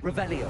Revelio.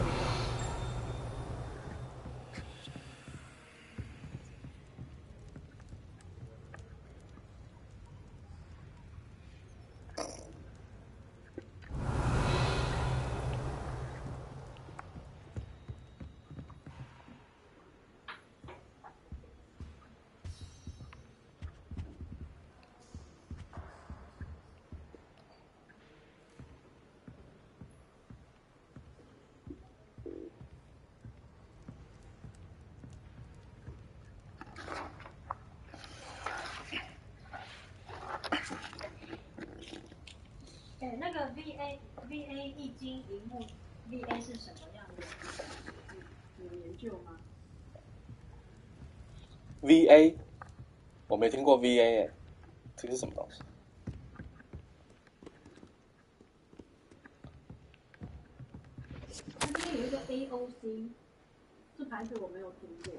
那个 VA 易经荧幕 VA 是什么样的？有研究吗 ？VA 我没听过 VA 哎，这个是什么东西？它这边有一个 AOC， 这牌子我没有听过。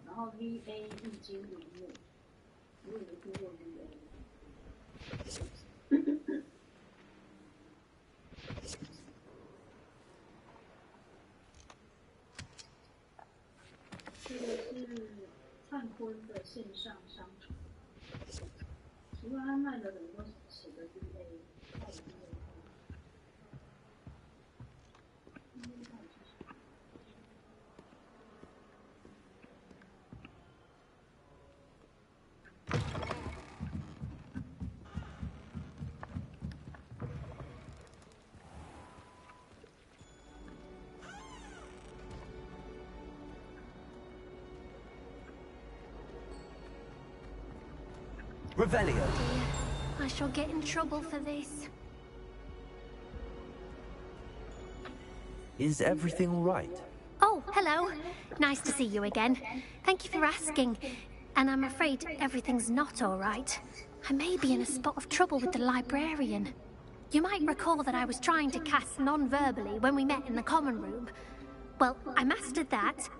然后 VA 易经荧幕，我也没听过 VA。这个是灿坤的线上商城，奇怪，他卖的很多写的 VA， 到底是Revelio. I shall get in trouble for this. Is everything all right? Oh, hello. Nice to see you again. Thank you for asking. And I'm afraid everything's not all right. I may be in a spot of trouble with the librarian. You might recall that I was trying to cast non-verbally when we met in the common room. Well, I mastered that.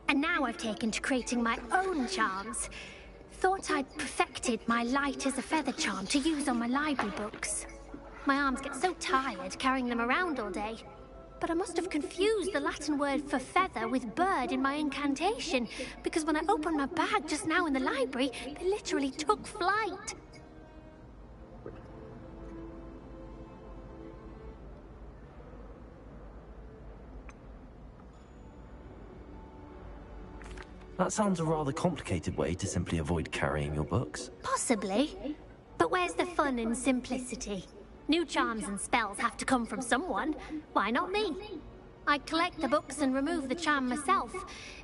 And now I've taken to creating my own charms. Thought I'd perfected my light as a feather charm to use on my library books. My arms get so tired carrying them around all day. But I must have confused the Latin word for feather with bird in my incantation, because when I opened my bag just now in the library, they literally took flight. That sounds a rather complicated way to simply avoid carrying your books. Possibly. But where's the fun in simplicity? New charms and spells have to come from someone. Why not me? I collect the books and remove the charm myself.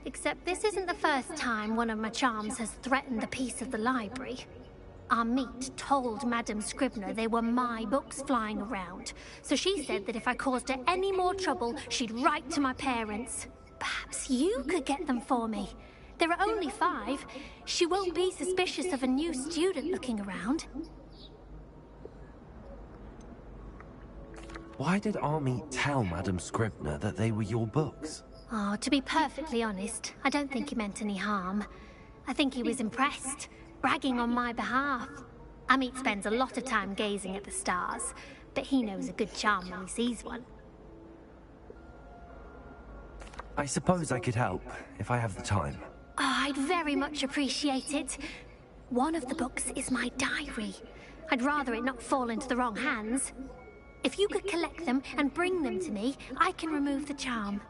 Except this isn't the first time one of my charms has threatened a piece of the library. Our meet told Madame Scribner they were my books flying around. So she said that if I caused her any more trouble, she'd write to my parents. Perhaps you could get them for me. There are only 5. She won't be suspicious of a new student looking around. Why did Army tell Madame Scribner that they were your books? Oh, to be perfectly honest, I don't think he meant any harm. I think he was impressed, bragging on my behalf. Amit spends a lot of time gazing at the stars, but he knows a good charm when he sees one. I suppose I could help, if I have the time. Oh, I'd very much appreciate it. One of the books is my diary. I'd rather it not fall into the wrong hands. If you could collect them and bring them to me, I can remove the charm.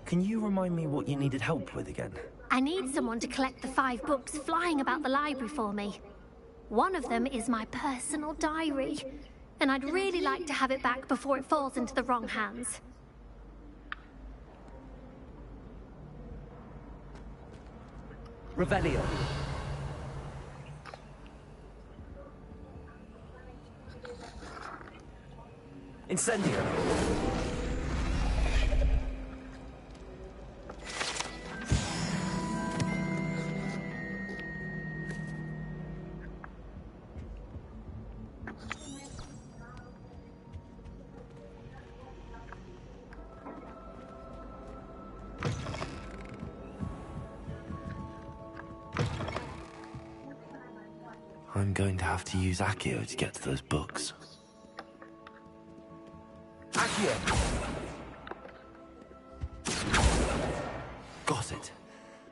Can you remind me what you needed help with again? I need someone to collect the 5 books flying about the library for me. One of them is my personal diary, and I'd really like to have it back before it falls into the wrong hands. Revelio. Incendio. I'm going to have to use Accio to get to those books. Accio! Got it.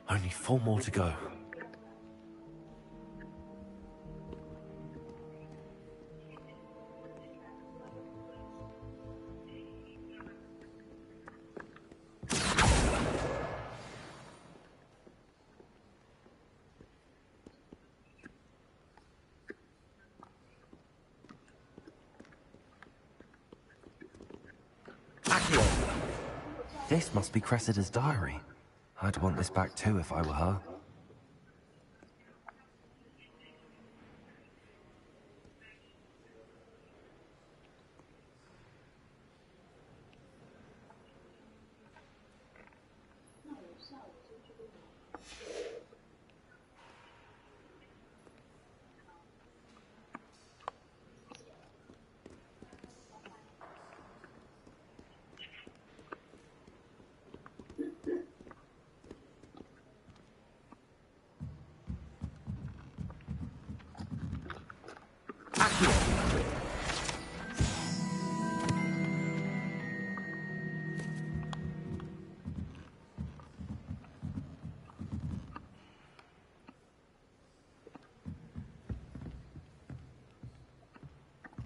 Only 4 more to go. This must be Cressida's diary. I'd want this back too if I were her.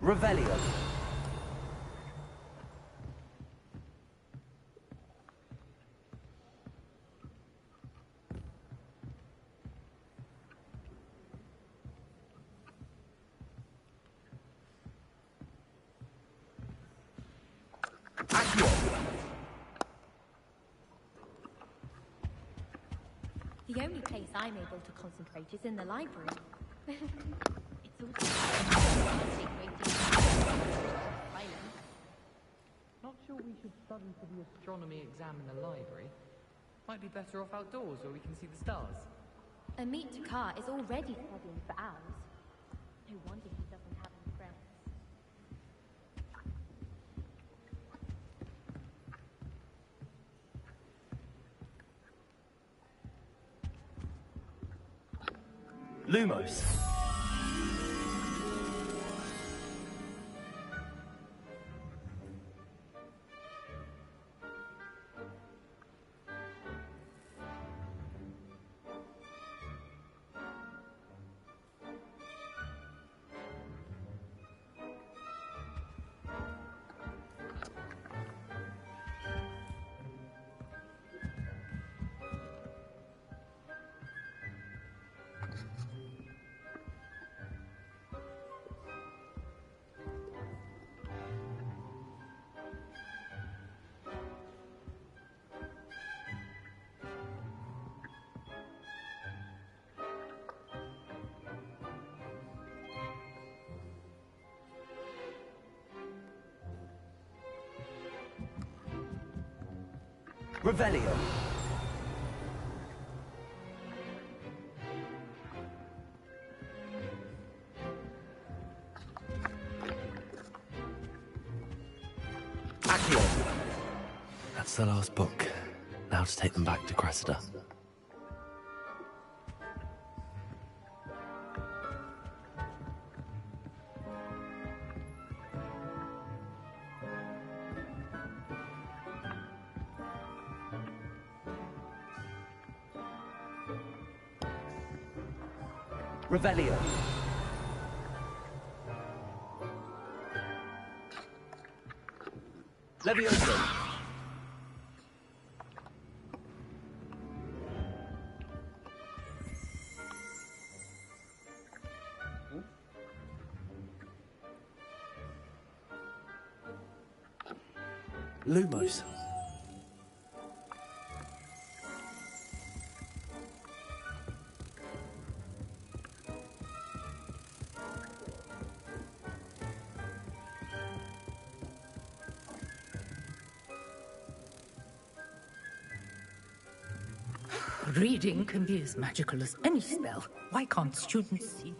Revelio. The only place I'm able to concentrate is in the library. It's Not sure we should study for the astronomy exam in the library. Might be better off outdoors where we can see the stars. Amit Takar is already studying for owls. No wonder he doesn't have any friends. Lumos. Revelio. Accio. That's the last book. Now to take them back to Cressida. Revelio. Levioso. Lumos. Reading can be as magical as any spell. Why can't students see?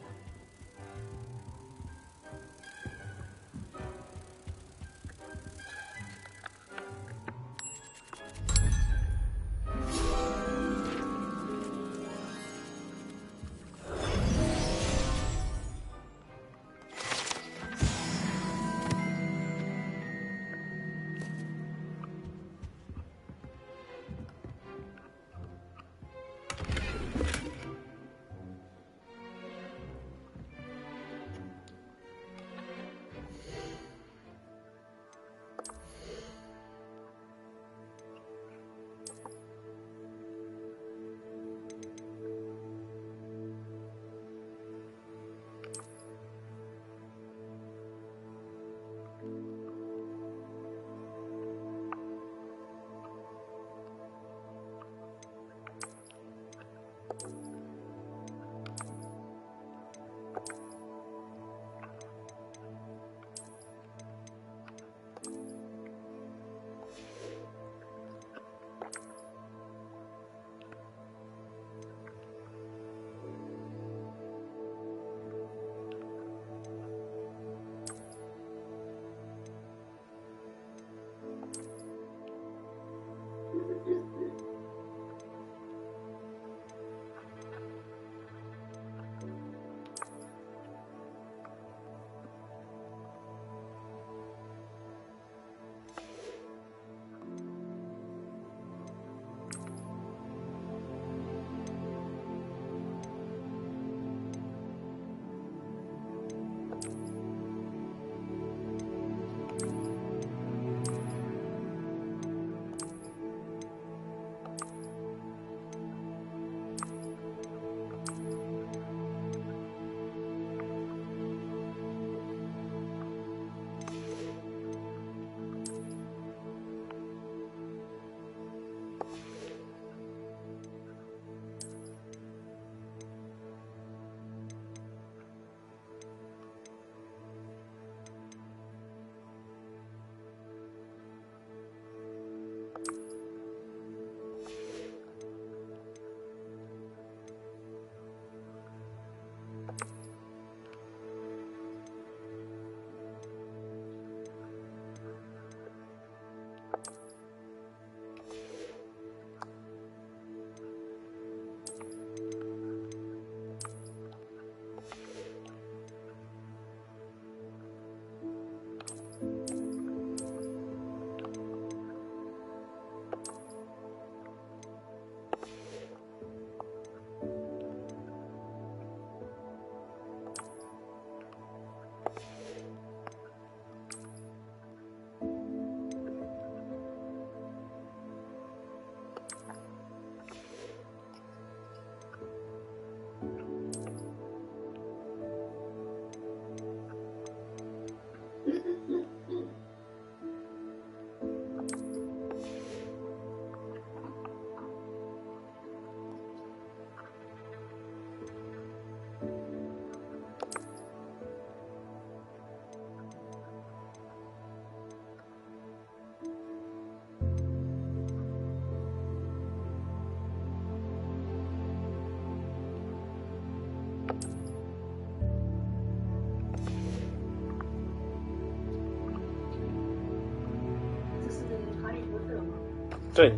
对，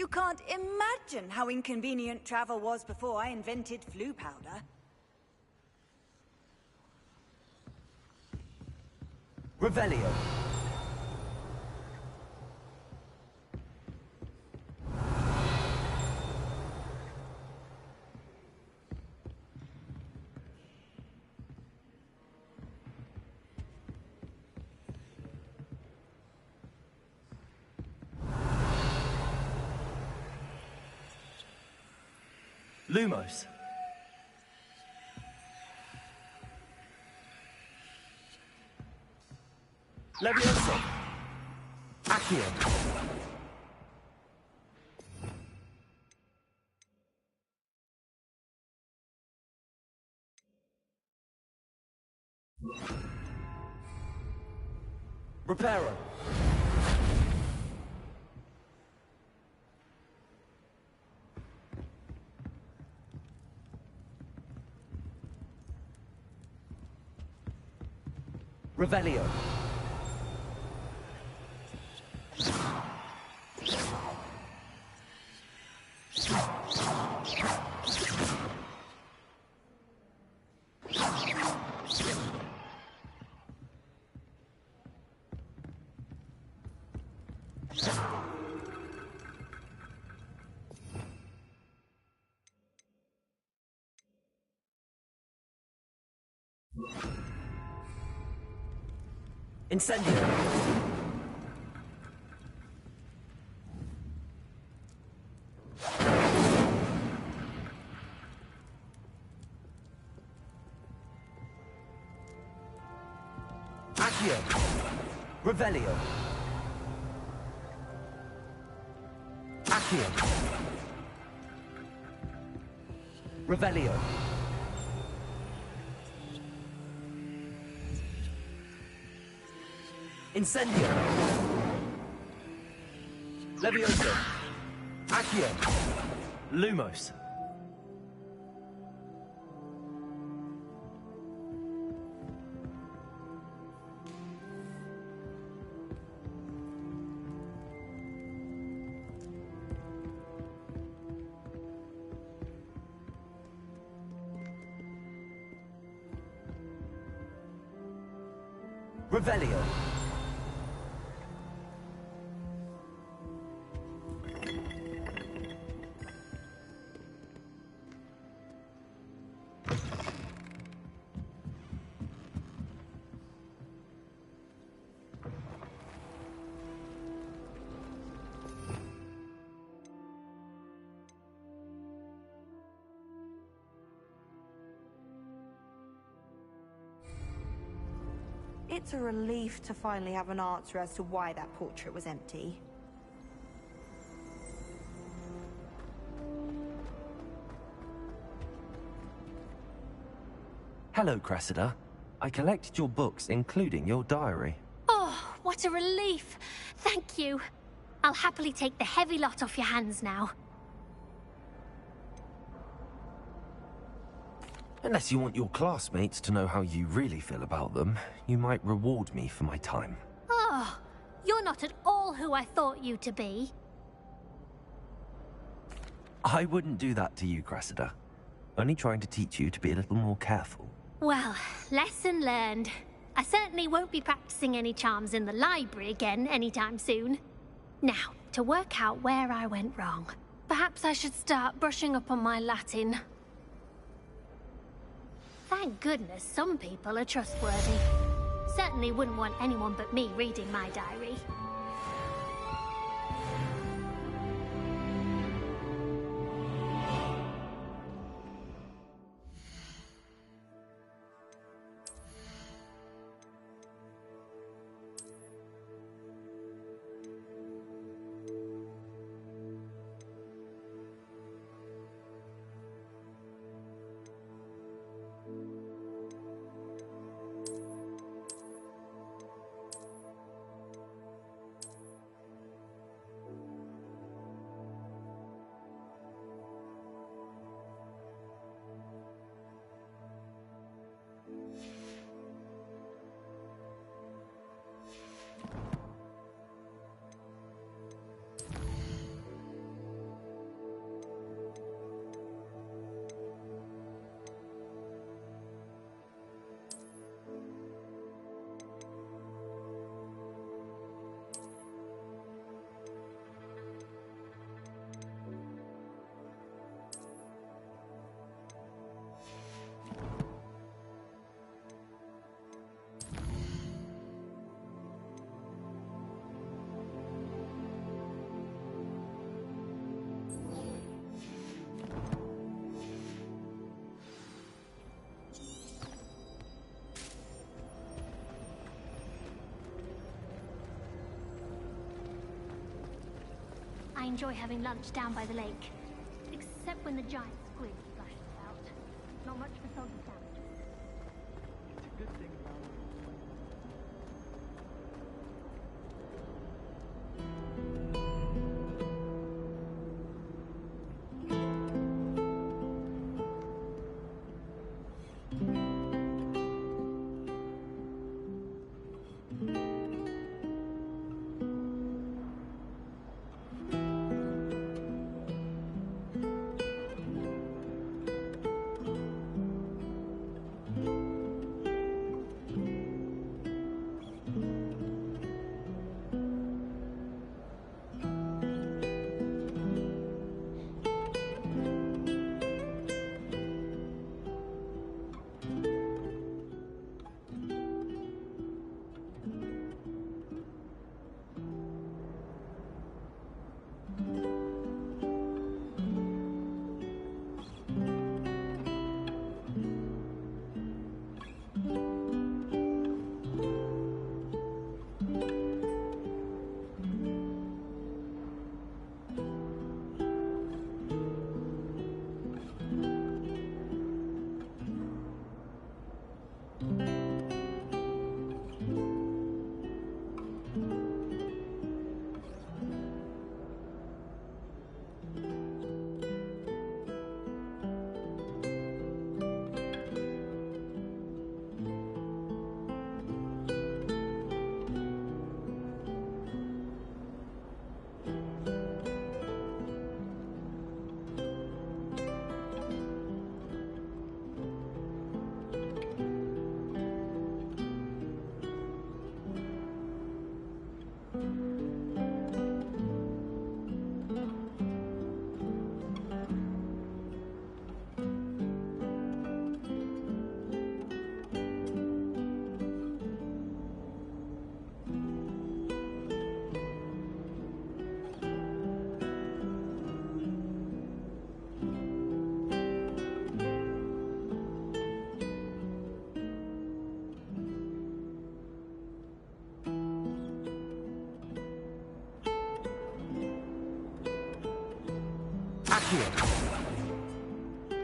You can't imagine how inconvenient travel was before I invented flu powder. Revelio. Lumos. Levioso. Accio. Reparo. Revelio. Incendio. Accio. Revelio. Accio. Revelio. Incendio. Levioso. Accio. Lumos. Revelio. It's a relief to finally have an answer as to why that portrait was empty. Hello, Cressida. I collected your books, including your diary. Oh, what a relief. Thank you. I'll happily take the heavy lot off your hands now. Unless you want your classmates to know how you really feel about them, you might reward me for my time. Oh, you're not at all who I thought you to be. I wouldn't do that to you, Cressida. Only trying to teach you to be a little more careful. Well, lesson learned. I certainly won't be practicing any charms in the library again anytime soon. Now, to work out where I went wrong. Perhaps I should start brushing up on my Latin. Thank goodness some people are trustworthy. Certainly wouldn't want anyone but me reading my diary. I enjoy having lunch down by the lake. Except when the giant squid splashes out. Not much for soggy sandwiches. It's a good thing around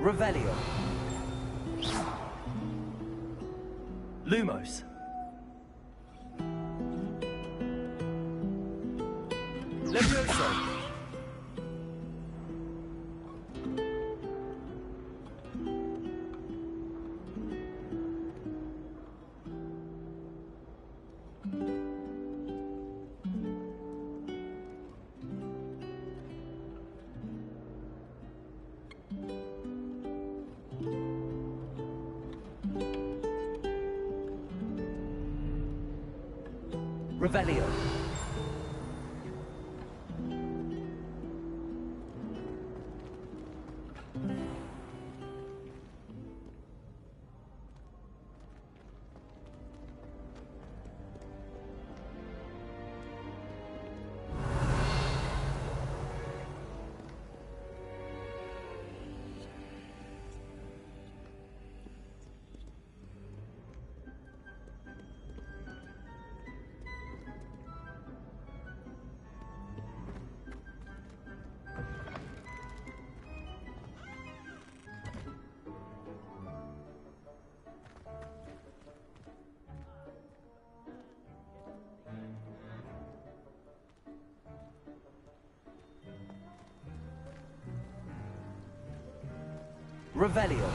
Revelio. Lumos. Levioso. Revelio. Revelio.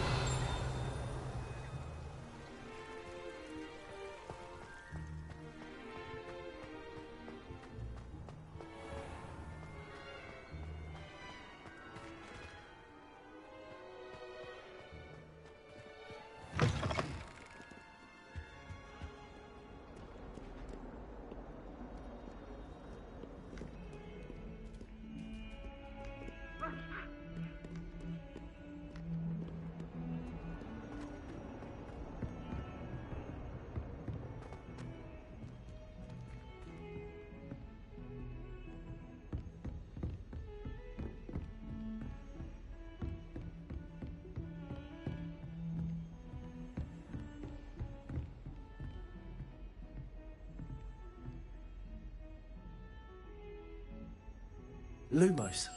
Lumos.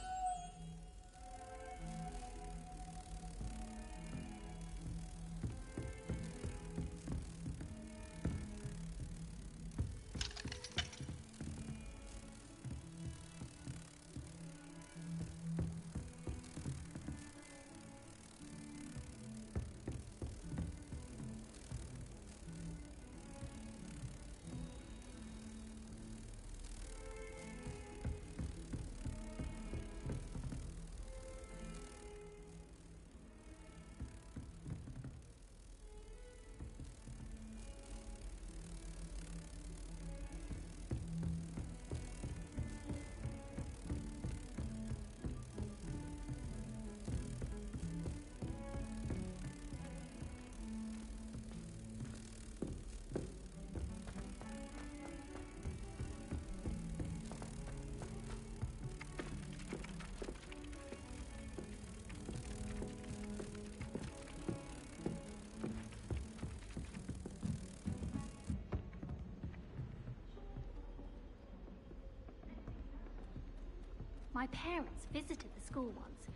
My parents visited the school once.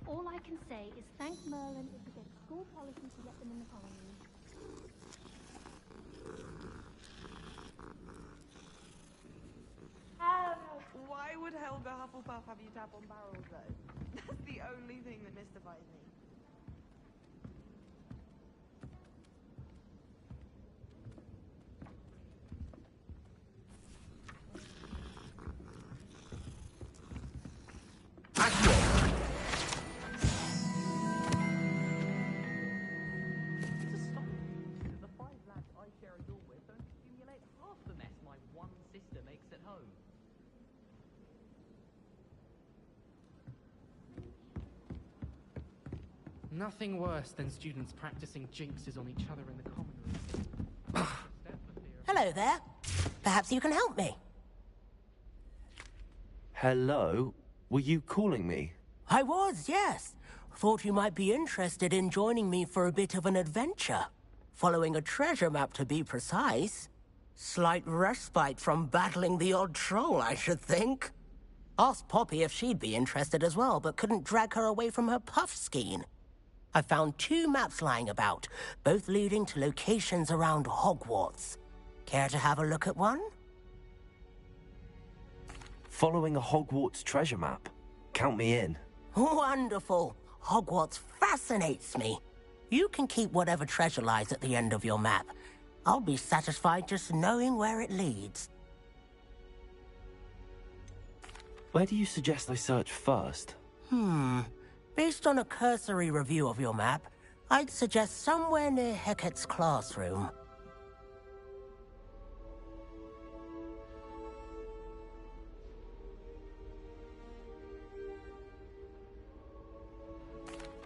All I can say is thank Merlin it's against school policy to let them in the colony. Why would Helga Hufflepuff have you tap on barrels, though? That's the only thing that mystifies me. Nothing worse than students practicing jinxes on each other in the common room. Hello there. Perhaps you can help me. Hello? Were you calling me? I was, yes. Thought you might be interested in joining me for a bit of an adventure. Following a treasure map, to be precise. Slight respite from battling the odd troll, I should think. Asked Poppy if she'd be interested as well, but couldn't drag her away from her puff skein. I found 2 maps lying about, both leading to locations around Hogwarts. Care to have a look at one? Following a Hogwarts treasure map? Count me in. Wonderful. Hogwarts fascinates me. You can keep whatever treasure lies at the end of your map. I'll be satisfied just knowing where it leads. Where do you suggest I search first? Based on a cursory review of your map, I'd suggest somewhere near Hecat's classroom.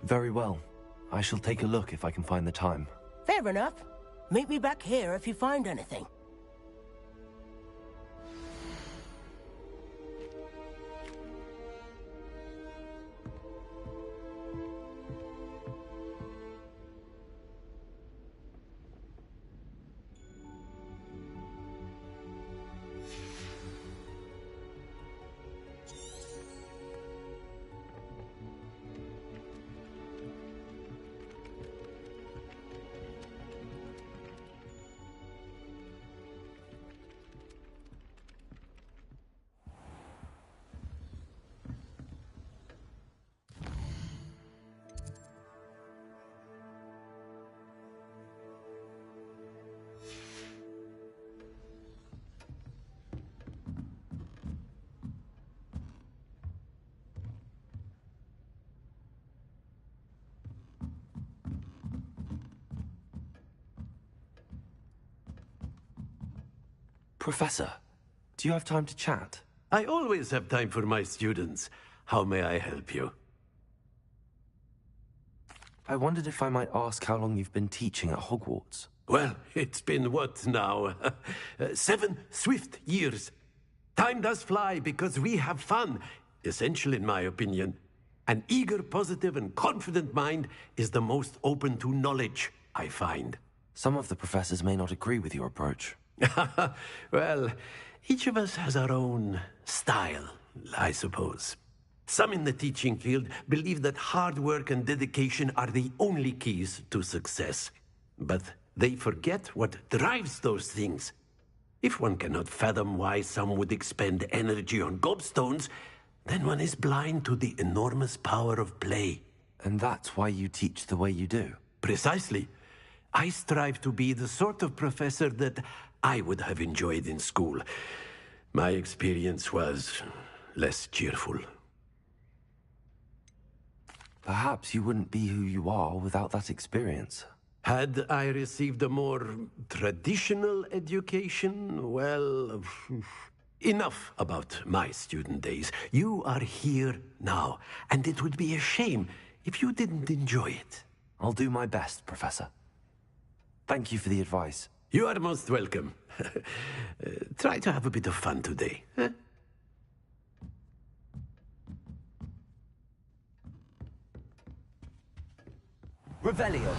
Very well. I shall take a look if I can find the time. Fair enough. Meet me back here if you find anything. Professor, do you have time to chat? I always have time for my students. How may I help you? I wondered if I might ask how long you've been teaching at Hogwarts. Well, it's been what now? 7 swift years. Time does fly because we have fun. Essential in my opinion. An eager, positive, and confident mind is the most open to knowledge, I find. Some of the professors may not agree with your approach. Well, each of us has our own style, I suppose. Some in the teaching field believe that hard work and dedication are the only keys to success. But they forget what drives those things. If one cannot fathom why some would expend energy on gobstones, then one is blind to the enormous power of play. And that's why you teach the way you do? Precisely. I strive to be the sort of professor that I would have enjoyed in school. My experience was less cheerful. Perhaps you wouldn't be who you are without that experience. Had I received a more traditional education, well, enough about my student days. You are here now, and it would be a shame if you didn't enjoy it. I'll do my best, Professor. Thank you for the advice. You are most welcome. Try to have a bit of fun today. Huh? Revelio.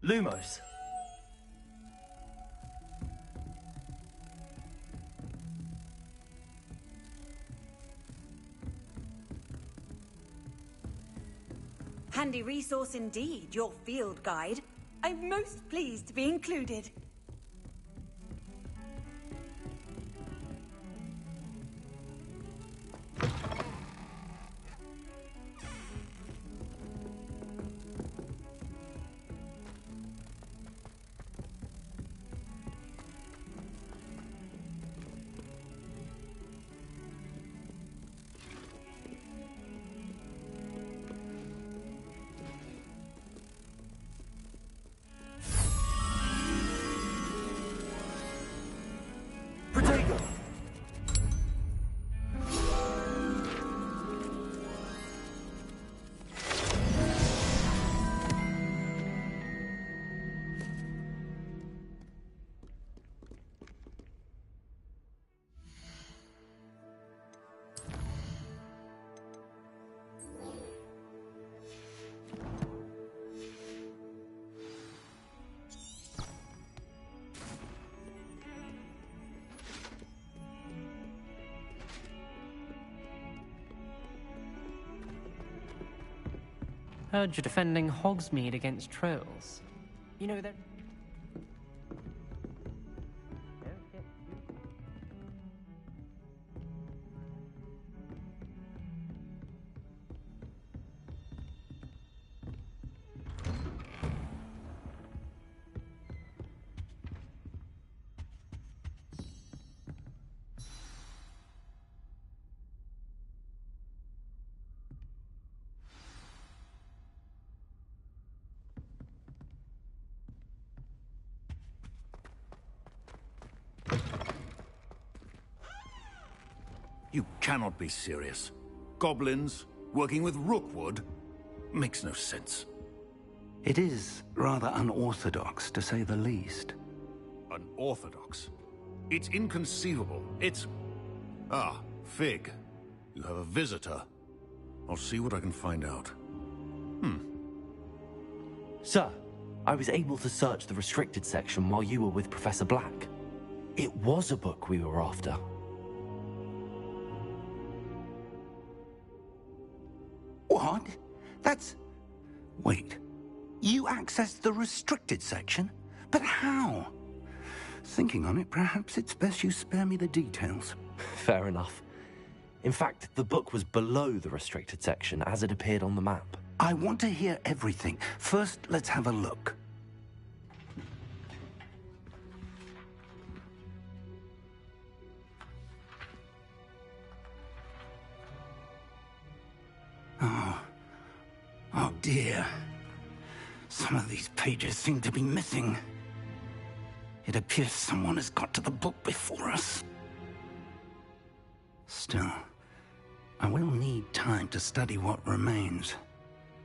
Lumos. Handy resource indeed, your field guide. I'm most pleased to be included. Heard you're defending Hogsmeade against trolls. You know that... You cannot be serious. Goblins working with Rookwood makes no sense. It is rather unorthodox, to say the least. Unorthodox? It's inconceivable. It's... Ah, Fig. You have a visitor. I'll see what I can find out. Sir, I was able to search the restricted section while you were with Professor Black. It was a book we were after. What? That's... Wait. You accessed the restricted section? But how? Thinking on it, perhaps it's best you spare me the details. Fair enough. In fact, the book was below the restricted section as it appeared on the map. I want to hear everything. First, let's have a look. Oh dear. Some of these pages seem to be missing. It appears someone has got to the book before us. Still, I will need time to study what remains.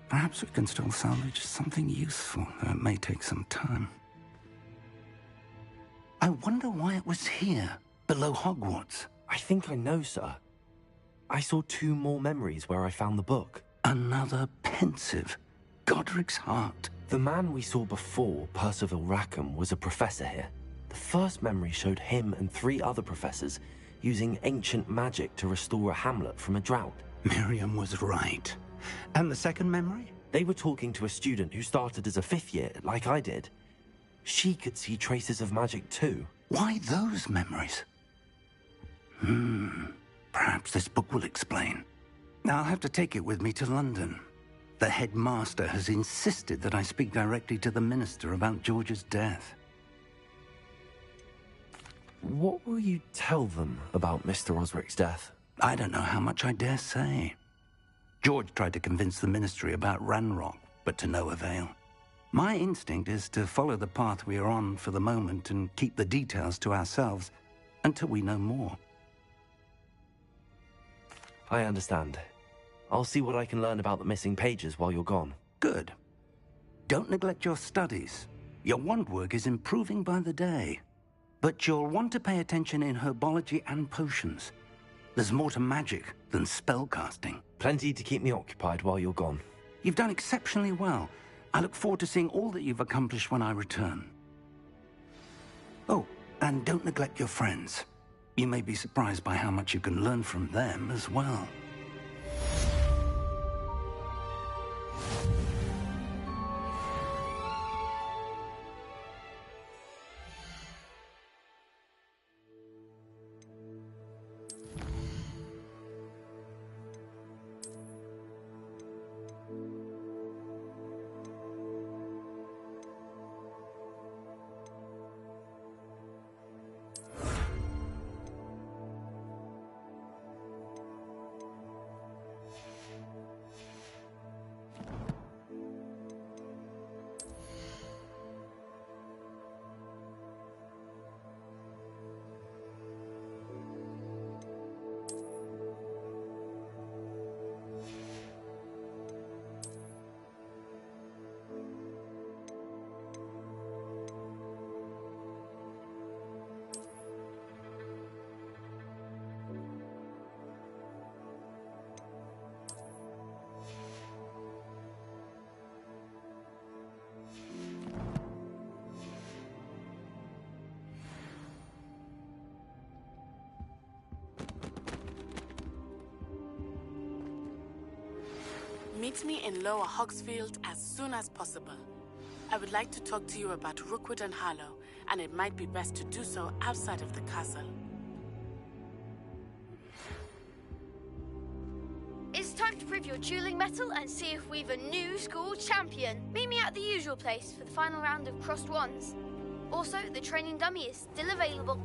Perhaps we can still salvage something useful, though it may take some time. I wonder why it was here, below Hogwarts. I think I know, sir. I saw 2 more memories where I found the book. Another pensive. Godric's heart. The man we saw before, Percival Rackham, was a professor here. The first memory showed him and 3 other professors using ancient magic to restore a hamlet from a drought. Miriam was right. And the second memory? They were talking to a student who started as a 5th year, like I did. She could see traces of magic too. Why those memories? Perhaps this book will explain. I'll have to take it with me to London. The headmaster has insisted that I speak directly to the minister about George's death. What will you tell them about Mr. Osric's death? I don't know how much I dare say. George tried to convince the ministry about Ranrock, but to no avail. My instinct is to follow the path we are on for the moment and keep the details to ourselves until we know more. I understand. I'll see what I can learn about the missing pages while you're gone. Good. Don't neglect your studies. Your wand work is improving by the day. But you'll want to pay attention in herbology and potions. There's more to magic than spellcasting. Plenty to keep me occupied while you're gone. You've done exceptionally well. I look forward to seeing all that you've accomplished when I return. Oh, and don't neglect your friends. You may be surprised by how much you can learn from them as well. Meet me in Lower Hogsfield as soon as possible. I would like to talk to you about Rookwood and Harlow, and it might be best to do so outside of the castle. It's time to prove your dueling mettle and see if we've a new school champion. Meet me at the usual place for the final round of crossed wands. Also, the training dummy is still available.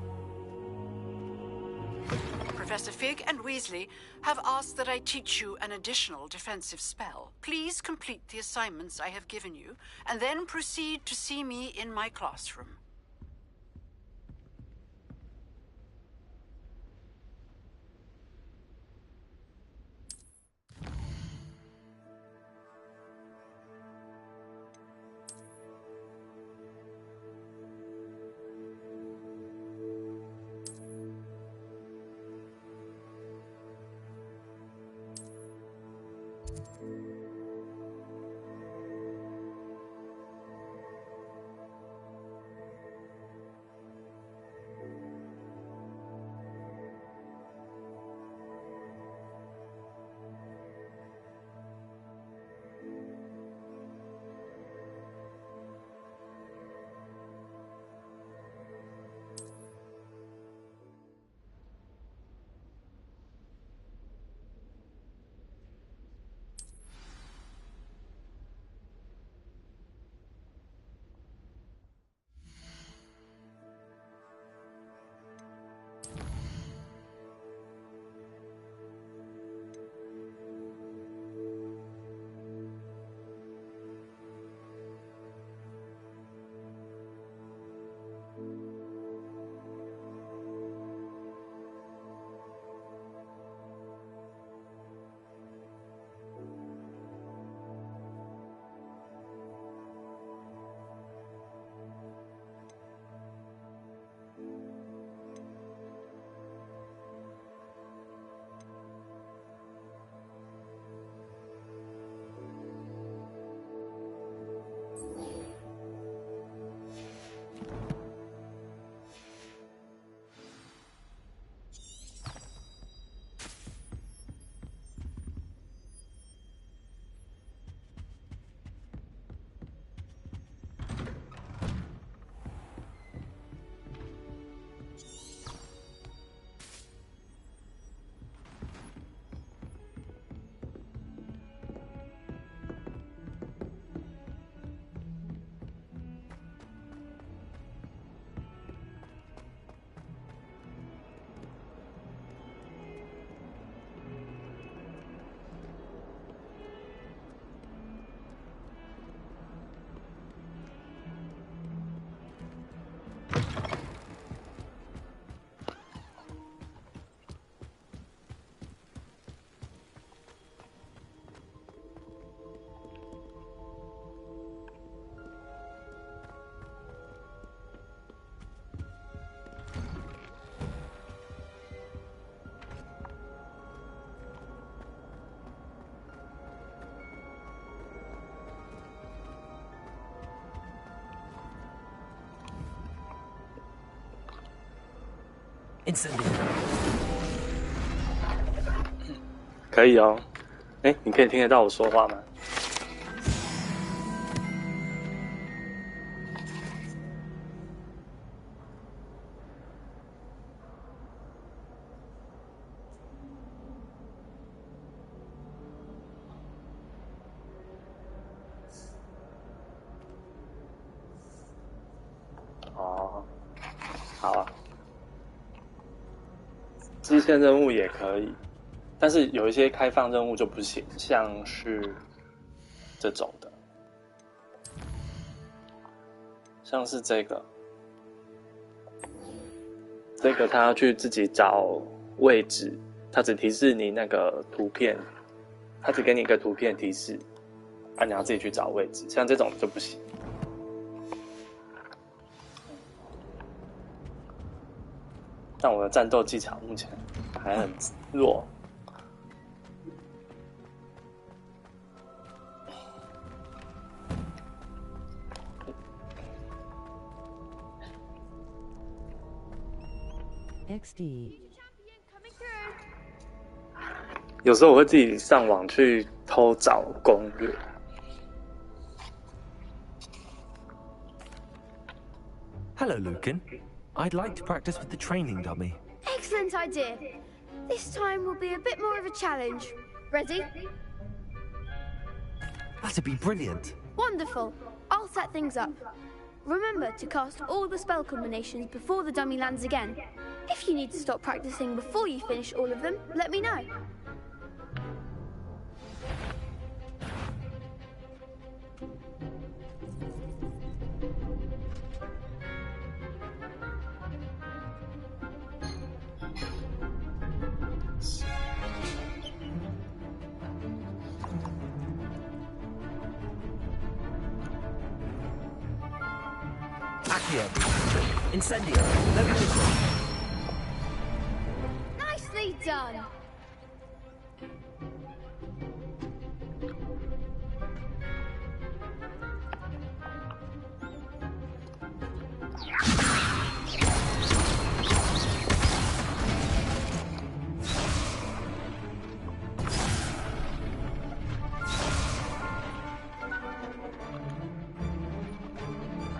Professor Fig and Weasley have asked that I teach you an additional defensive spell. Please complete the assignments I have given you, and then proceed to see me in my classroom. 可以哦。哎，你可以听得到我说话吗？哦，好啊。支线任务也可以，但是有一些开放任务就不行，像是这种的，像是这个他要去自己找位置，他只提示你那个图片，他只给你一个图片提示，你要自己去找位置，像这种就不行。但我的战斗技巧目前还很弱。XD。有时候我会自己上网去偷找攻略。Hello, Lucan. I'd like to practice with the training dummy. Excellent idea. This time will be a bit more of a challenge. Ready? That'd be brilliant. Wonderful. I'll set things up. Remember to cast all the spell combinations before the dummy lands again. If you need to stop practicing before you finish all of them, let me know. Accio. Incendio. Levitation. Nicely done.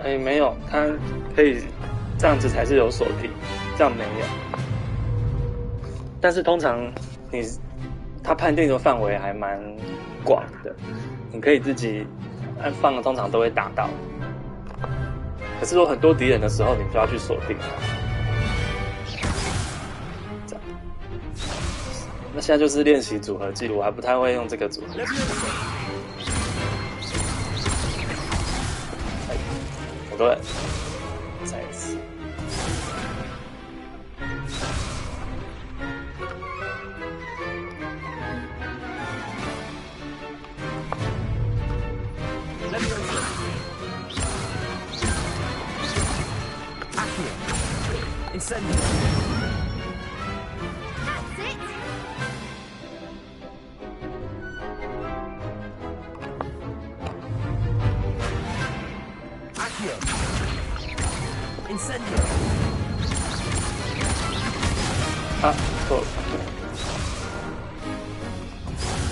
哎，没有，它可以这样子才是有锁定，这样没有。但是通常它判定的范围还蛮广的，你可以自己按放的，通常都会打到。可是有很多敌人的时候，你就要去锁定它。这样。那现在就是练习组合记录，我还不太会用这个组合。我都会再一次。Incendio. That's it. Accio. Incendio. 啊，错了。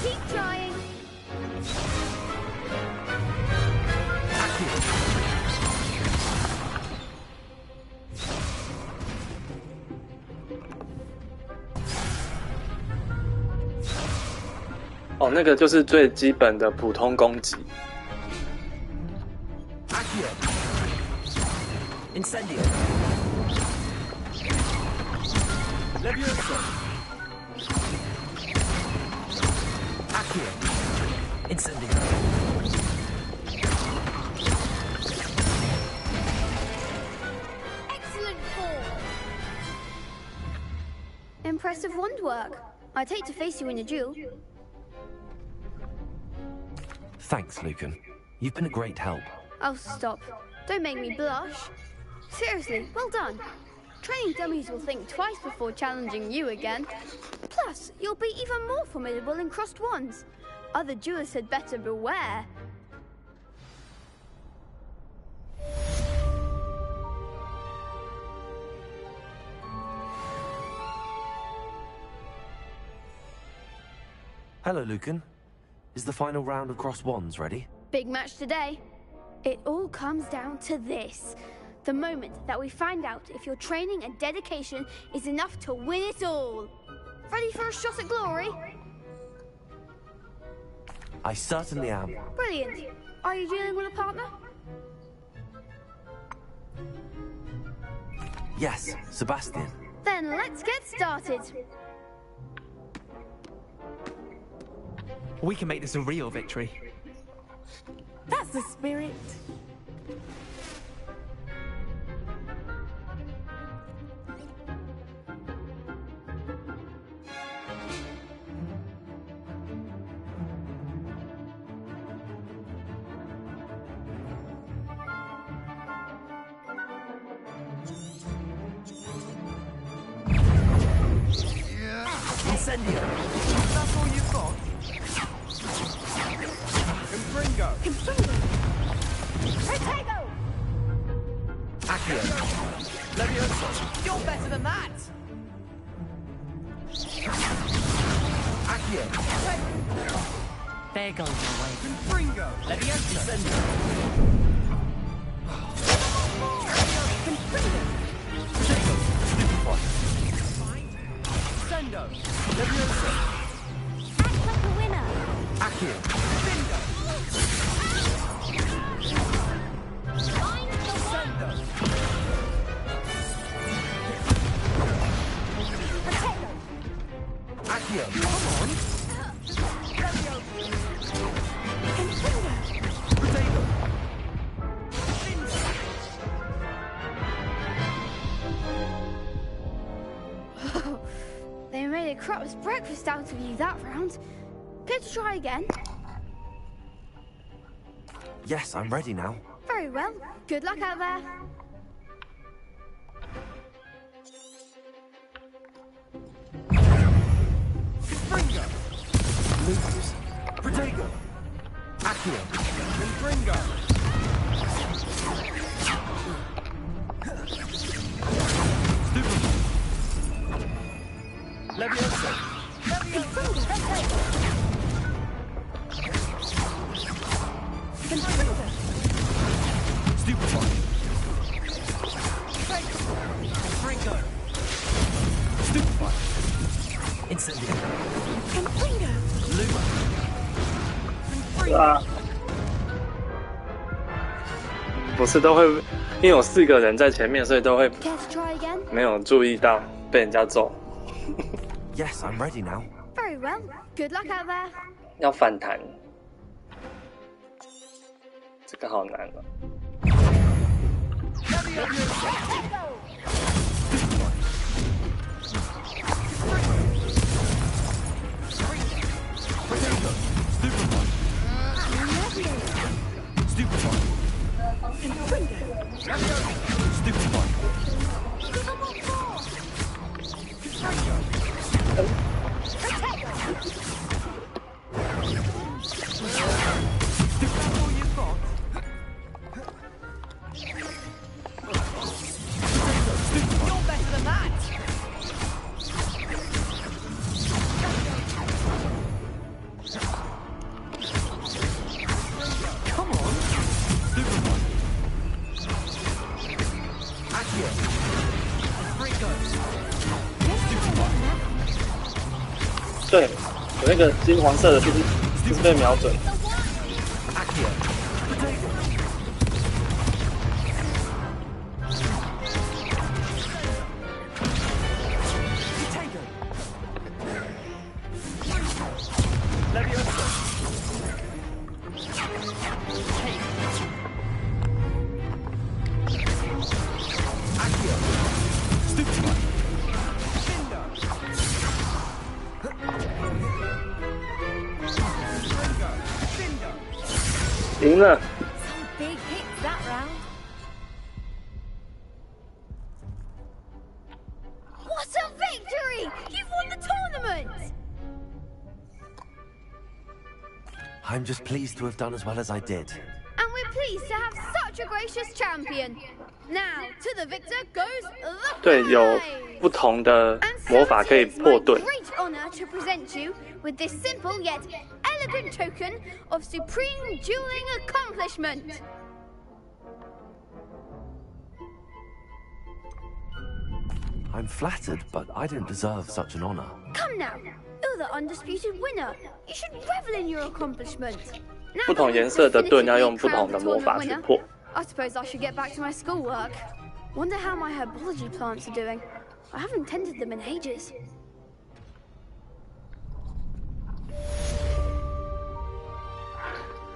Keep trying. 哦，那个就是最基本的普通攻击。 Accio. Incendio. Levioso. Accio. Incendio. Excellent ball. Impressive wand work. I'd hate to face you in a duel. Thanks, Lucan. You've been a great help. Oh, stop. Don't make me blush. Seriously, well done. Training dummies will think twice before challenging you again. Plus, you'll be even more formidable in crossed wands. Other duelists had better beware. Hello, Lucan. Is the final round of crossed wands ready? Big match today. It all comes down to this. The moment that we find out if your training and dedication is enough to win it all. Ready for a shot at glory? I certainly am. Brilliant. Are you dealing with a partner? Yes, Sebastian. Then let's get started. We can make this a real victory. That's the spirit. Incendio. That's all you've got? Confringo. Protego! Accio. Levioso. You're better than that. Accio. There goes your way. Confringo. Levioso. Incendio. Protego. Stupefy. Sendo. Levioso. Act like a winner. Accio. Bingo. Sendo. Protego. Accio. Come on. Protego. They made a crap's breakfast out of you that round. Care to try again? Yes, I'm ready now. Very well. Good luck out there. Confringo. Lose. Protego. Accio. Confringo. Stupefy. Levioso. Stupefy. Confringo. Stupefy. Incendio. Luma. Confringo. 不是都会，因为有4个人在前面，所以都会 Care to try again? 没有注意到被人家揍。 Yes, I'm ready now. Very well. Good luck out there. 要反弹，这个好难了。 Accio. 对，有那个金黄色的，就是被瞄准。赢了。Some big hits that round. What a victory! You've won the tournament! I'm just pleased to have done as well as I did. And we're pleased to have such a gracious champion. Now, to the victor goes the 对，有不同的魔法可以破盾。 great honor to present you with this simple yet elegant token of supreme dueling accomplishment. I'm flattered, but I don't deserve such an honor. Come now, you're the undisputed winner. You should revel in your accomplishment. 不同颜色的盾要用不同的魔法去破。 I suppose I should get back to my schoolwork. Wonder how my herbology plants are doing. I haven't tended them in ages.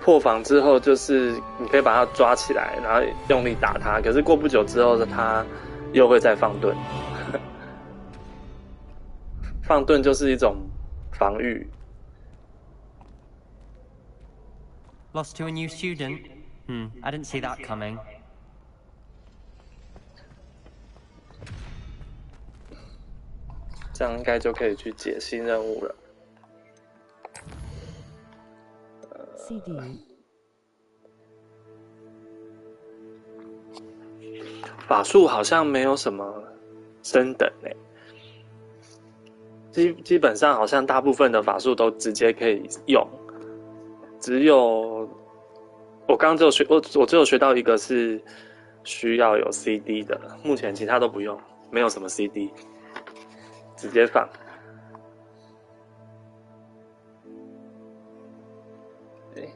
破防之后，就是你可以把它抓起来，然后用力打它。可是过不久之后，它又会再放盾。放盾就是一种防御。 Lost to a new student? I didn't see that coming. 这样应该就可以去解新任务了。CD 法术好像没有什么升等基本上好像大部分的法术都直接可以用，只有我刚刚只有我只有学到一个是需要有 CD 的，目前其他都不用，没有什么 CD， 直接放。对。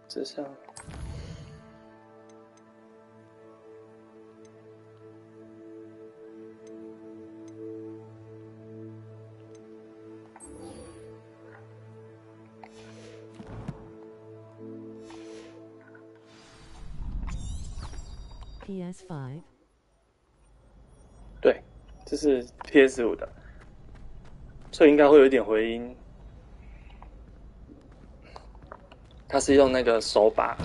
这项PS5 对，这是 PS5 的，所以应该会有一点回音。它是用那个手把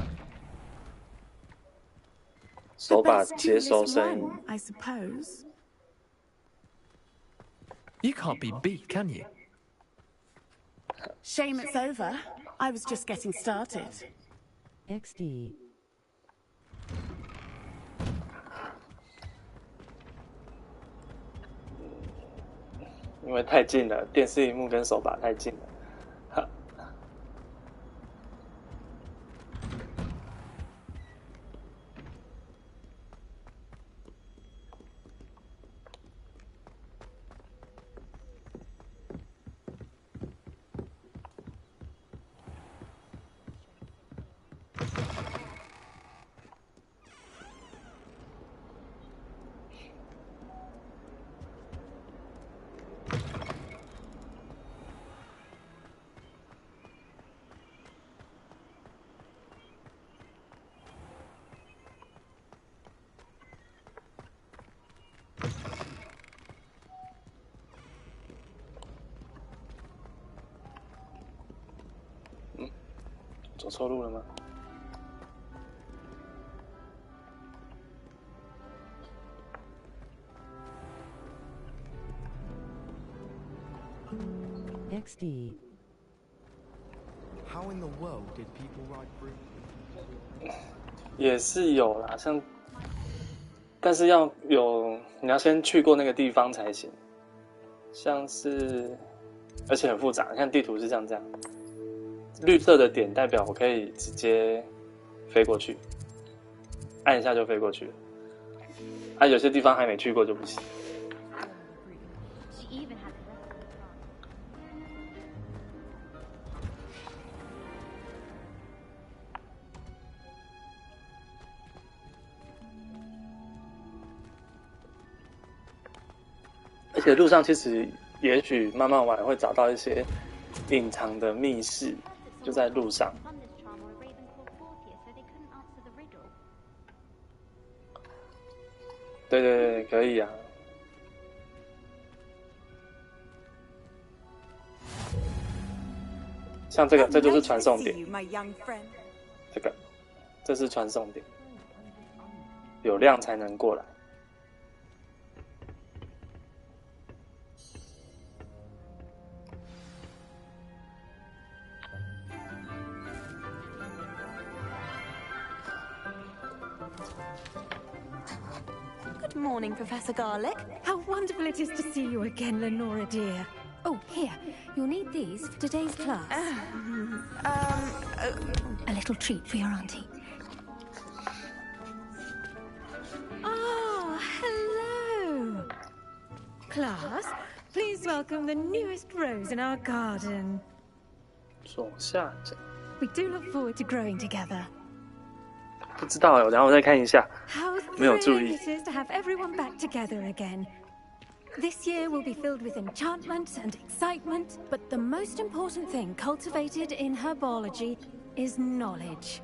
接收声音。 I suppose. You can't be beat, can you? Shame it's over. I was just getting started. XD 因为太近了，电视荧幕跟手把太近了。走错路了吗？XD. How in the world did people ride through? 也是有啦，像，但是你要先去过那个地方才行。像是，而且很复杂，像地图是这样，绿色的点代表我可以直接飞过去，按一下就飞过去了。啊，有些地方还没去过就不行。而且路上其实也许慢慢玩会找到一些隐藏的密室，就在路上。对对对，可以啊。像这个，这就是传送点。这是传送点，有亮才能过来。Good morning, Professor Garlic. How wonderful it is to see you again, Lenora dear. Oh, here. You'll need these for today's class. A little treat for your auntie. Oh, hello. Class, please welcome the newest rose in our garden. 左下角。We do look forward to growing together. 不知道欸，然后我再看一下，没有注 Thrilling 意。 it is to have everyone back together again. This year will be filled with enchantment and excitement, but the most important thing cultivated in herbology is knowledge.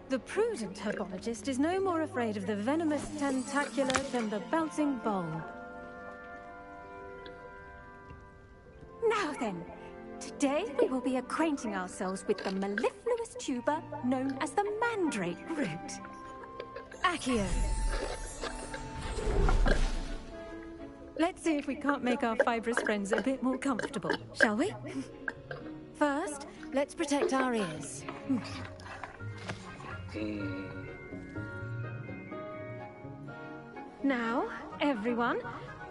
The prudent herbologist is no more afraid of the venomous tentacular than the bouncing bulb. Now then, today we will be acquainting ourselves with the mellifluous tuber known as the mandrake root. Accio. Let's see if we can't make our fibrous friends a bit more comfortable, shall we? First, let's protect our ears. Now, everyone,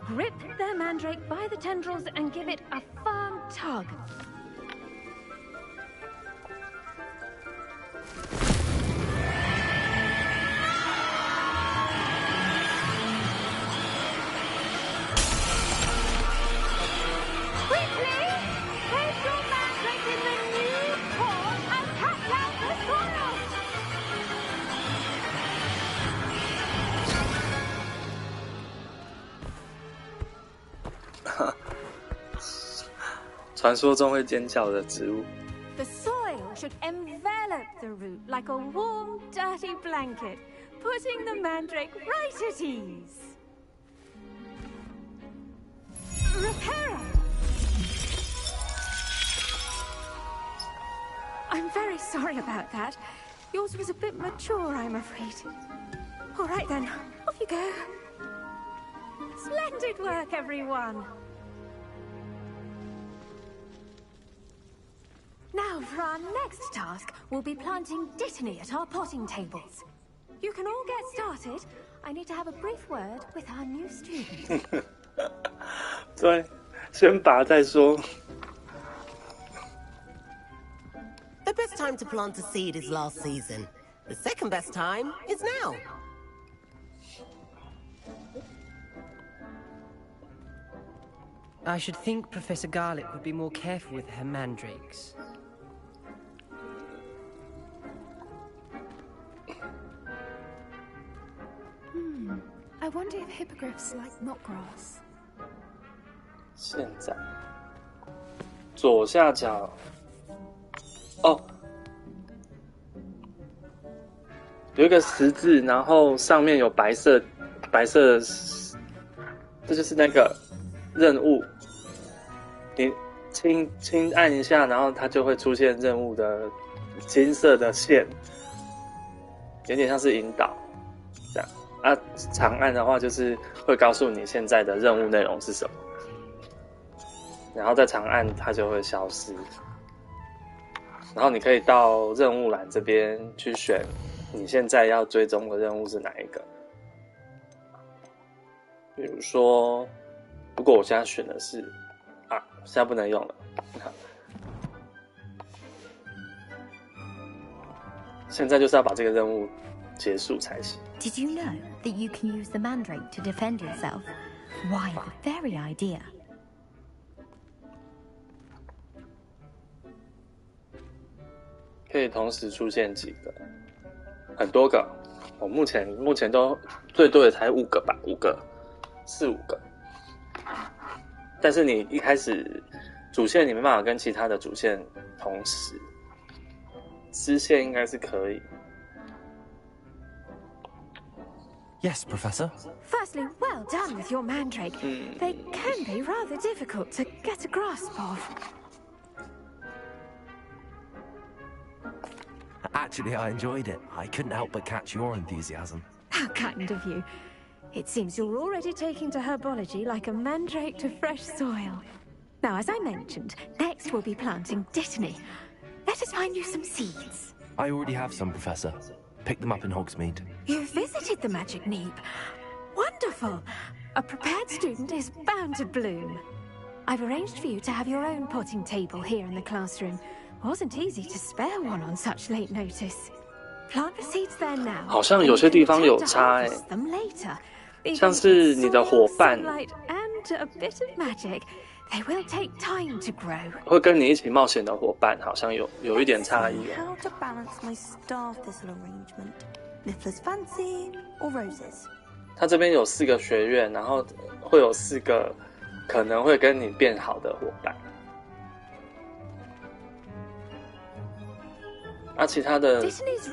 grip their mandrake by the tendrils and give it a firm tug. Quickly, place your mandrake in the new pot and tap down the soil. 传说中会尖叫的植物。 The soil should envelop the root like a warm, dirty blanket, putting the mandrake right at ease. Reparo! I'm very sorry about that. Yours was a bit mature, I'm afraid. All right then, off you go. Splendid work, everyone. Now, for our next task, we'll be planting dittany at our potting tables. You can all get started. I need to have a brief word with our new student. 对，先拔再说。 The best time to plant a seed is last season. The second best time is now. I should think Professor Garlic would be more careful with her mandrakes. I wonder if hippogriffs like knotgrass. 现在左下角，哦，有一个十字，然后上面有白色，这就是那个任务。你轻按一下，然后它就会出现任务的金色的线，有点像是引导这样。啊，长按的话就是会告诉你现在的任务内容是什么，然后再长按它就会消失。然后你可以到任务栏这边去选你现在要追踪的任务是哪一个。比如说，如果我现在选的是现在不能用了。现在就是要把这个任务结束才行。 Did you know that you can use the mandrake to defend yourself? Why, the very idea. 可以同时出现几个？很多个。我目前都最多也才5个吧，5个，4、5个。但是你一开始主线你没办法跟其他的主线同时，支线应该是可以。 Yes, Professor. Firstly, well done with your mandrake. They can be rather difficult to get a grasp of. Actually, I enjoyed it. I couldn't help but catch your enthusiasm. How kind of you. It seems you're already taking to herbology like a mandrake to fresh soil. Now, as I mentioned, next we'll be planting dittany. Let us find you some seeds. I already have some, Professor. Picked them up in Hogsmeade. You visited the Magic Neep. Wonderful. A prepared student is bound to bloom. I've arranged for you to have your own potting table here in the classroom. Wasn't easy to spare one on such late notice. Plant the seeds there now. 好像有些地方有差欸，像是你的伙伴 and a bit of magic. They will take time to grow. 会跟你一起冒险的伙伴好像有一点差异哦。 How to balance my star thistle arrangement? Niffler's fancy or roses? 它这边有4个学院，然后会有4个可能会跟你变好的伙伴。其他的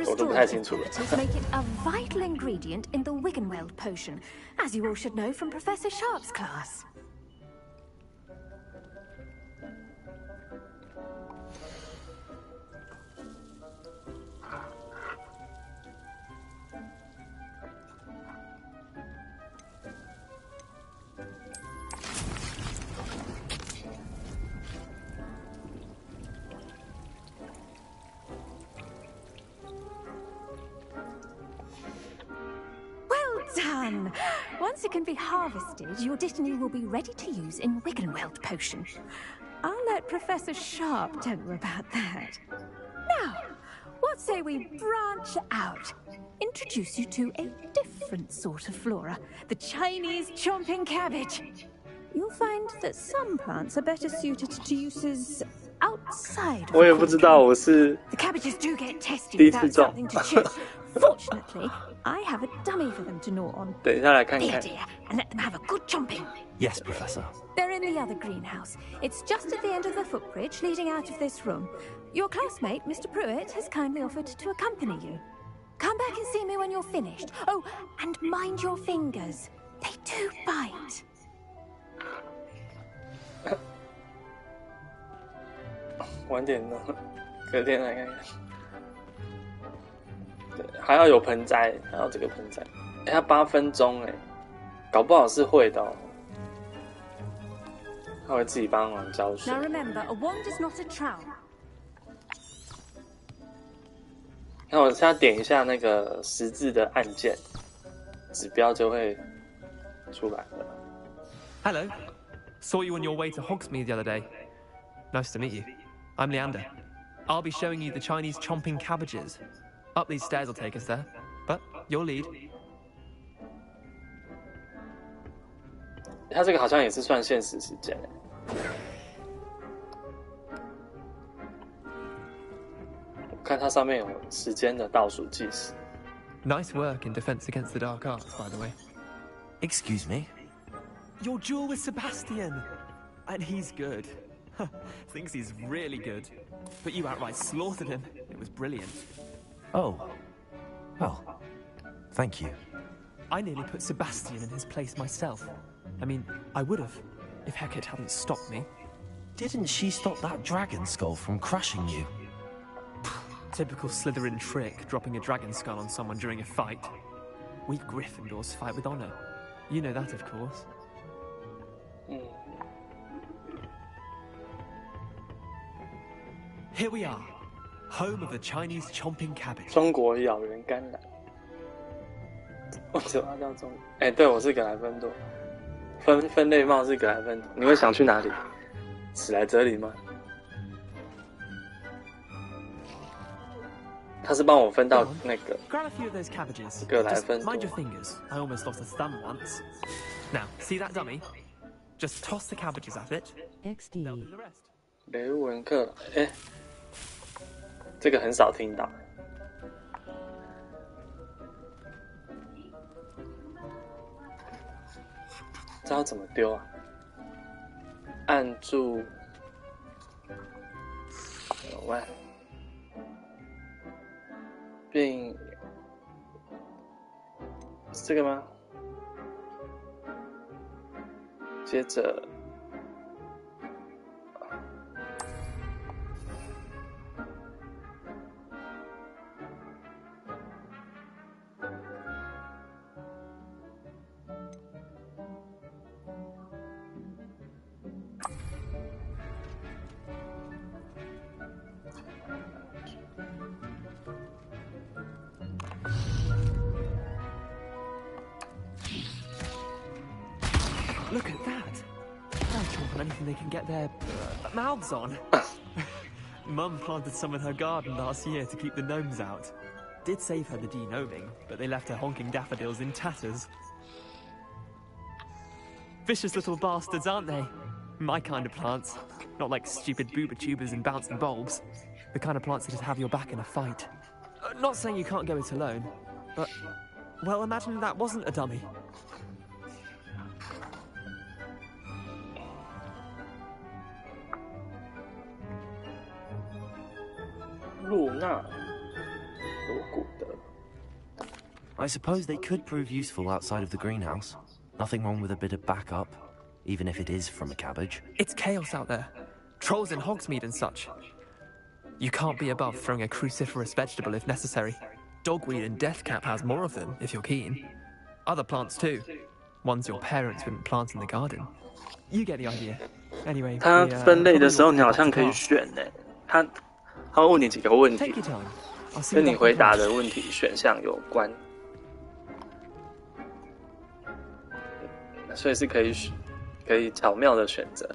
我都不太清楚了。make it a vital ingredient in the Wiggenweld potion, as you all should know from Professor Sharp's class. Done! Once it can be harvested, your dittany will be ready to use in Wiggenweld potion. I'll let Professor Sharp tell you about that. Now, what say we branch out? Introduce you to a different sort of flora, the Chinese chomping cabbage. You'll find that some plants are better suited to uses outside of 我也不知道，我是 The cabbages do get testy 第一次 without 种。 something to chew. Fortunately, I have a dummy for them to gnaw on. 等一下来看 There, 看。 dear, and let them have a good chomping. Yes, Professor. They're in the other greenhouse. It's just at the end of the footbridge leading out of this room. Your classmate, Mr. Pruitt, has kindly offered to accompany you. Come back and see me when you're finished. Oh, and mind your fingers. They do bite. 晚点呢，隔天来看看。对，还要有盆栽，还要这个盆栽。它8分钟哎，搞不好是会的哦。他会自己帮忙浇水。 Now remember, a wand is not a trowel. 那我现在点一下那个十字的按键，指标就会出来了。 Hello. Saw you on your way to Hogsmeade the other day. Nice to meet you. I'm Leander. I'll be showing you the Chinese chomping cabbages. Up these stairs will take us there, but your lead. 它这个好像也是算限时时间。我看它上面有时间的倒数计时。 Nice work in defense against the dark arts, by the way. Excuse me? Your duel with Sebastian! And he's good. Thinks he's really good. But you outright slaughtered him. It was brilliant. Oh. Well, thank you. I nearly put Sebastian in his place myself. I mean, I would have, if Hecate hadn't stopped me. Didn't she stop that dragon skull from crushing you? Typical Slytherin trick, dropping a dragon skull on someone during a fight. We Gryffindors fight with honor. You know that, of course. Here we are, home of the Chinese chomping cabbage. 中国咬人甘蓝。为什么要叫中？哎，对，我是格莱芬多。分类帽是格莱芬多。你会想去哪里？史莱哲林吗？他是帮我分到那个 Grab a few of those cabbages. 格莱芬 Just 多。 mind your fingers. I almost lost a thumb once. Now, see that dummy? Just toss the cabbages at it. XD. 雷文克，哎，这个很少听到。这要怎么丢啊？按住弯，并是这个吗？接着。Look at that! They'll chomp on anything they can get their mouths on. Mum planted some in her garden last year to keep the gnomes out. Did save her the de-gnoming, but they left her honking daffodils in tatters. Vicious little bastards, aren't they? My kind of plants. Not like stupid booba tubers and bouncing bulbs. The kind of plants that just have your back in a fight. Not saying you can't go it alone, but... well, imagine that wasn't a dummy. 露娜罗古德。I suppose they could prove useful outside of the greenhouse. Nothing wrong with a bit of backup, even if it is from a cabbage. It's chaos out there. Trolls in Hogsmeade and such. You can't be above throwing a cruciferous vegetable if necessary. Dogweed and deathcap has more of them, if you're keen. Other plants too. Ones your parents wouldn't plant in the garden. You get the idea. Anyway, 它分类的时候，你好像可以选呢。他会问你几个问题，跟你回答的问题选项有关，所以是可以巧妙的选择，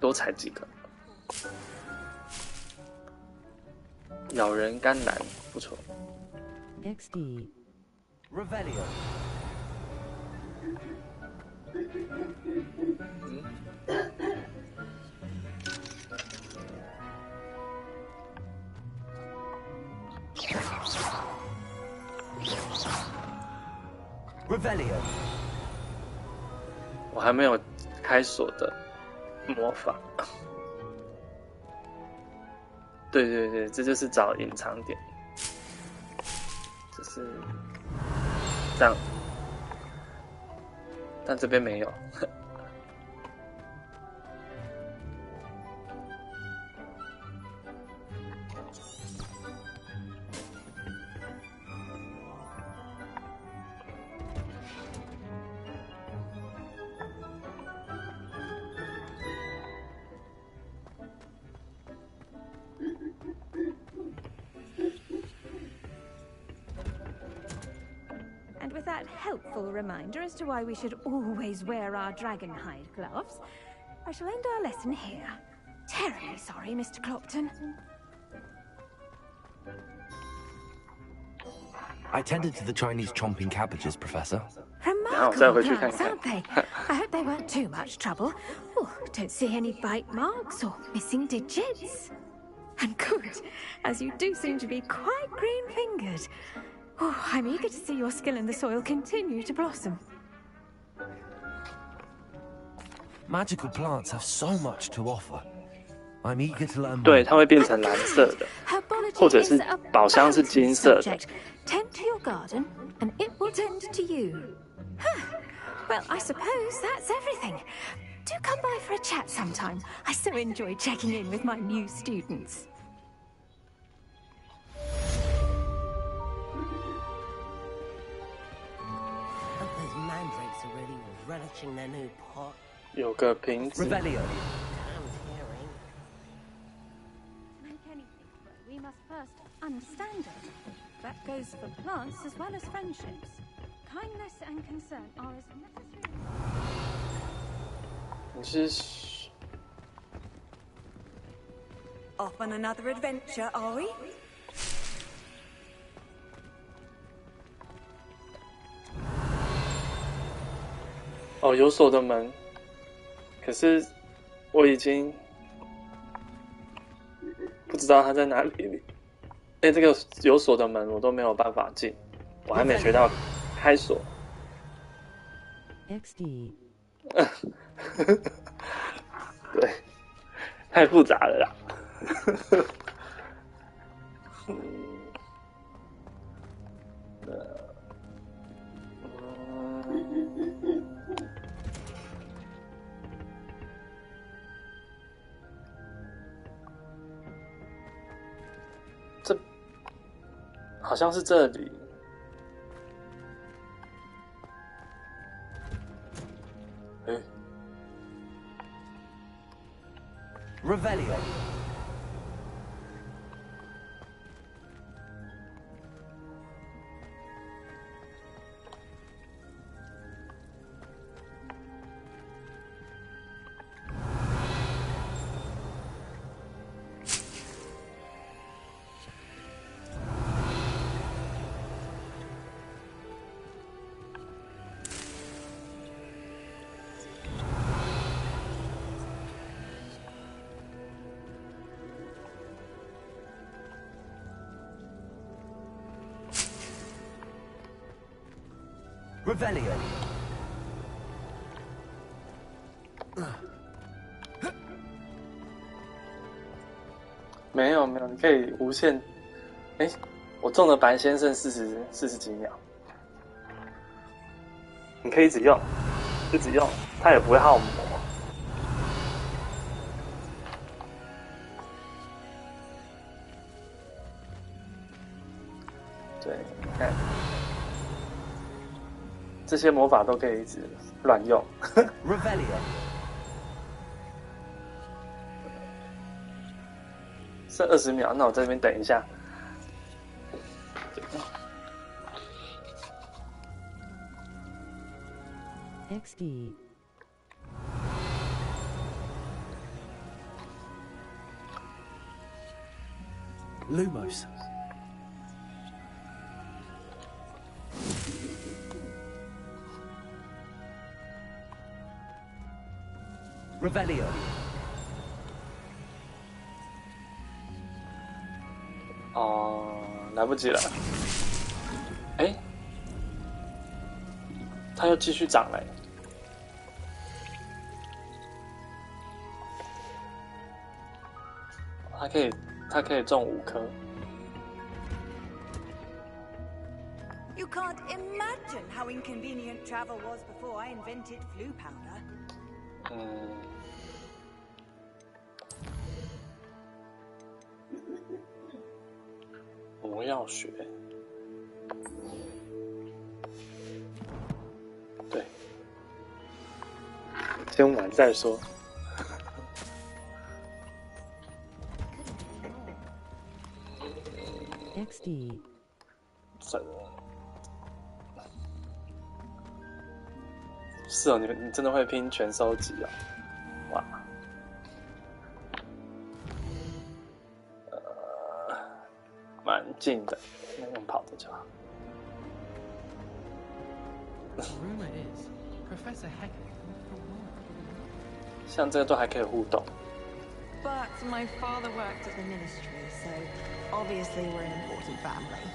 多采几个。咬人甘蓝不错。XD. Revelio. Revelio. 我还没有开锁的魔法。对对对，这就是找隐藏点，就是这样，但这边没有。And with that helpful reminder as to why we should always wear our dragonhide gloves, I shall end our lesson here. Terribly sorry, Mr. Clopton. I tended to the Chinese chomping cabbages, Professor. Remarkable plants, aren't they? I hope they weren't too much trouble. Oh, don't see any bite marks or missing digits. And good, as you do seem to be quite green-fingered. Oh, I'm eager to see your skill in the soil continue to blossom. Magical plants have so much to offer. I'm eager to learn more. 对，它会变成蓝色的，或者是宝箱是金色的。Tend to your garden, and it will tend to you. Huh. Well, I suppose that's everything. Do come by for a chat sometime. I so enjoy checking in with my new students. watching their new pot. 有个瓶子。Revelio. To make anything grow, we must first understand it. That goes for plants as well as friendships. Kindness and concern are as necessary. 你是 Off on another adventure, are we? 哦，有锁的门，可是我已经不知道它在哪里。这个有锁的门我都没有办法进，我还没学到开锁。XD 对，太复杂了啦。这好像是这里。Revelio. Revelio. 没有，你可以无限。我中了白先生40几秒，你可以一直用，它也不会耗魔。对，你看。这些魔法都可以一直乱用。Revelio. 剩20秒，那我在这边等一下。XD Lumos. Revelio. 哦，来不及了。它又继续涨了。它可以种5颗。You can't imagine how inconvenient travel was before I invented flu powder. 魔药学，对，先玩再说。XD 是哦，你真的会拼全收集哦，哇！蛮近的，那用跑的就好。Rumor is Professor Heck. 像这个都还可以互动。 But my father worked at the ministry, so obviously we're an important family.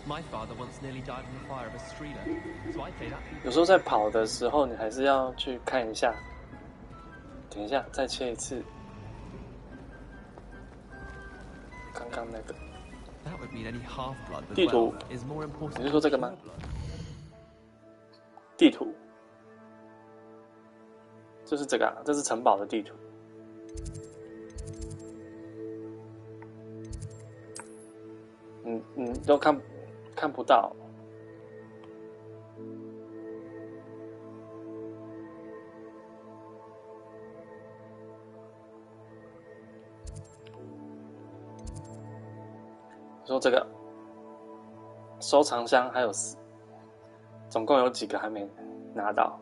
My father once nearly died in the fire of a streeter, so I played that. 有时候在跑的时候，你还是要去看一下。等一下，再切一次。刚刚那个。 That would mean any half-blood with 地图 is more important. 你是说这个吗？地图，就是这个啊，这是城堡的地图。你都看不到。说这个收藏箱还有总共有几个还没拿到？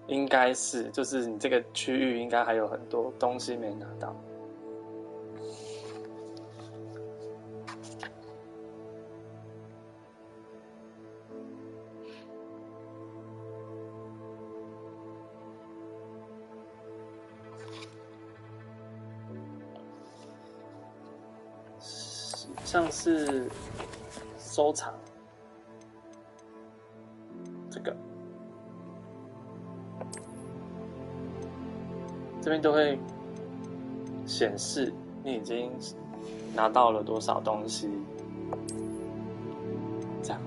应该是，就是你这个区域应该还有很多东西没拿到。像是收藏这个，这边都会显示你已经拿到了多少东西，这样。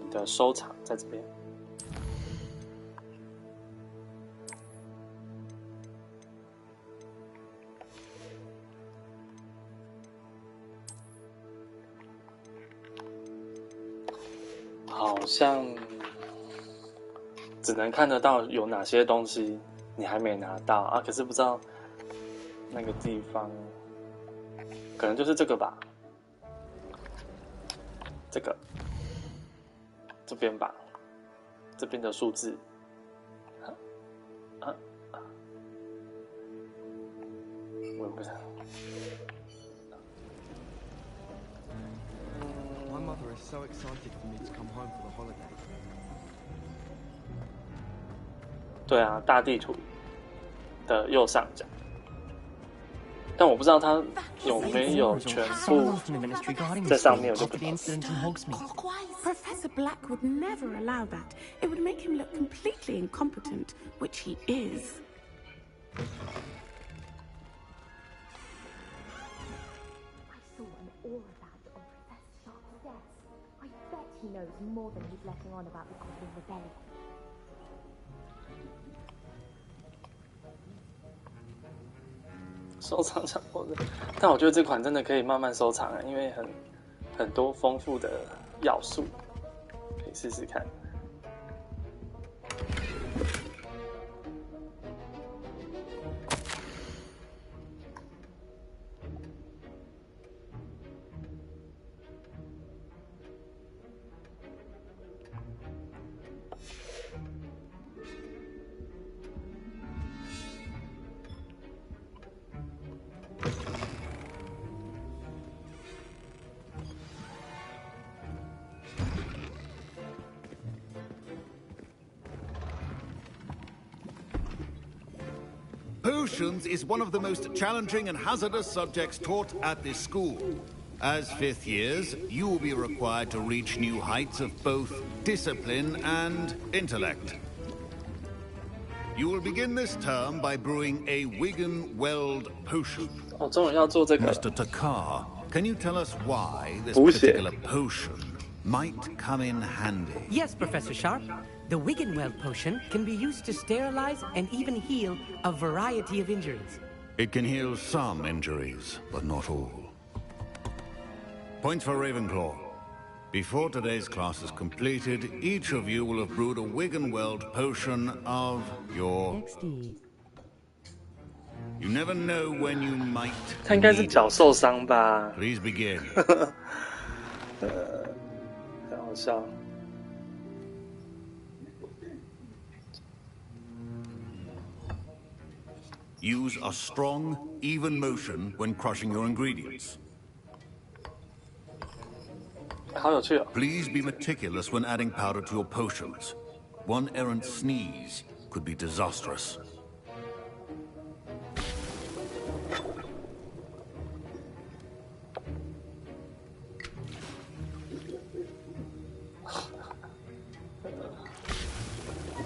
你的收藏在这边。好像只能看得到有哪些东西你还没拿到啊，可是不知道那个地方，可能就是这个吧，这边吧，这边的数字，我也不知道。My mother is so excited for me to come home for the holiday. 对啊，大地图的右上角，但我不知道它有没有全部在上面，我就不知道。Professor Black would never allow that. It would make him look completely incompetent, which he is. He knows more than he's letting on about the Goblin Rebellion. 收藏抢过的，但我觉得这款真的可以慢慢收藏啊，因为很多丰富的要素，可以试试看。Potions is one of the most challenging and hazardous subjects taught at this school. As fifth years, you will be required to reach new heights of both discipline and intellect. You will begin this term by brewing a Wigan-Weld potion. Mr. Takar, can you tell us why this particular potion might come in handy? Yes, Professor Sharp. The Wigan-Weld potion can be used to sterilize and even heal a variety of injuries. It can heal some injuries, but not all. Points for Ravenclaw. Before today's class is completed, each of you will have brewed a Wigan-Weld potion of your... You never know when you might... 他应该是脚受伤吧 Please begin. 很好笑。Use a strong, even motion when crushing your ingredients. 好有趣哦。 Please be meticulous when adding powder to your potions. One errant sneeze could be disastrous. "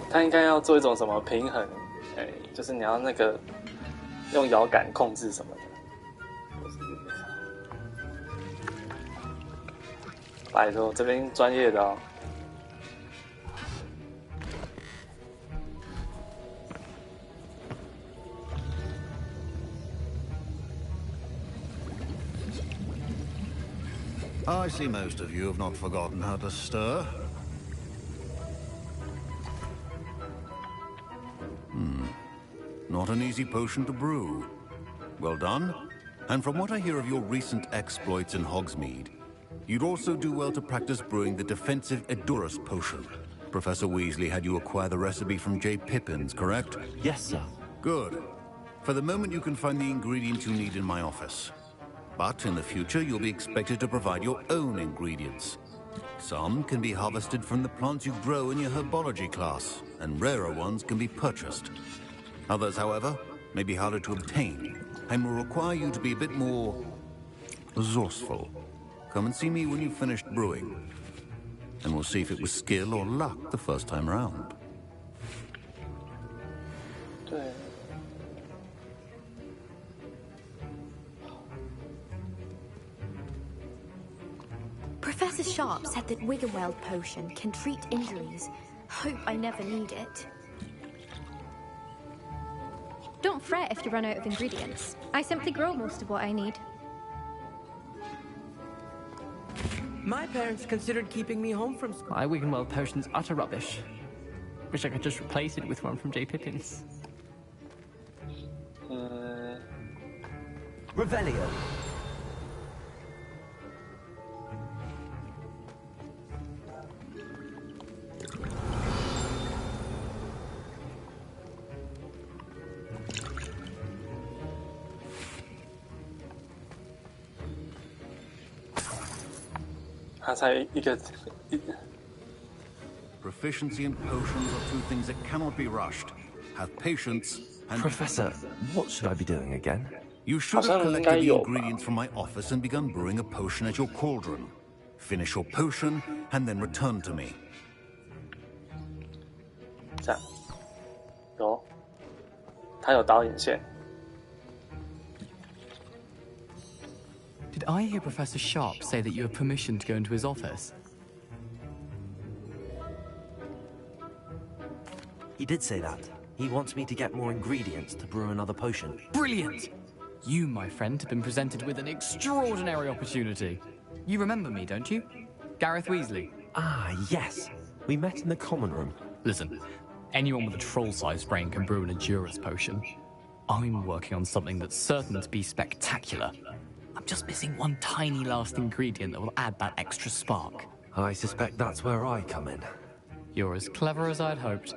他应该要做一种什么平衡，就是你要那个用摇杆控制什么的。拜托，这边专业的哦。I see most of you have not forgotten how to stir. Not an easy potion to brew. Well done. And from what I hear of your recent exploits in Hogsmeade, you'd also do well to practice brewing the defensive Edurus potion. Professor Weasley had you acquire the recipe from J. Pippin's, correct? Yes, sir. Good. For the moment, you can find the ingredients you need in my office. But in the future, you'll be expected to provide your own ingredients. Some can be harvested from the plants you grow in your herbology class, and rarer ones can be purchased. Others, however, may be harder to obtain, and will require you to be a bit more resourceful. Come and see me when you've finished brewing, and we'll see if it was skill or luck the first time around. Professor Sharp said that Wiggenweld potion can treat injuries. Hope I never need it. Don't fret if you run out of ingredients. I simply grow most of what I need. My parents considered keeping me home from school. My Wiggenweld potion's utter rubbish. Wish I could just replace it with one from J. Pippin's. Revelio. Proficiency and potions are two things that cannot be rushed. Have patience and... Professor, what should I be doing again? You should have collected the ingredients from my office and begun brewing a potion at your cauldron. Finish your potion and then return to me. 这样，有，它有导引线。 Did I hear Professor Sharp say that you have permission to go into his office? He did say that. He wants me to get more ingredients to brew another potion. Brilliant! You, my friend, have been presented with an extraordinary opportunity. You remember me, don't you? Gareth Weasley. Ah, yes. We met in the common room. Listen, anyone with a troll-sized brain can brew an Edurus potion. I'm working on something that's certain to be spectacular. I'm just missing one tiny last ingredient that will add that extra spark. I suspect that's where I come in. You're as clever as I'd hoped.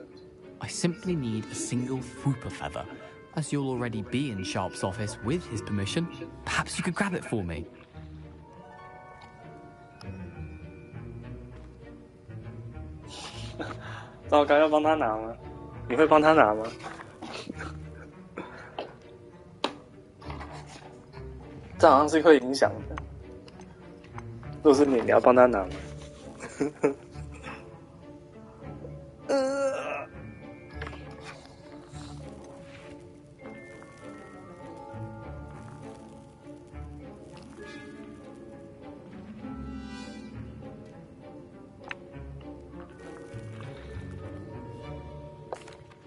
I simply need a single Fwooper feather. As you'll already be in Sharp's office with his permission, perhaps you could grab it for me. 糟糕，要帮他拿吗？你会帮他拿吗？这好像是会影响的。如果是你，你要帮他拿吗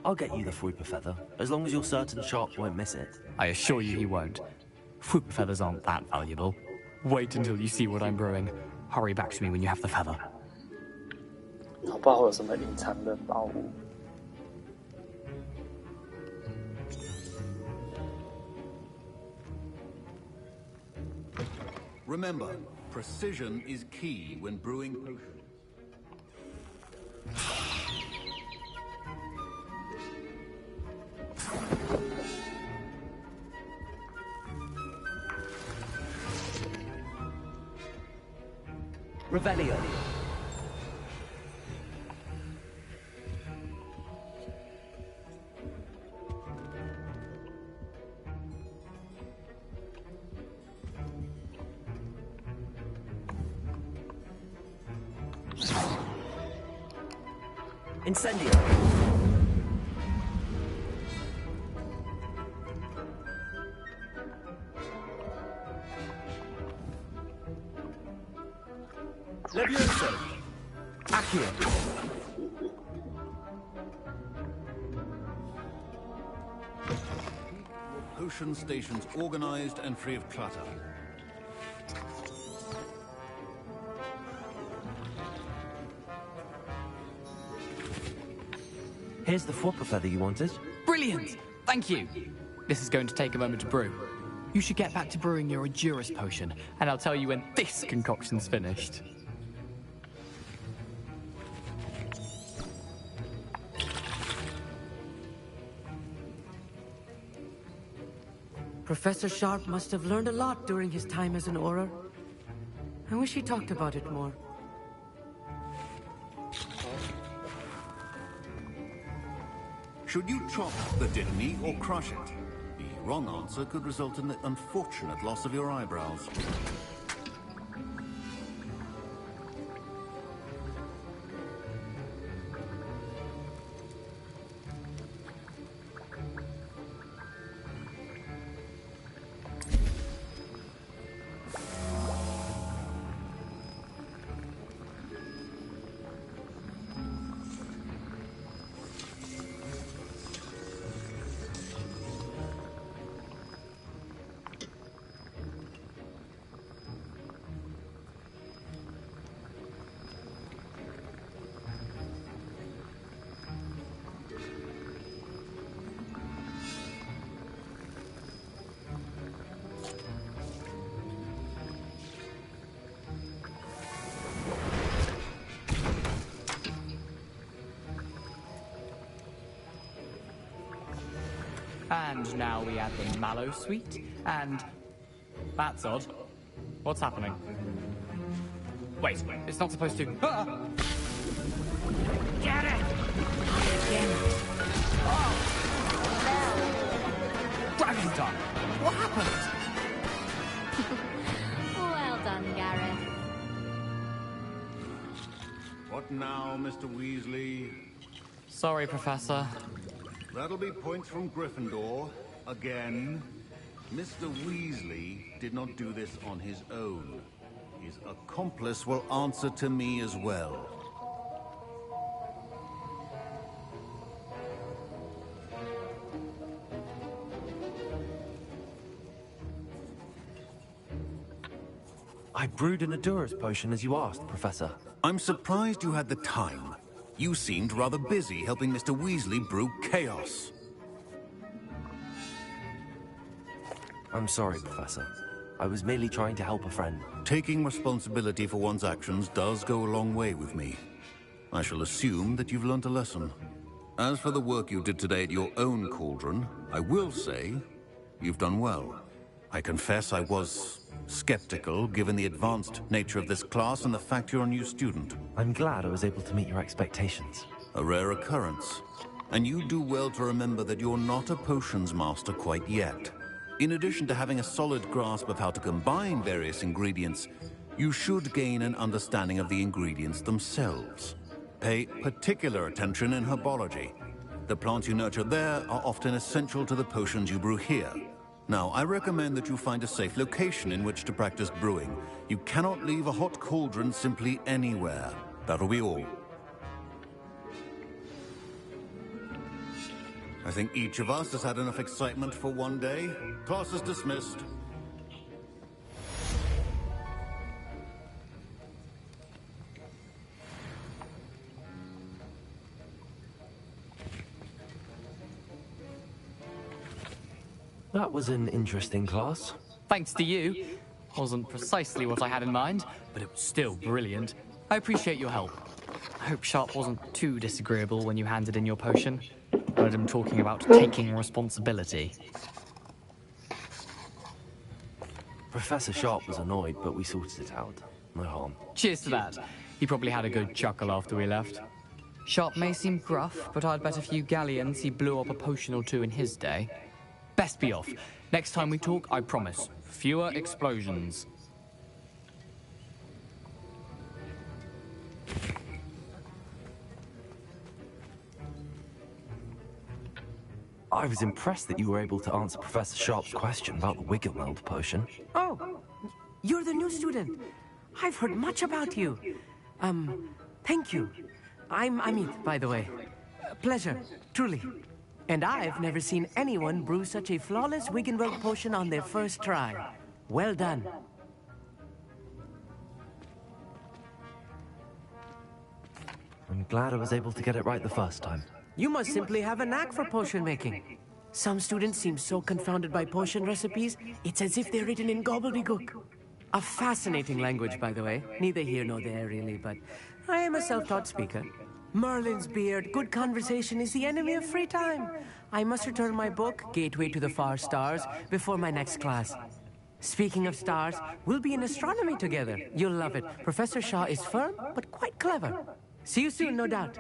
？I'll get you the Fwooper feather, as long as you're certain Sharp won't miss it. I assure you he won't. Fwooper feathers aren't that valuable. Wait until you see what I'm brewing. Hurry back to me when you have the feather. 搞不好会有什么隐藏的宝物。 Remember, precision is key when brewing potions. Revelio. Incendio. Levioso. Accio. Potion stations organized and free of clutter. Here's the whopper feather you wanted. Brilliant! Thank you! This is going to take a moment to brew. You should get back to brewing your Endurance potion, and I'll tell you when this concoction's finished. Professor Sharp must have learned a lot during his time as an Auror. I wish he talked about it more. Should you chop the Dittany or crush it? The wrong answer could result in the unfortunate loss of your eyebrows. And now we add the mallow sweet, and... That's odd. What's happening? Wait, it's not supposed to... Ah! Get it! Dragon tongue! What happened? Well done, Gareth. What now, Mr. Weasley? Sorry, Professor. That'll be points from Gryffindor. Again. Mr. Weasley did not do this on his own. His accomplice will answer to me as well. I brewed an Endurance potion as you asked, Professor. I'm surprised you had the time. You seemed rather busy helping Mr. Weasley brew chaos. I'm sorry, Professor. I was merely trying to help a friend. Taking responsibility for one's actions does go a long way with me. I shall assume that you've learnt a lesson. As for the work you did today at your own cauldron, I will say you've done well. I confess I was skeptical, given the advanced nature of this class and the fact you're a new student. I'm glad I was able to meet your expectations. A rare occurrence. And you do well to remember that you're not a potions master quite yet. In addition to having a solid grasp of how to combine various ingredients, you should gain an understanding of the ingredients themselves. Pay particular attention in herbology. The plants you nurture there are often essential to the potions you brew here. Now, I recommend that you find a safe location in which to practice brewing. You cannot leave a hot cauldron simply anywhere. That'll be all. I think each of us has had enough excitement for one day. Class is dismissed. That was an interesting class. Thanks to you. Wasn't precisely what I had in mind, but it was still brilliant. I appreciate your help. I hope Sharp wasn't too disagreeable when you handed in your potion. I heard him talking about taking responsibility. Professor Sharp was annoyed, but we sorted it out. No harm. Cheers to that. He probably had a good chuckle after we left. Sharp may seem gruff, but I'd bet a few galleons he blew up a potion or two in his day. Best be off. Next time we talk, I promise, fewer explosions. I was impressed that you were able to answer Professor Sharp's question about the Wiggenweld potion. Oh, you're the new student. I've heard much about you. Thank you. I'm Amit, by the way. Pleasure, truly. And I've never seen anyone brew such a flawless Wiggenweld potion on their first try. Well done. I'm glad I was able to get it right the first time. You must simply have a knack for potion making. Some students seem so confounded by potion recipes, it's as if they're written in gobbledygook. A fascinating language, by the way. Neither here nor there, really, but I am a self-taught speaker. Merlin's beard, good conversation is the enemy of free time. I must return my book, Gateway to the Far Stars, before my next class. Speaking of stars, we'll be in astronomy together. You'll love it. Professor Shaw is firm, but quite clever. See you soon, no doubt.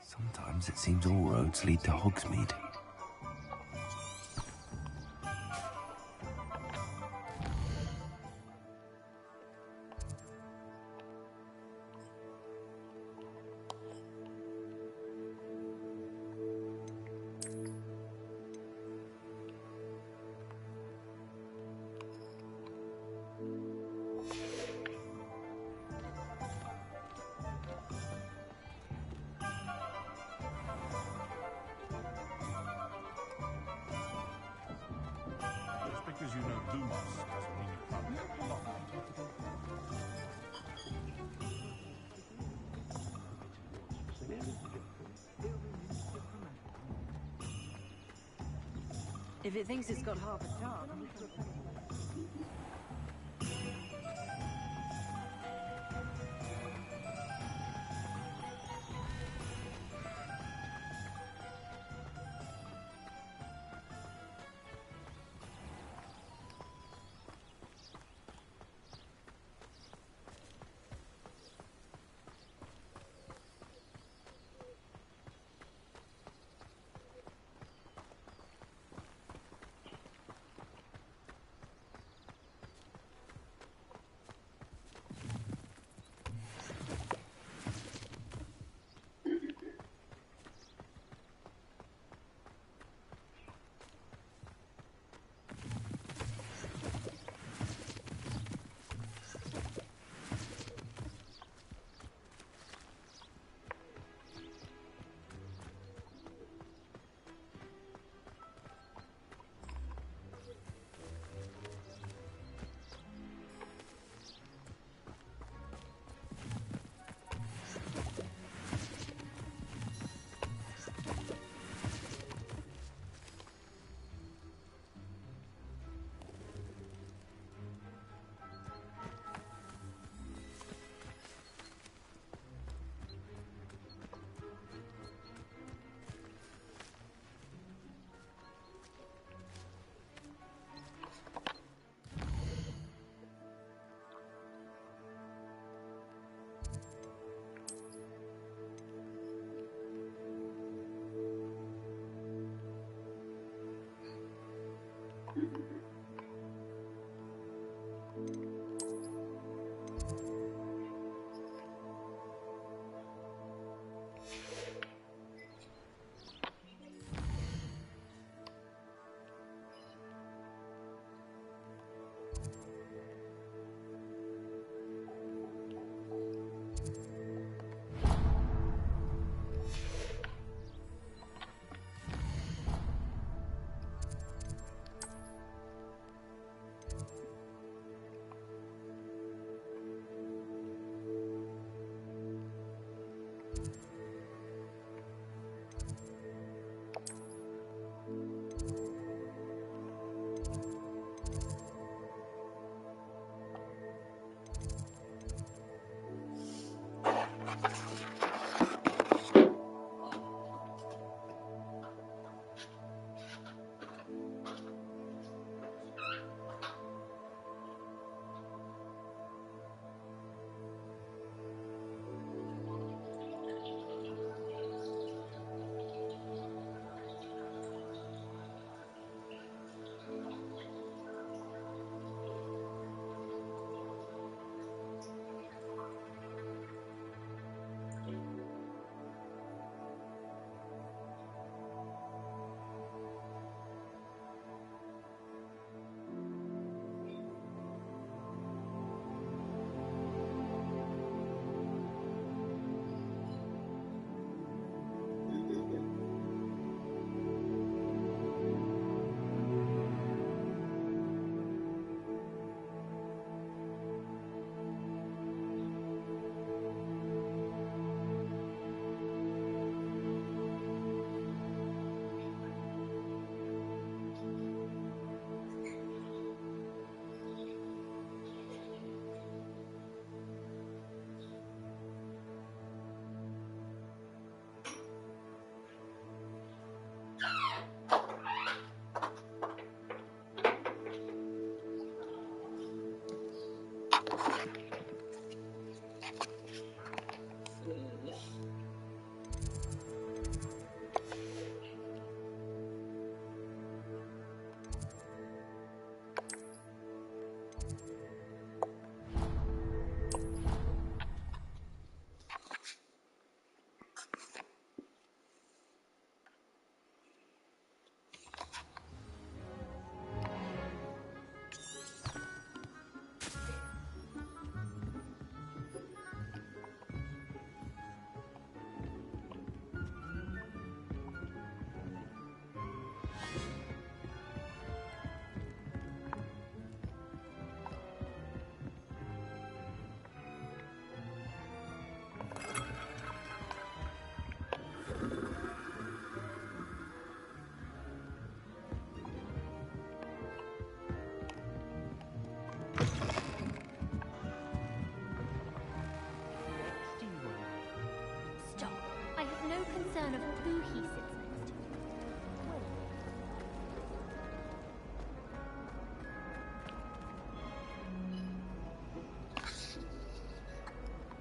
Sometimes it seems all roads lead to Hogsmeade. Because you know Lumos doesn't mean you can't love. If it thinks it's got half a chance.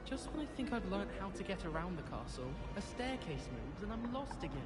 Just when I think I've learnt how to get around the castle, a staircase moves and I'm lost again.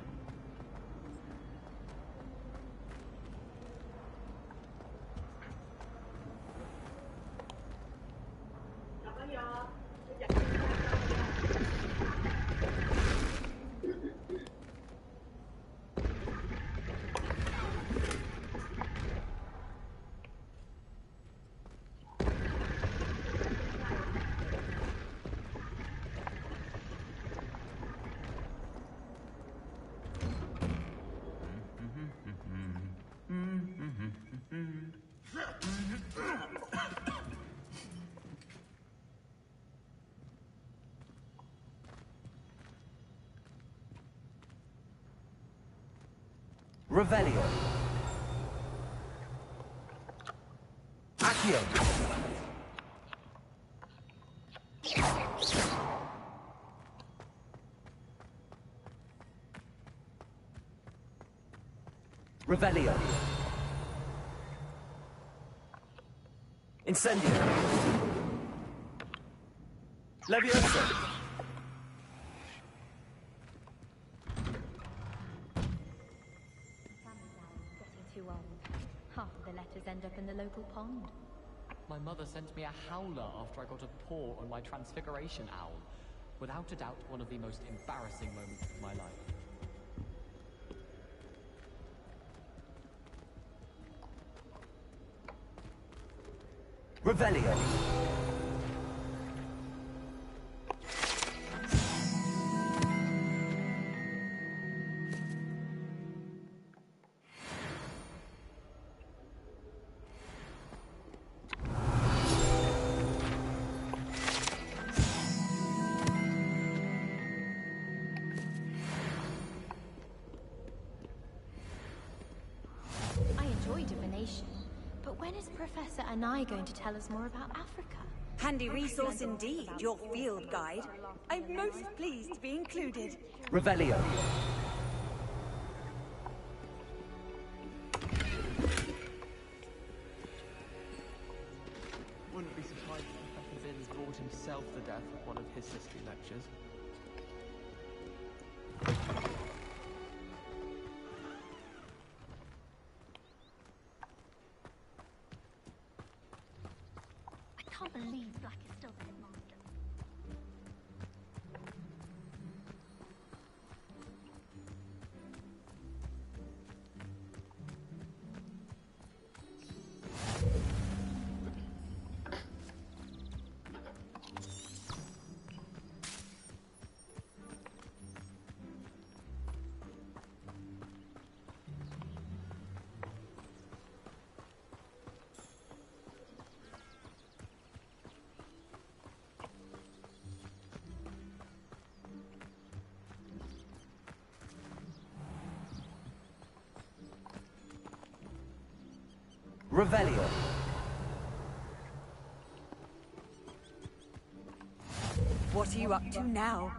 Revelio. Accio. Revelio. Incendio. Leviosa. Half of the letters end up in the local pond. My mother sent me a howler after I got a paw on my transfiguration owl. Without a doubt, one of the most embarrassing moments of my life. Revelio. I enjoy divination, but when is Professor Anai going to tell us more about Africa? Handy resource indeed, your field guide. I'm most pleased to be included. Revelio. Wouldn't be surprised if Professor Binns bored himself to death at one of his history lectures. I can't believe Black is still the headmaster. Revelio. What are you up to now?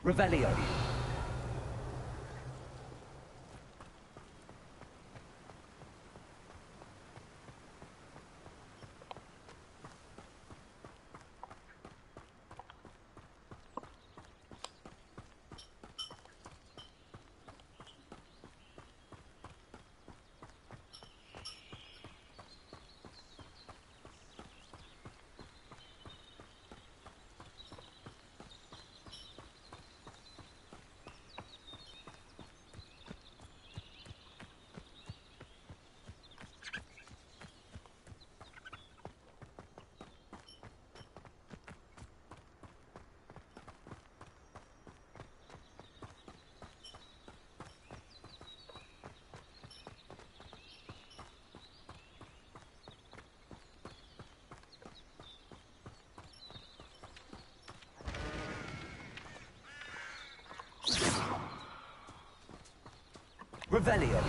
Revelio. Revelio.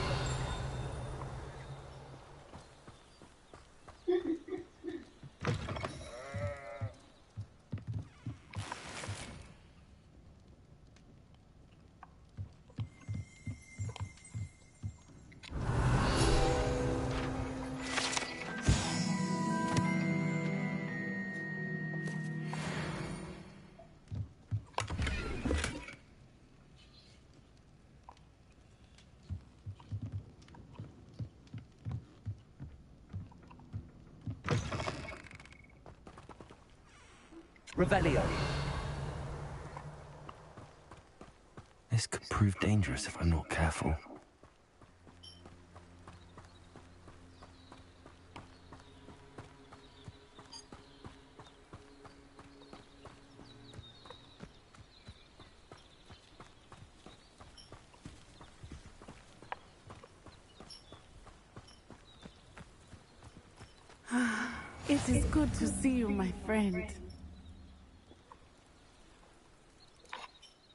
Revelio. This could prove dangerous if I'm not careful. It is good to see you, my friend.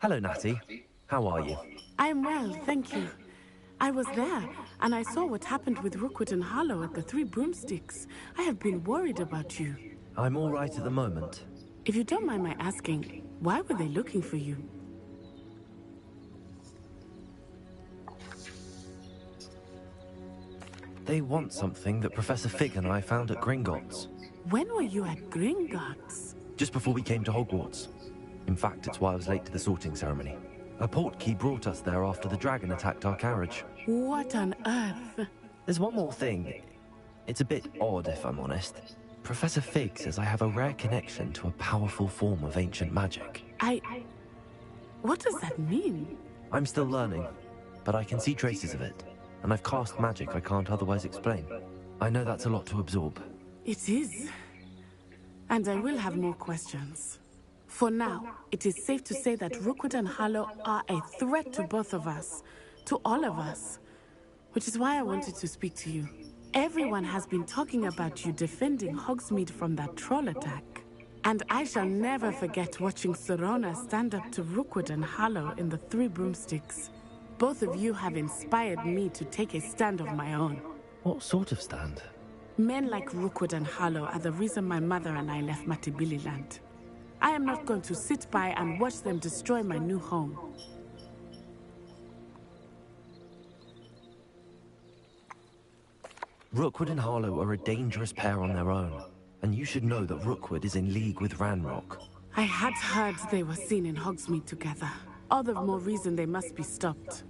Hello, Natty. How are you? I'm well, thank you. I was there, and I saw what happened with Rookwood and Harlow at the Three Broomsticks. I have been worried about you. I'm all right at the moment. If you don't mind my asking, why were they looking for you? They want something that Professor Fig and I found at Gringotts. When were you at Gringotts? Just before we came to Hogwarts. In fact, it's why I was late to the sorting ceremony. A portkey brought us there after the dragon attacked our carriage. What on earth? There's one more thing. It's a bit odd, if I'm honest. Professor Fig says I have a rare connection to a powerful form of ancient magic. What does that mean? I'm still learning, but I can see traces of it. And I've cast magic I can't otherwise explain. I know that's a lot to absorb. It is. And I will have more questions. For now, it is safe to say that Rookwood and Harlow are a threat to both of us, to all of us. Which is why I wanted to speak to you. Everyone has been talking about you defending Hogsmeade from that troll attack. And I shall never forget watching Serona stand up to Rookwood and Harlow in the Three Broomsticks. Both of you have inspired me to take a stand of my own. What sort of stand? Men like Rookwood and Harlow are the reason my mother and I left Matibili-land. I am not going to sit by and watch them destroy my new home. Rookwood and Harlow are a dangerous pair on their own, and you should know that Rookwood is in league with Ranrock. I had heard they were seen in Hogsmeade together. All the more reason they must be stopped.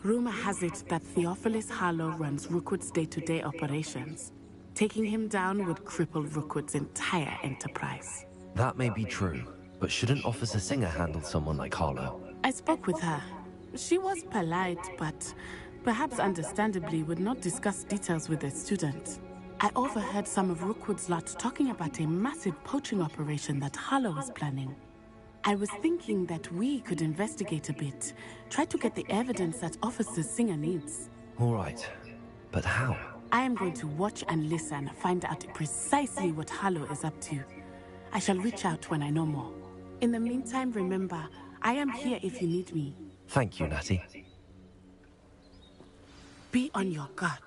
Rumor has it that Theophilus Harlow runs Rookwood's day-to-day operations. Taking him down would cripple Rookwood's entire enterprise. That may be true, but shouldn't Officer Singer handle someone like Harlow? I spoke with her. She was polite, but perhaps understandably would not discuss details with a student. I overheard some of Rookwood's lot talking about a massive poaching operation that Harlow was planning. I was thinking that we could investigate a bit, try to get the evidence that Officer Singer needs. All right, but how? I am going to watch and listen, find out precisely what Harlow is up to. I shall reach out when I know more. In the meantime, remember, I am here if you need me. Thank you, Natty. Be on your guard.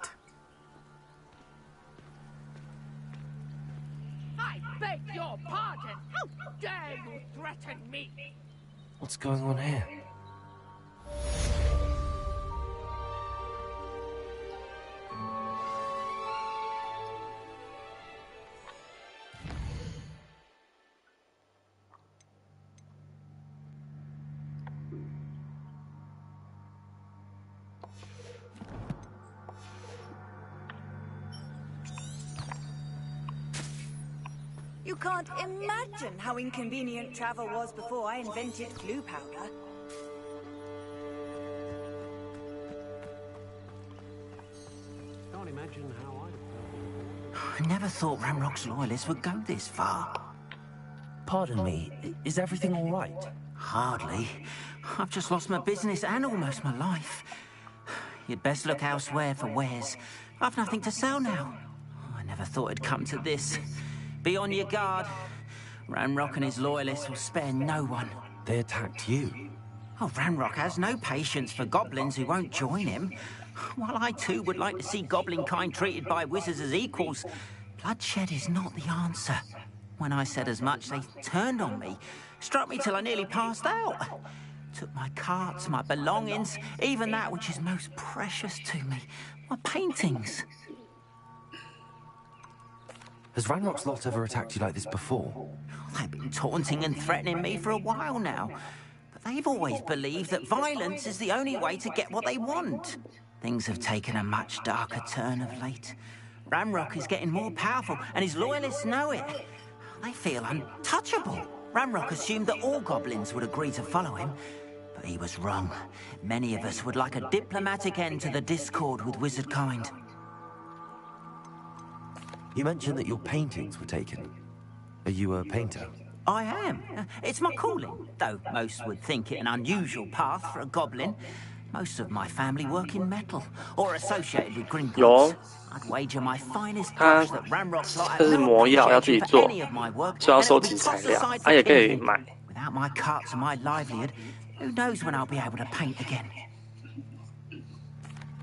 I beg your pardon! How dare you threaten me? What's going on here? You can't imagine how inconvenient travel was before I invented Floo powder. Can't imagine how I never thought Ranrock's loyalists would go this far. Pardon me, is everything all right? Hardly. I've just lost my business and almost my life. You'd best look elsewhere for wares. I've nothing to sell now. I never thought it'd come to this. Be on your guard. Ranrock and his loyalists will spare no one. They attacked you? Oh, Ranrock has no patience for goblins who won't join him. While I too would like to see goblin kind treated by wizards as equals, bloodshed is not the answer. When I said as much, they turned on me, struck me till I nearly passed out. Took my carts, my belongings, even that which is most precious to me, my paintings. Has Ranrock's lot ever attacked you like this before? They've been taunting and threatening me for a while now. But they've always believed that violence is the only way to get what they want. Things have taken a much darker turn of late. Ranrock is getting more powerful, and his loyalists know it. They feel untouchable. Ranrock assumed that all goblins would agree to follow him, but he was wrong. Many of us would like a diplomatic end to the discord with wizard kind. You mentioned that your paintings were taken. Are you a painter? I am. It's my calling, though most would think it an unusual path for a goblin. Most of my family work in metal, or associated with Gringotts. I'd wager my finest brush that Ranrock's lot had 这是 no 魔药，要自己 appreciation for 做， any of my work, 就要 and it 收 would be 集材 tossed 料， aside 它 for 也可以 kindling. 买。 Without my carts and my livelihood, who knows when I'll be able to paint again?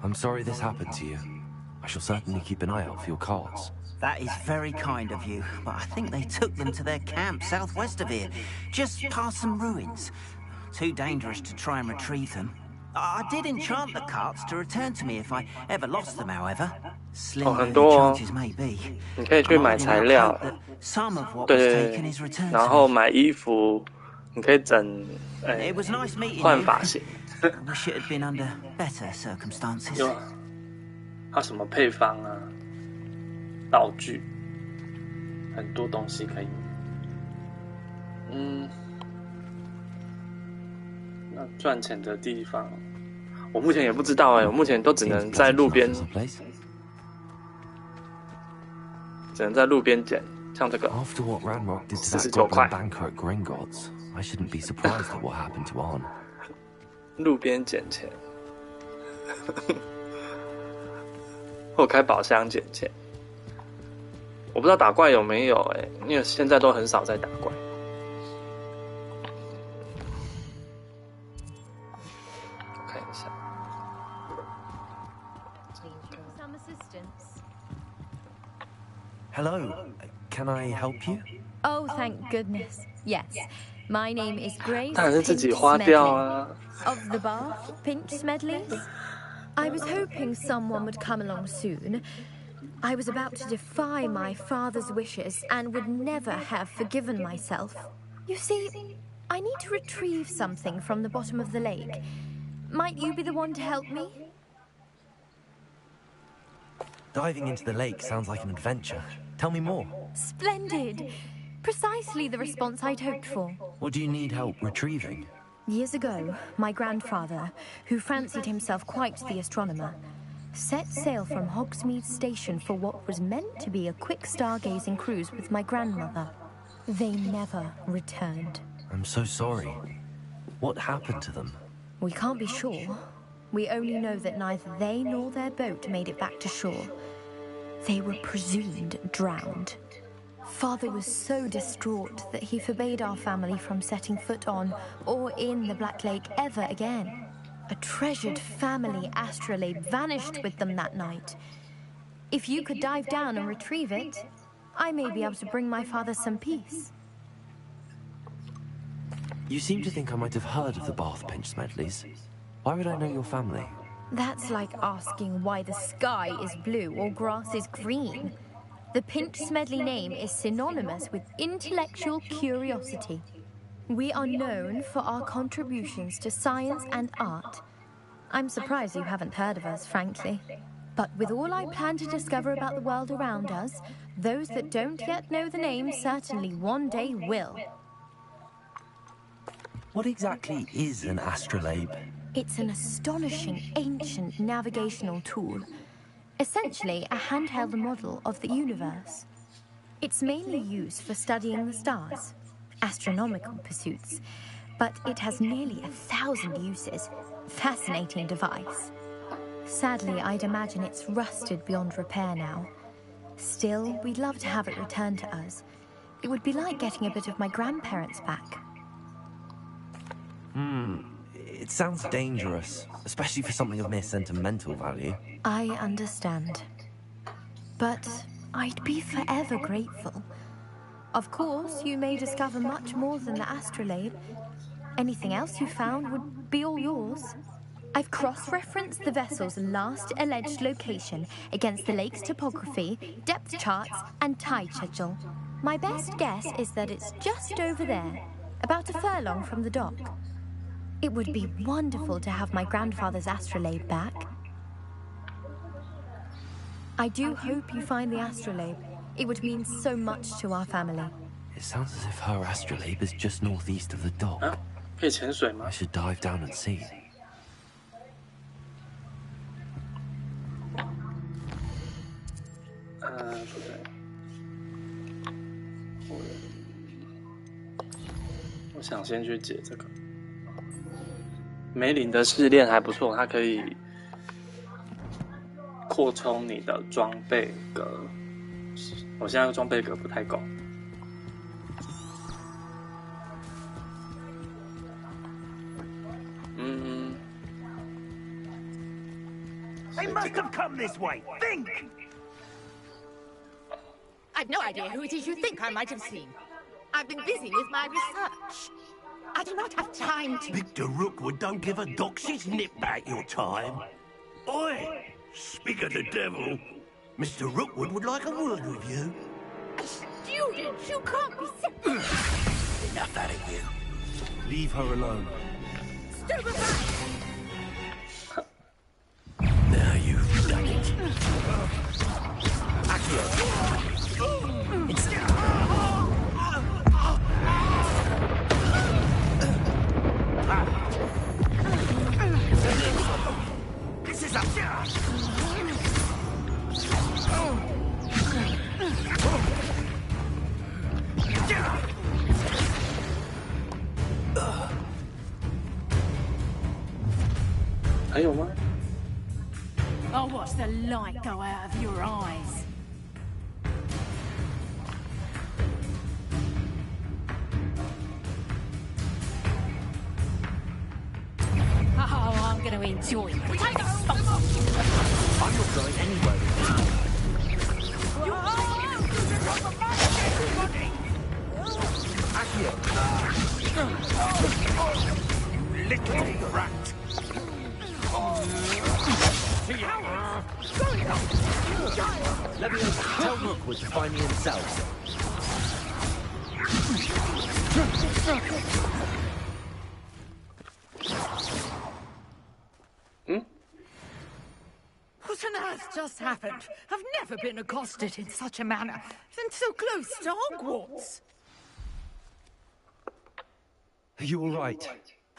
I'm sorry this happened to you. I shall certainly keep an eye out for your cards. That is very kind of you, but I think they took them to their camp southwest of here, just past some ruins. Too dangerous to try and retrieve them. I did enchant the carts to return to me if I ever lost them, however. Slim though the chances may be. 你可以去买材料， Some of what 对 was 对 taken is 对， returned 然 to 后 me. 买衣服，你可以整， It was nice meeting 换 you. 发型， I wish it had been under better circumstances. 有还有什么配方啊，道具，很多东西可以。那赚钱的地方，我目前也不知道哎，我目前都只能在路边，只能在路边捡，像这个。 After what Ranrock did to that 49 块 goblin banker at Gringotts, I shouldn't be surprised at what happened to Arn. 路边捡钱，或开宝箱捡钱。我不知道打怪有没有哎，因为现在都很少在打怪。看一下。 Some assistance. Hello, can I help you? Oh, thank goodness. Yes. My name is Grace 当然是自 Pinch 己花掉 Smedley. 啊。 Of the Bath, Pinch Smedleys? I was hoping someone would come along soon. I was about to defy my father's wishes and would never have forgiven myself. You see, I need to retrieve something from the bottom of the lake. Might you be the one to help me? Diving into the lake sounds like an adventure. Tell me more. Splendid! Precisely the response I'd hoped for. What do you need help retrieving? Years ago, my grandfather, who fancied himself quite the astronomer, set sail from Hogsmeade Station for what was meant to be a quick stargazing cruise with my grandmother. They never returned. I'm so sorry. What happened to them? We can't be sure. We only know that neither they nor their boat made it back to shore. They were presumed drowned. Father was so distraught that he forbade our family from setting foot on or in the Black Lake ever again. A treasured family astrolabe vanished with them that night. If you could dive down and retrieve it, I may be able to bring my father some peace. You seem to think I might have heard of the Bath Pinch Smedleys. Why would I know your family? That's like asking why the sky is blue or grass is green. The Pinch Smedley name is synonymous with intellectual curiosity. We are known for our contributions to science and art. I'm surprised you haven't heard of us, frankly. But with all I plan to discover about the world around us, those that don't yet know the name certainly one day will. What exactly is an astrolabe? It's an astonishing ancient navigational tool. Essentially, a handheld model of the universe. It's mainly used for studying the stars, astronomical pursuits, but it has nearly 1,000 uses. Fascinating device. Sadly, I'd imagine it's rusted beyond repair now. Still, we'd love to have it returned to us. It would be like getting a bit of my grandparents back. It sounds dangerous, especially for something of mere sentimental value. I understand. But I'd be forever grateful. Of course, you may discover much more than the astrolabe. Anything else you found would be all yours. I've cross-referenced the vessel's last alleged location against the lake's topography, depth charts, and tide schedule. My best guess is that it's just over there, about a furlong from the dock. It would be wonderful to have my grandfather's astrolabe back. I do hope you find the astrolabe. It would mean so much to our family. It sounds as if her astrolabe is just northeast of the dock. 可以潜水吗？ I should dive down and see. 不对，我想先去解这个。梅林的试炼还不错，它可以扩充你的装备格。我现在装备格不太够。They must have come this way. Think! I've no idea who it is you think I might have seen. I've been busy with my research. I do not have time to... Victor Rookwood don't give a doxy's nip back your time. Oi! Speak of the devil. Mr. Rookwood would like a word with you. A student? You can't be... Enough out of you. Leave her alone. Stupefy! Now you've done it. Accio. This is a... I'll watch the light go out of your eyes. Oh, I'm going to enjoy it. Take a I'm not going anywhere with you. You little rat. Leviosa, tell Rookwood to find me himself. What on earth just happened? I've never been accosted in such a manner, and so close to Hogwarts. Are you all right?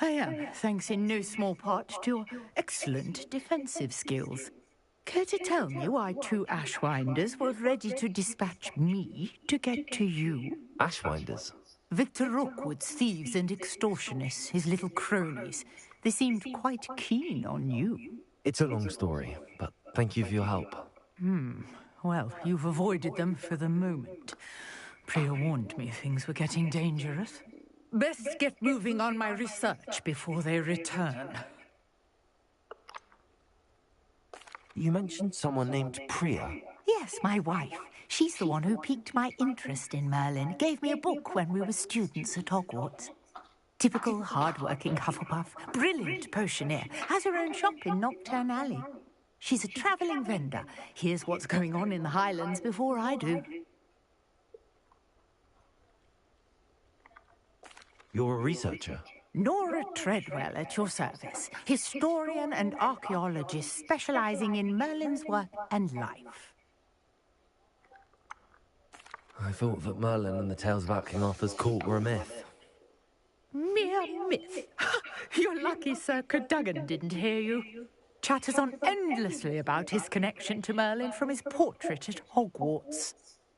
I am, thanks in no small part to your excellent defensive skills. Care to tell me why two Ashwinders were ready to dispatch me to get to you? Ashwinders? Victor Rookwood's thieves and extortionists, his little cronies. They seemed quite keen on you. It's a long story, but thank you for your help. Well, you've avoided them for the moment. Priya warned me things were getting dangerous. Best get moving on my research before they return. You mentioned someone named Priya. Yes, my wife. She's the one who piqued my interest in Merlin. Gave me a book when we were students at Hogwarts. Typical hard-working Hufflepuff. Brilliant potioneer. Has her own shop in Nocturne Alley. She's a travelling vendor. Hears what's going on in the Highlands before I do. You're a researcher? Nora Treadwell at your service. Historian and archaeologist specialising in Merlin's work and life. I thought that Merlin and the tales about King Arthur's court were a myth. Mere myth. You're lucky Sir Cadogan didn't hear you. Chatters on endlessly about his connection to Merlin from his portrait at Hogwarts.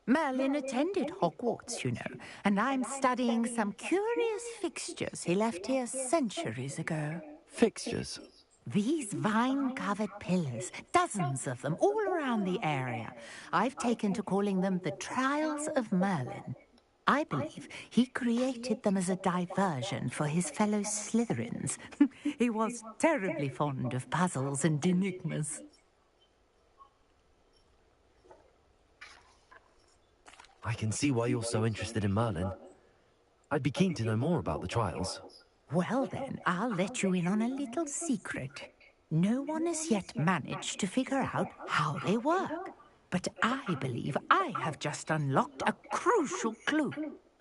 Merlin attended Hogwarts, you know, and I'm studying some curious fixtures he left here centuries ago. Fixtures? These vine-covered pillars, dozens of them, all around the area. I've taken to calling them the Trials of Merlin. I believe he created them as a diversion for his fellow Slytherins. He was terribly fond of puzzles and enigmas. I can see why you're so interested in Merlin. I'd be keen to know more about the trials. Well then, I'll let you in on a little secret. No one has yet managed to figure out how they work. But I believe I have just unlocked a crucial clue.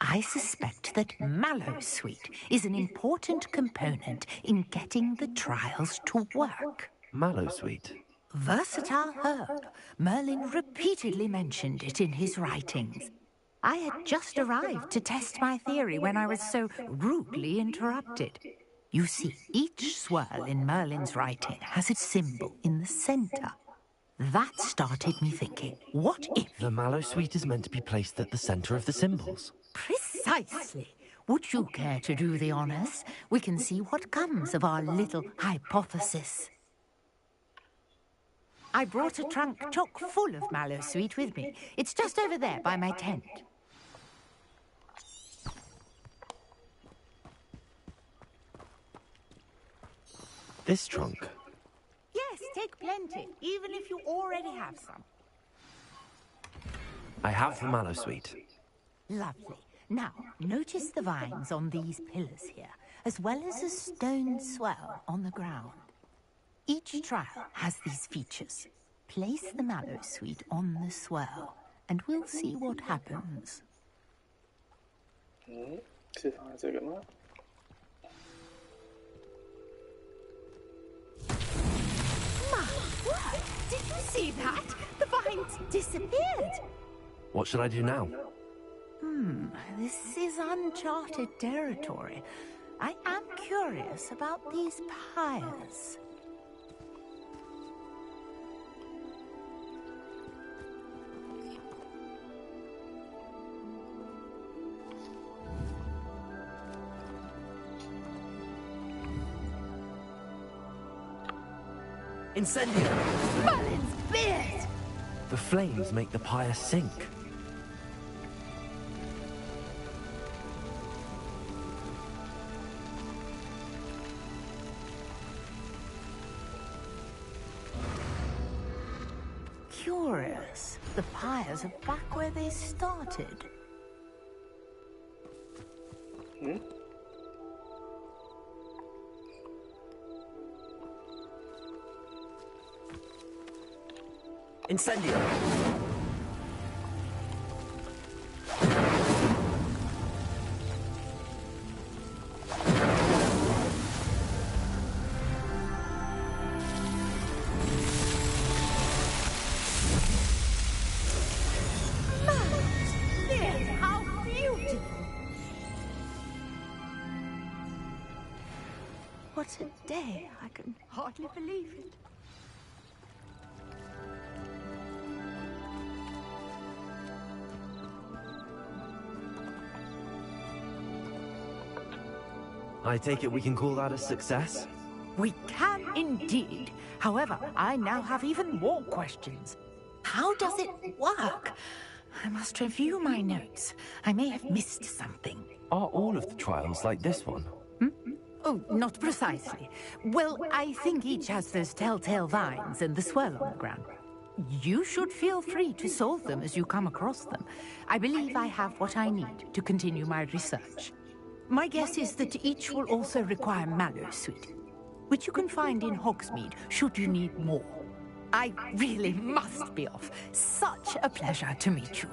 I suspect that Mallowsweet is an important component in getting the trials to work. Mallowsweet? Versatile herb. Merlin repeatedly mentioned it in his writings. I had just arrived to test my theory when I was so rudely interrupted. You see, each swirl in Merlin's writing has its symbol in the center. That started me thinking, what if... The Mallowsweet is meant to be placed at the center of the symbols. Precisely. Would you care to do the honors? We can see what comes of our little hypothesis. I brought a trunk chock full of Mallowsweet with me. It's just over there by my tent. This trunk? Yes, take plenty, even if you already have some. I have the Mallowsweet. Lovely. Now, notice the vines on these pillars here, as well as a stone swell on the ground. Each trial has these features. Place the Mallowsweet on the swell, and we'll see what happens. My word! Did you see that? The vines disappeared! What should I do now? This is uncharted territory. I am curious about these pyres. Incendio! Merlin's beard! The flames make the pyre sink. Curious. The pyres are back where they started. Incendio! How beautiful! What a day! I can hardly believe it. I take it we can call that a success? We can indeed. However, I now have even more questions. How does it work? I must review my notes. I may have missed something. Are all of the trials like this one? Oh, not precisely. Well, I think each has those telltale vines and the swirl on the ground. You should feel free to solve them as you come across them. I believe I have what I need to continue my research. My guess is that each will also require Mallowsweet, which you can find in Hogsmeade should you need more. I really must be off. Such a pleasure to meet you.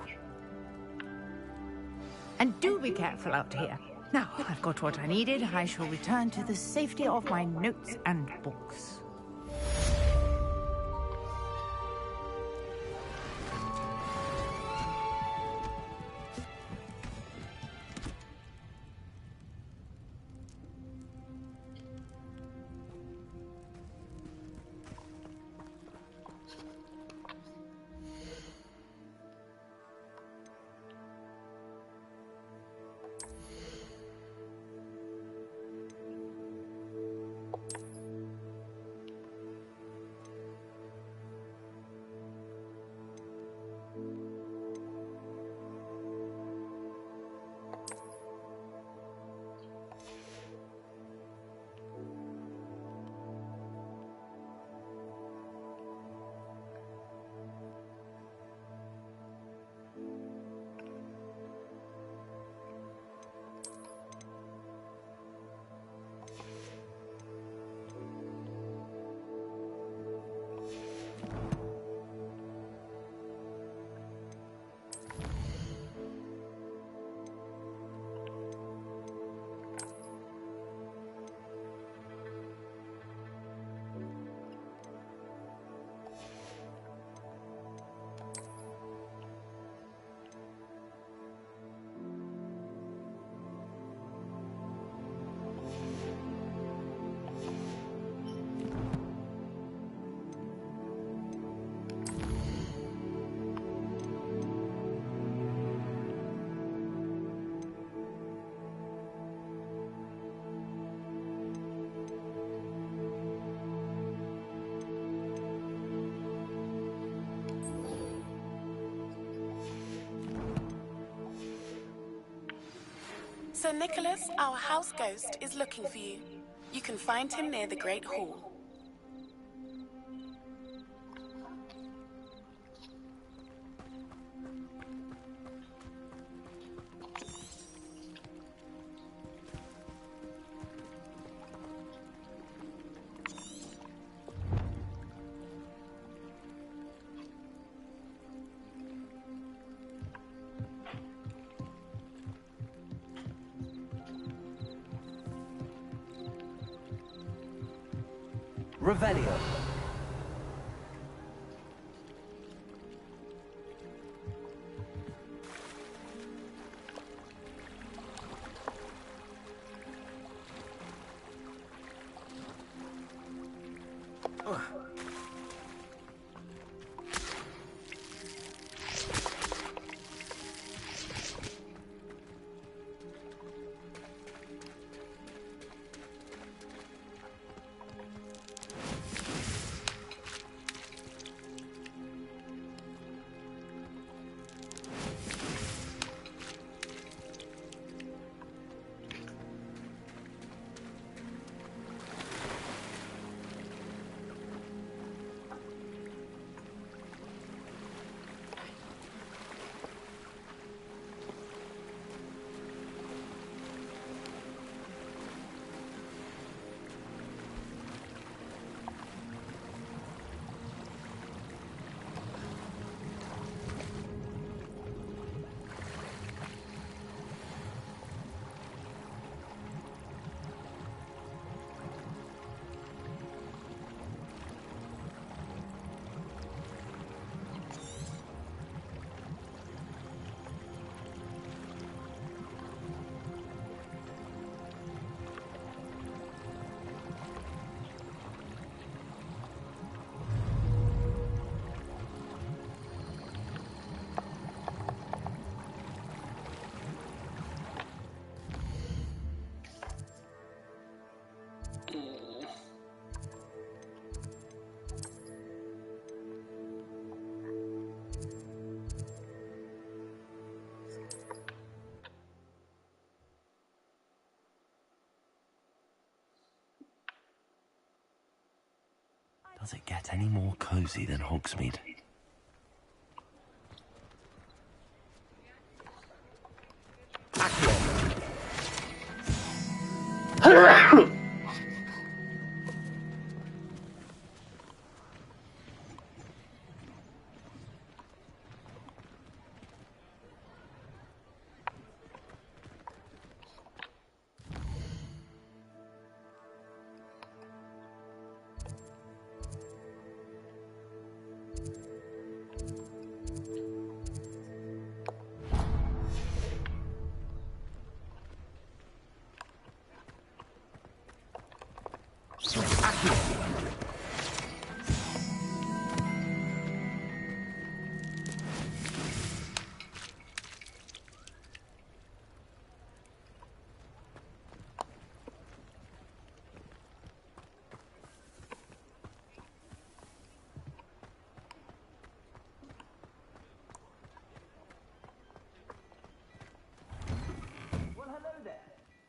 And do be careful out here. Now, I've got what I needed. I shall return to the safety of my notes and books. Sir Nicholas, our house ghost, is looking for you. You can find him near the Great Hall. Revelio. Does it get any more cozy than Hogsmeade?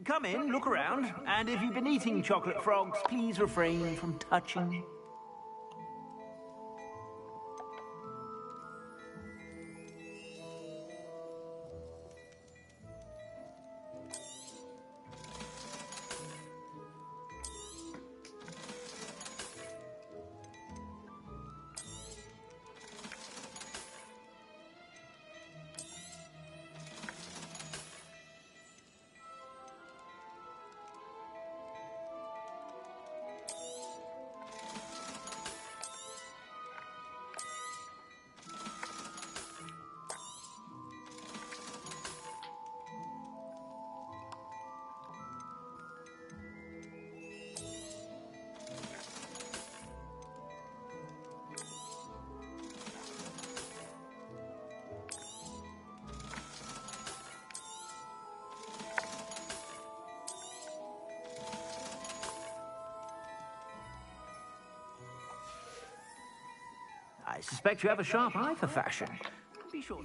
Come in, look around, and if you've been eating chocolate frogs, please refrain from touching. I suspect you have a sharp eye for fashion. Be sure.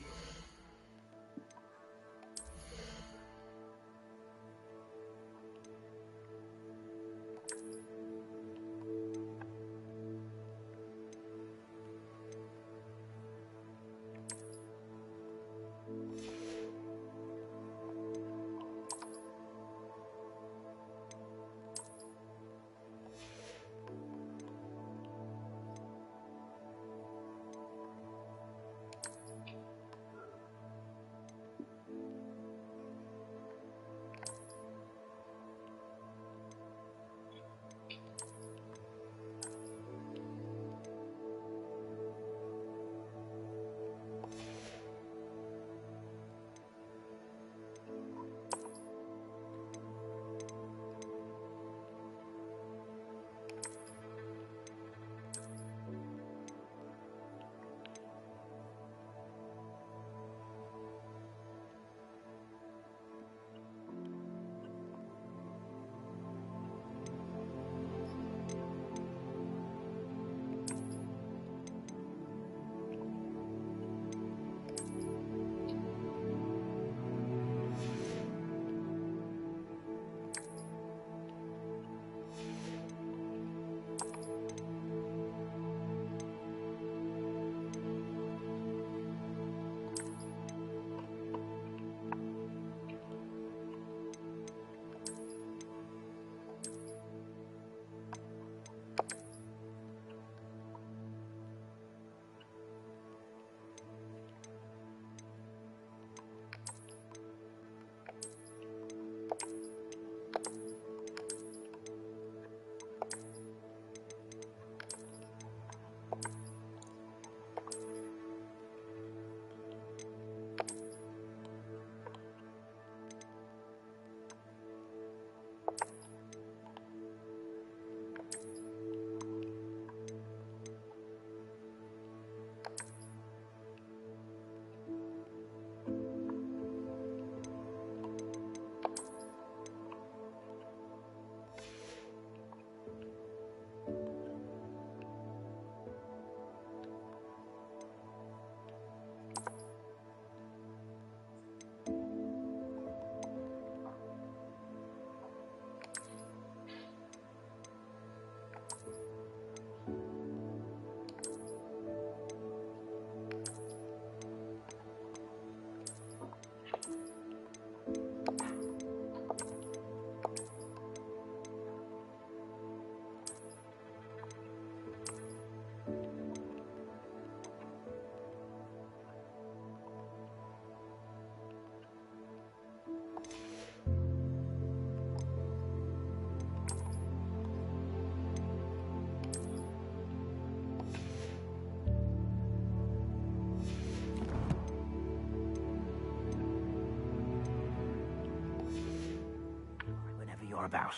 about.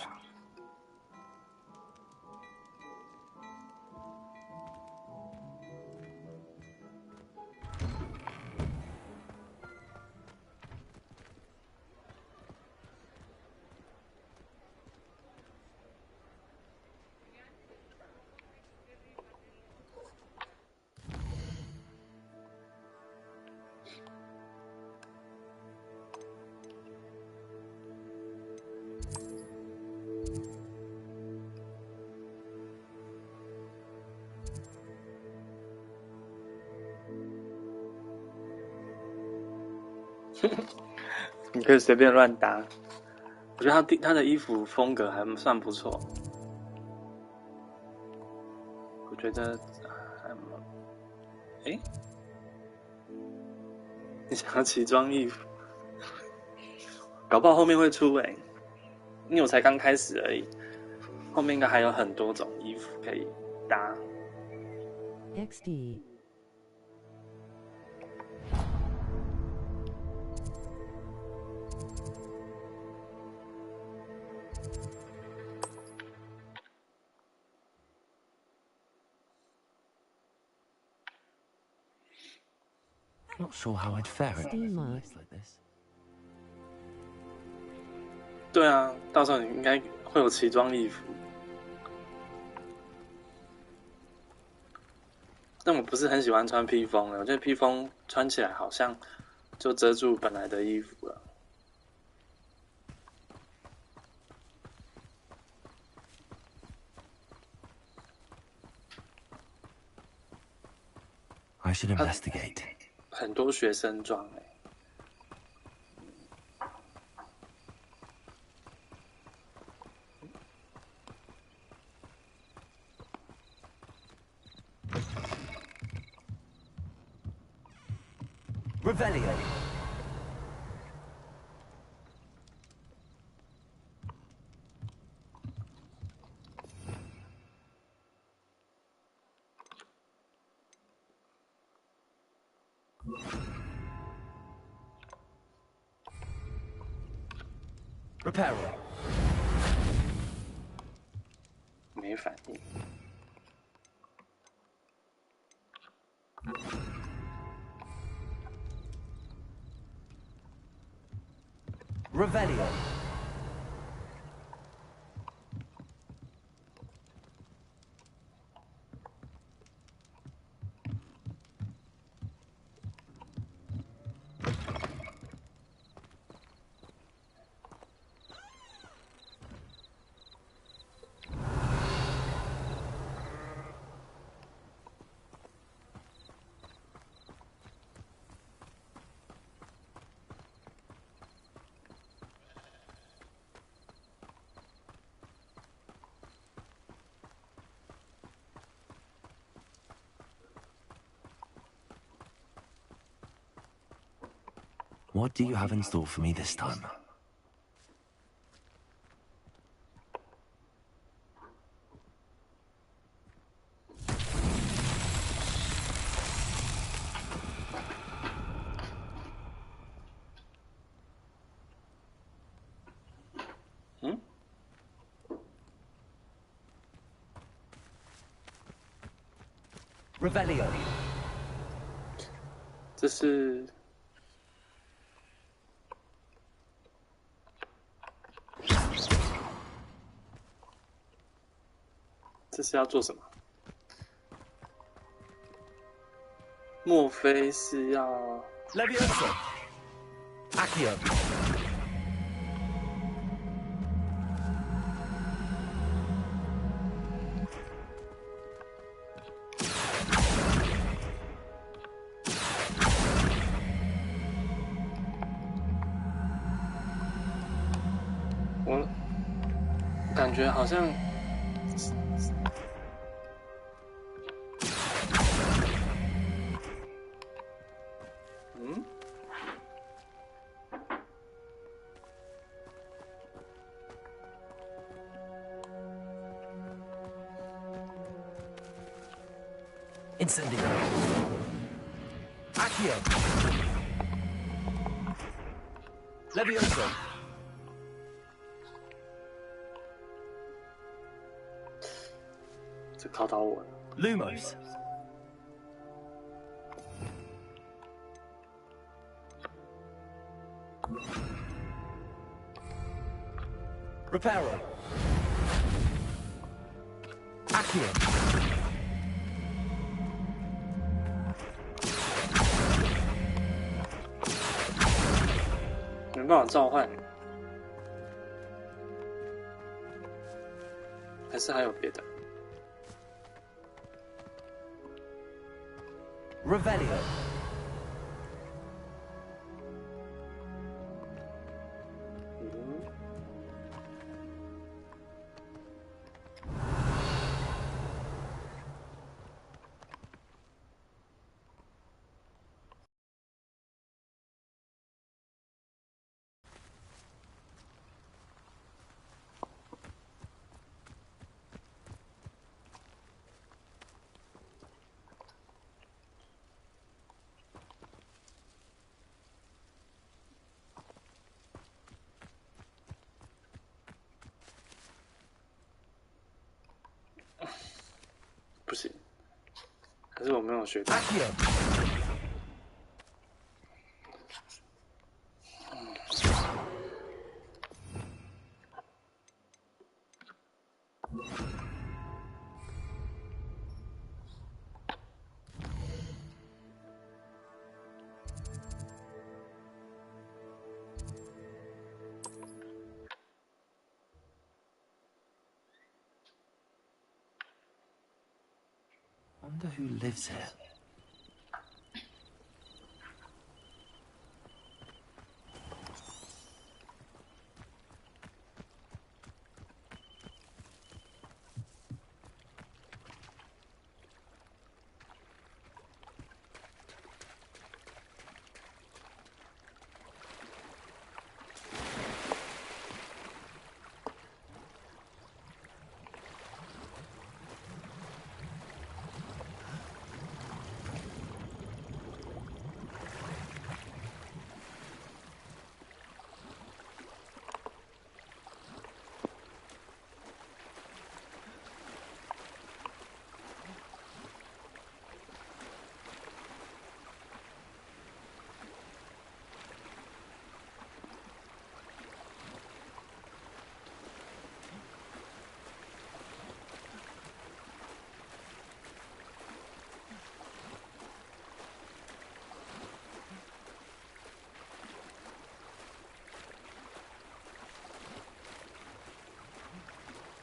你可以随便乱搭。我觉得他的衣服风格还算不错。我觉得还……你想要奇装异服，搞不好后面会出因为我才刚开始而已，后面应该还有很多种衣服可以搭。XD. Not sure how I'd fare in a place like this. 对啊，到时候你应该会有奇装异服。但我不是很喜欢穿披风的，我觉得披风穿起来好像就遮住本来的衣服了。I should investigate. 很多学生装Revelio. Reparo. 没反应。Revelio. What do you have in store for me this time? Revelio. 这是要做什么？莫非是要 Levioso. Accio.我感觉好像Incendio. Accio. Levioso. 这考倒我了。Lumos. Reparo. Accio. 没办法召唤，还是还有别的。Revelio.不行，可是我没有学到。Wonder who lives here.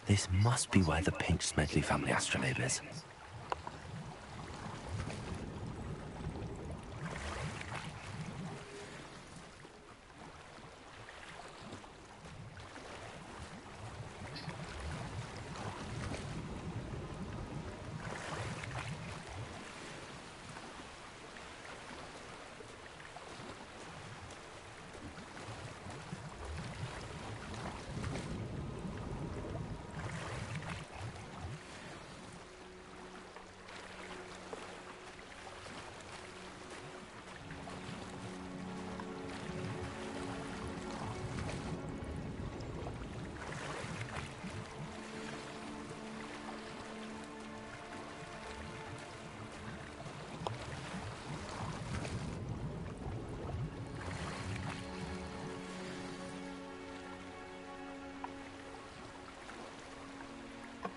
This must be where the Pinch Smedley family astrolabe is.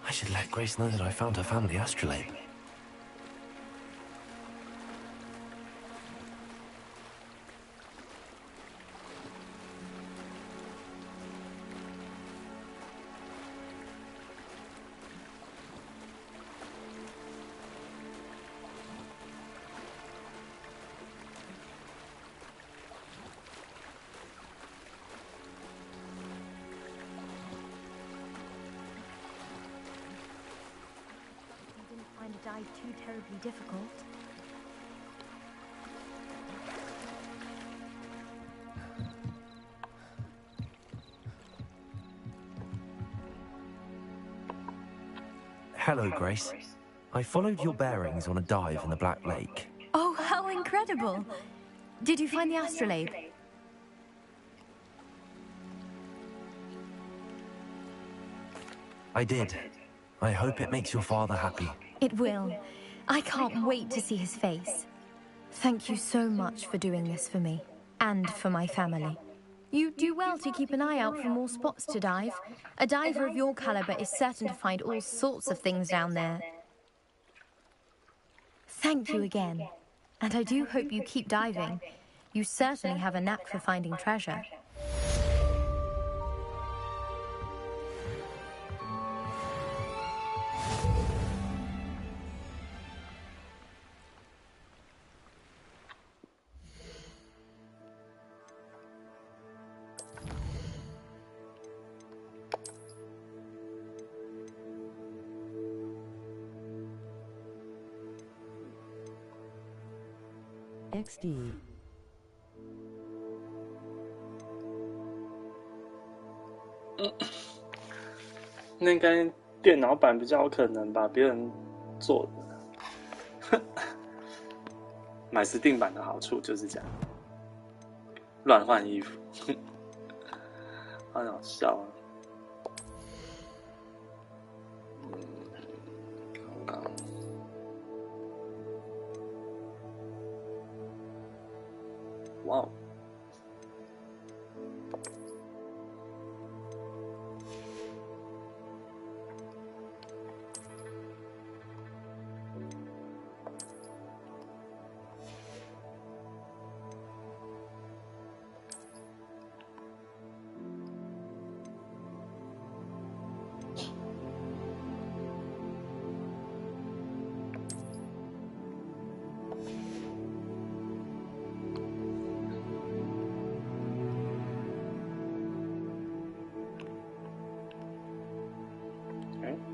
I should let Grace know that I found her family astrolabe. Find a dive too terribly difficult. Hello, Grace. I followed your bearings on a dive in the Black Lake. Oh, how incredible! Did you find the astrolabe? I did. I hope it makes your father happy. It will. I can't wait to see his face. Thank you so much for doing this for me, and for my family. You do well to keep an eye out for more spots to dive. A diver of your caliber is certain to find all sorts of things down there. Thank you again. And I do hope you keep diving. You certainly have a knack for finding treasure. XD. 那应该电脑版比较有可能吧，别人做的。买Steam版的好处就是这样，乱换衣服，很好笑啊。刚刚哇哦！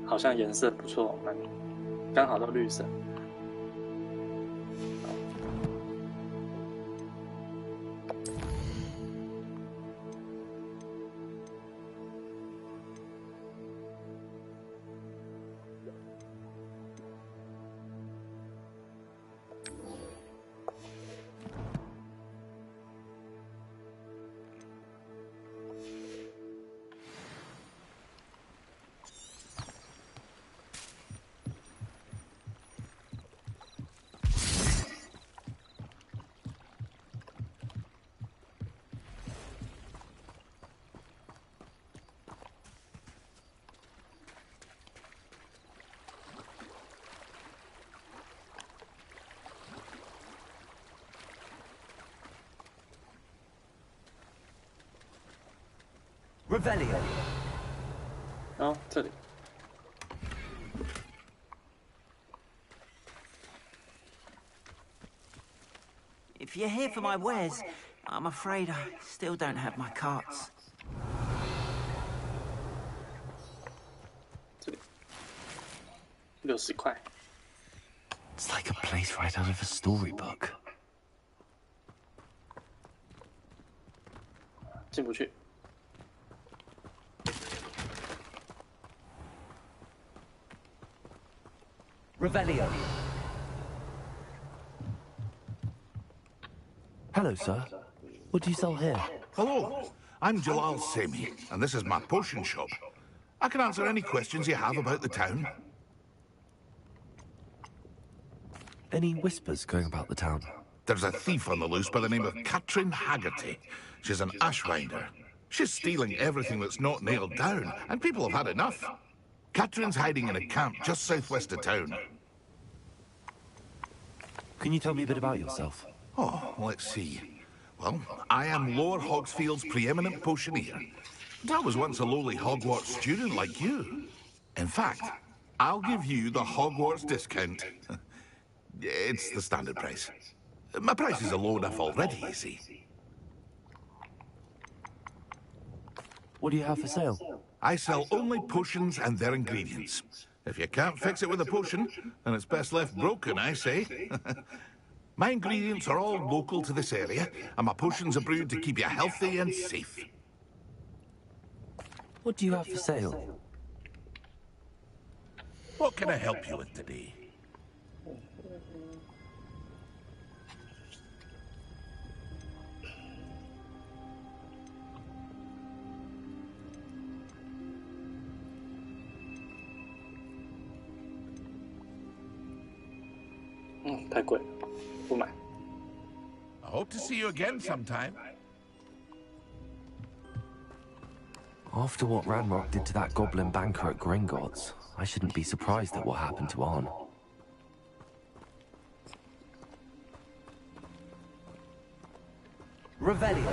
好像颜色不错，刚好都绿色。Revelio. 哦，这里。If you're here for my wares, I'm afraid I still don't have my carts. 这里60块。It's like a place right out of a storybook. 进不去。Revelio. Hello, sir. What do you sell here? Hello, I'm Jalal Semi, and this is my potion shop. I can answer any questions you have about the town. Any whispers going about the town? There's a thief on the loose by the name of Katrin Haggerty. She's an ashwinder. She's stealing everything that's not nailed down, and people have had enough. Katrin's hiding in a camp just southwest of town. Can you tell me a bit about yourself? Oh, let's see. Well, I am Lower Hogsfield's preeminent potioneer. And I was once a lowly Hogwarts student like you. In fact, I'll give you the Hogwarts discount. It's the standard price. My prices are low enough already, you see. What do you have for sale? I sell only potions and their ingredients. If you can't fix it with a potion, then it's best left broken, I say. My ingredients are all local to this area, and my potions are brewed to keep you healthy and safe. What do you have for sale? What can I help you with today? 太贵了，不买。 I hope to see you again sometime. After what Ranrock did to that goblin banker at Gringotts, I shouldn't be surprised at what happened to Arn. Revelio.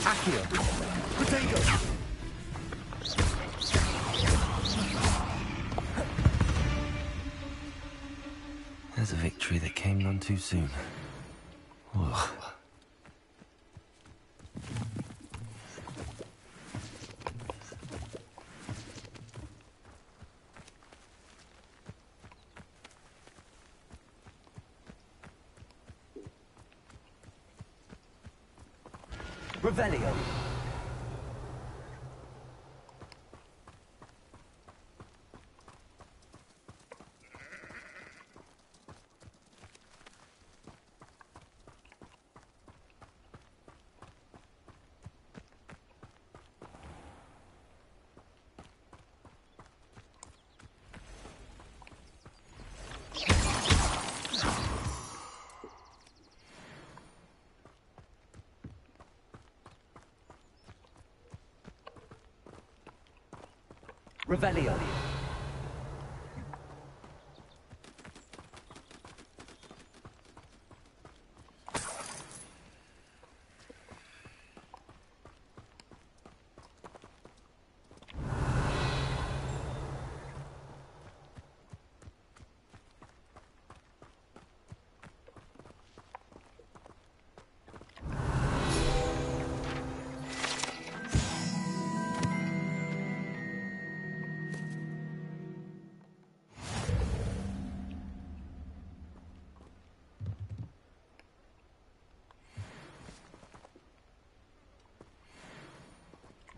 Accio. Potato. There's a victory that came none too soon. Ugh. Revelio. Revelio.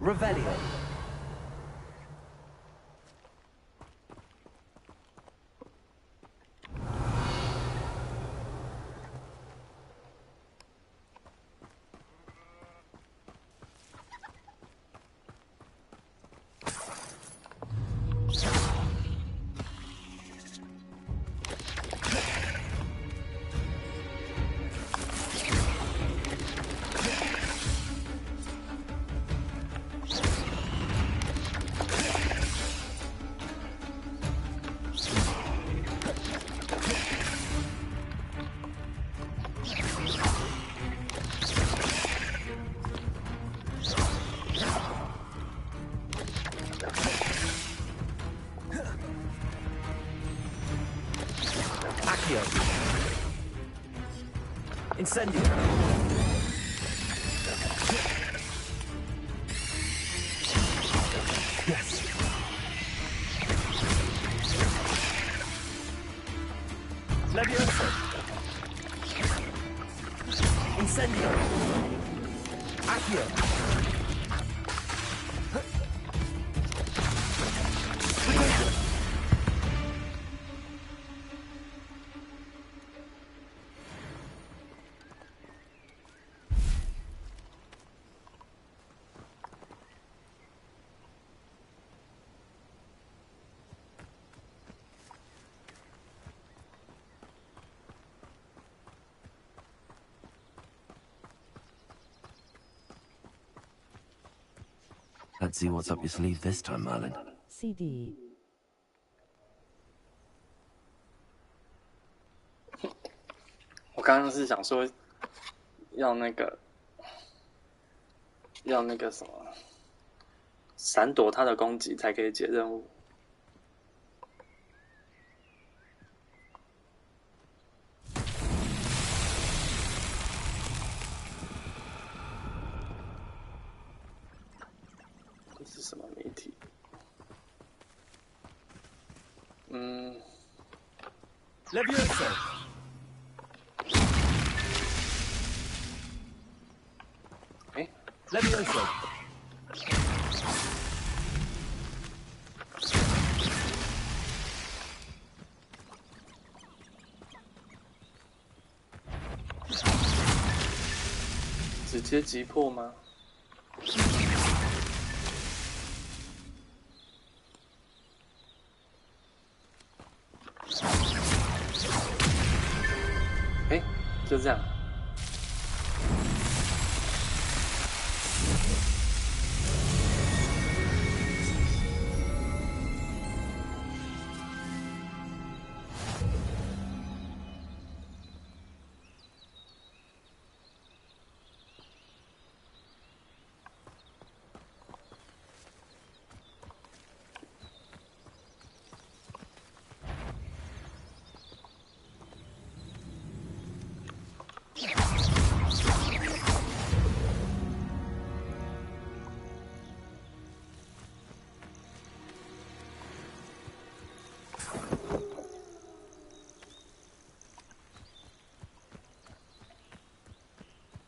Revelio. Incendio. Yes. Levioso. Incendio. Accio. Potato. Let's see what's up your sleeve this time, Merlin. CD. 我刚刚是想说，要那个什么，闪躲他的攻击才可以解任务。这是什么媒体？Levioso. Levioso.直接击破吗？哎，就这样。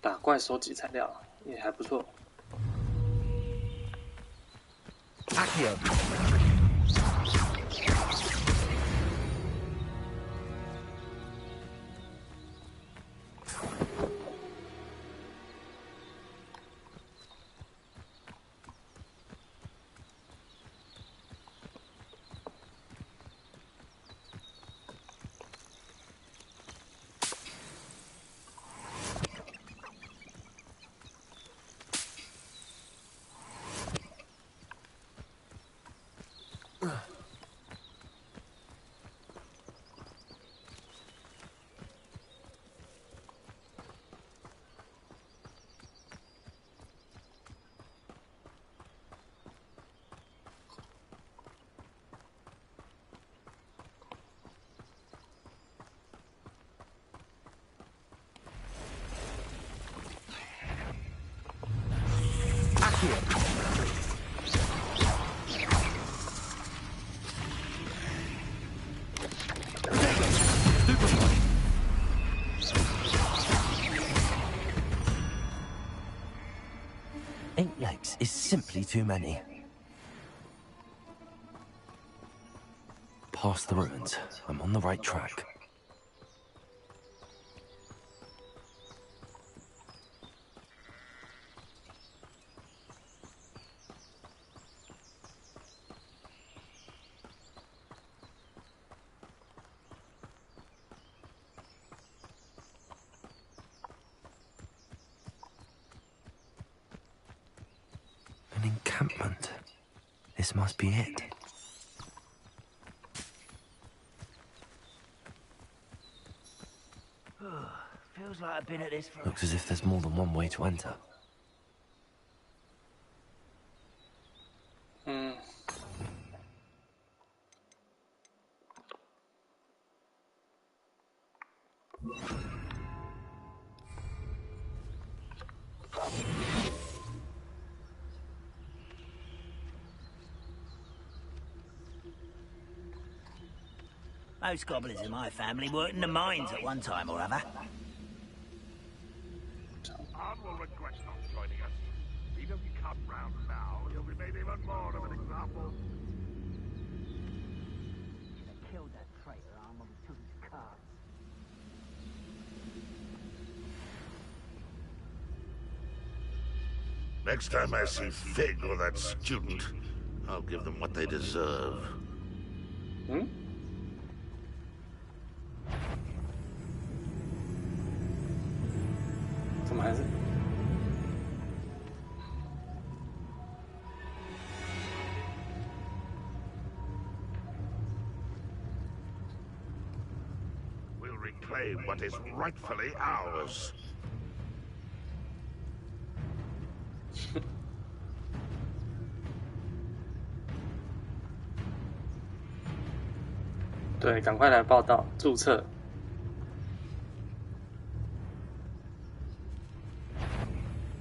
打怪收集材料也还不错。Accio. Eight legs is simply too many. Past the ruins. I'm on the right track. An encampment. This must be it. Feels like I've been at this for... Looks as if there's more than one way to enter. Most goblins in my family worked in the mines at one time or other. Ard will regret not joining us. If he doesn't come round now, he'll be made even more of an example. Should have killed that traitor arm when we took his cart. Next time I see Fig or that student, I'll give them what they deserve. Hmm? We'll reclaim what is rightfully ours. 对，赶快来报道，注册。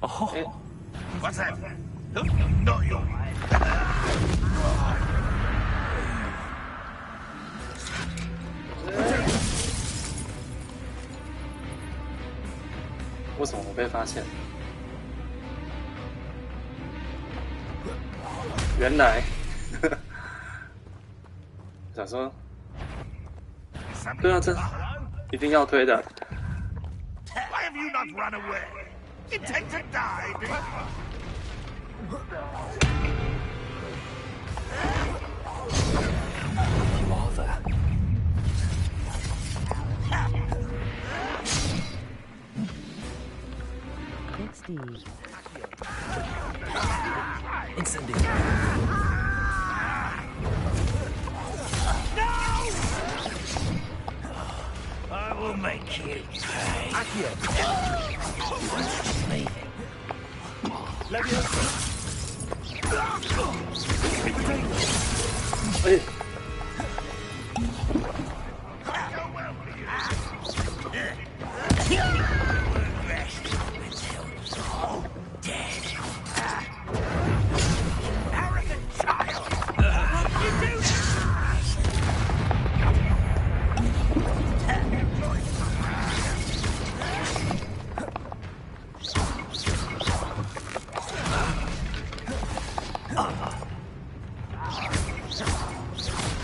Oh, what's that? Not you. 为什么我被发现？原来，想说，对啊，这一定要推的。Why have you not run away? Intend to die, do you? You are there. It's Steve. Incendio. I will make you pay. Accio. Me. Leviosa. Hey.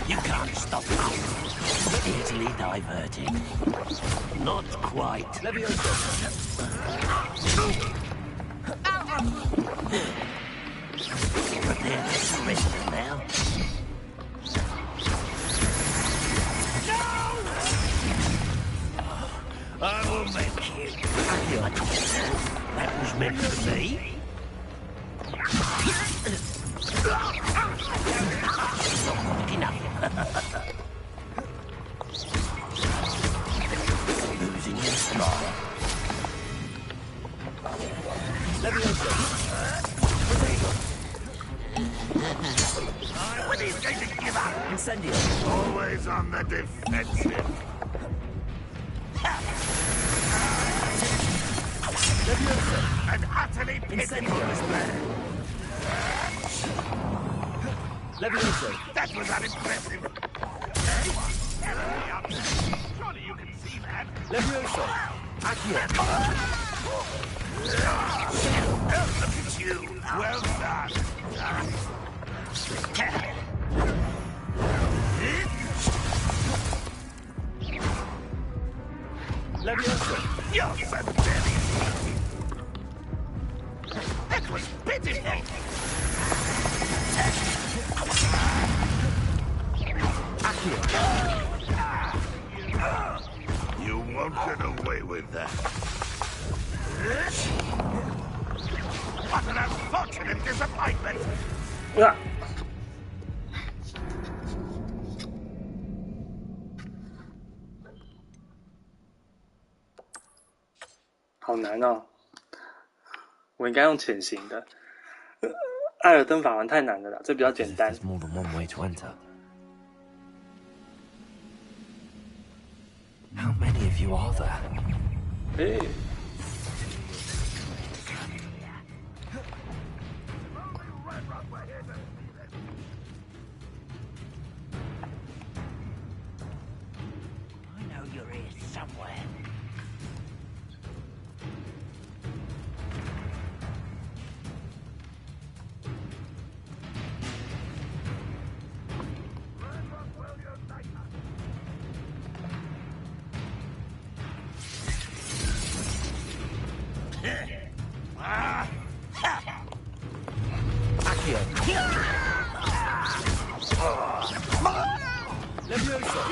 You can't stop me. Easily diverted. Not quite. Leviosa. Prepare to surrender now. I will make you. That was meant for me. Enough. Losing your smile. Leviosa. When are you going to give up? Incendio. Always on the defensive. Leviosa. An utterly pitiful display. Leviosa. That was unimpressive. Surely you can see that. Leviosa. Accio. Look at you. Well done. Leviosa. You're pathetic. That was pitiful. Accio. You won't get away with that. What an unfortunate disappointment. Yeah. 好难哦，我应该用潜行的。艾尔登法环太难了啦，这比较简单。 There's more than one way to enter. How many of you are there? 诶， I know you're here somewhere. Accio. Leviosa.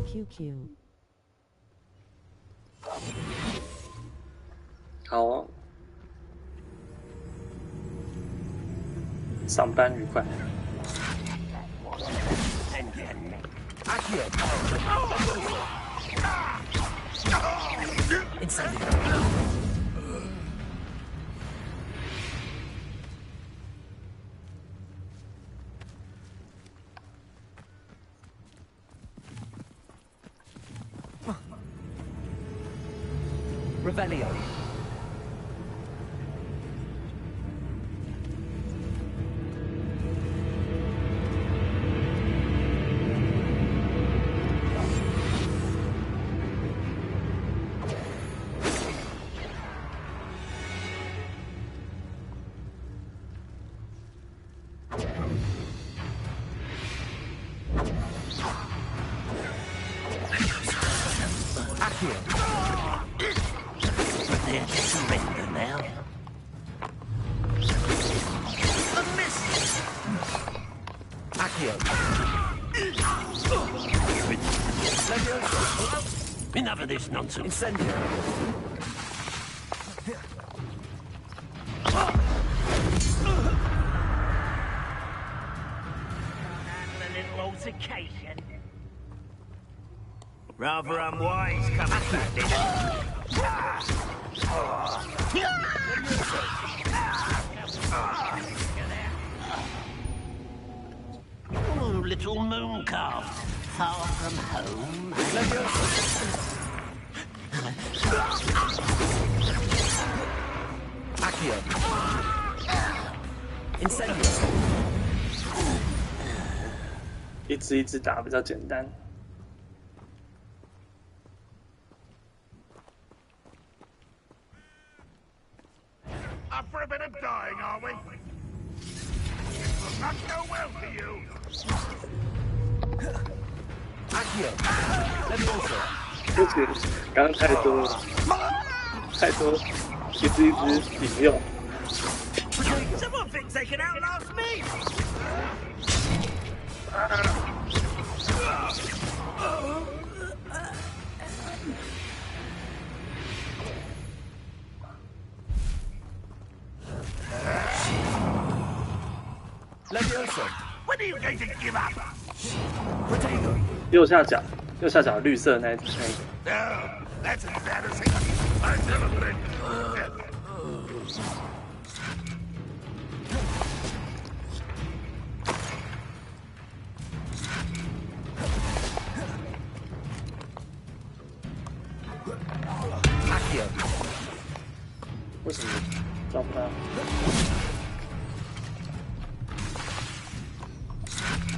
QQ. 好哦，上班愉快。 Accio. Incendio. Revelio. Accio. Enough of this nonsense. Incendio. Handle a little altercation. Rather unwise coming back this. Oh, little moon calf, far from home. Accio. Incendio. 一只一只打比较简单。Up for a bit of dying, are we? Will not go well for you. Accio. Levioso. 不行，刚刚太多了，太多，一只一只引用。Someone thinks they can outlast me. Levioso. When are you going to give up? Protego. 右下角绿色那一个。 No, that's embarrassing. I've never been. Accio. 为什么抓不到？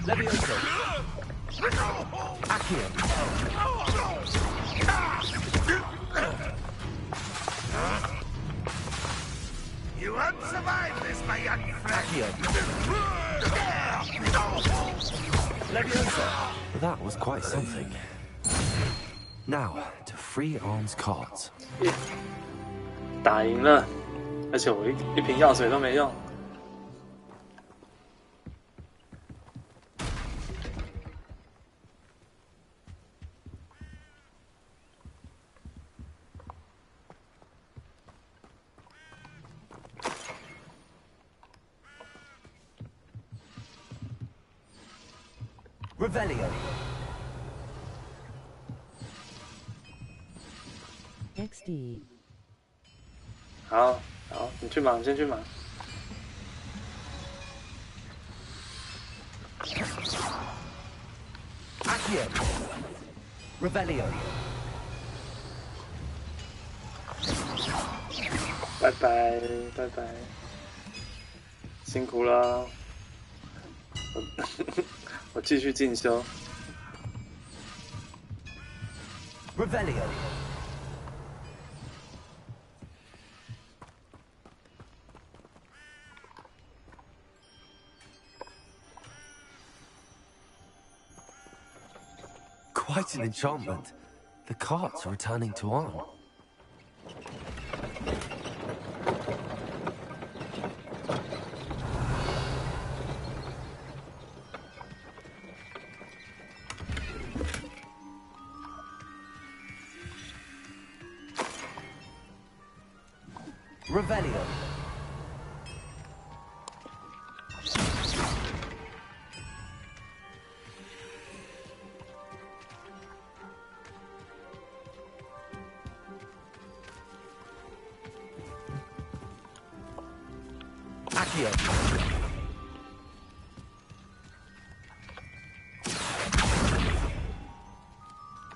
Levioso. Accio. You won't survive this, my young friend. Accio. Levioso. That was quite something. Now, to free Arn's cards. 打赢了，而且我一瓶药水都没用。 Revelio. XD. 好，你去忙，先去忙。 Accio. Revelio. 拜拜，拜拜，辛苦了。我继续进修。 Revelio. Quite an enchantment. The carts are returning to Arn. Revelio. Accio.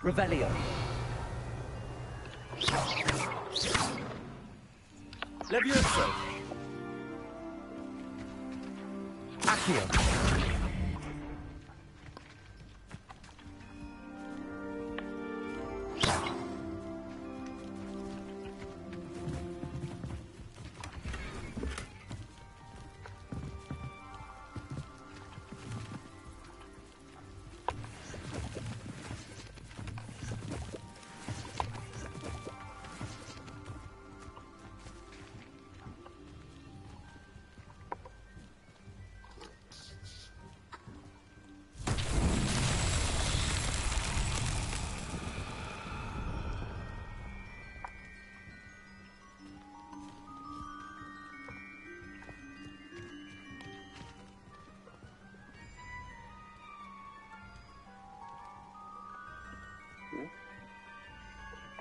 Revelio. Levioso. Accio.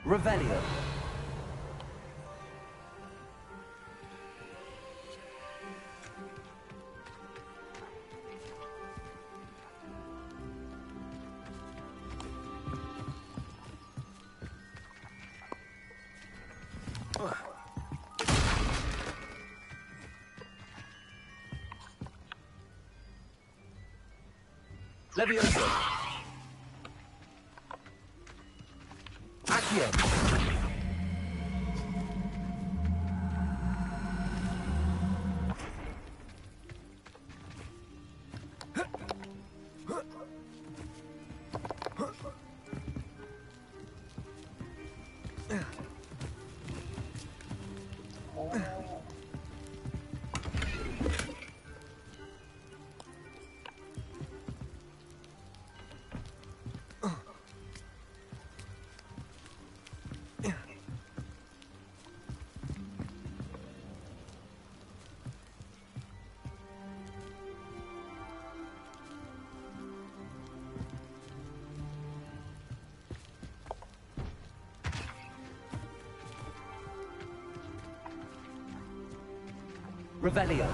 Revelio. Levioso. Accio. Revelio.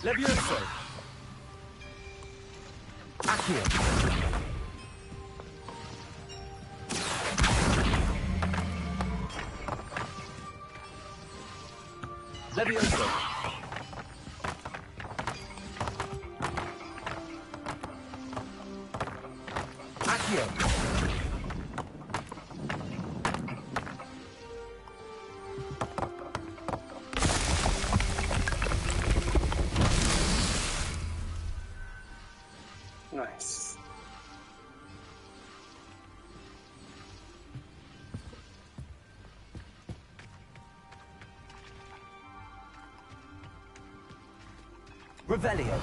Levioso. Accio. Levioso. Accio. Nice. Revelio.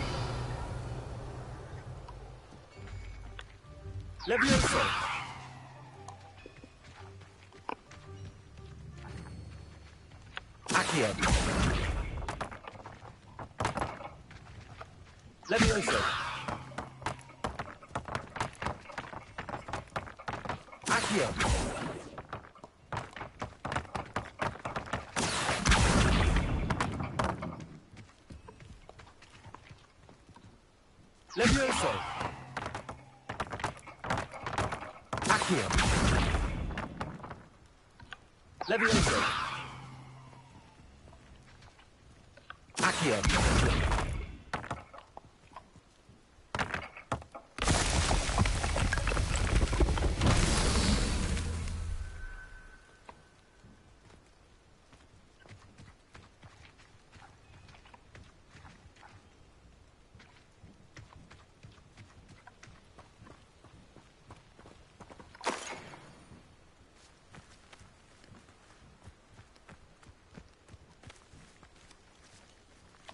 Levioso. Accio. Levioso. Accio. Levioso. Accio. Levioso. Accio.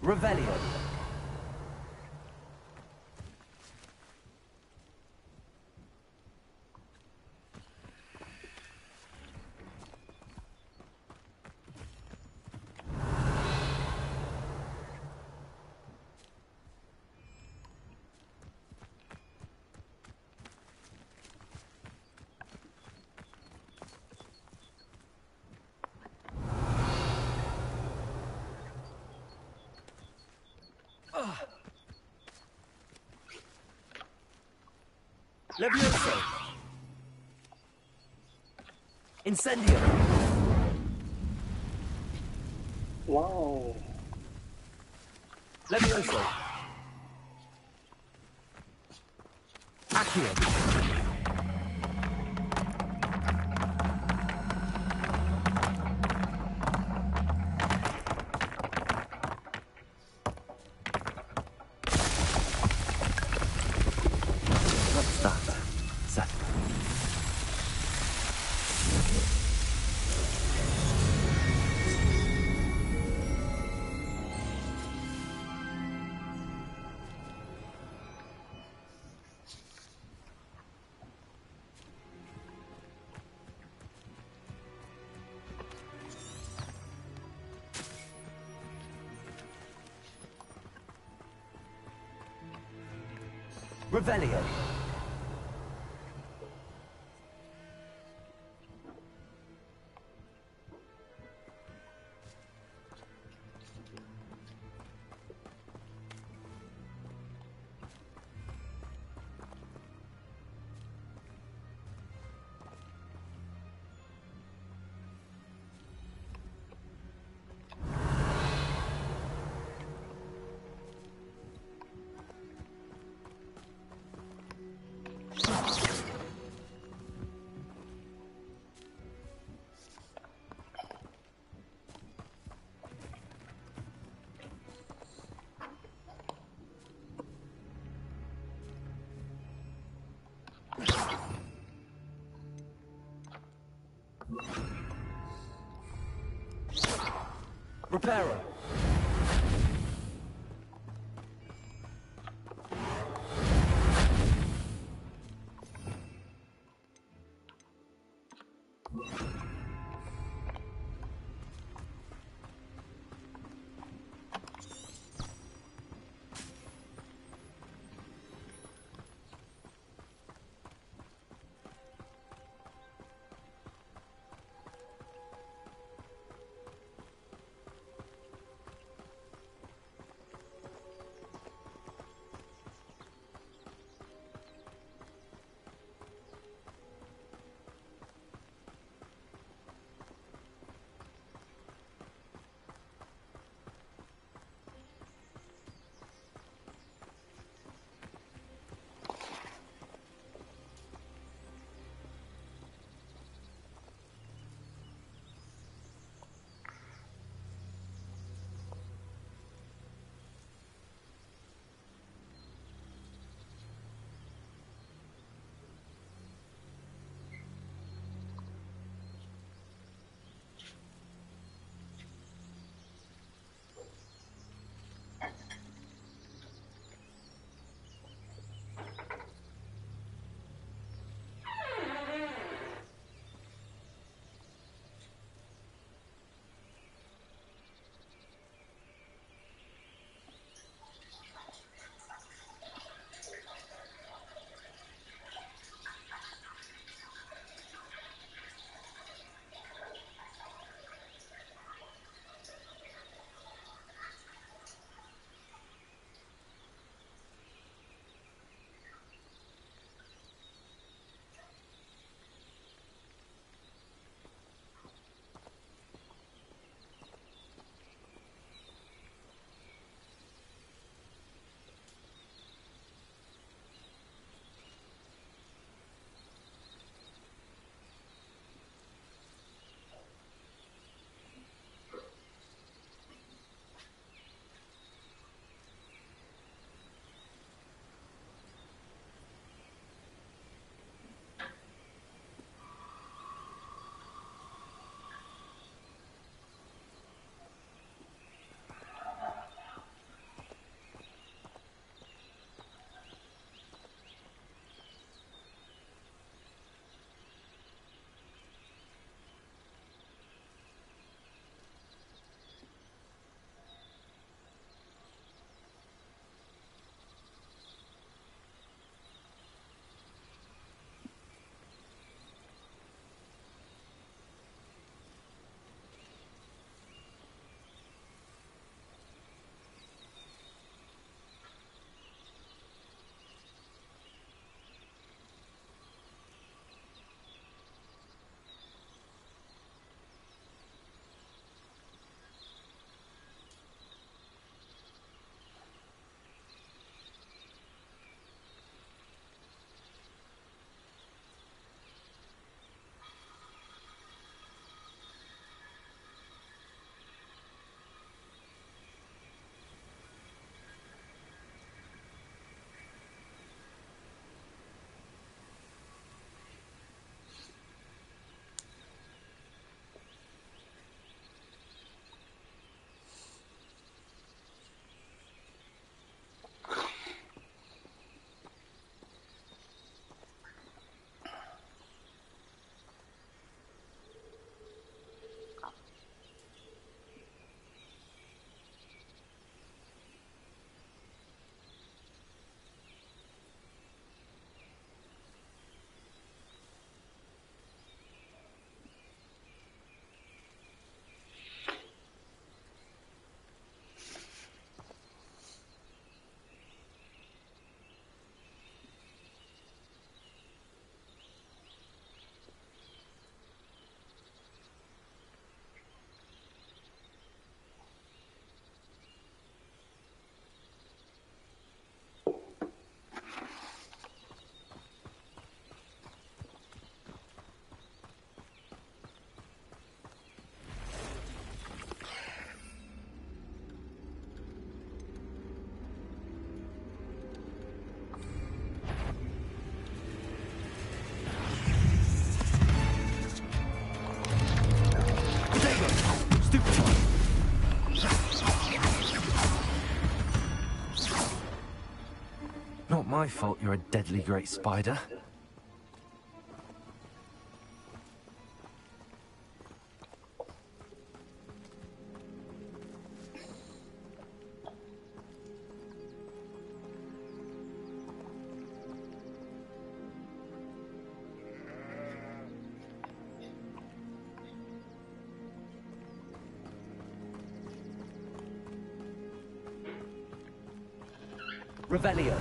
Revelio. Levioso. Incendio. Wow. Levioso. Accio. What's that? Set. Revelio. Reparo. my fault you're a deadly great spider. Revelio.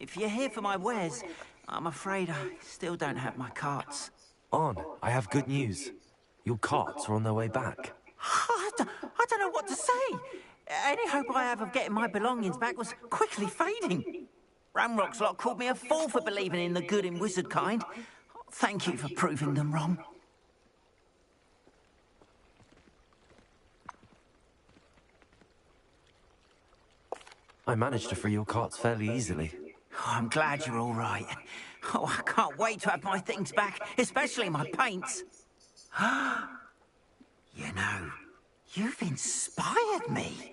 If you're here for my wares, I'm afraid I still don't have my carts. On, I have good news. Your carts are on their way back. I don't know what to say. Any hope I have of getting my belongings back was quickly fading. Ramrock's lot called me a fool for believing in the good in wizard kind. Thank you for proving them wrong. I managed to free your carts fairly easily. Oh, I'm glad you're all right. Oh, I can't wait to have my things back, especially my paints. You know, you've inspired me.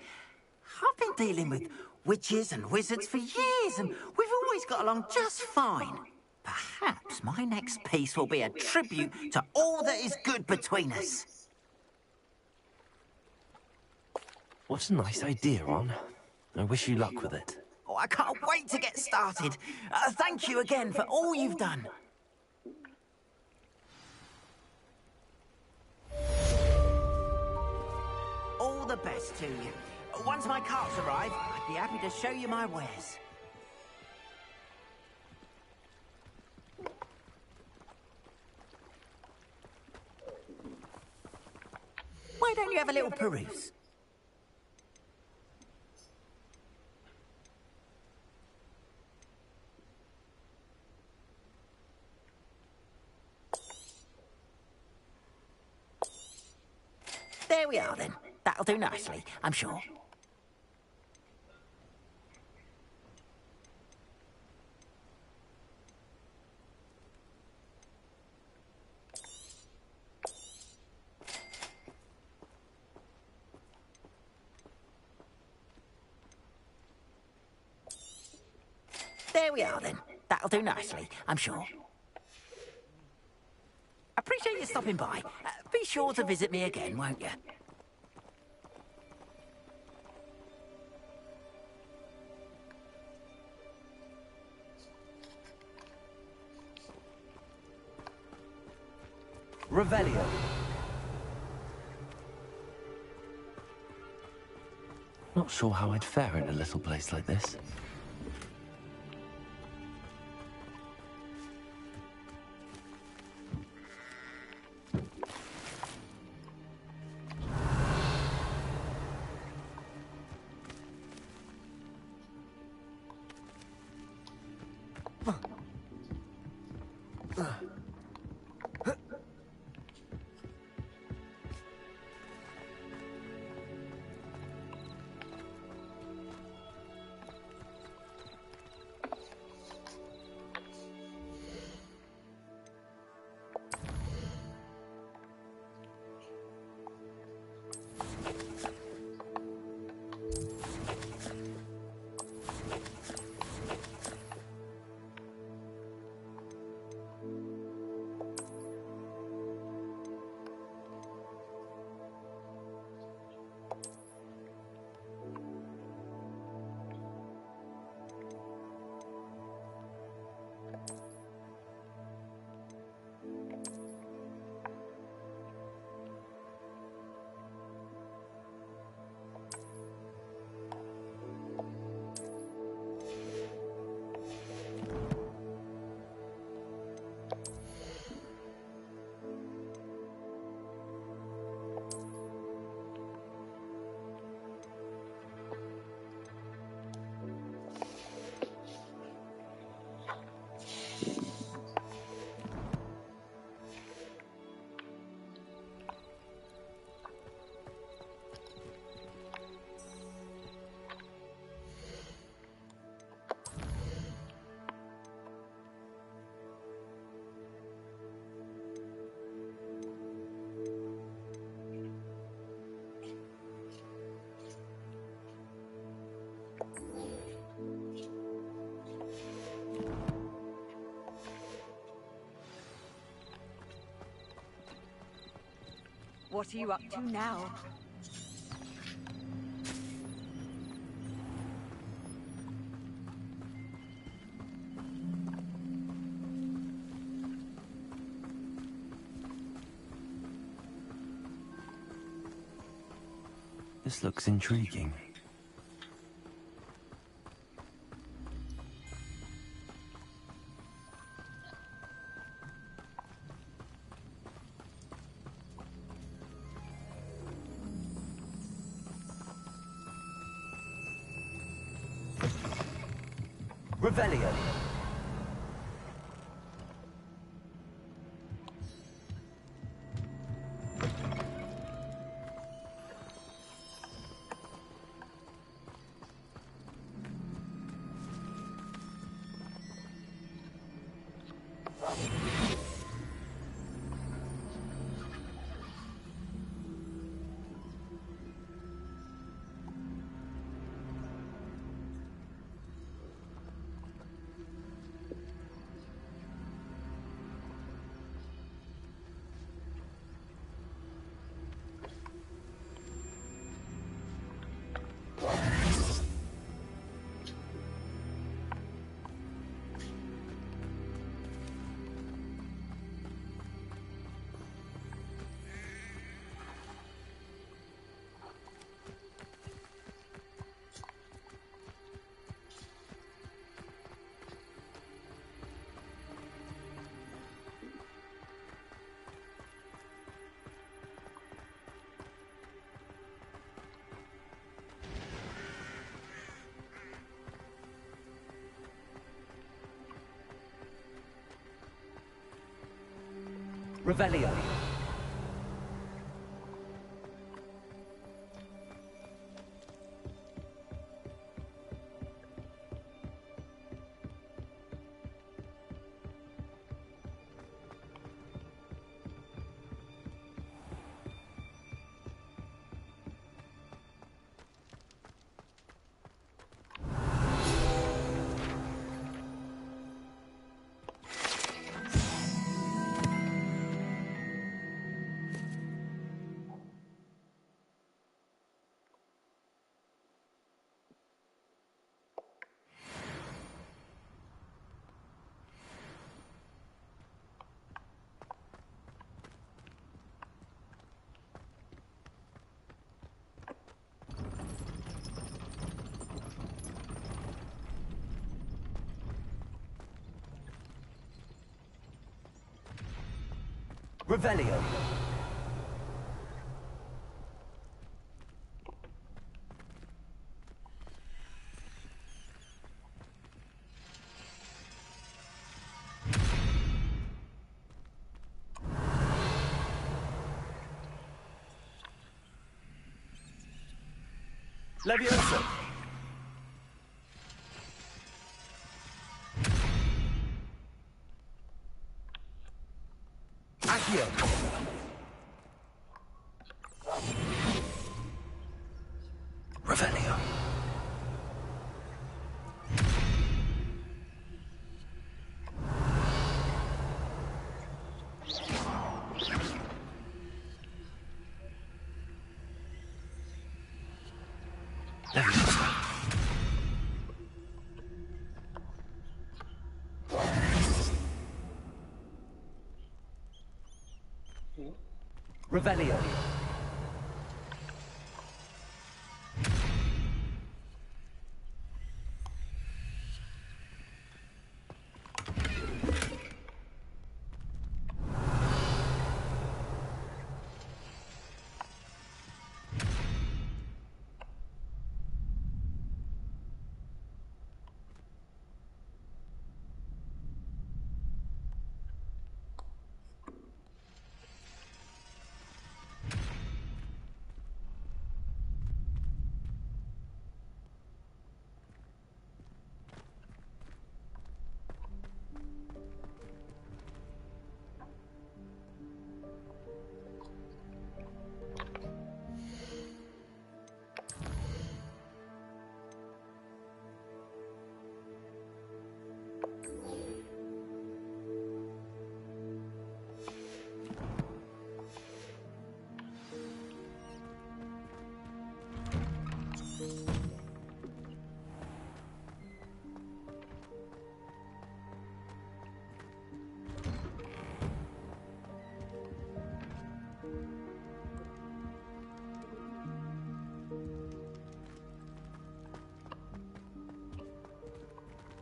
I've been dealing with witches and wizards for years, and we've always got along just fine. Perhaps my next piece will be a tribute to all that is good between us. What a nice idea, On. I wish you luck with it. Oh, I can't wait to get started. Thank you again for all you've done. All the best to you. Once my carts arrive, I'd be happy to show you my wares. Why don't you have a little peruse? There we are, then. That'll do nicely, I'm sure. There we are, then. That'll do nicely, I'm sure. Appreciate you stopping by. Be sure to visit me again, won't you? Revelio. Not sure how I'd fare in a little place like this. What are you up to now? This looks intriguing. Revelio. Revelio. Revelio. Levioso. Accio. Revelio. Levioso. Revelio.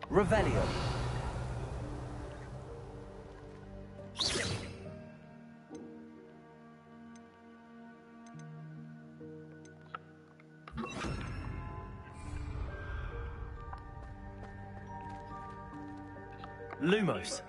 Revelio. Lumos.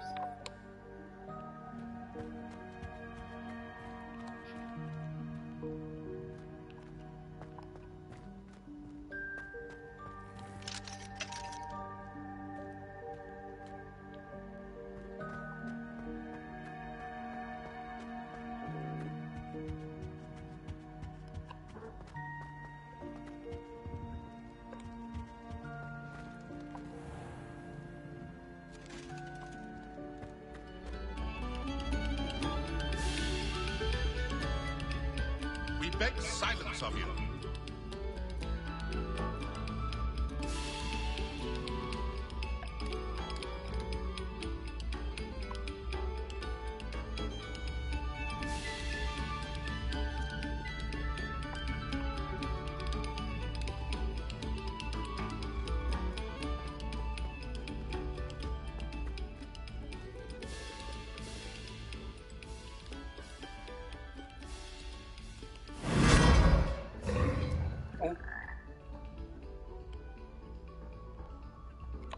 We beg silence of you.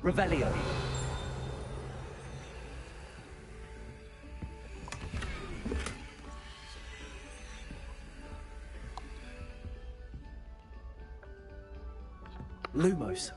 Revelio. Lumos.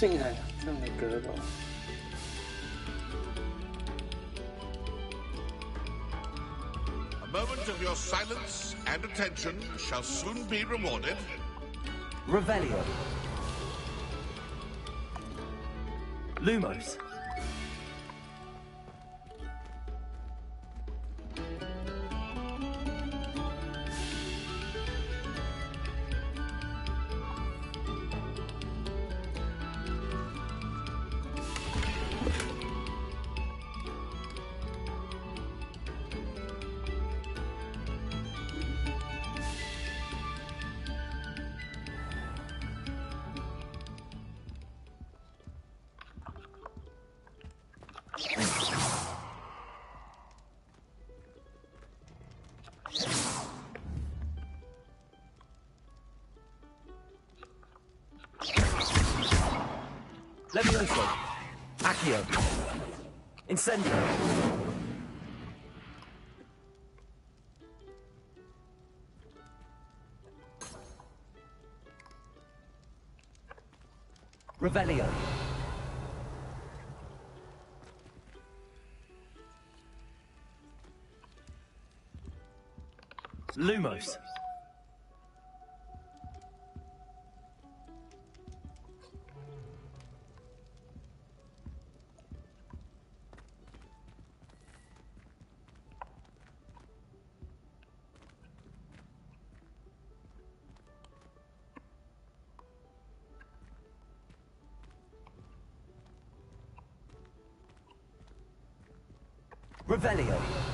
竟然有这样的阁楼。A moment of your silence and attention shall soon be rewarded. Revelio. Lumos. Levioso. Accio. Incendio. Revelio. Lumos. Revelio.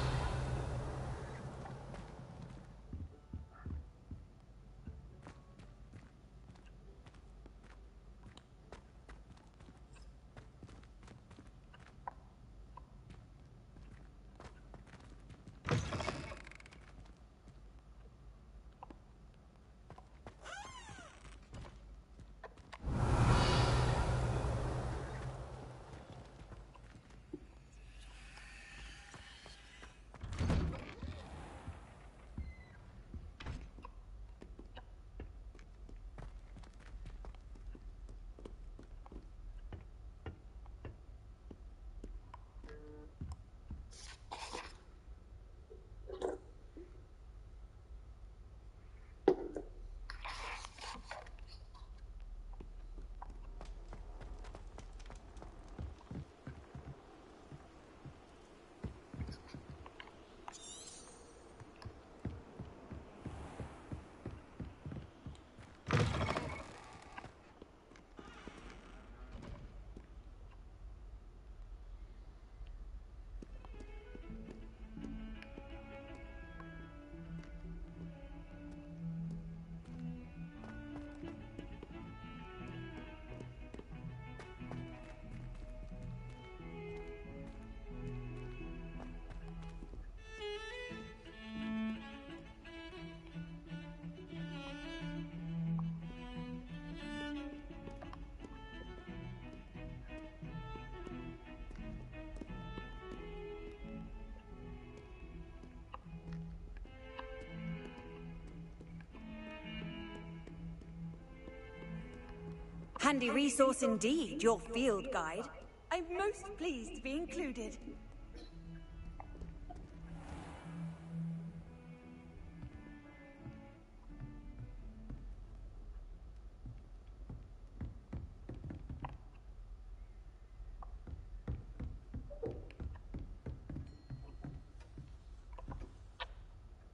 Handy resource indeed, your field guide. I'm most pleased to be included.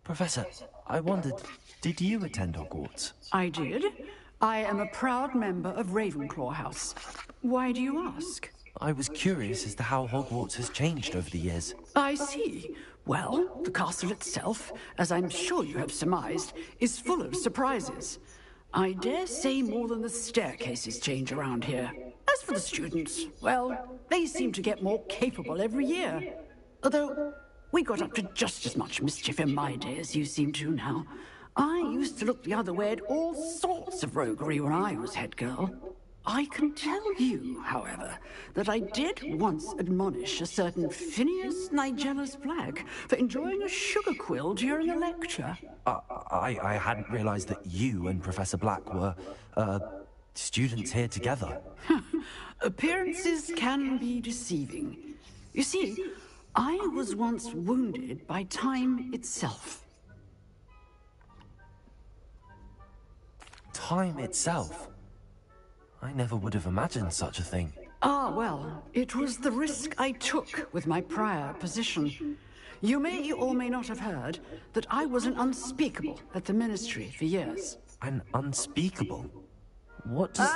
Professor, I wondered, did you attend Hogwarts? I did. I am a proud member of Ravenclaw House. Why do you ask? I was curious as to how Hogwarts has changed over the years. I see. Well, the castle itself, as I'm sure you have surmised, is full of surprises. I dare say more than the staircases change around here. As for the students, well, they seem to get more capable every year. Although, we got up to just as much mischief in my day as you seem to now. I used to look the other way at all sorts of roguery when I was head girl. I can tell you, however, that I did once admonish a certain Phineas Nigella's Black for enjoying a sugar quill during a lecture. I hadn't realized that you and Professor Black were, students here together. Appearances can be deceiving. You see, I was once wounded by time itself. Time itself? I never would have imagined such a thing. Ah, well, it was the risk I took with my prior position. You may or may not have heard that I was an unspeakable at the Ministry for years. An unspeakable? What does...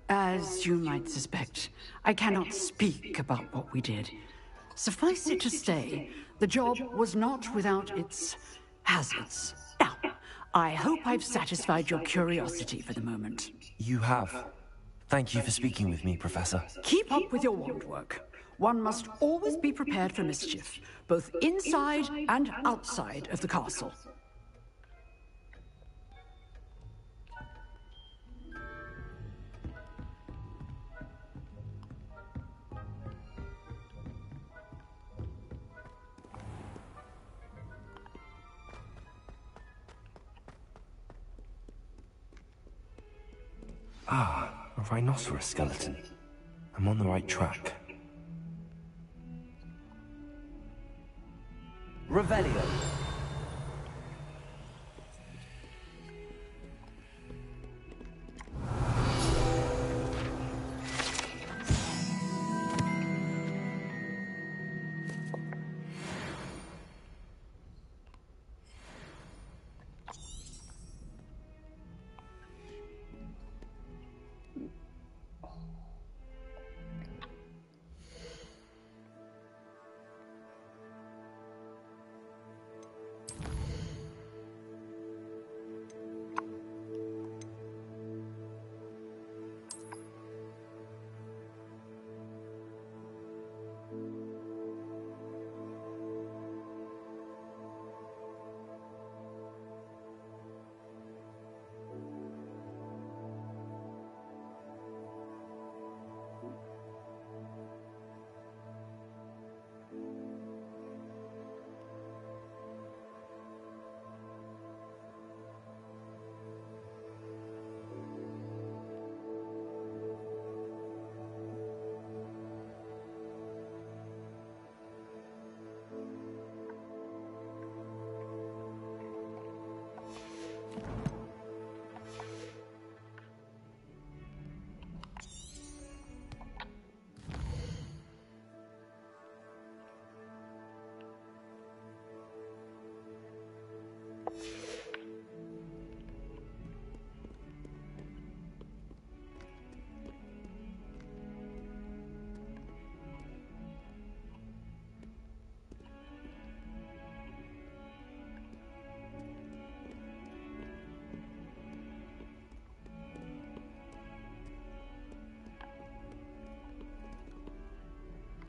As you might suspect, I cannot speak about what we did. Suffice it to say, the job was not without its hazards. Now, I hope I've satisfied your curiosity for the moment. You have. Thank you for speaking with me, Professor. Keep up with your wand work. One must always be prepared for mischief, both inside and outside of the castle. Ah, a rhinoceros skeleton. I'm on the right track. Revelio.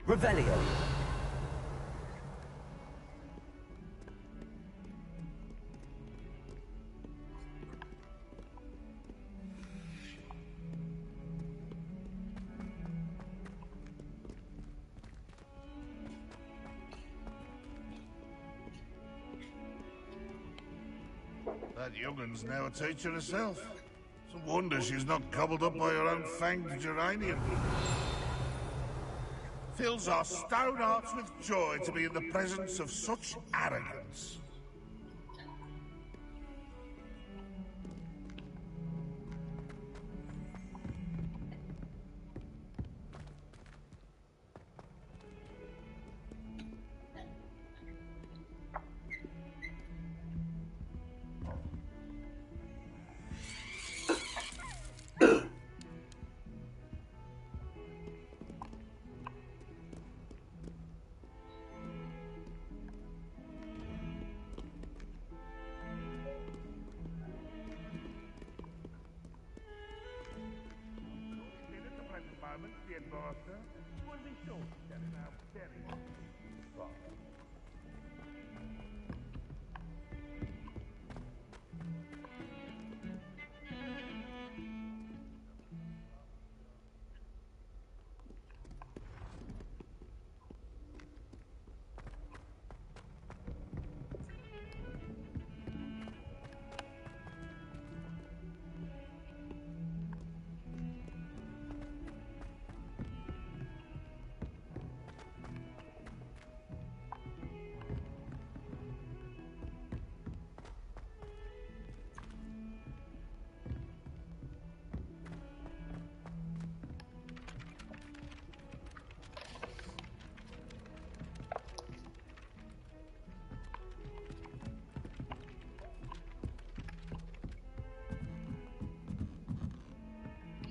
Revelio. That young'un's now a teacher herself. It's a wonder she's not gobbled up by her own fanged geranium. Fills our stout hearts with joy to be in the presence of such arrogance.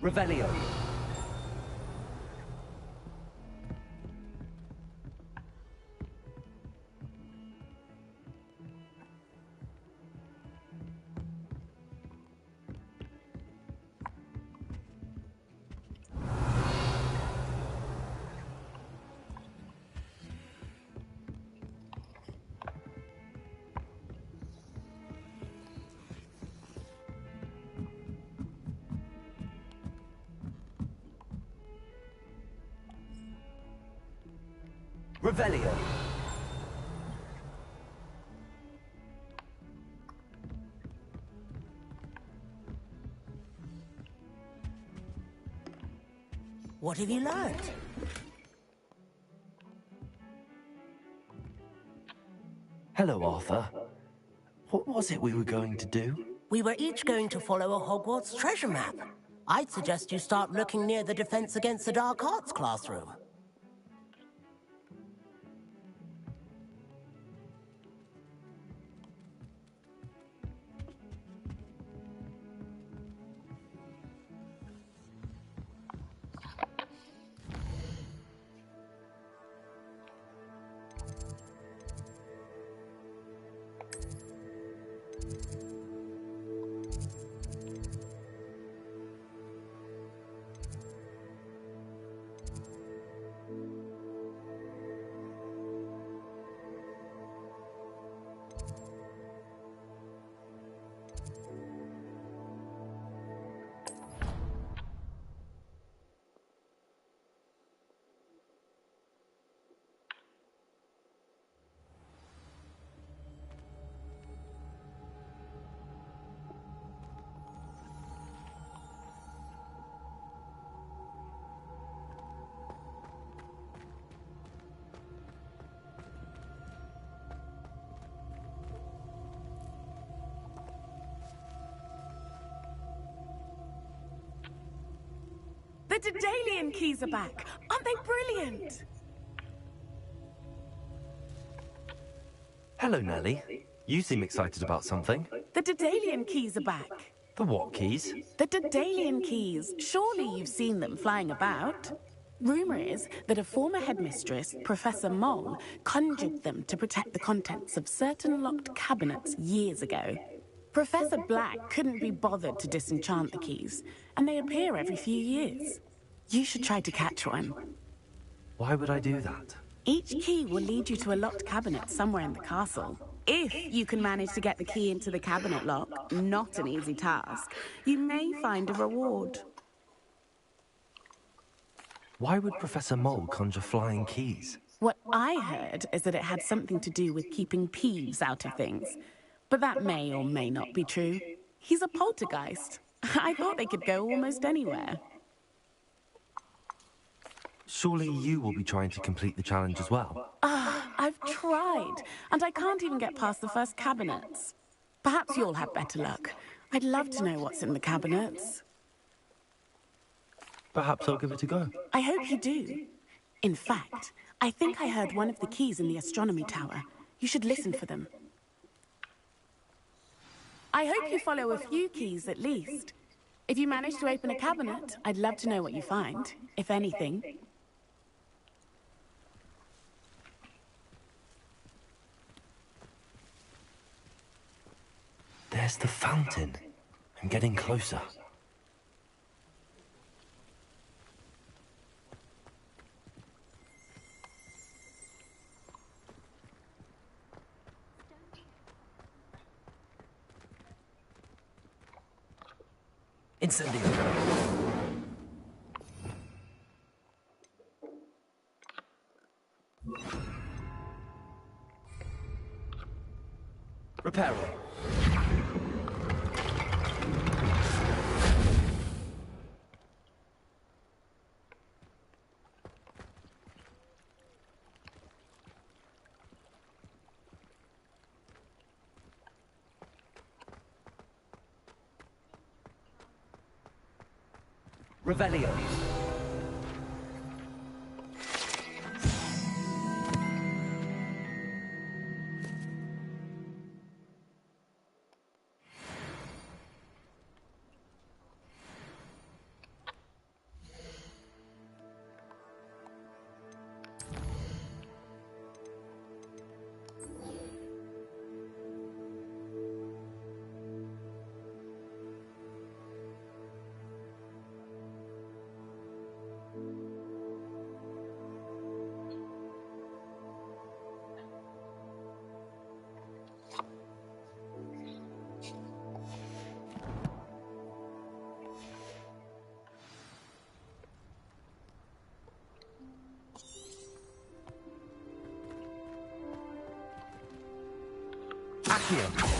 Revelio. Revelio. What have you learned? Hello, Arthur. What was it we were going to do? We were each going to follow a Hogwarts treasure map. I'd suggest you start looking near the Defense Against the Dark Arts classroom. The Daedalian keys are back. Aren't they brilliant? Hello, Nellie. You seem excited about something. The Daedalian keys are back. The what keys? The Daedalian keys. Surely you've seen them flying about. Rumour is that a former headmistress, Professor Mole, conjured them to protect the contents of certain locked cabinets years ago. Professor Black couldn't be bothered to disenchant the keys, and they appear every few years. You should try to catch one. Why would I do that? Each key will lead you to a locked cabinet somewhere in the castle. If you can manage to get the key into the cabinet lock, not an easy task, you may find a reward. Why would Professor Mole conjure flying keys? What I heard is that it had something to do with keeping Peeves out of things. But that may or may not be true. He's a poltergeist. I thought they could go almost anywhere. Surely you will be trying to complete the challenge as well? I've tried, and I can't even get past the first cabinets. Perhaps you'll have better luck. I'd love to know what's in the cabinets. Perhaps I'll give it a go. I hope you do. In fact, I think I heard one of the keys in the astronomy tower. You should listen for them. I hope you follow a few keys at least. If you manage to open a cabinet, I'd love to know what you find, if anything. There's the fountain. I'm getting closer. Incendio. Reparo. Revelio. Accio.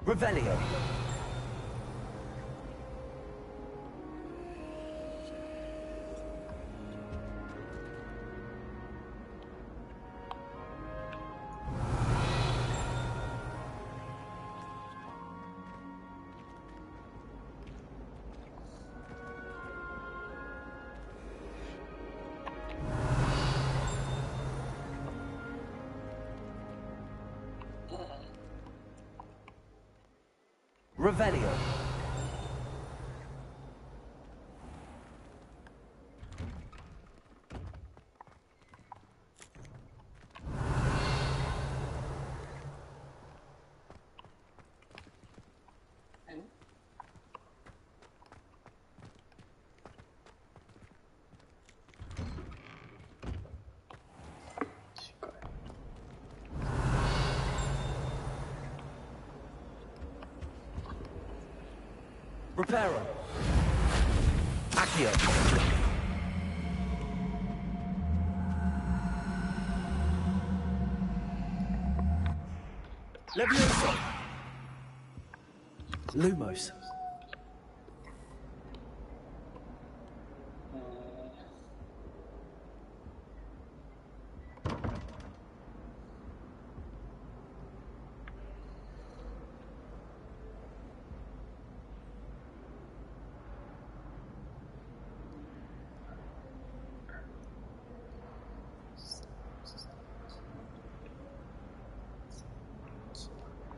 Revelio. Revelio. Reparo. Accio. Levioso. Lumos.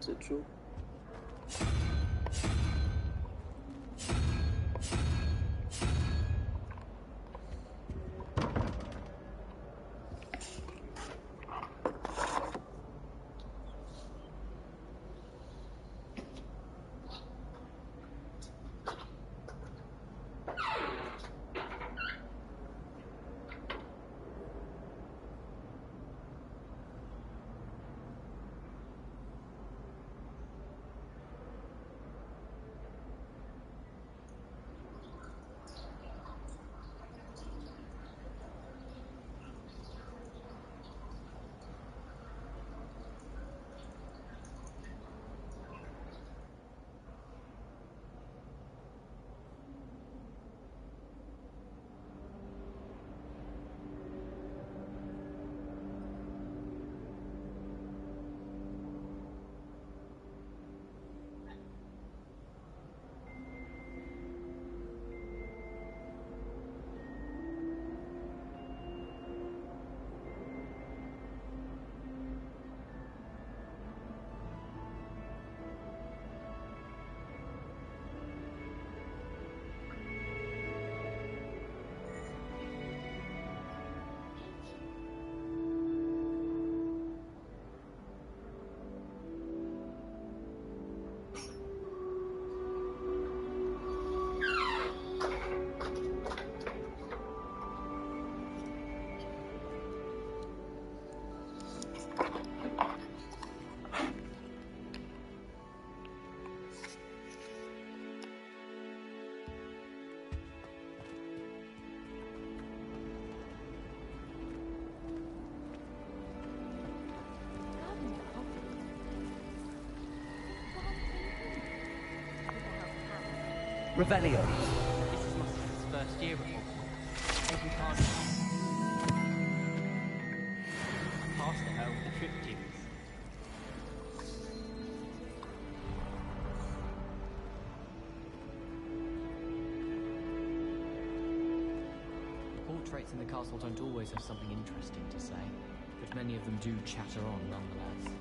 蜘蛛。Revelio. This is Mustard's first year at Hogwarts. Every card I passed at her with the triptychs. The portraits in the castle don't always have something interesting to say, but many of them do chatter on nonetheless.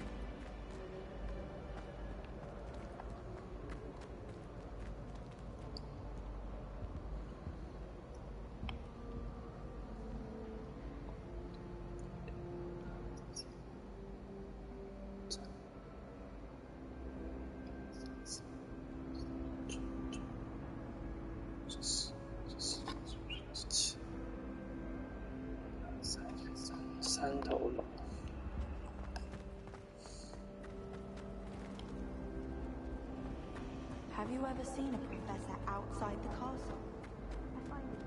三头龙。Have you ever seen a professor outside the castle? I find it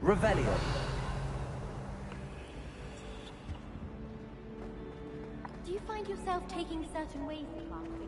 Revelio. Do you find yourself taking certain ways in class?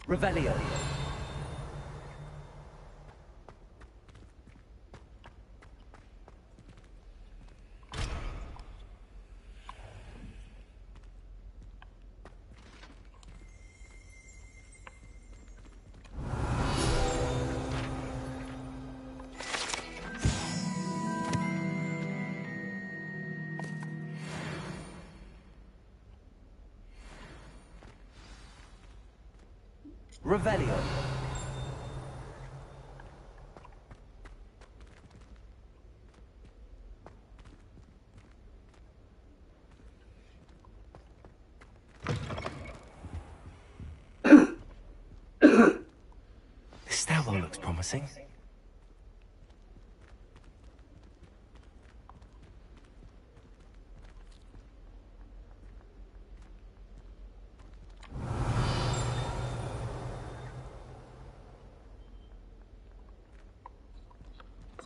Revelio. Revelio. This stairwell looks promising.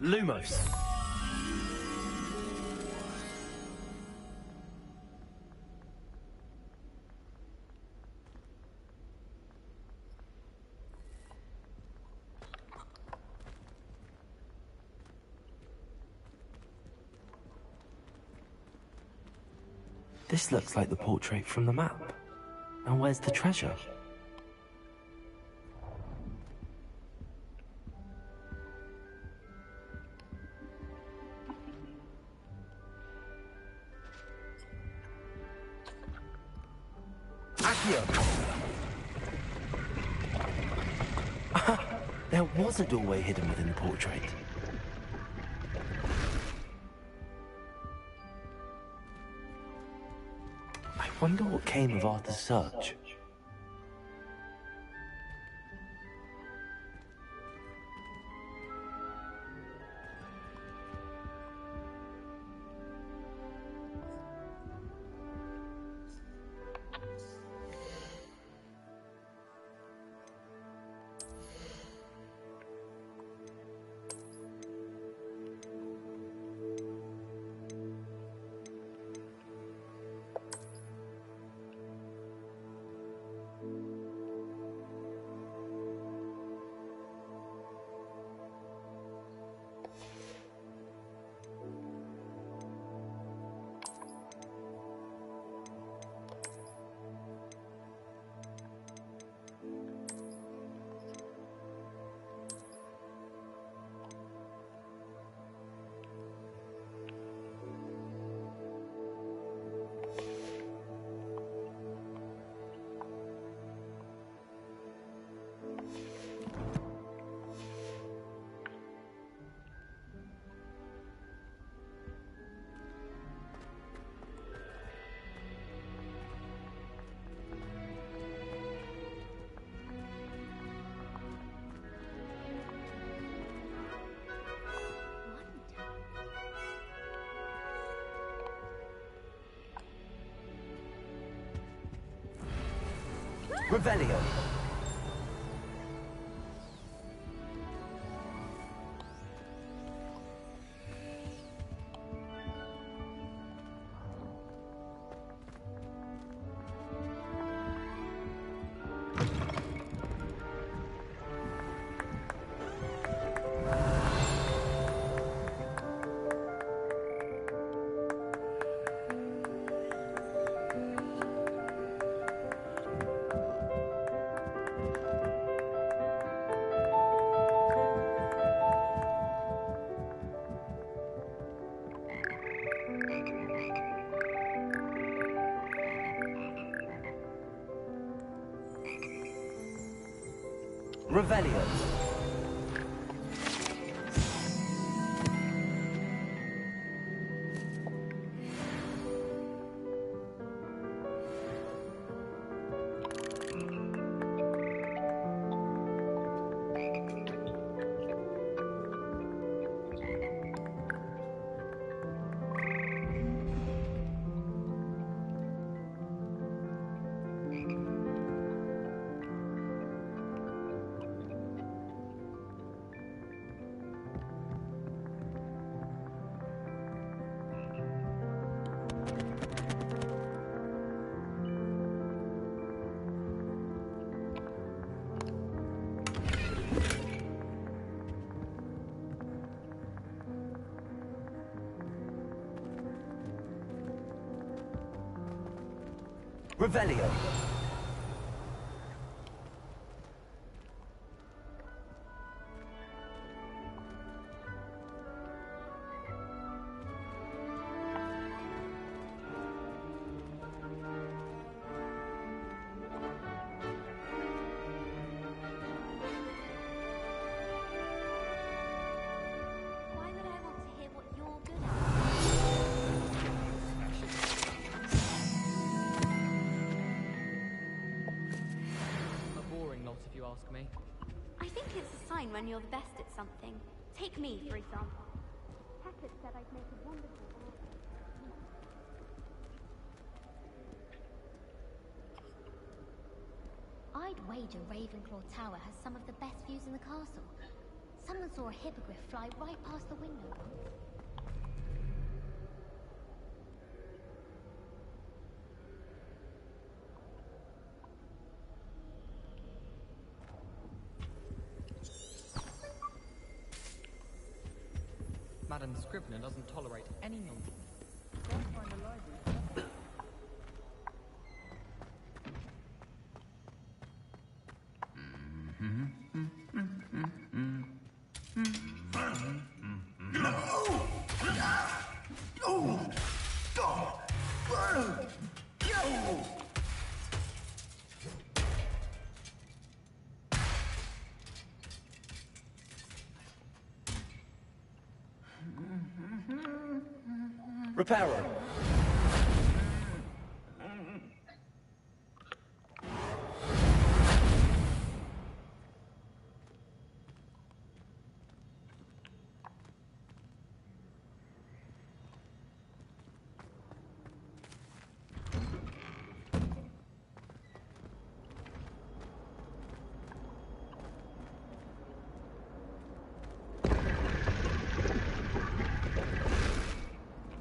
Lumos. This looks like the portrait from the map. And where's the treasure? There was a doorway hidden within the portrait. I wonder what came of Arthur's search. Revelio. Revelio. Revelio. Why would I want to hear what you're good at? A boring lot, if you ask me. I think it's a sign when you're the best at something. Take me, for example. Packard said I'd make a wonderful artist. I'd wager Ravenclaw Tower has some of the best views in the castle. Someone saw a hippogriff fly right past the window once. Madam Scrivener doesn't tolerate any nonsense. Don't find a library. Reparo.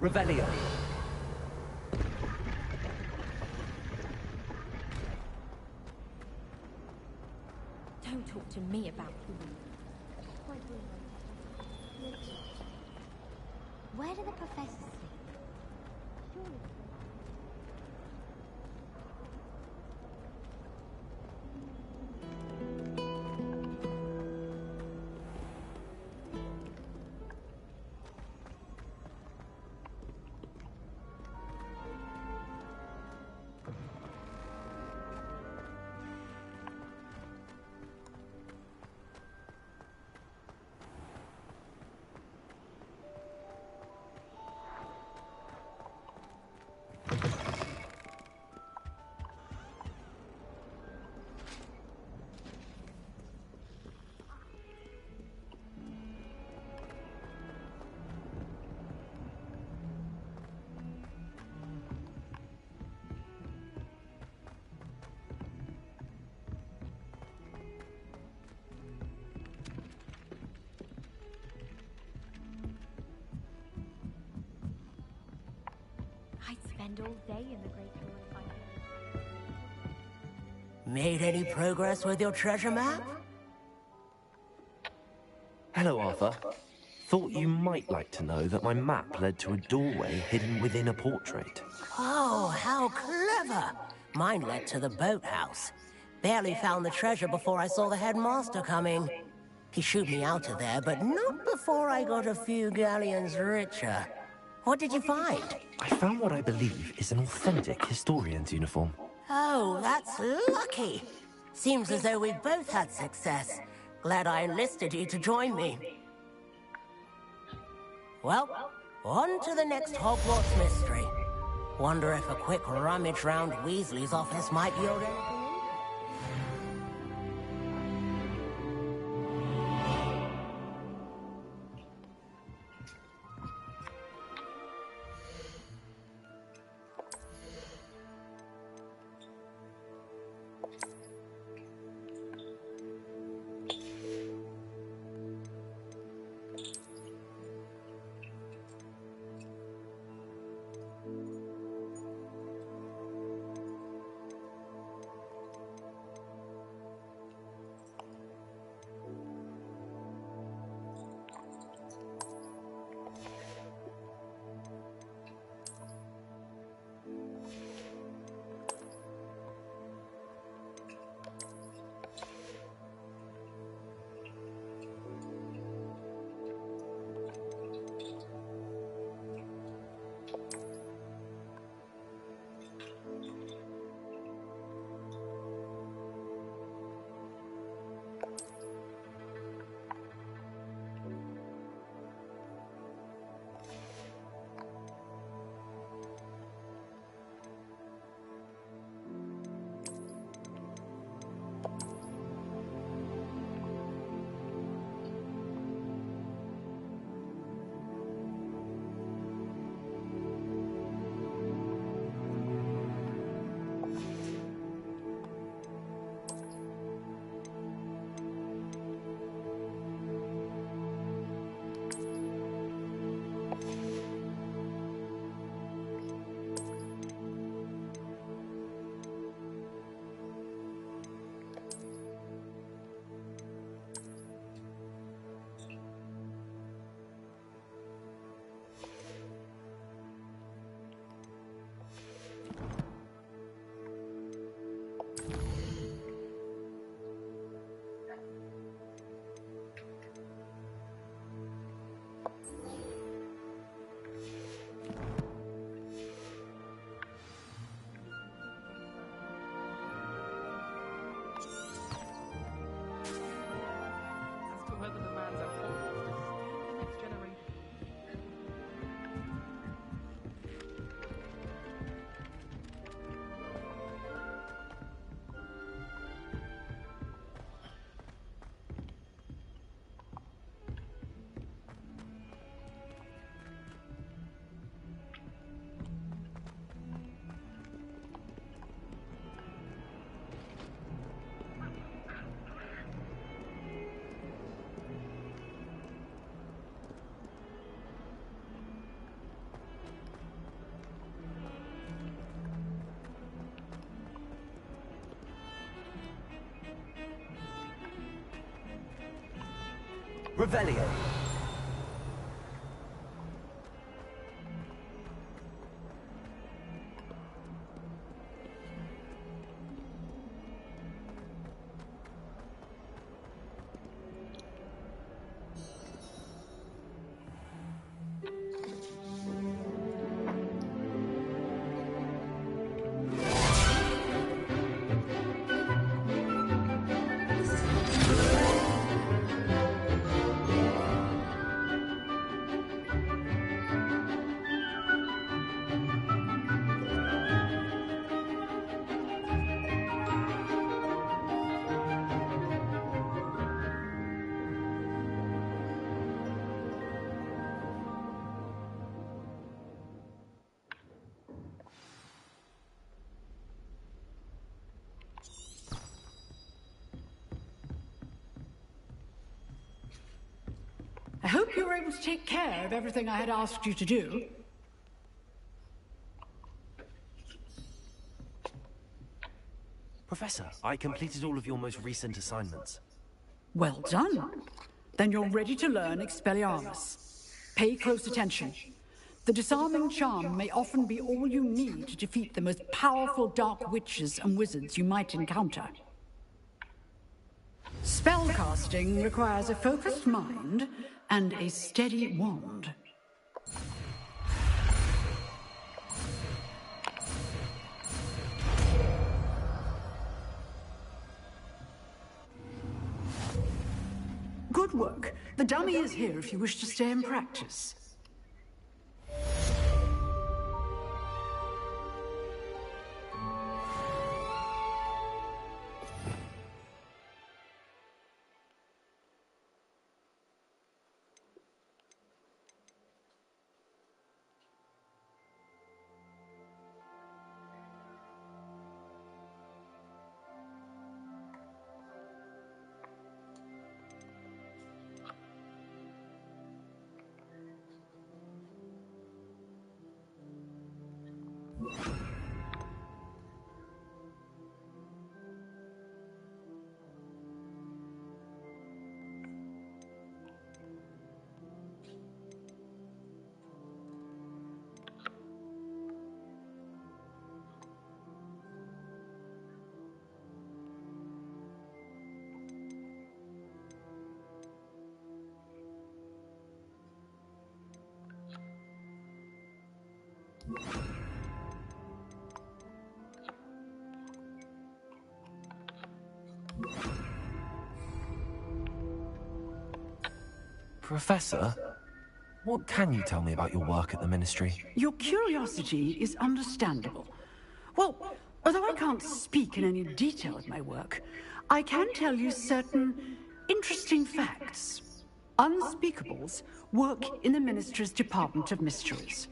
Revelio. Don't talk to me about who. Where do the professors sleep? Surely. I'd spend all day in the Great Hall if I could. Made any progress with your treasure map? Hello, Arthur. Thought you might like to know that my map led to a doorway hidden within a portrait. Oh, how clever! Mine led to the boathouse. Barely found the treasure before I saw the headmaster coming. He shooed me out of there, but not before I got a few galleons richer. What did you find? I found what I believe is an authentic historian's uniform. Oh, that's lucky. Seems as though we both had success. Glad I enlisted you to join me. Well, on to the next Hogwarts mystery. Wonder if a quick rummage round Weasley's office might yield anything. Revelio. I hope you were able to take care of everything I had asked you to do. Professor, I completed all of your most recent assignments. Well done. Then you're ready to learn Expelliarmus. Pay close attention. The disarming charm may often be all you need to defeat the most powerful dark witches and wizards you might encounter. Spellcasting requires a focused mind and a steady wand. Good work. The dummy is here if you wish to stay and practice. Professor, what can you tell me about your work at the Ministry? Your curiosity is understandable. Well, although I can't speak in any detail of my work, I can tell you certain interesting facts. Unspeakables work in the Ministry's Department of Mysteries.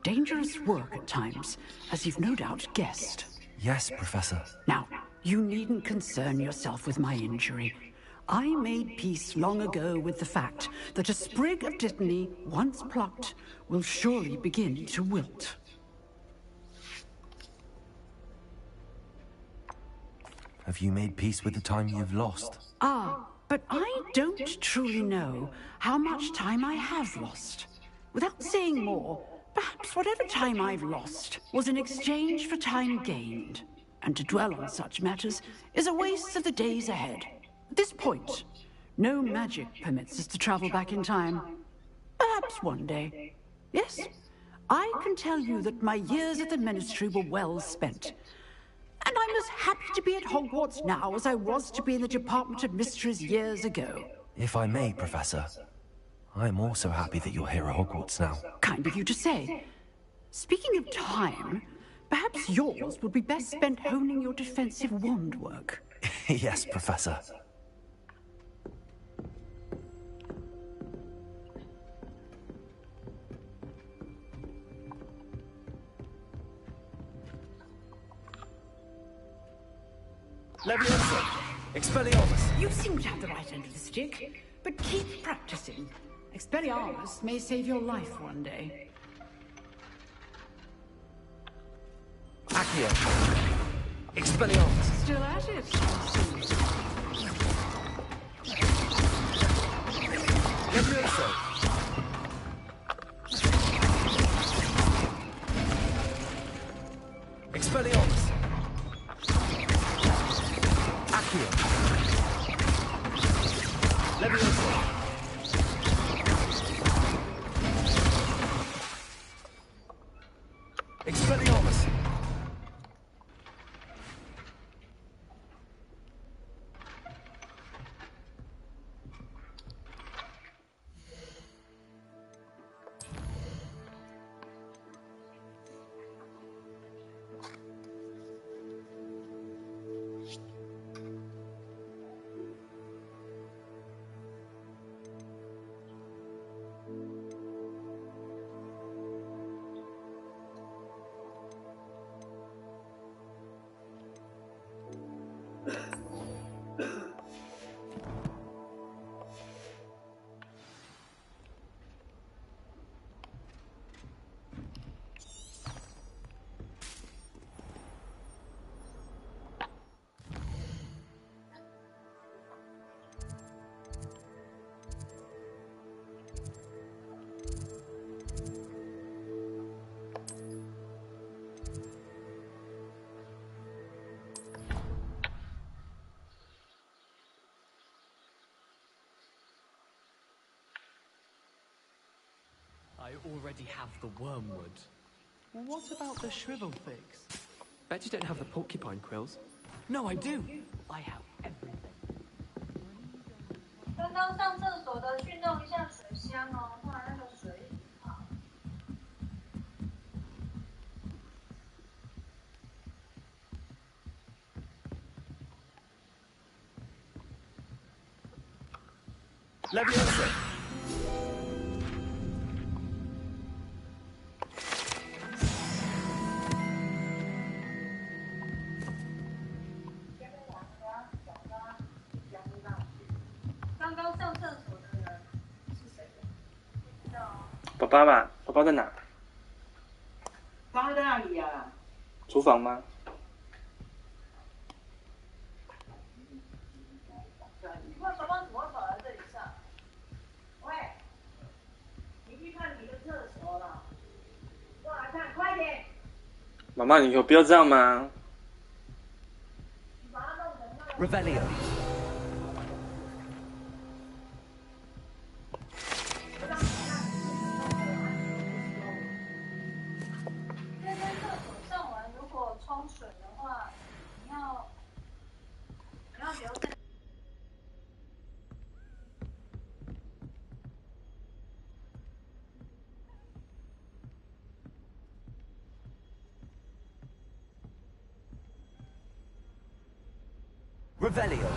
Dangerous work at times, as you've no doubt guessed. Yes, Professor. Now, you needn't concern yourself with my injury. I made peace long ago with the fact that a sprig of dittany, once plucked, will surely begin to wilt. Have you made peace with the time you've lost? But I don't truly know how much time I have lost. Without saying more, perhaps whatever time I've lost was in exchange for time gained. And to dwell on such matters is a waste of the days ahead. At this point, no magic permits us to travel back in time. Perhaps one day. Yes, I can tell you that my years at the Ministry were well spent. And I'm as happy to be at Hogwarts now as I was to be in the Department of Mysteries years ago. If I may, Professor, I'm also happy that you're here at Hogwarts now. Kind of you to say. Speaking of time, perhaps yours would be best spent honing your defensive wand work. Yes, Professor. Leviosa. Expelliarmus. You seem to have the right end of the stick, but keep practicing. Expelliarmus may save your life one day. Accio. Expelliarmus. Still at it, I see. Levioso! Expelliarmus! Accio! Levioso! Expelliarmus! I already have the wormwood. What about the shrivel fix? Bet you don't have the porcupine quills. No, I do. I have everything. 刚刚上厕所的去弄一下水箱哦，不然那个水好。Levioso!爸爸吧，爸爸在哪？放在哪里啊？厨房吗？你爸爸怎么会跑来这里上？喂，你去看你的厕所了。过来看，快点！妈妈，你有必要这样吗？ Revelio. Revelio.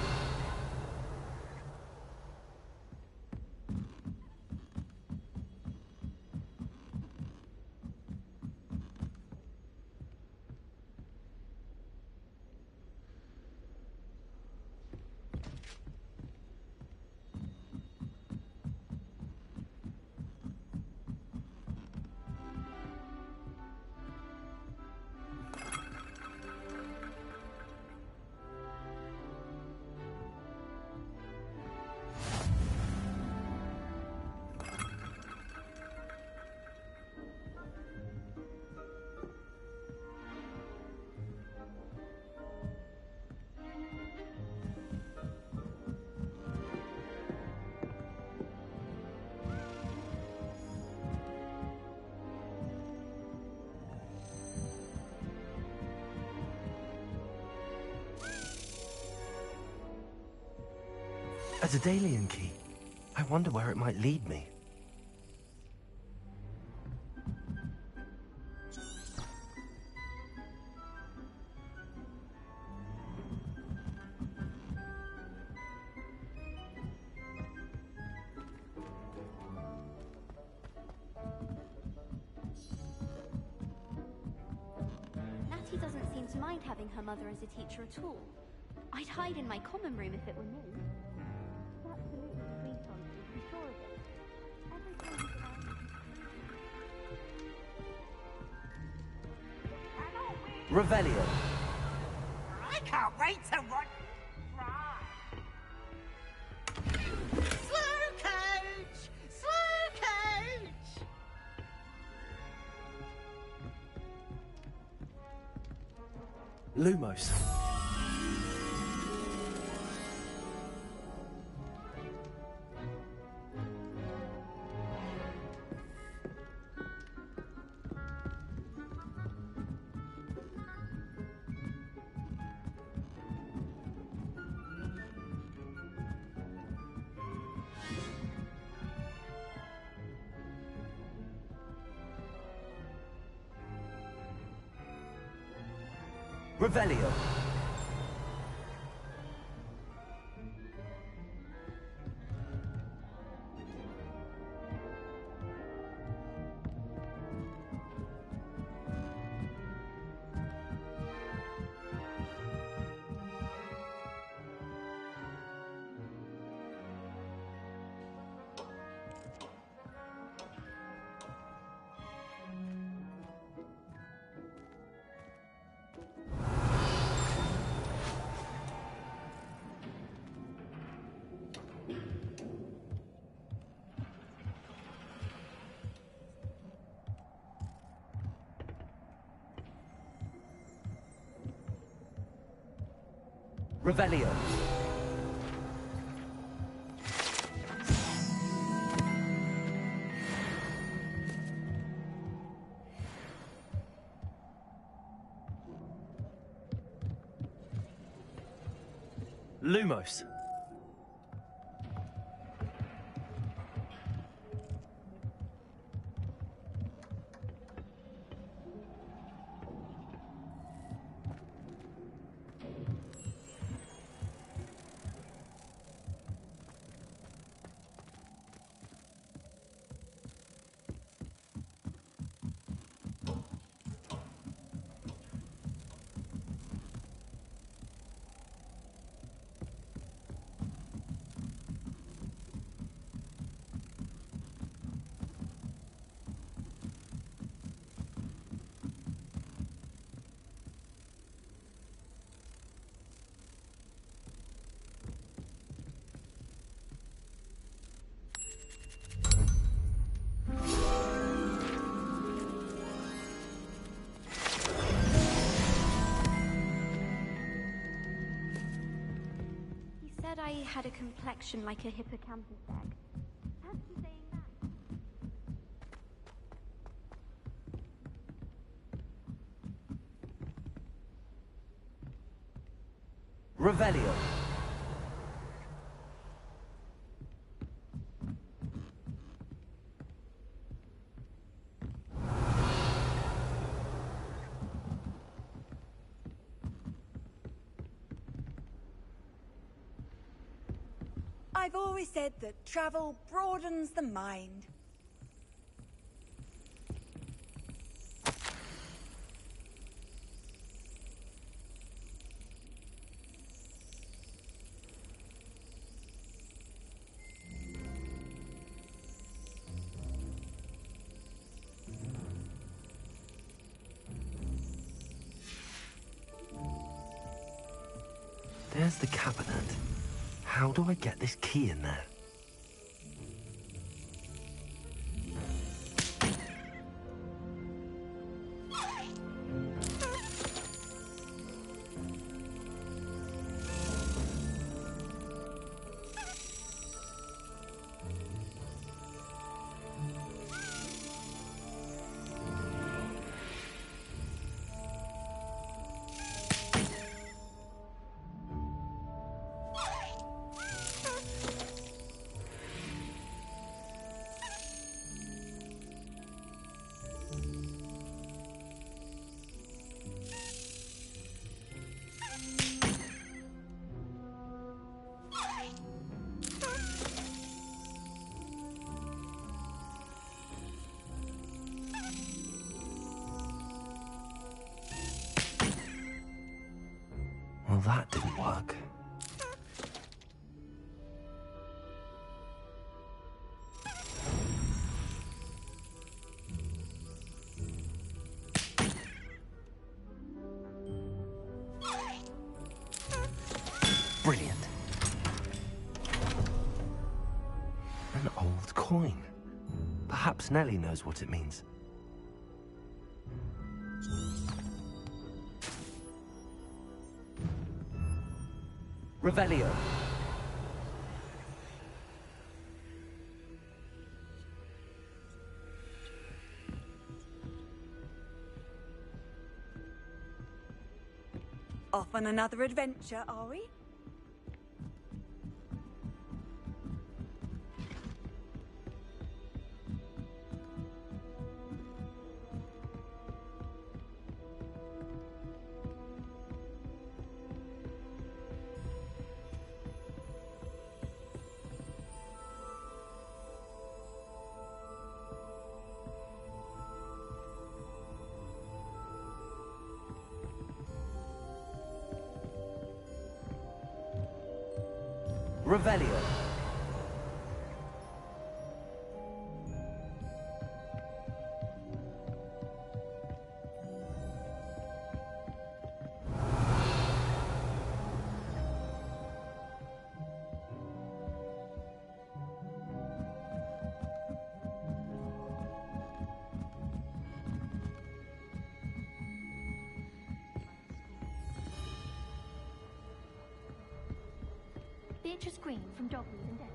A Daedalian key. I wonder where it might lead me. Natty doesn't seem to mind having her mother as a teacher at all. I'd hide in my common room if it were me. Absolutely sweet on you, I'm sure of it. Every time he's around... Revelio. I can't wait to watch. Right. Slow coach! Lumos. Revelio. Revelio. Lumos. I had a complexion like a hippocampus egg. Fancy saying that? Revelio. I've always said that travel broadens the mind. There's the cabinet. How do I get this key in there? Well, that didn't work. Brilliant. An old coin. Perhaps Nellie knows what it means. Revelio. Off on another adventure, are we? Revelio. Beatrice Green from Dogwood and Death.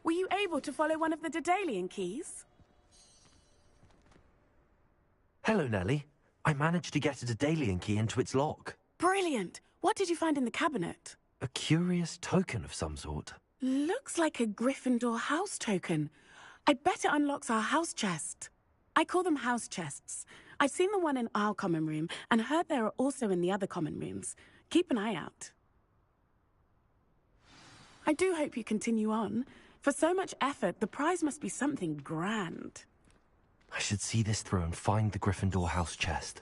Were you able to follow one of the Daedalian keys? Hello, Nellie. I managed to get a Daedalian key into its lock. Brilliant! What did you find in the cabinet? A curious token of some sort. Looks like a Gryffindor house token. I bet it unlocks our house chest. I call them house chests. I've seen the one in our common room and heard there are also in the other common rooms. Keep an eye out. I do hope you continue on. For so much effort, the prize must be something grand. I should see this through and find the Gryffindor house chest.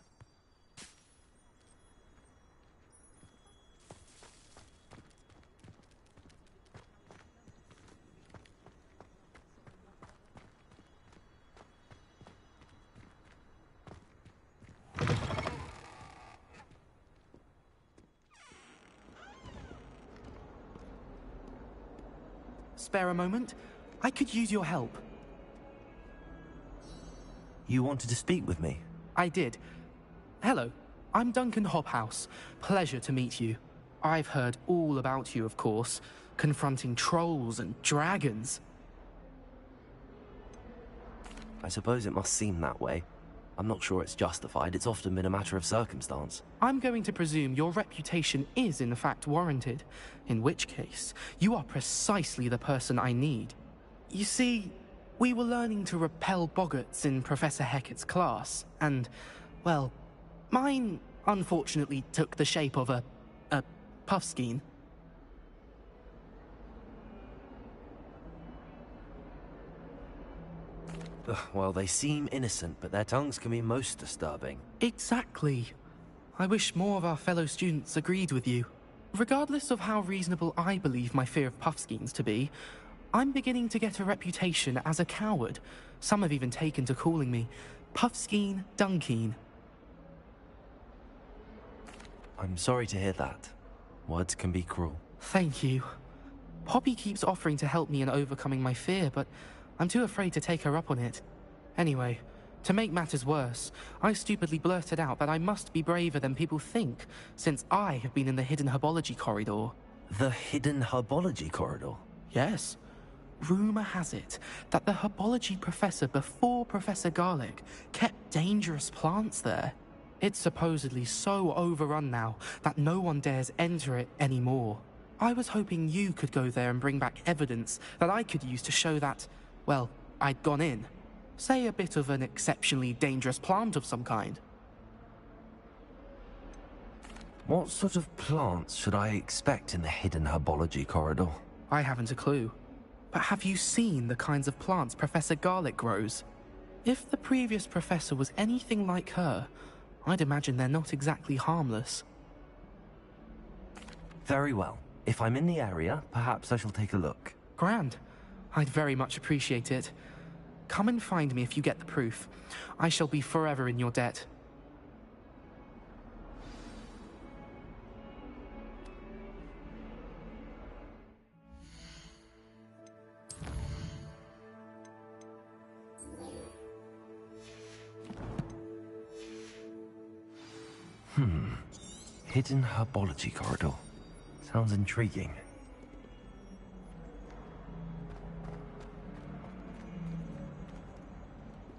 Spare a moment? I could use your help. You wanted to speak with me? I did. Hello, I'm Duncan Hobhouse. Pleasure to meet you. I've heard all about you, of course, confronting trolls and dragons. I suppose it must seem that way. I'm not sure it's justified. It's often been a matter of circumstance. I'm going to presume your reputation is in fact warranted, in which case, you are precisely the person I need. You see, we were learning to repel boggarts in Professor Hecat's class, and, well, mine unfortunately took the shape of a puffskein. Well, they seem innocent, but their tongues can be most disturbing. Exactly. I wish more of our fellow students agreed with you. Regardless of how reasonable I believe my fear of puffskeins to be, I'm beginning to get a reputation as a coward. Some have even taken to calling me Puffskein Dunkeen. I'm sorry to hear that. Words can be cruel. Thank you. Poppy keeps offering to help me in overcoming my fear, but I'm too afraid to take her up on it. Anyway, to make matters worse, I stupidly blurted out that I must be braver than people think, since I have been in the hidden herbology corridor. The hidden herbology corridor? Yes. Rumour has it that the herbology professor before Professor Garlic kept dangerous plants there. It's supposedly so overrun now that no one dares enter it anymore. I was hoping you could go there and bring back evidence that I could use to show that, well, I'd gone in. Say a bit of an exceptionally dangerous plant of some kind. What sort of plants should I expect in the hidden herbology corridor? I haven't a clue. But have you seen the kinds of plants Professor Garlick grows? If the previous professor was anything like her, I'd imagine they're not exactly harmless. Very well. If I'm in the area, perhaps I shall take a look. Grand. I'd very much appreciate it. Come and find me if you get the proof. I shall be forever in your debt. Hidden herbology corridor. Sounds intriguing.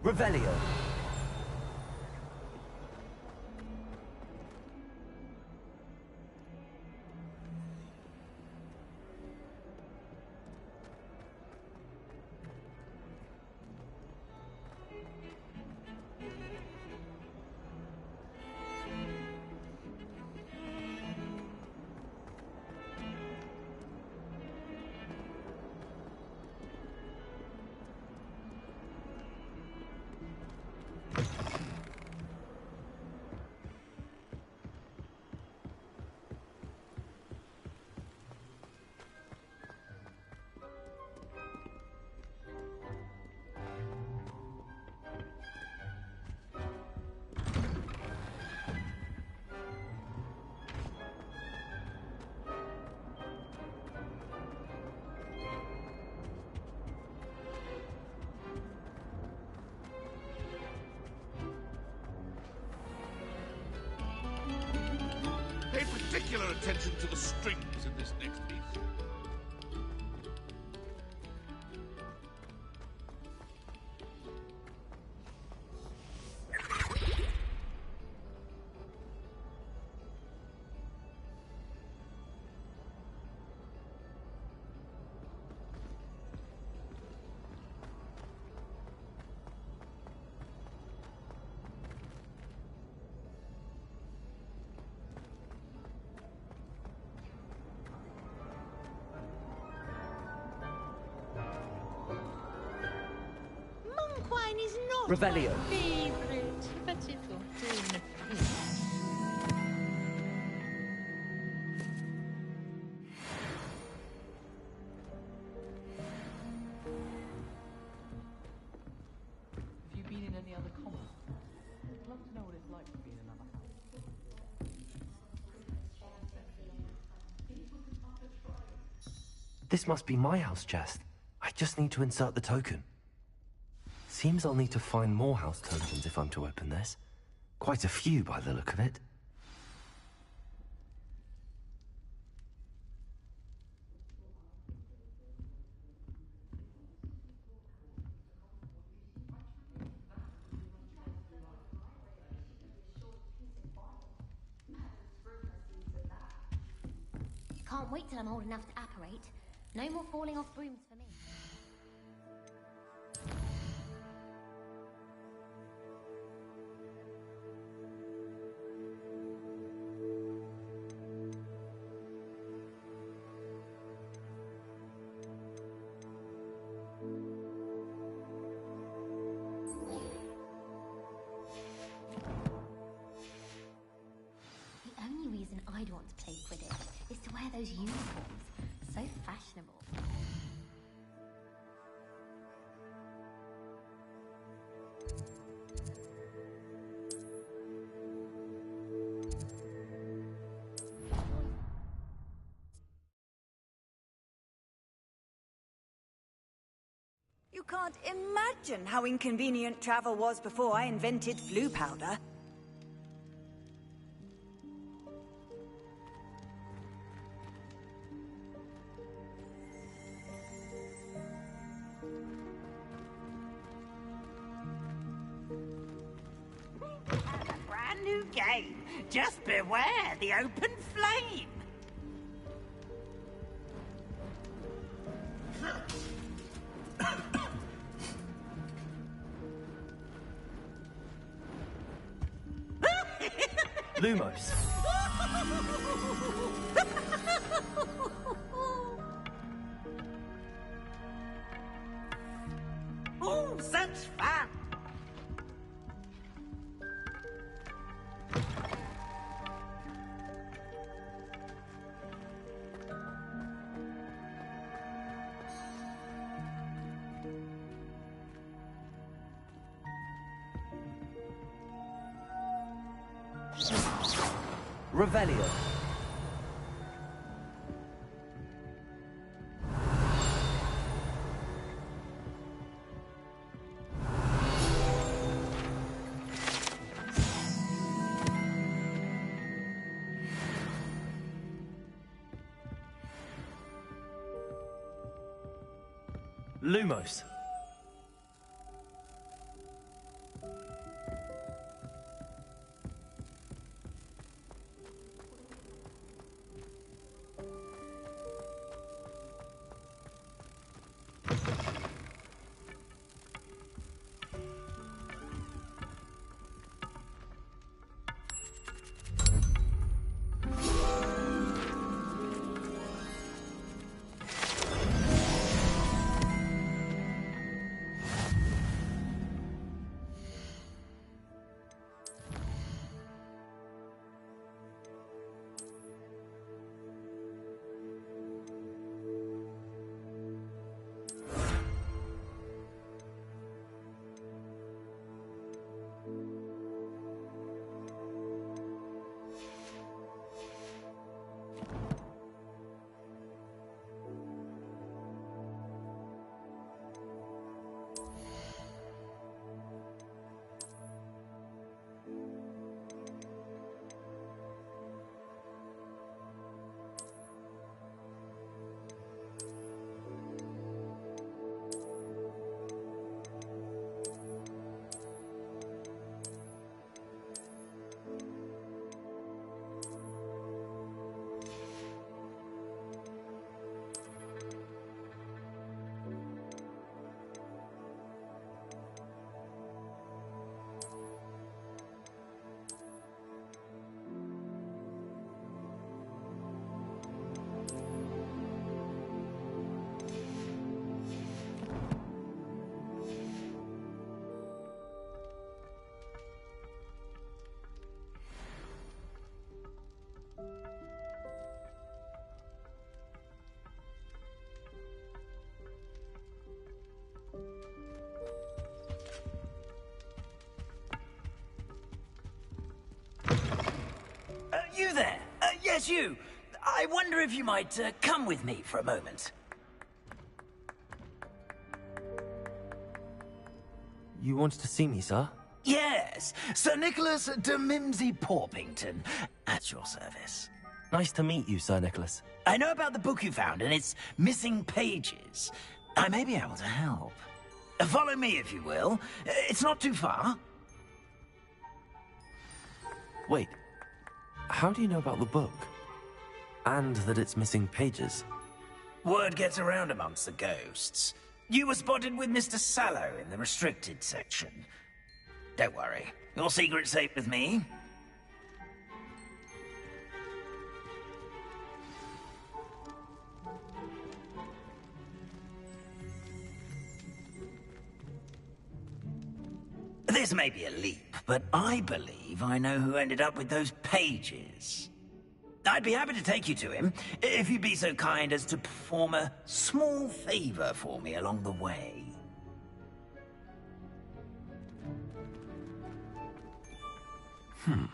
Revelio. Pay particular attention to the strings in this next piece. Wine is not Revelio. my favorite, but it often is. Have you been in any other commons? I'd love to know what it's like to be in another house. This must be my house chest. I just need to insert the token. Seems I'll need to find more house tokens if I'm to open this. Quite a few by the look of it. Can't wait till I'm old enough to apparate. No more falling off brooms for me. The only reason I'd want to play Quidditch is to wear those uniforms. So fashionable. You can't imagine how inconvenient travel was before I invented flu powder. A brand new game. Just beware the open flame. Lumos. Oh, such fun! Revelio. Lumos. You there? Yes, you. I wonder if you might come with me for a moment. You wanted to see me, sir? Yes, Sir Nicholas de Mimsy Porpington, at your service. Nice to meet you, Sir Nicholas. I know about the book you found and its missing pages. I may be able to help. Follow me, if you will. It's not too far. Wait, how do you know about the book? And that it's missing pages? Word gets around amongst the ghosts. You were spotted with Mr. Sallow in the restricted section. Don't worry, your secret's safe with me. This may be a leap, but I believe I know who ended up with those pages. I'd be happy to take you to him, if you'd be so kind as to perform a small favor for me along the way. A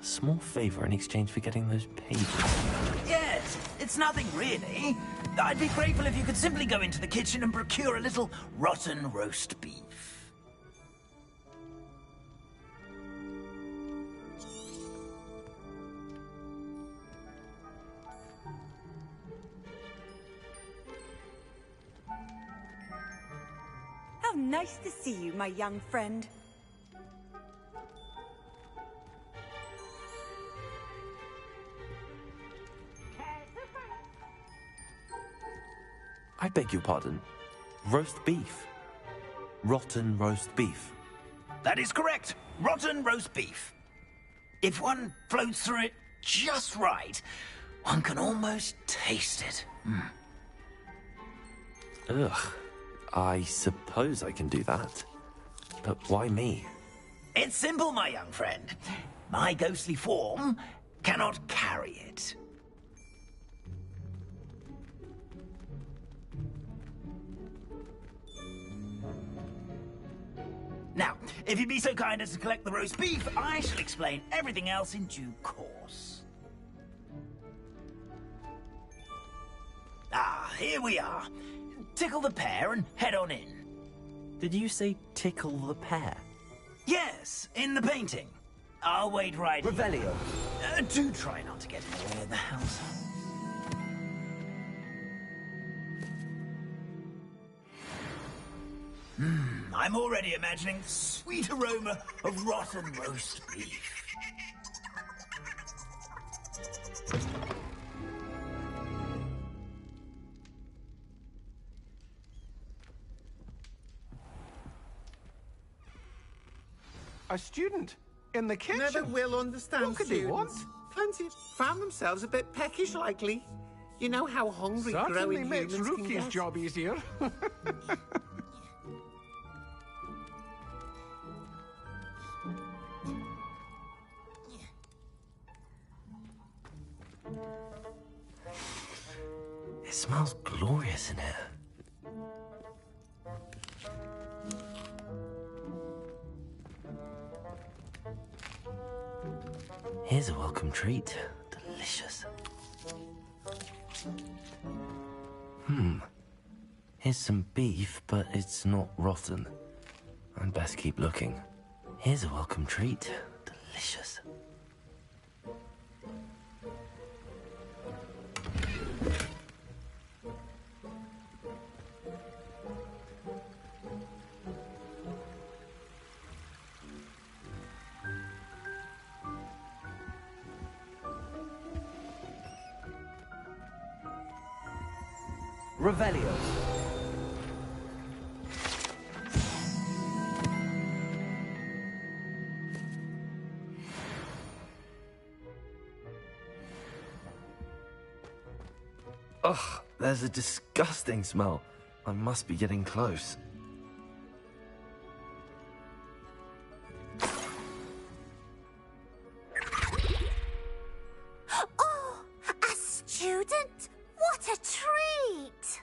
small favor in exchange for getting those pages. Yes, it's nothing really. I'd be grateful if you could simply go into the kitchen and procure a little rotten roast beef. How nice to see you, my young friend. I beg your pardon. Roast beef. Rotten roast beef. That is correct. Rotten roast beef. If one floats through it just right, one can almost taste it. Ugh. I suppose I can do that. But why me? It's simple, my young friend. My ghostly form cannot carry it. Now, if you'd be so kind as to collect the roast beef, I shall explain everything else in due course. Ah, here we are. Tickle the pear and head on in. Did you say tickle the pear? Yes, in the painting. I'll wait right here. Revelio. Do try not to get in the way of the house. I'm already imagining the sweet aroma of rotten roast beef. A student in the kitchen. Never will understand What could they want? Fancy found themselves a bit peckish likely. You know how hungry Certainly growing makes humans can Rookie's get. job easier. It smells glorious in here. Here's a welcome treat. Delicious. Here's some beef, but it's not rotten. I'd best keep looking. Here's a welcome treat. Delicious. Revelio. Ugh, there's a disgusting smell. I must be getting close. Oh, a student? What a treat!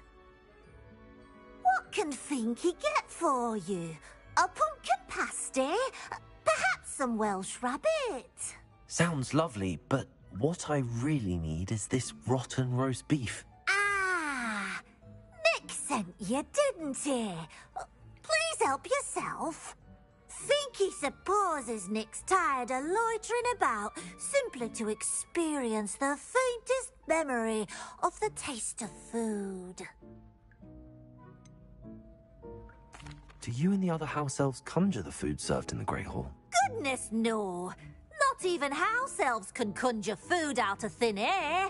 What can Finky get for you? A pumpkin pasty? Perhaps some Welsh rabbit? Sounds lovely, but what I really need is this rotten roast beef. Ah, Nick sent you, didn't he? Please help yourself. Finky supposes Nick's tired of loitering about simply to experience the faintest memory of the taste of food. Do you and the other house elves conjure the food served in the Great Hall? Goodness, no. Not even house elves can conjure food out of thin air.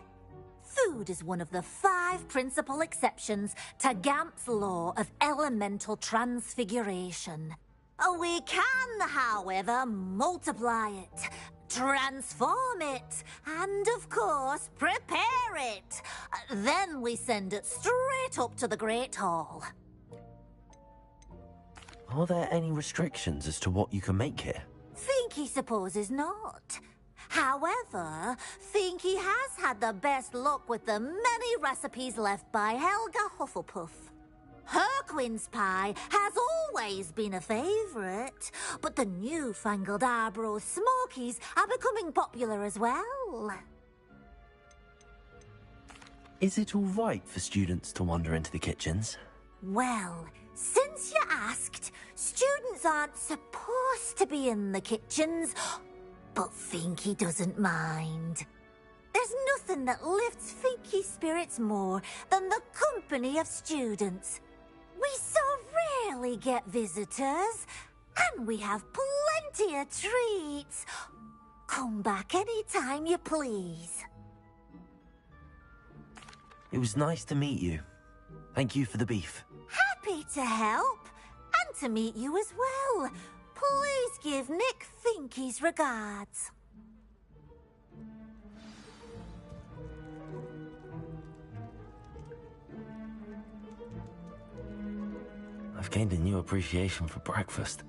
Food is one of the 5 principal exceptions to Gamp's law of elemental transfiguration. We can, however, multiply it, transform it, and, of course, prepare it. Then we send it straight up to the Great Hall. Are there any restrictions as to what you can make here? Finky supposes not. However, Finky has had the best luck with the many recipes left by Helga Hufflepuff. Her quince pie has always been a favourite, but the newfangled Arbroath Smokies are becoming popular as well. Is it all right for students to wander into the kitchens? Well, since you asked, students aren't supposed to be in the kitchens, but Finky doesn't mind. There's nothing that lifts Finky's spirits more than the company of students. We so rarely get visitors, and we have plenty of treats. Come back any time you please. It was nice to meet you. Thank you for the beef. Happy to help, and to meet you as well. Please give Nick Finky's regards. I've gained a new appreciation for breakfast.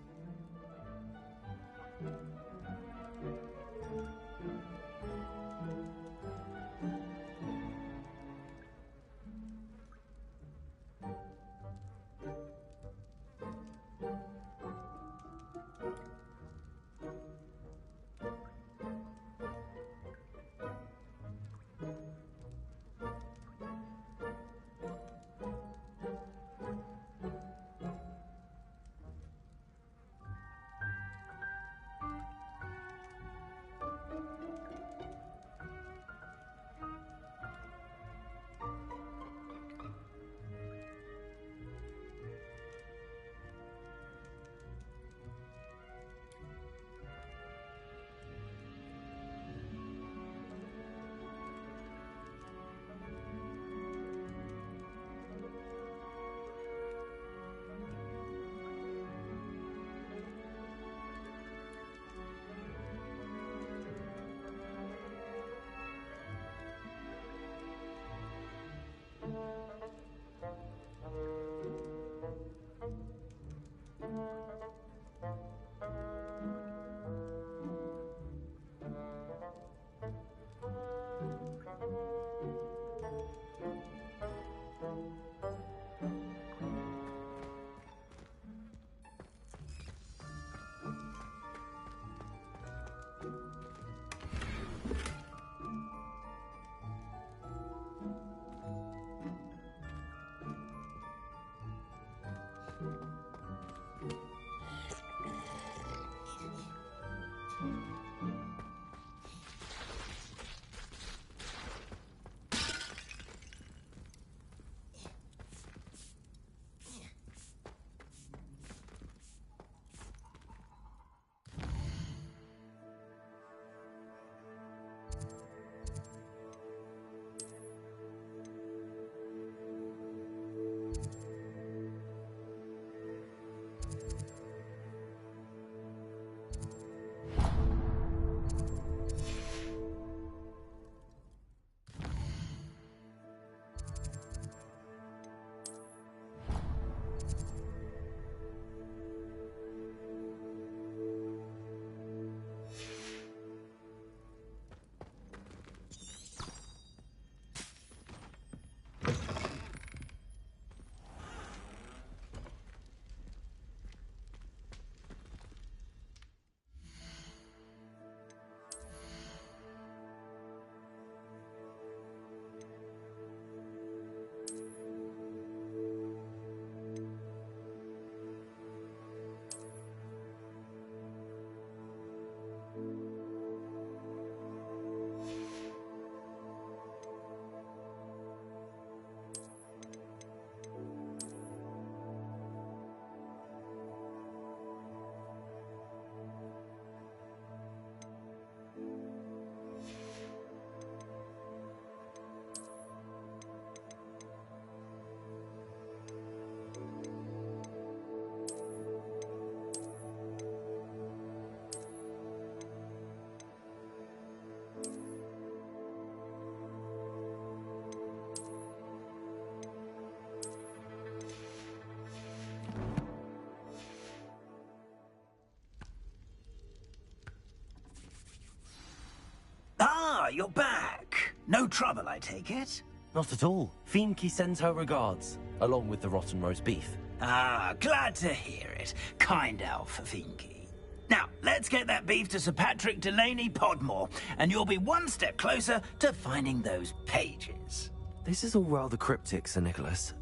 Ah, you're back. No trouble, I take it? Not at all. Fienke sends her regards, along with the rotten roast beef. Ah, glad to hear it. Kind elf, Fienke. Now, let's get that beef to Sir Patrick Delaney Podmore, and you'll be one step closer to finding those pages. This is all rather cryptic, Sir Nicholas.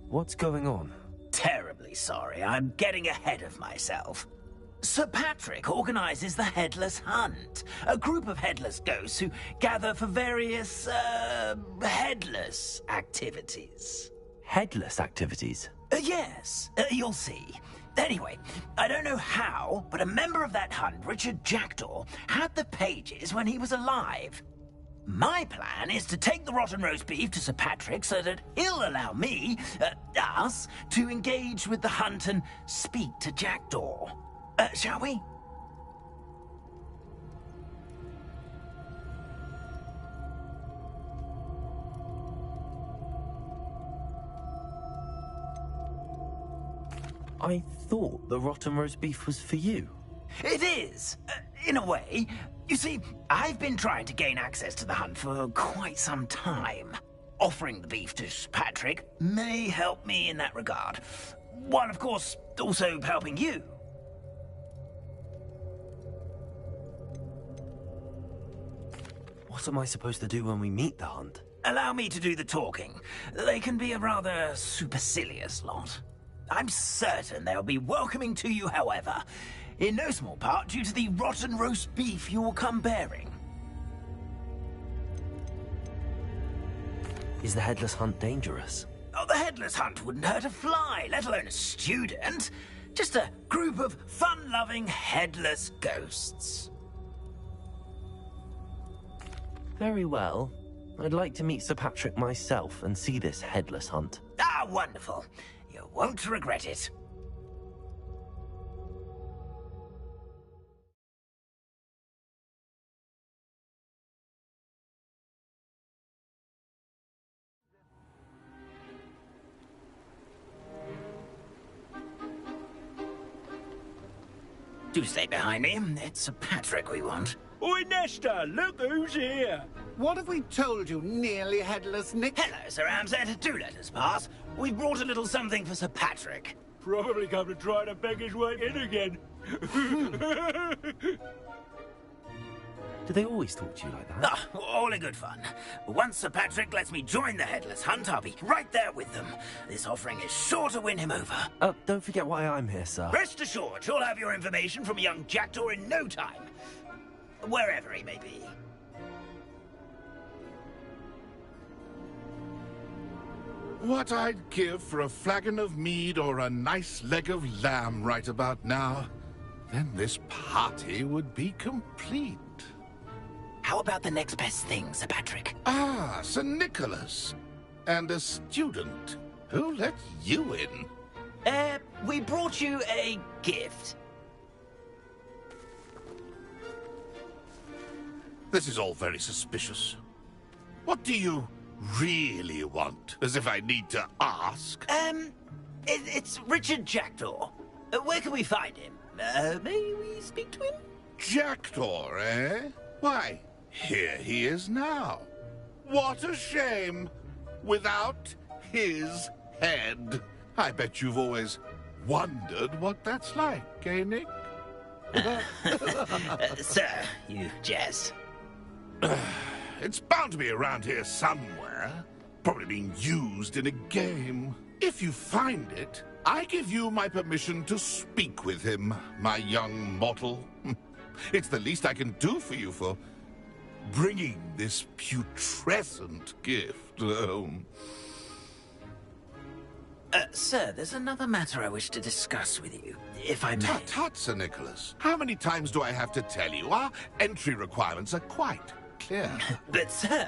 What's going on? Terribly sorry, I'm getting ahead of myself. Sir Patrick organizes the Headless Hunt, a group of headless ghosts who gather for various, headless activities. Headless activities? Yes, you'll see. Anyway, I don't know how, but a member of that hunt, Richard Jackdaw, had the pages when he was alive. My plan is to take the rotten roast beef to Sir Patrick so that he'll allow me, us, to engage with the hunt and speak to Jackdaw. Shall we? I thought the rotten roast beef was for you. It is, in a way. You see, I've been trying to gain access to the hunt for quite some time. Offering the beef to Sir Patrick may help me in that regard. While, of course, also helping you. What am I supposed to do when we meet the hunt? Allow me to do the talking. They can be a rather supercilious lot. I'm certain they'll be welcoming to you, however, in no small part due to the rotten roast beef you'll come bearing. Is the headless hunt dangerous? Oh, the headless hunt wouldn't hurt a fly, let alone a student. Just a group of fun-loving headless ghosts. Very well. I'd like to meet Sir Patrick myself and see this headless hunt. Ah, wonderful. You won't regret it. Do stay behind me. It's Sir Patrick we want. Oi, Nesta, look who's here. What have we told you, nearly headless Nick? Hello, Sir Ramsed. Do let us pass. We've brought a little something for Sir Patrick. Probably come to try to beg his way in again. Do they always talk to you like that? Ah, all in good fun. Once Sir Patrick lets me join the headless hunt, I'll be right there with them. This offering is sure to win him over. Don't forget why I'm here, sir. Rest assured, you'll have your information from a young jackdaw in no time. Wherever he may be. What I'd give for a flagon of mead or a nice leg of lamb right about now. Then this party would be complete. How about the next best thing, Sir Patrick? Ah, Sir Nicholas. And a student. Who let you in? We brought you a gift. This is all very suspicious. What do you really want? As if I need to ask. It's Richard Jackdaw. Where can we find him? May we speak to him? Jackdaw, eh? Why, here he is now. What a shame. Without his head. I bet you've always wondered what that's like, eh, Nick? Sir, you jest. It's bound to be around here somewhere. Probably being used in a game. If you find it, I give you my permission to speak with him, my young mortal. It's the least I can do for you for bringing this putrescent gift home. Sir, there's another matter I wish to discuss with you, if I may. Tut, Sir Nicholas. How many times do I have to tell you? Our entry requirements are quite clear. But, sir,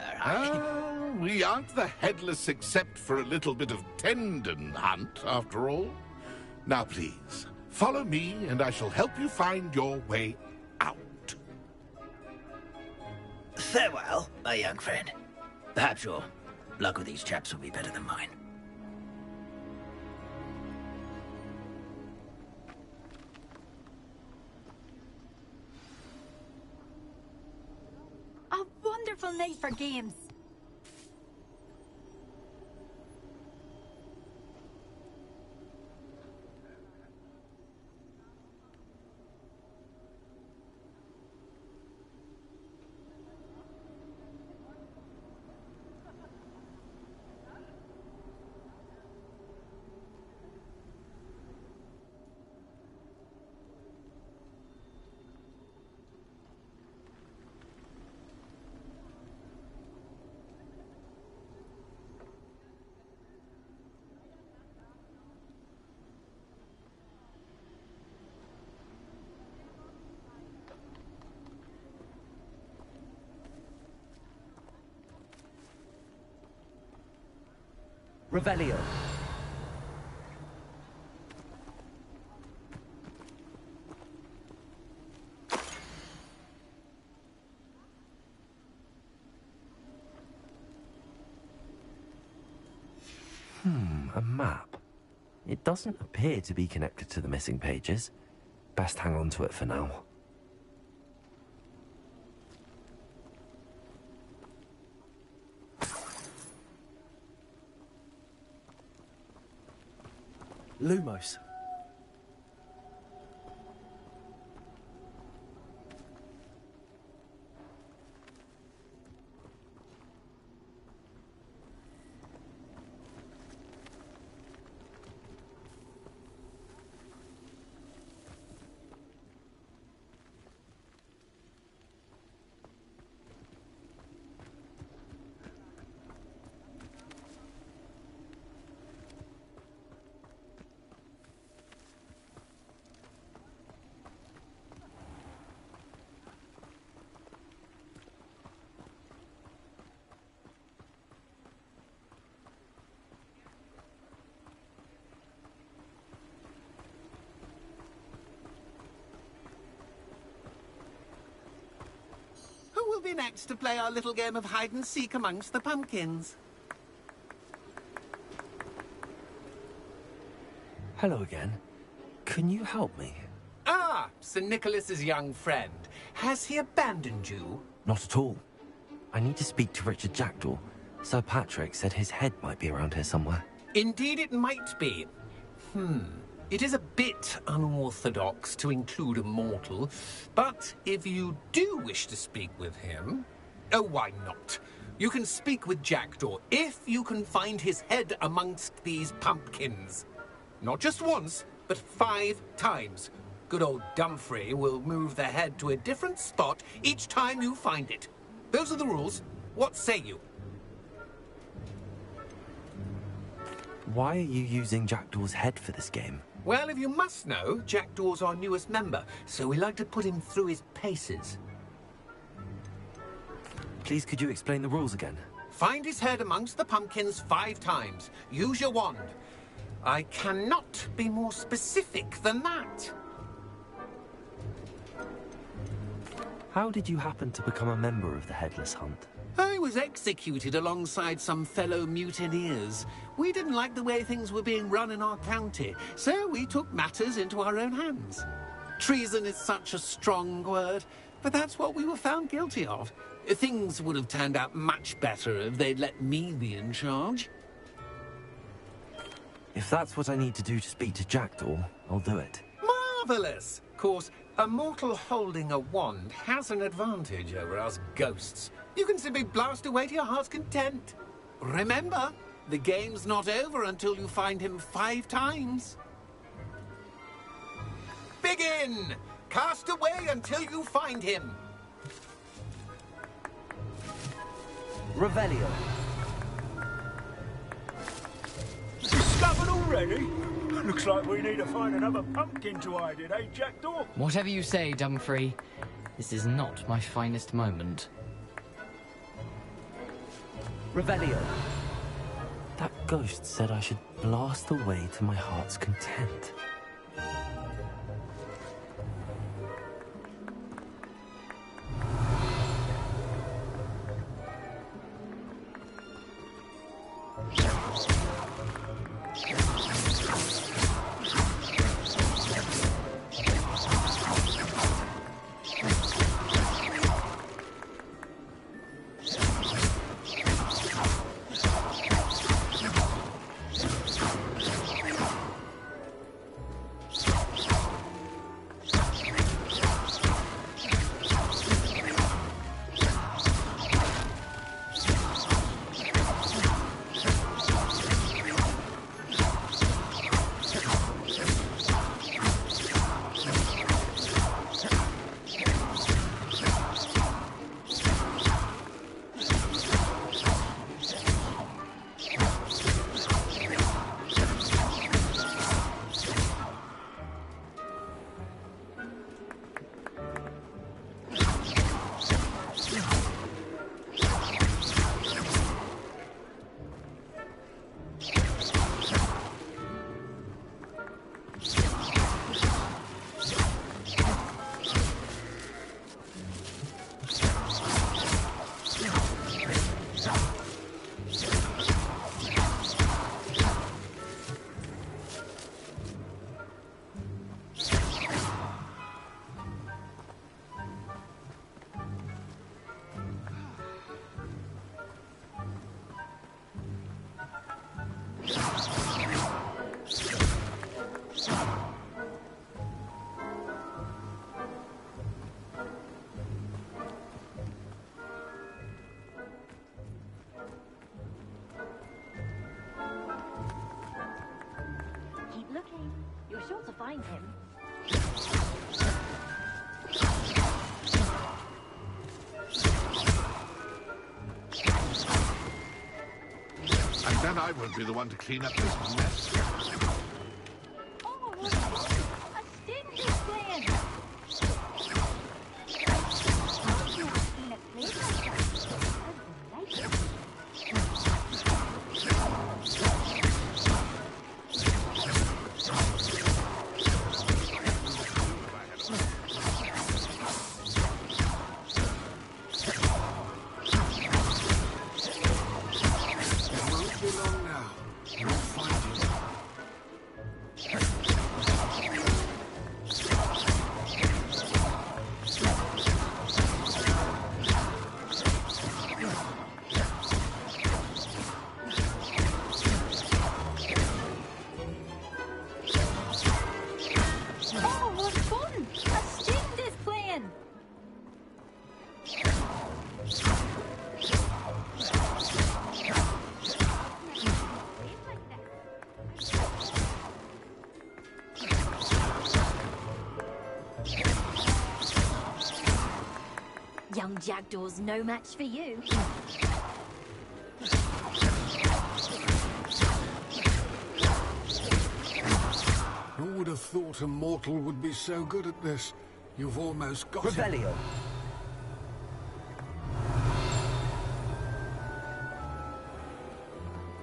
we aren't the headless except for a little bit of tendon hunt, after all. Now, please, follow me, and I shall help you find your way out. Farewell, my young friend. Perhaps your luck with these chaps will be better than mine. A wonderful night for games. Revelio. A map. It doesn't appear to be connected to the missing pages. Best hang on to it for now. Lumos. Who will be next to play our little game of hide-and-seek amongst the pumpkins? Hello again. Can you help me? Ah, Sir Nicholas's young friend. Has he abandoned you? Not at all. I need to speak to Richard Jackdaw. Sir Patrick said his head might be around here somewhere. Indeed it might be. It is a bit unorthodox to include a mortal, but if you do wish to speak with him... Oh, why not? You can speak with Jackdaw if you can find his head amongst these pumpkins. Not just once, but 5 times. Good old Dumfrey will move the head to a different spot each time you find it. Those are the rules. What say you? Why are you using Jackdaw's head for this game? Well, if you must know, Jackdaw's our newest member, so we like to put him through his paces. Please, could you explain the rules again? Find his head amongst the pumpkins 5 times. Use your wand. I cannot be more specific than that. How did you happen to become a member of the Headless Hunt? I was executed alongside some fellow mutineers. We didn't like the way things were being run in our county, so we took matters into our own hands. Treason is such a strong word, but that's what we were found guilty of. Things would have turned out much better if they'd let me be in charge. If that's what I need to do to speak to Jackdaw, I'll do it. Marvellous! Of course, a mortal holding a wand has an advantage over us ghosts. You can simply blast away to your heart's content. Remember, the game's not over until you find him 5 times. Begin! Cast away until you find him. Revelio. Discovered already? Looks like we need to find another pumpkin to hide in, eh, Jackdaw? Whatever you say, Dumfrey. This is not my finest moment. Revelio. That ghost said I should blast away to my heart's content. find him. And then I won't be the one to clean up this mess. Oh, a sting is playing. Young Jackdaw's no match for you. Who would have thought a mortal would be so good at this? You've almost got Revelio. it.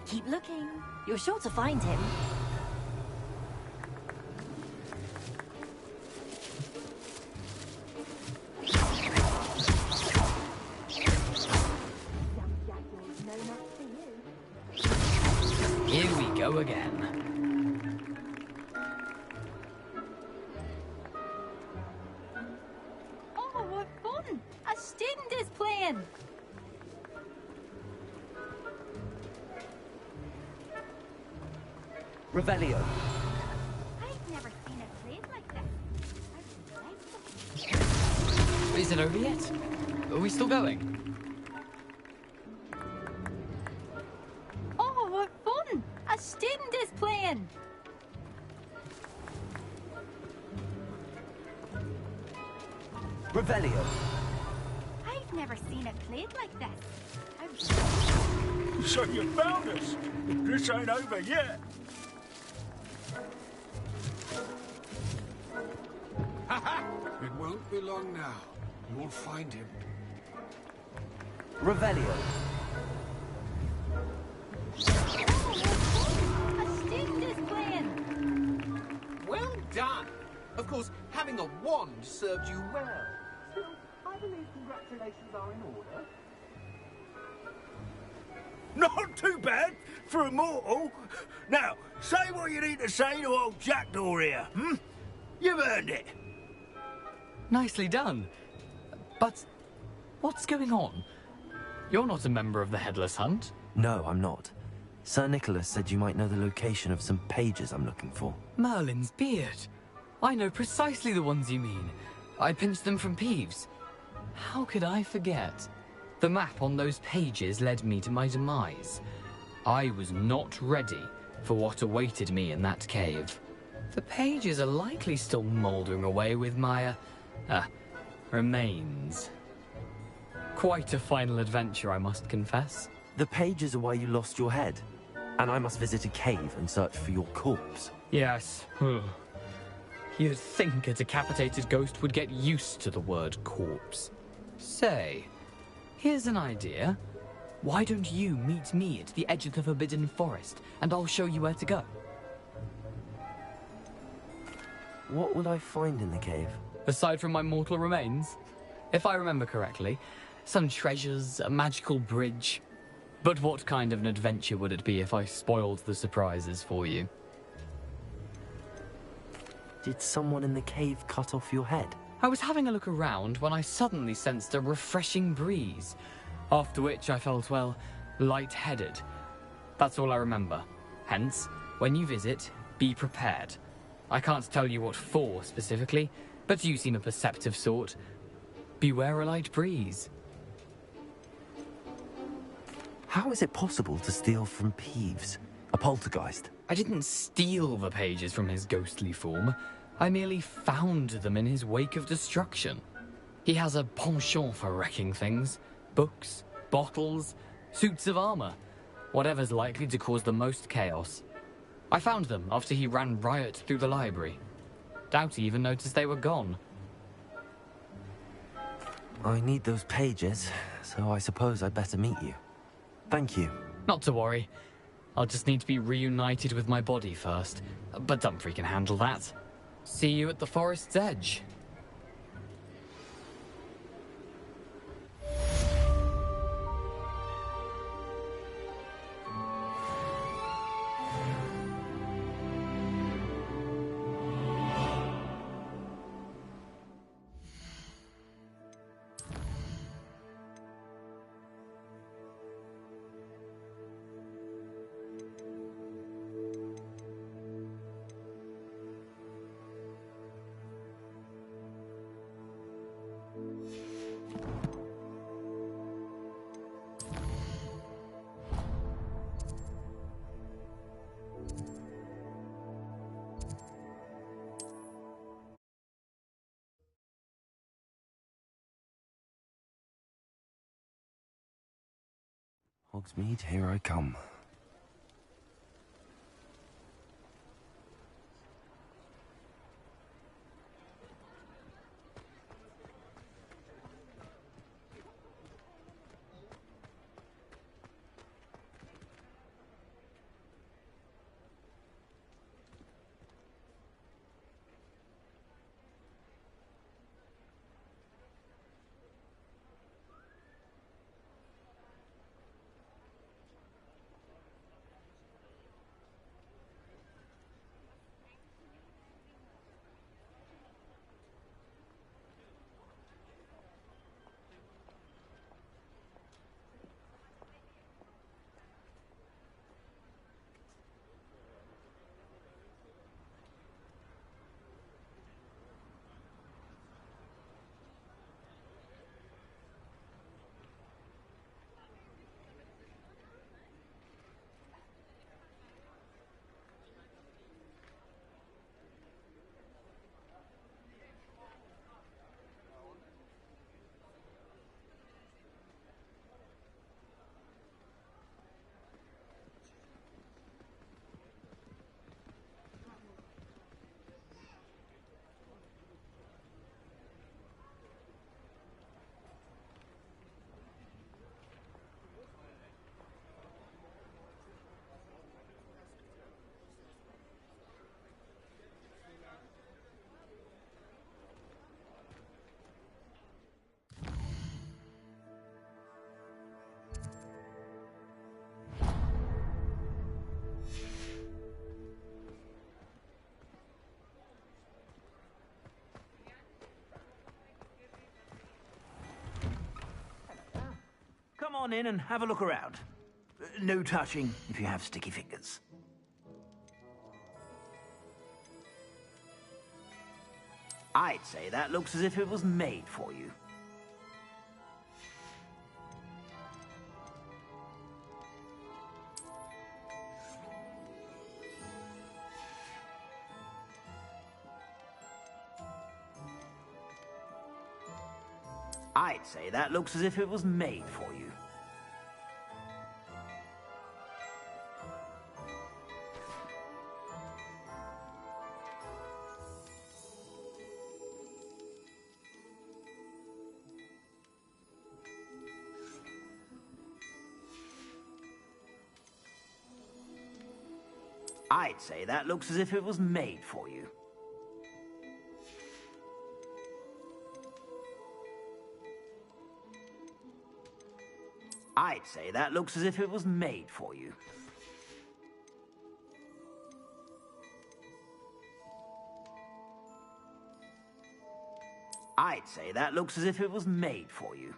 Keep looking. You're sure to find him. Here we go again. Oh, what fun! A student is playing! Revelio. I've never seen it played like this. Is it over yet? Are we still going? Oh, what fun! A student is playing! Revelio. I've never seen it played like this. So you found us. This ain't over yet. It won't be long now. You'll find him. Revelio. A student is playing! Well done. Of course, having a wand served you well. Still, I believe congratulations are in order. Not too bad for a mortal. Now, say what you need to say to old Jackdaw here, hmm? You've earned it. Nicely done. But what's going on? You're not a member of the Headless Hunt. No, I'm not. Sir Nicholas said you might know the location of some pages I'm looking for. Merlin's beard. I know precisely the ones you mean. I pinched them from Peeves. How could I forget? The map on those pages led me to my demise. I was not ready for what awaited me in that cave. The pages are likely still mouldering away with my, remains. Quite a final adventure, I must confess. The pages are why you lost your head, and I must visit a cave and search for your corpse. Yes. You'd think a decapitated ghost would get used to the word corpse. Say, here's an idea. Why don't you meet me at the edge of the Forbidden Forest, and I'll show you where to go? What will I find in the cave? Aside from my mortal remains? If I remember correctly, some treasures, a magical bridge. But what kind of an adventure would it be if I spoiled the surprises for you? Did someone in the cave cut off your head? I was having a look around when I suddenly sensed a refreshing breeze, after which I felt, well, lightheaded. That's all I remember. Hence, when you visit, be prepared. I can't tell you what for specifically, but you seem a perceptive sort. Beware a light breeze. How is it possible to steal from Peeves? A poltergeist? I didn't steal the pages from his ghostly form. I merely found them in his wake of destruction. He has a penchant for wrecking things. Books, bottles, suits of armor. Whatever's likely to cause the most chaos. I found them after he ran riot through the library. Doubt he even noticed they were gone. I need those pages, so I suppose I'd better meet you. Thank you. Not to worry. I'll just need to be reunited with my body first. But Dumfries can handle that. See you at the forest's edge. Hogsmeade, here I come. Come on in and have a look around. No touching if you have sticky fingers. I'd say that looks as if it was made for you. I'd say that looks as if it was made for you. I'd say that looks as if it was made for you. I'd say that looks as if it was made for you. I'd say that looks as if it was made for you.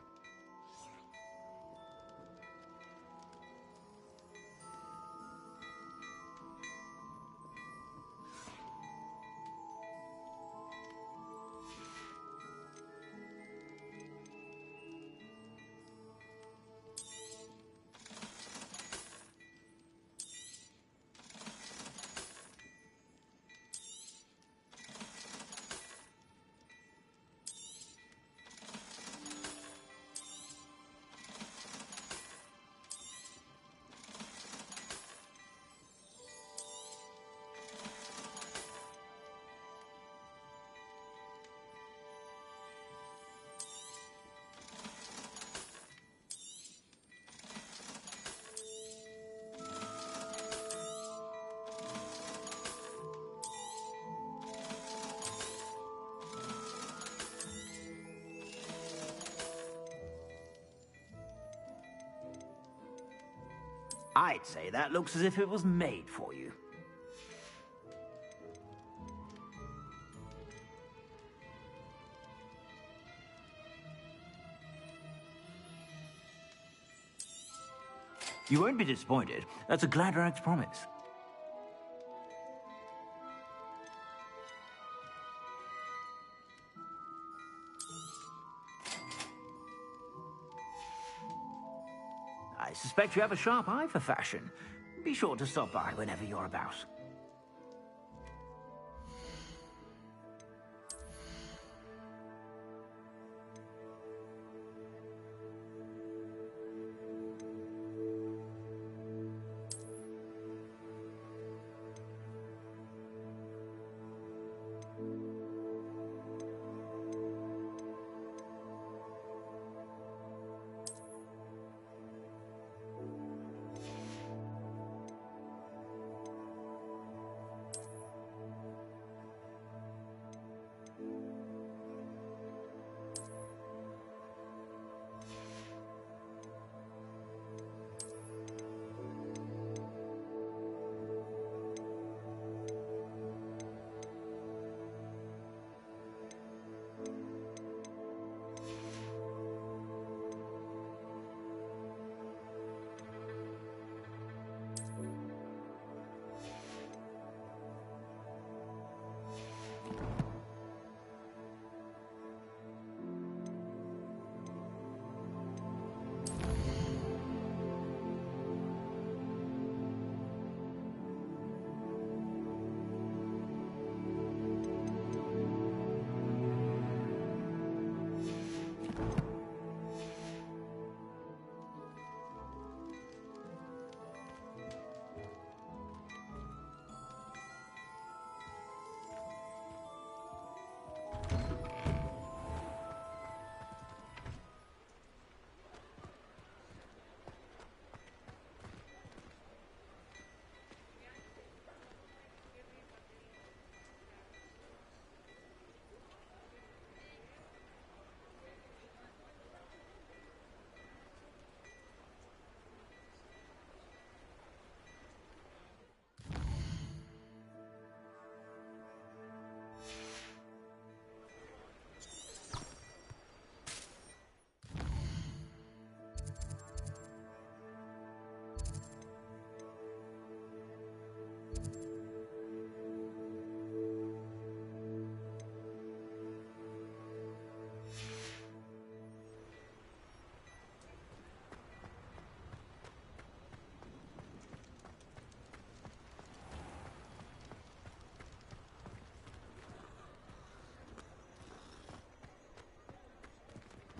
I'd say that looks as if it was made for you. You won't be disappointed. That's a Gladrag's promise. I suspect you have a sharp eye for fashion. Be sure to stop by whenever you're about.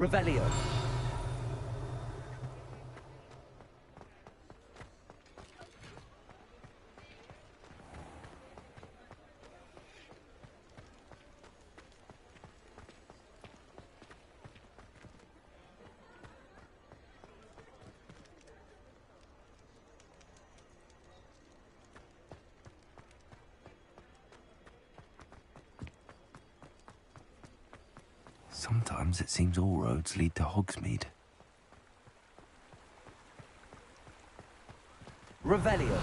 Revelio. Sometimes it seems all roads lead to Hogsmeade. Revelio.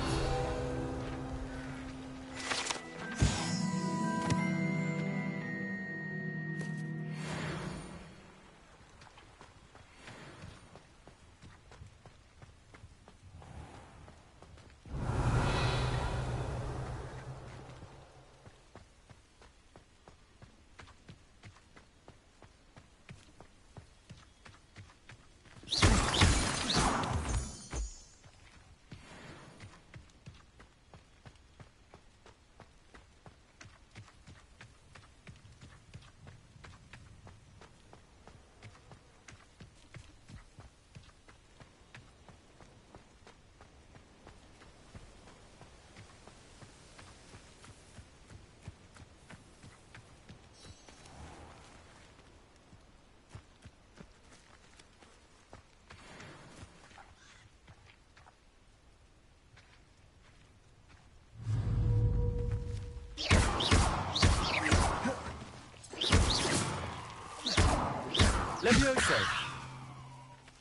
Levioso.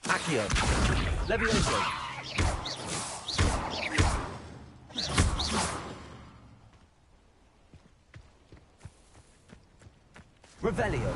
Accio. Levioso. Revelio.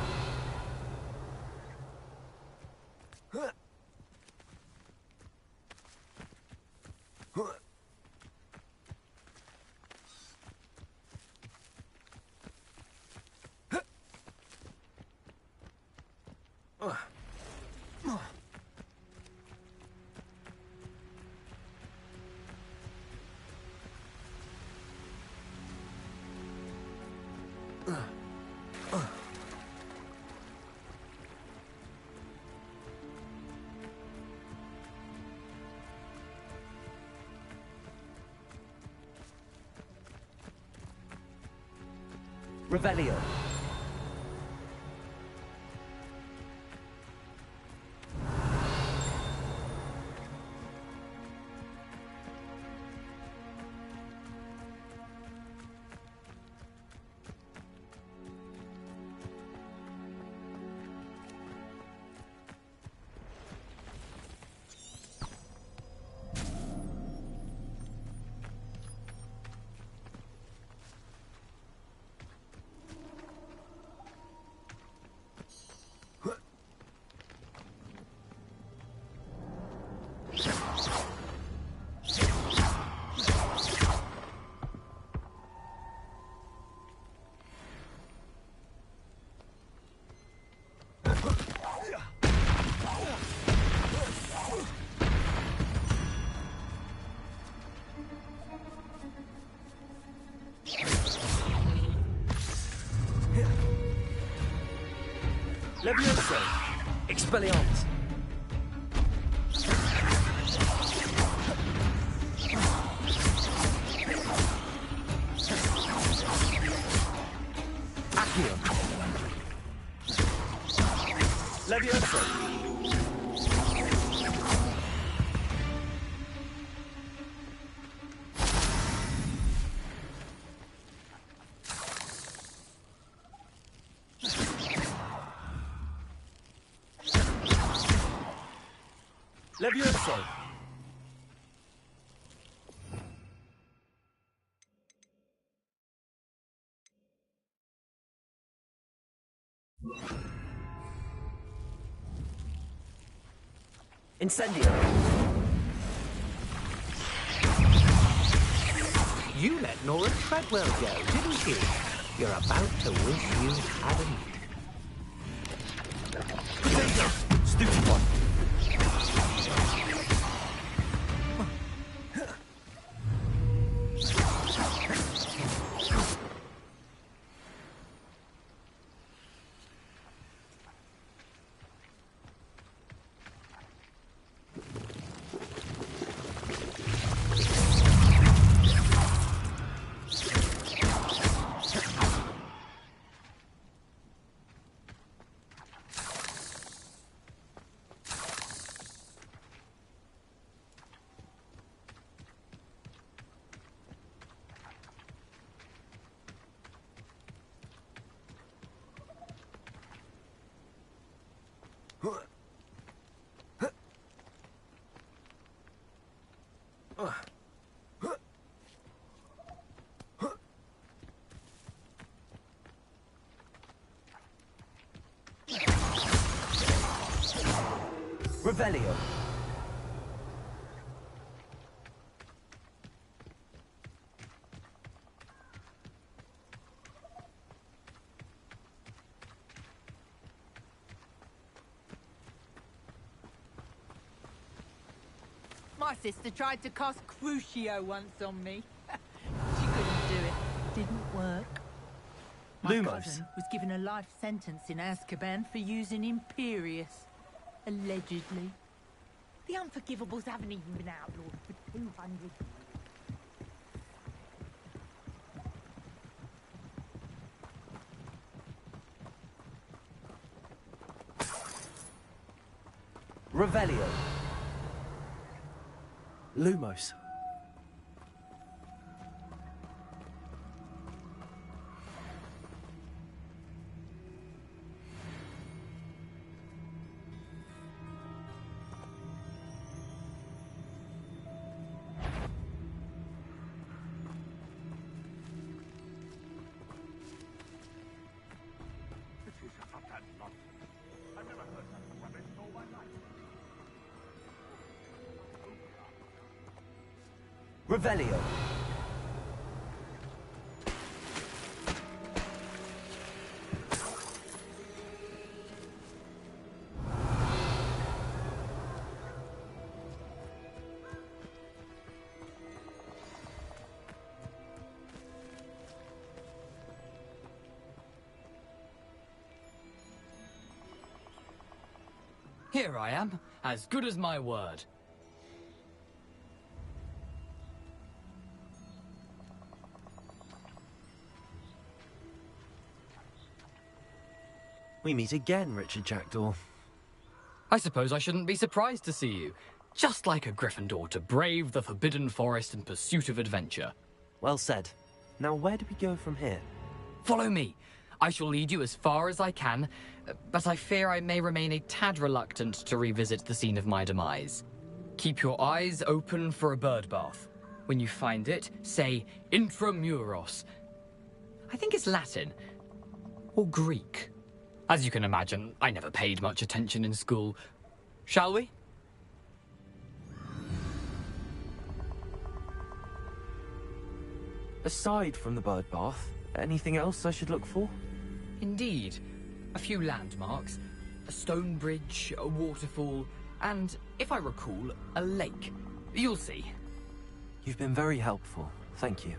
Revelio. Levioso. Expelliarmus. Accio. Levioso. Levioso. Incendio. You let Nora Treadwell go, didn't you? You're about to wish you hadn't. Potato. Stupid one. Revelio. My sister tried to cast Crucio once on me. She couldn't do it. Didn't work. My Lumos. cousin was given a life sentence in Azkaban for using Imperius. Allegedly. The Unforgivables haven't even been outlawed for 200 years. Revelio. Lumos. Revelio. Here I am, as good as my word. We meet again, Richard Jackdaw. I suppose I shouldn't be surprised to see you. Just like a Gryffindor to brave the Forbidden Forest in pursuit of adventure. Well said. Now where do we go from here? Follow me. I shall lead you as far as I can, but I fear I may remain a tad reluctant to revisit the scene of my demise. Keep your eyes open for a bird bath. When you find it, say intramuros. I think it's Latin. Or Greek. As you can imagine, I never paid much attention in school. Shall we? Aside from the bird bath, anything else I should look for? Indeed. A few landmarks, a stone bridge, a waterfall, and, if I recall, a lake. You'll see. You've been very helpful. Thank you.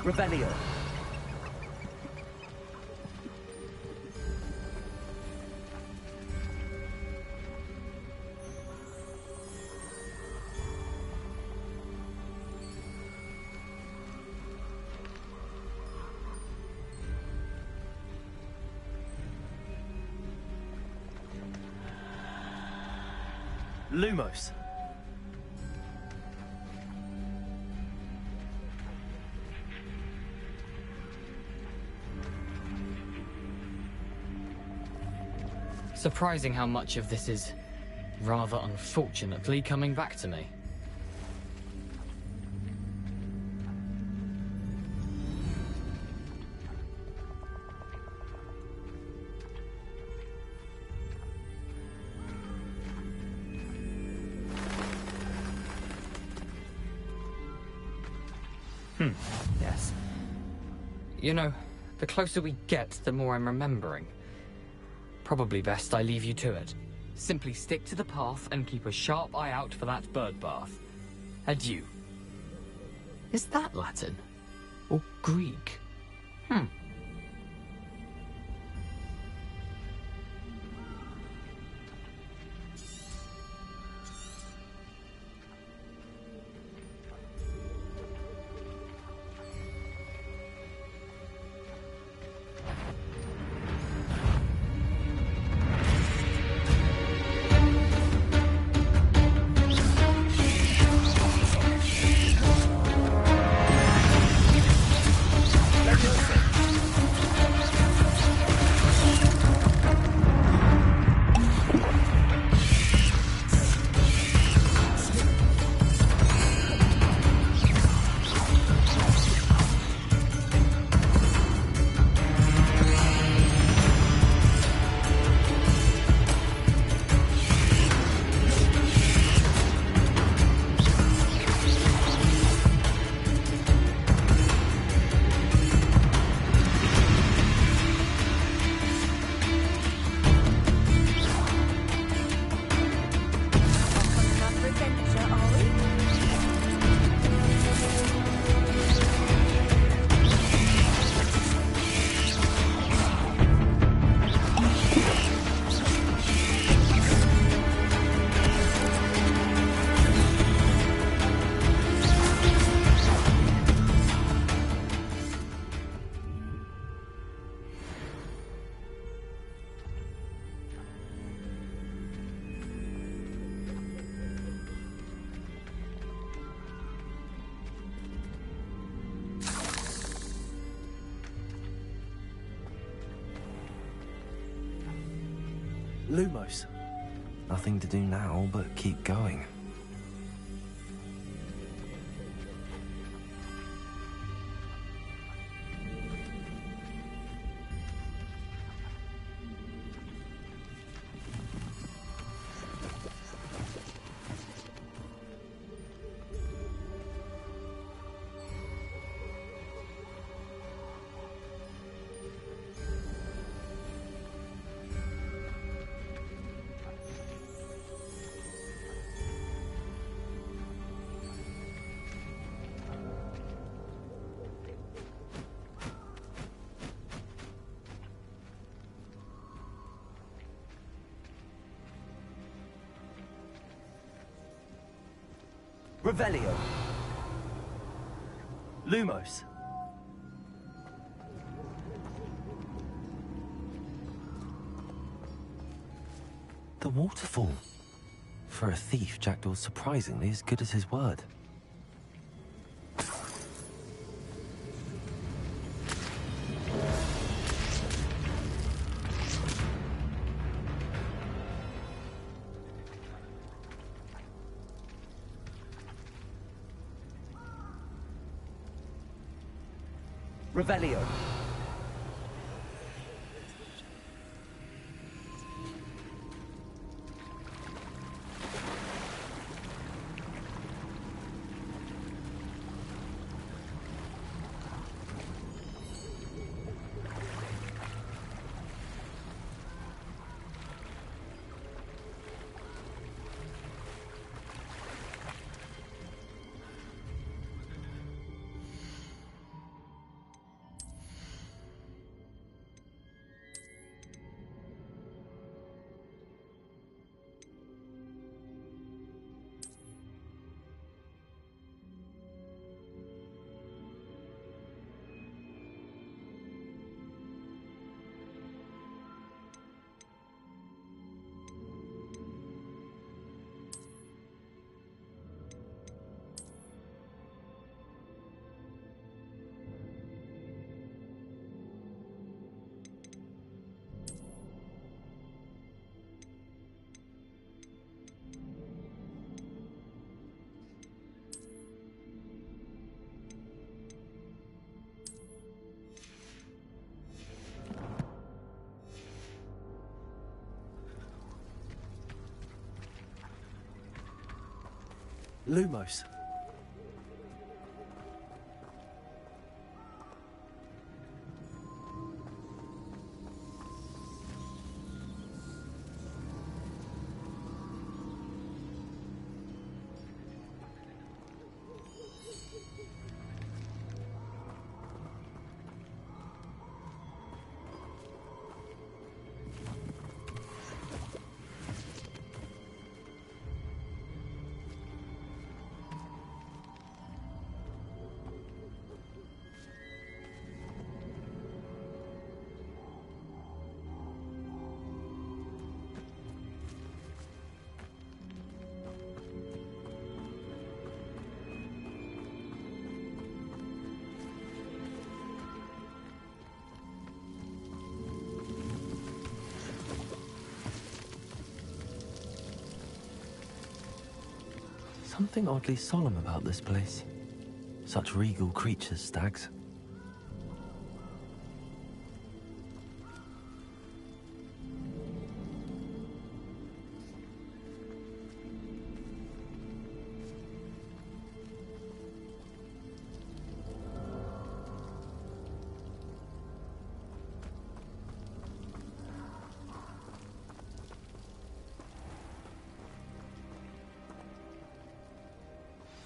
Revelio. Lumos. Surprising how much of this is, rather unfortunately, coming back to me. Yes. You know, the closer we get, the more I'm remembering. Probably best I leave you to it. Simply stick to the path and keep a sharp eye out for that bird bath. Adieu. Is that Latin? Or Greek? Lumos. Nothing to do now but keep going. Revelio. Lumos. The waterfall. For a thief, Jackdaw's surprisingly as good as his word. Revelio. Lumos. Something oddly solemn about this place. Such regal creatures, stags.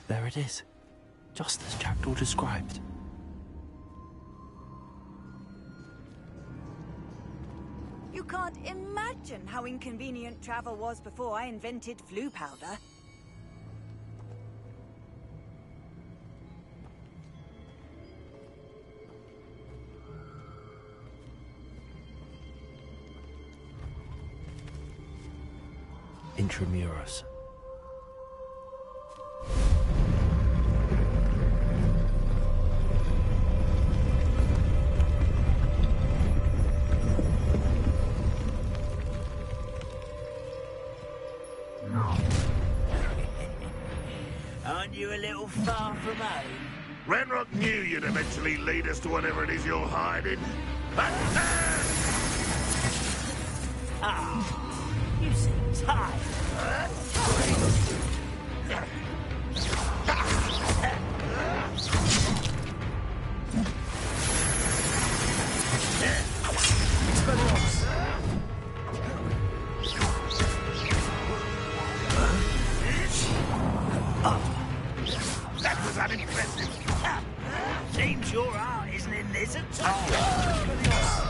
There it is, just as Jackdaw described. You can't imagine how inconvenient travel was before I invented flu powder. Intramuros. you a little far from home? Ranrock knew you'd eventually lead us to whatever it is you're hiding. Ah, you seem tired. That was unimpressive. Seems your art isn't in this at all.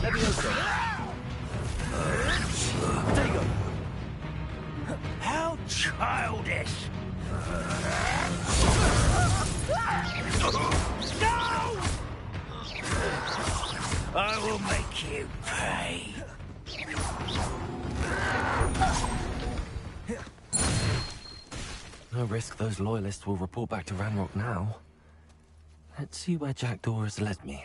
There you go. How childish. No! I will make you pay. No risk those loyalists will report back to Ranrock now. Let's see where Jackdaw has led me.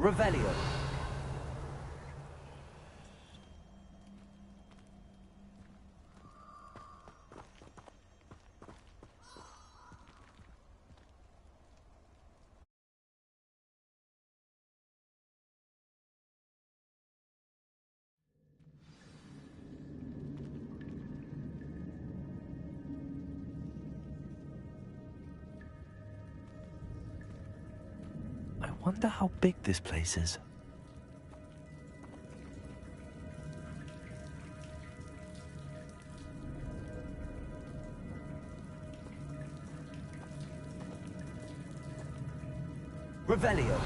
Revelio. I wonder how big this place is. Revelio.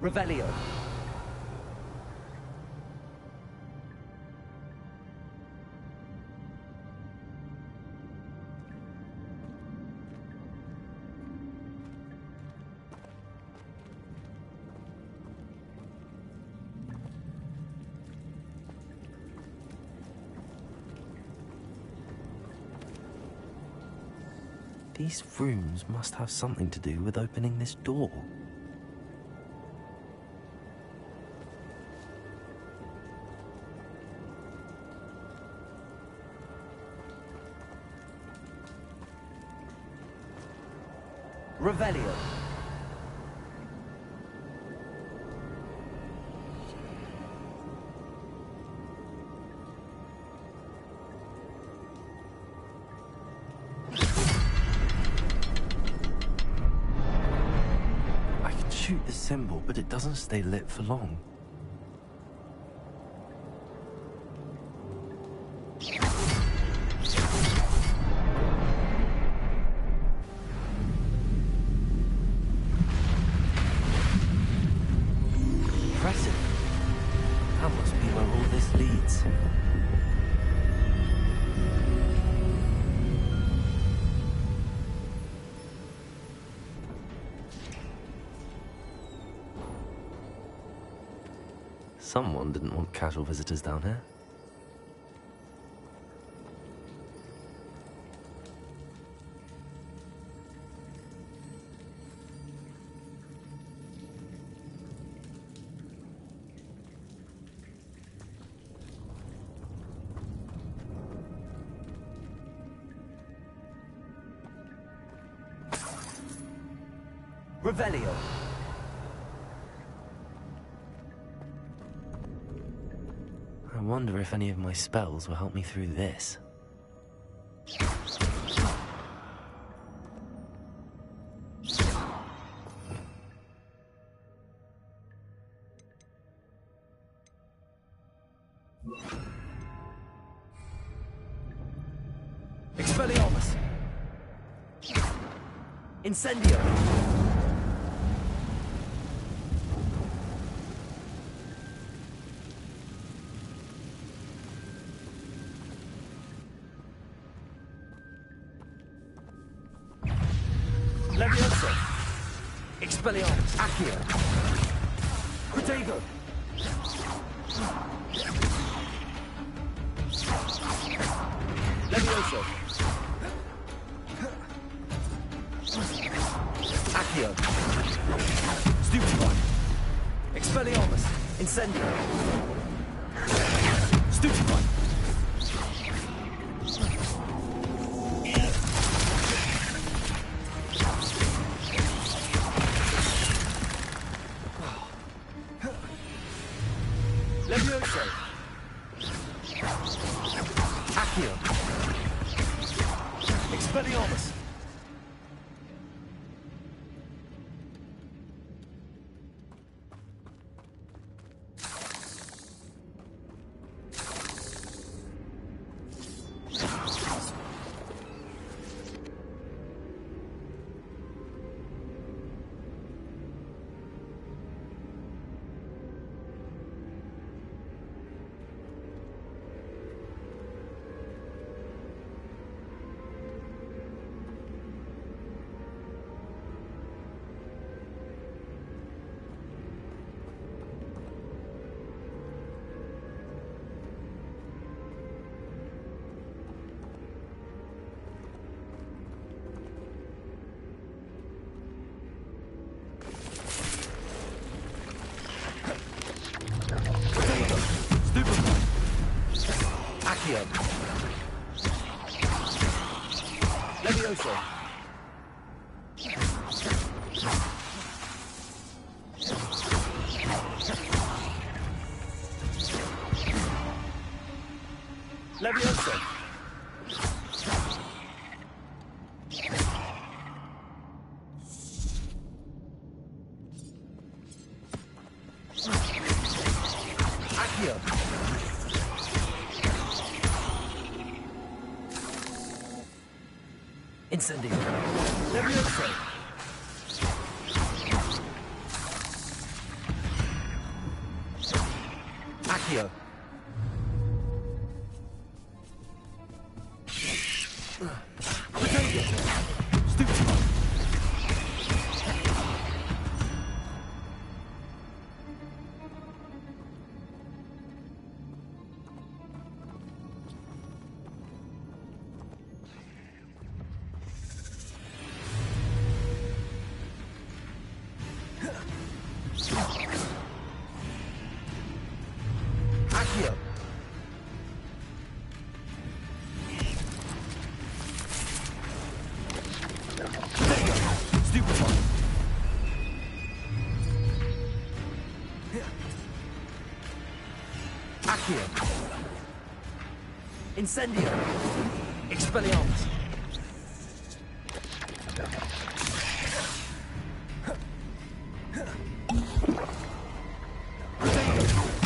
Revelio. These rooms must have something to do with opening this door. Revelio. I can shoot the symbol, but it doesn't stay lit for long. Impressive. That must be where all this leads. Someone didn't want casual visitors down here. Revelio. I wonder if any of my spells will help me through this. Expelliarmus. Incendio. Levioso. Expelliarmus. Accio. Protego. Levioso. Accio. Stupefy. Expelliarmus. Incendio. Stupefy. Levioso. Accio. Expelliarmus. Accio. Levioso. Levioso. Accio. Incendio. Levioso. Accio. Stupefy. Accio. Stupefy. Accio. Incendio. Expelliarmus.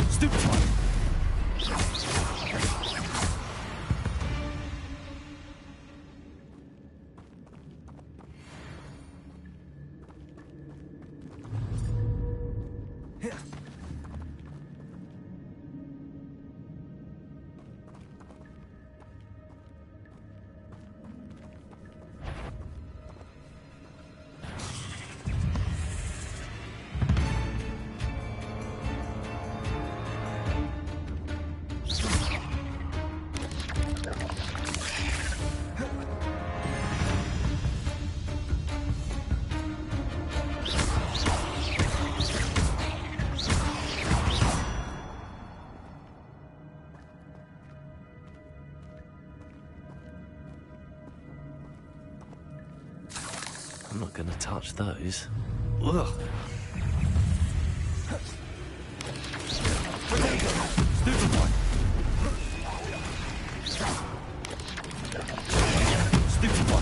Stupefy. I'm not gonna touch those. Ugh. Stupefy. Stupefy.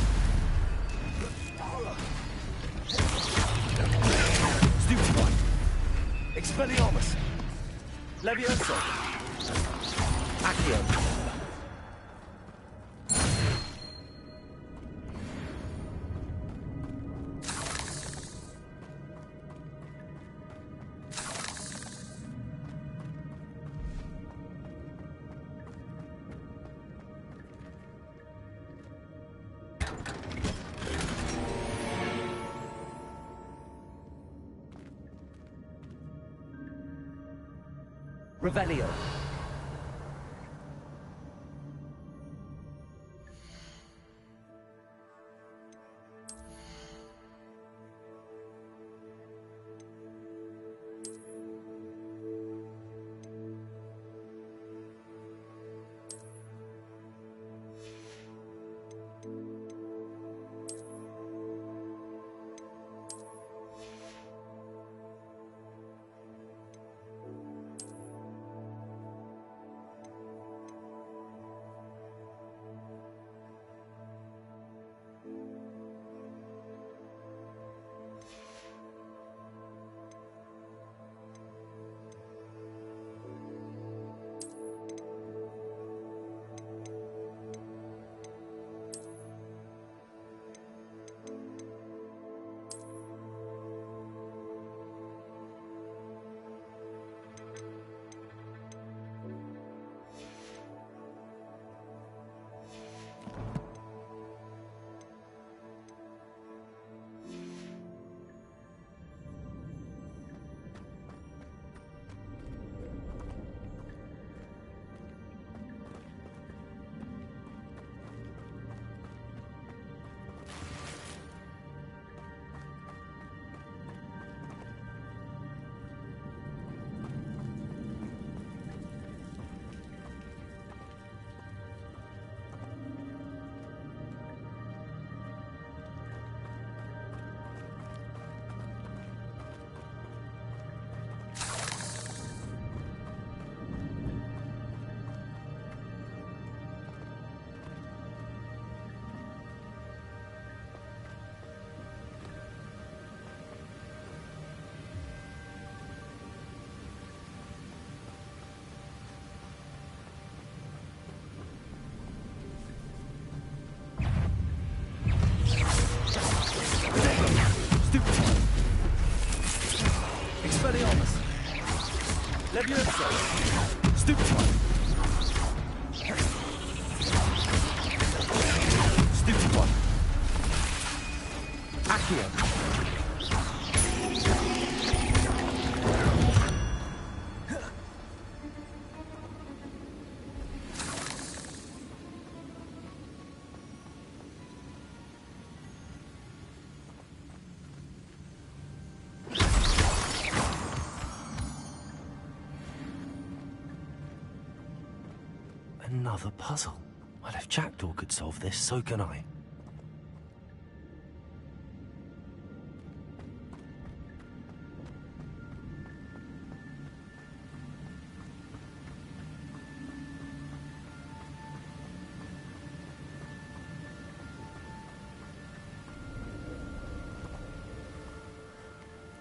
Stupefy. Expelliarmus. Levioso. Accio. Revelio. Levioso! Stupefy! Stupefy! Accio! Another puzzle. Well, if Jackdaw could solve this, so can I.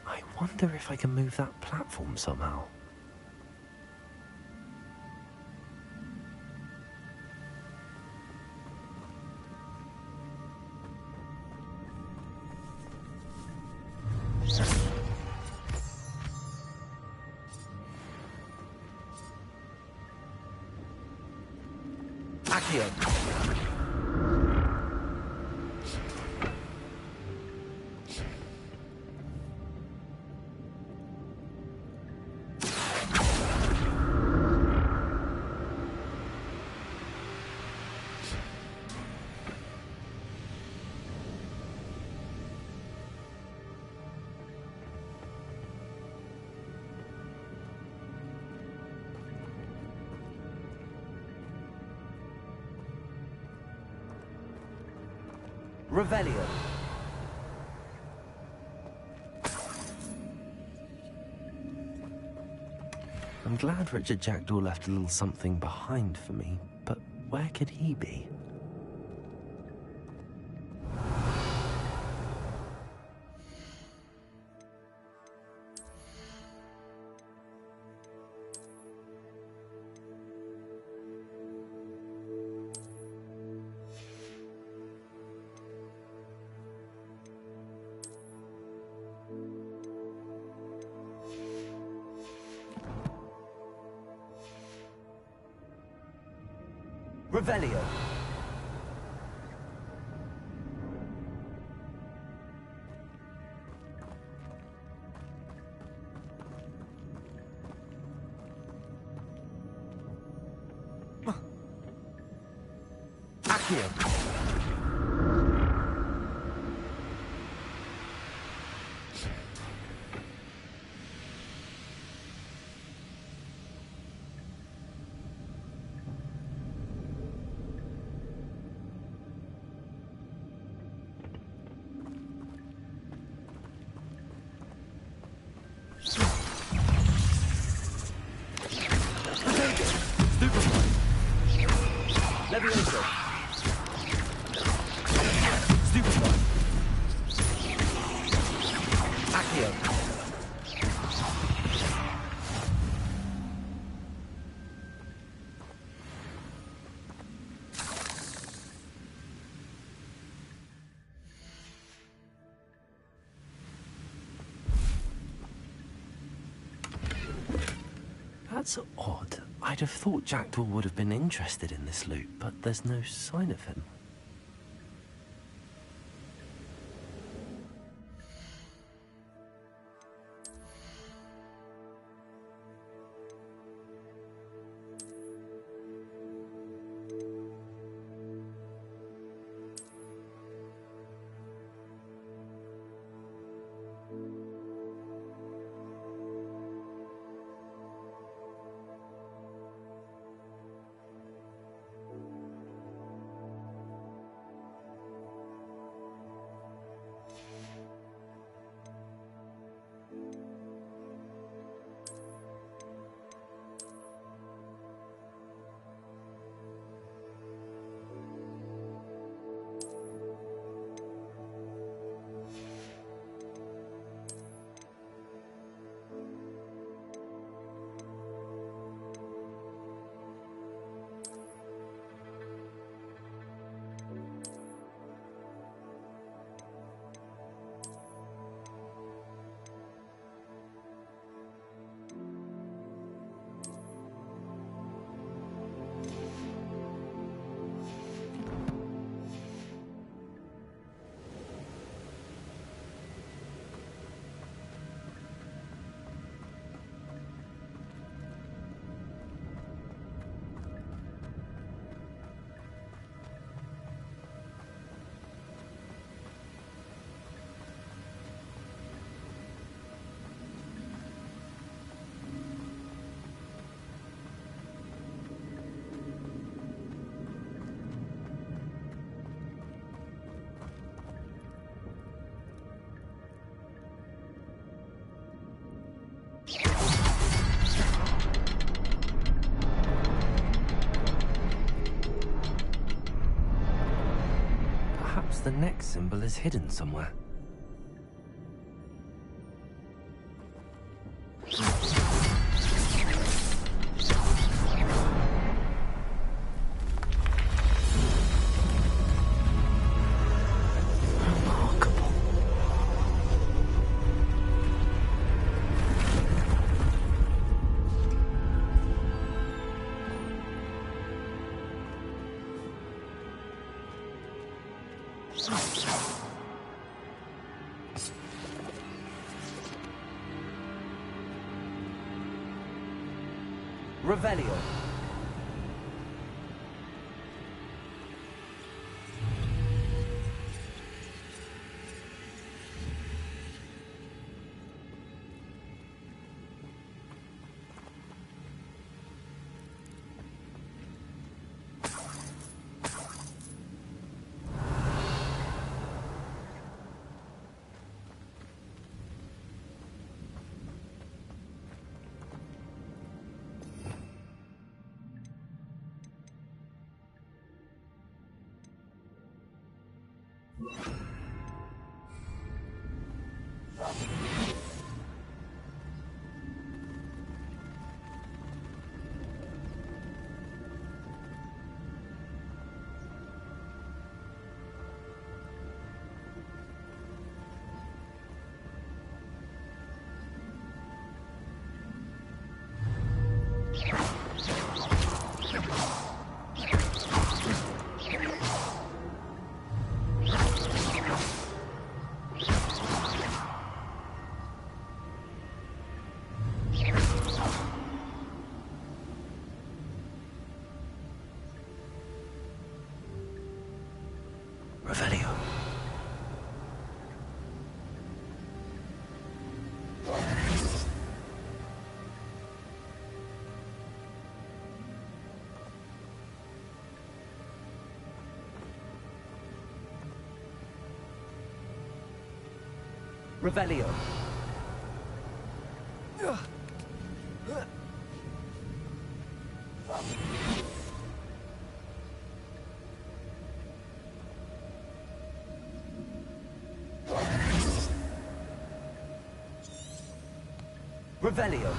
I wonder if I can move that platform somehow. Accio! Revelio. I'm glad Richard Jackdaw left a little something behind for me, but where could he be? Revelio. Accio. Levioso! Stupefy! Accio! That's odd. I'd have thought Jackdaw would have been interested in this loot, but there's no sign of him. the next symbol is hidden somewhere. Revelio. Revelio. Revelio. Revelio.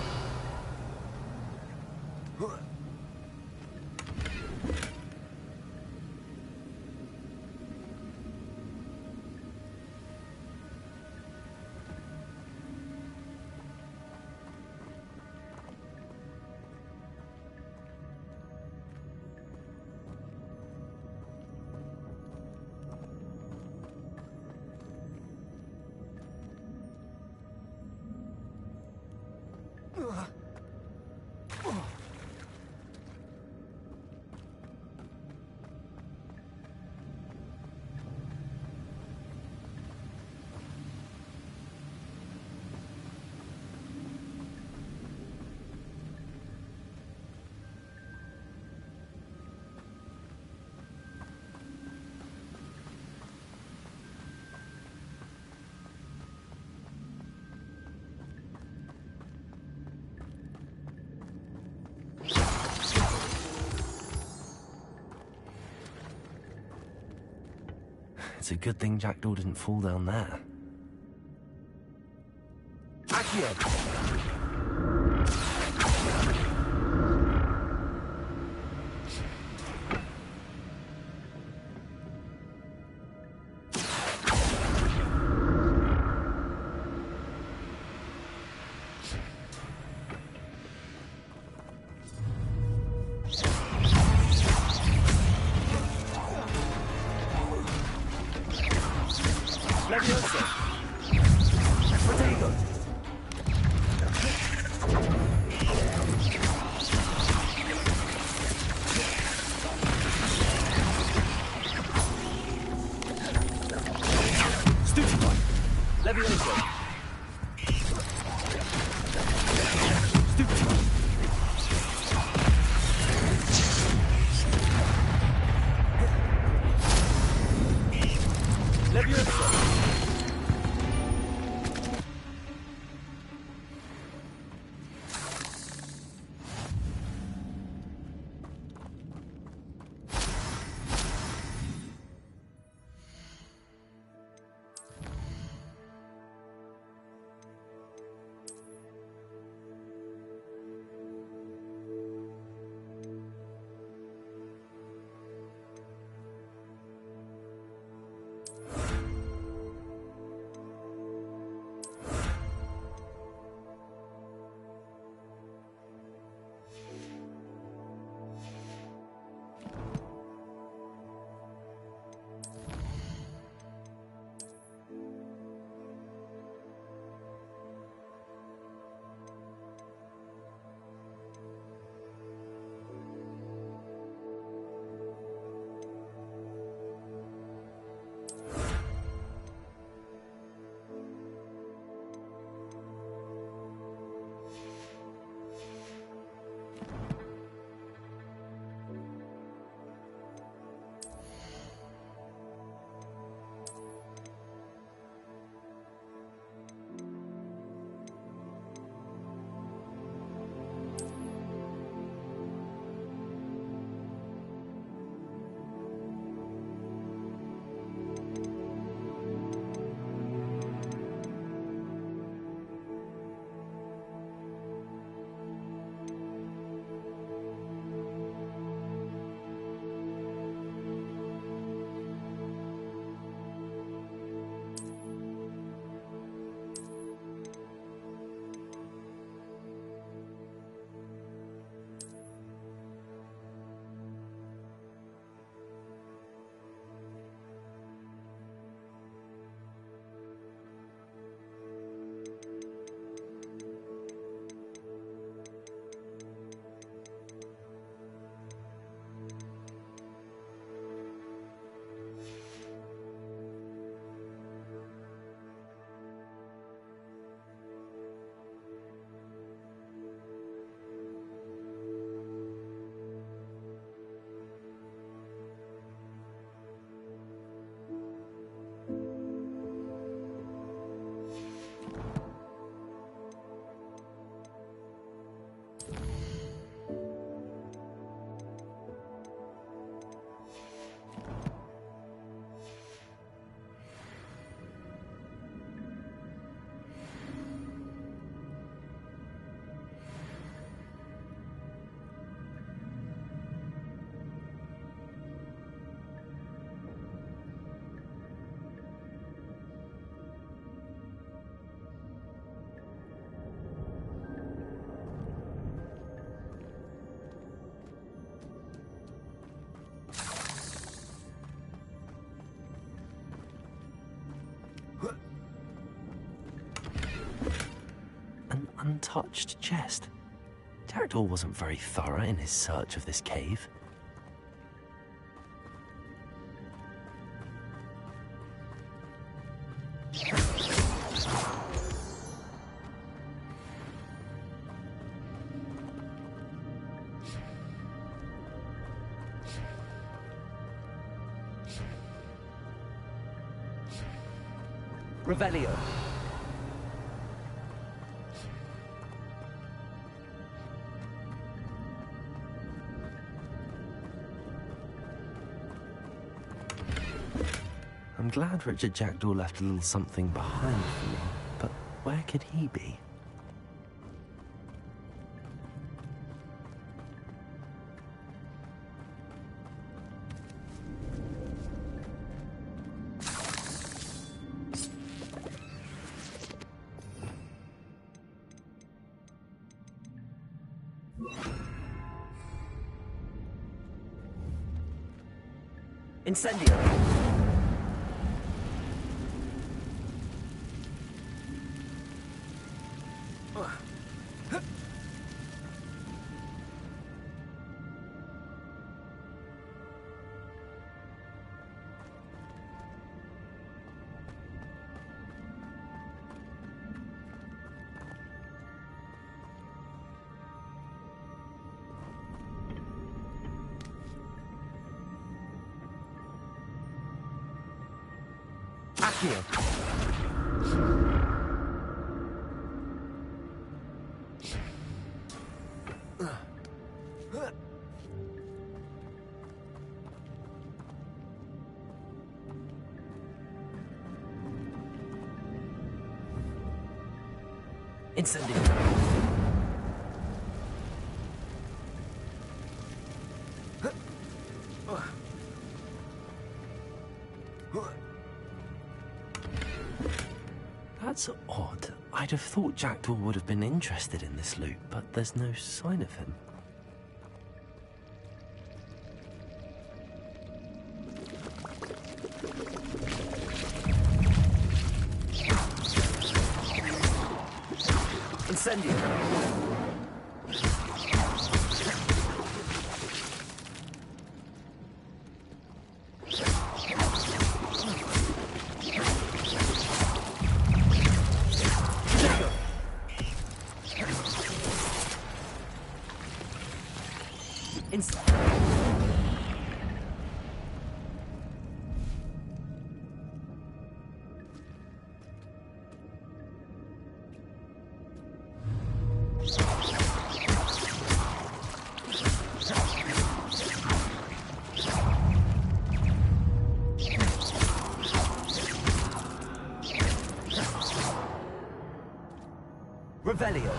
It's a good thing Jackdaw didn't fall down there. Accio. untouched chest. Jackdaw wasn't very thorough in his search of this cave. Revelio. I'm glad Richard Jackdaw left a little something behind for me, but where could he be? Incendio. Accio. Incendio. That's odd. I'd have thought Jackdaw would have been interested in this loot, but there's no sign of him. Incendio. Revelio.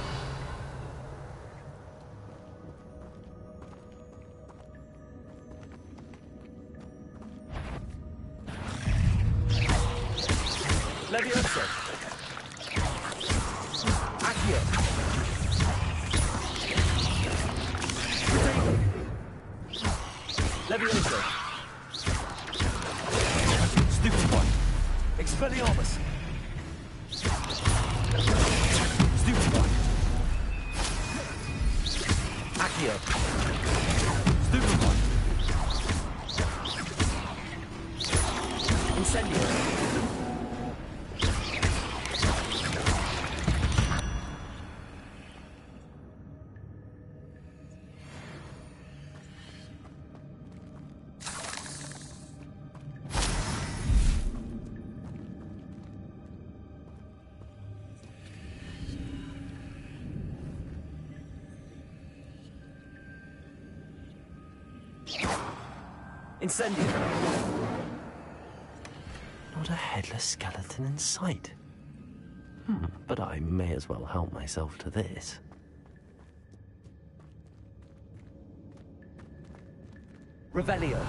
Levioso. Accio. Levioso. Stupefy. Expelliarmus. Stupefy. Accio. Stupefy. Incendio. Incendio. Not a headless skeleton in sight. But I may as well help myself to this. Revelio.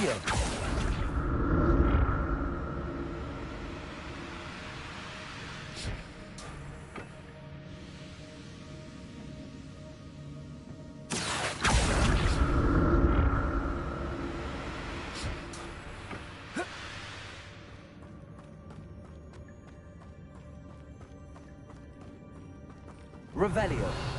Accio. Revelio.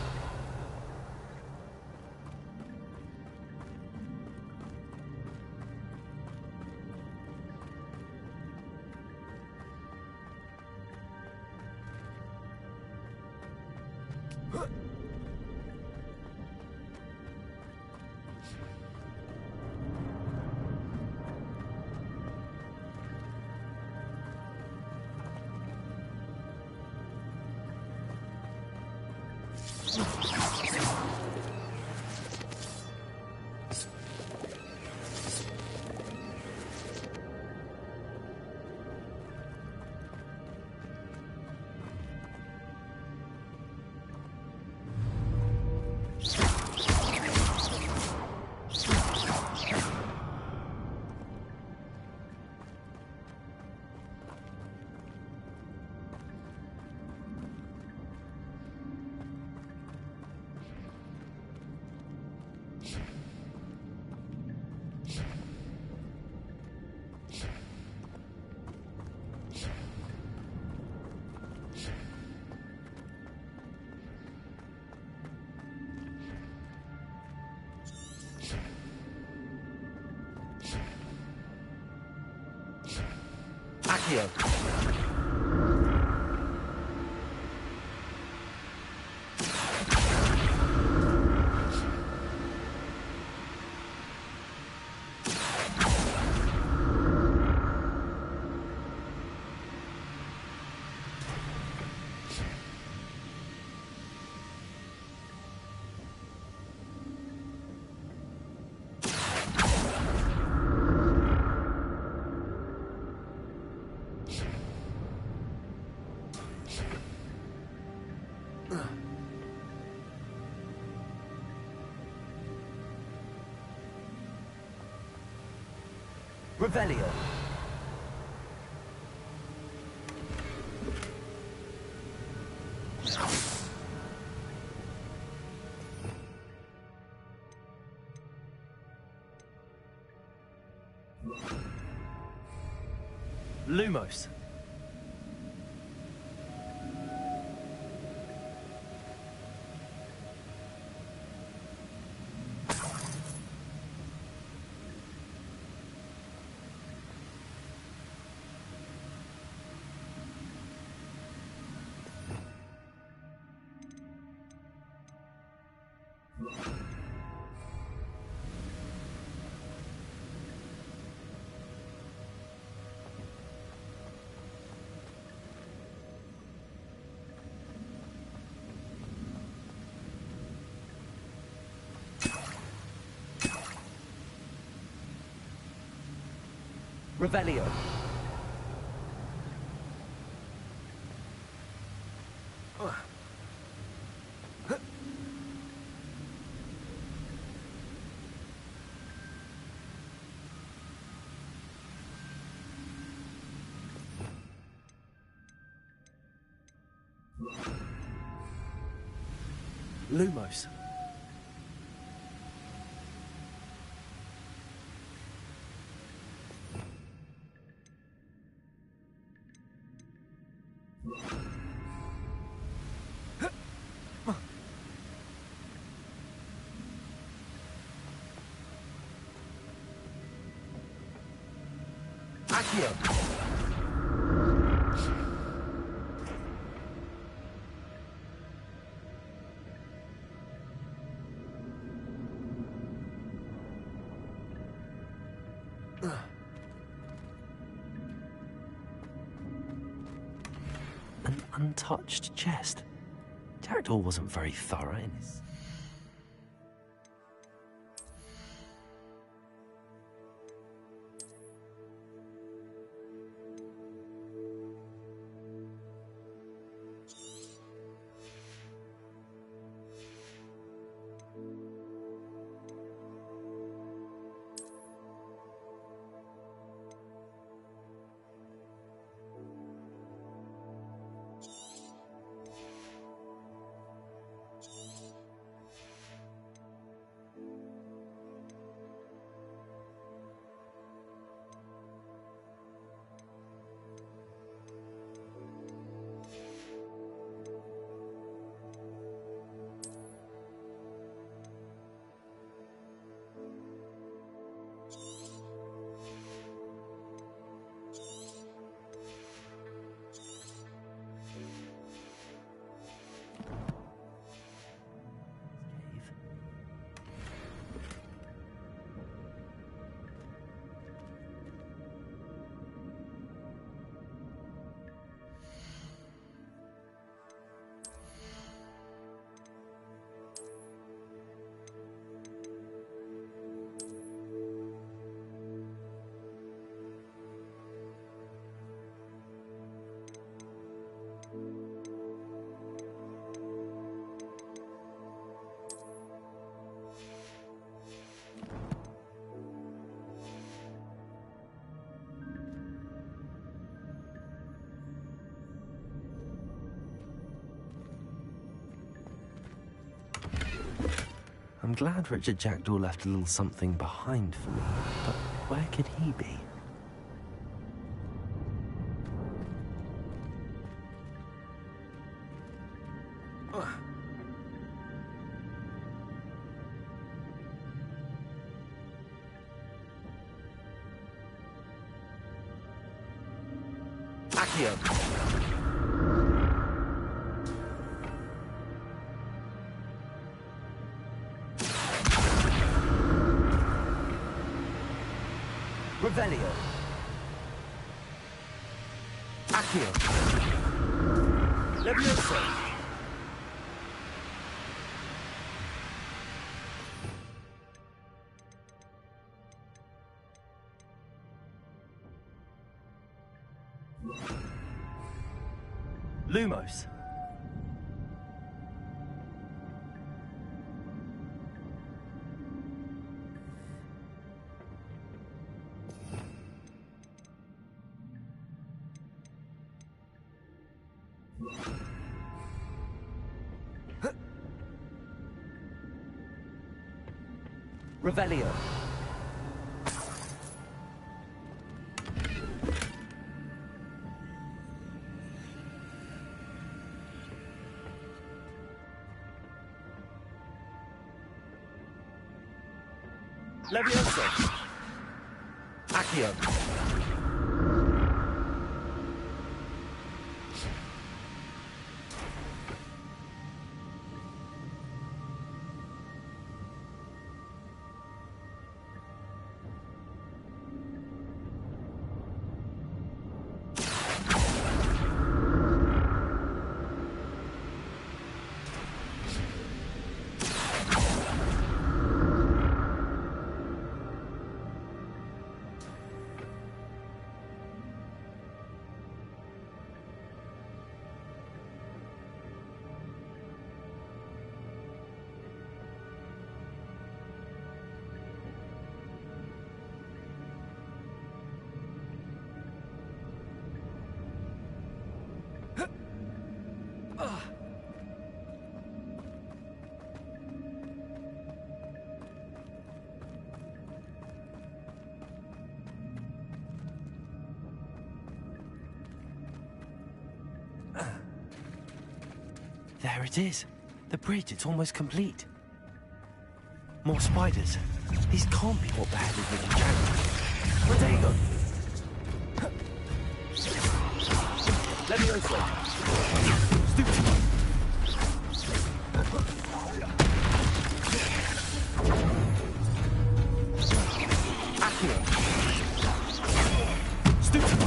Accio. Revelio. Lumos. Revelio. Lumos. Accio. An untouched chest. Jaredor wasn't very thorough in his... I'm glad Richard Jackdaw left a little something behind for me, but where could he be? Accio. Revelio. Accio. Levioso. Lumos. Revelio. Levioso. Accio. There it is. The bridge, it's almost complete. More spiders. These can't be what beheaded Richard Jackdaw. Rodrigo. Levioso. Stupid. Accio. Stupid.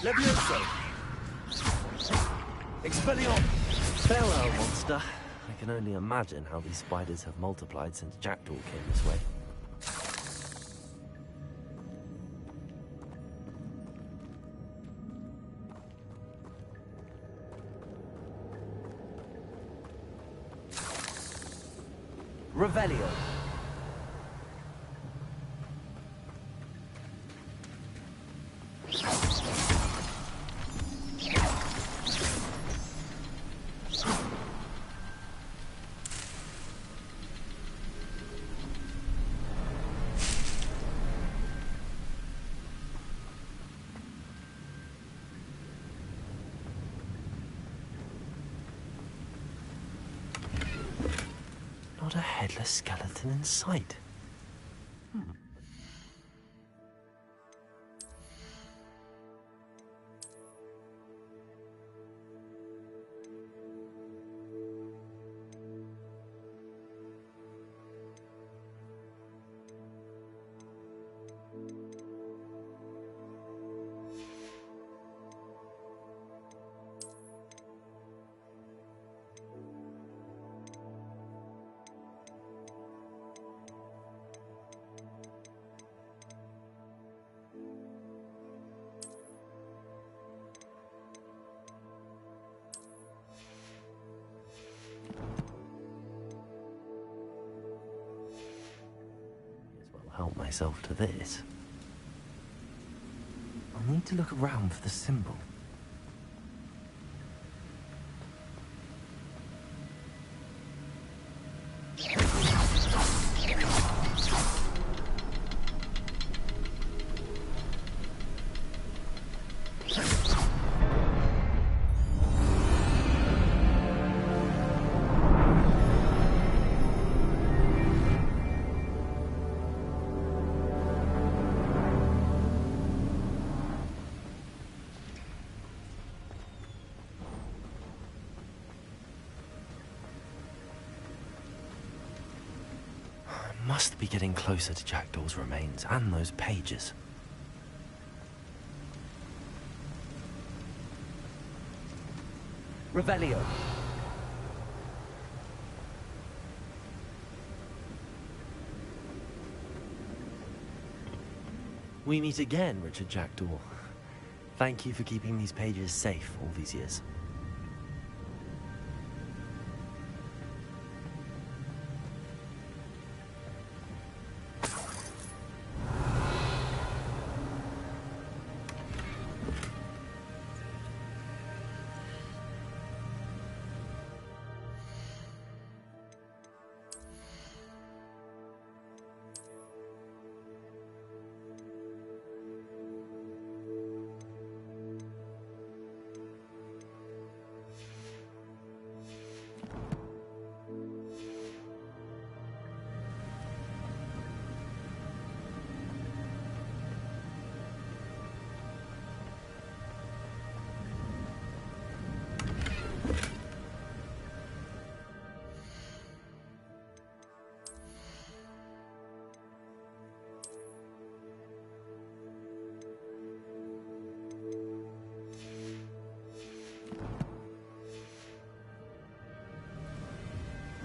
Levioso! Expelliarmus! Farewell, monster. I can only imagine how these spiders have multiplied since Jackdaw came this way. Revelio. Not a headless skeleton in sight. Help myself to this. I need to look around for the symbol. Must be getting closer to Jackdaw's remains and those pages. Revelio. We meet again, Richard Jackdaw. Thank you for keeping these pages safe all these years.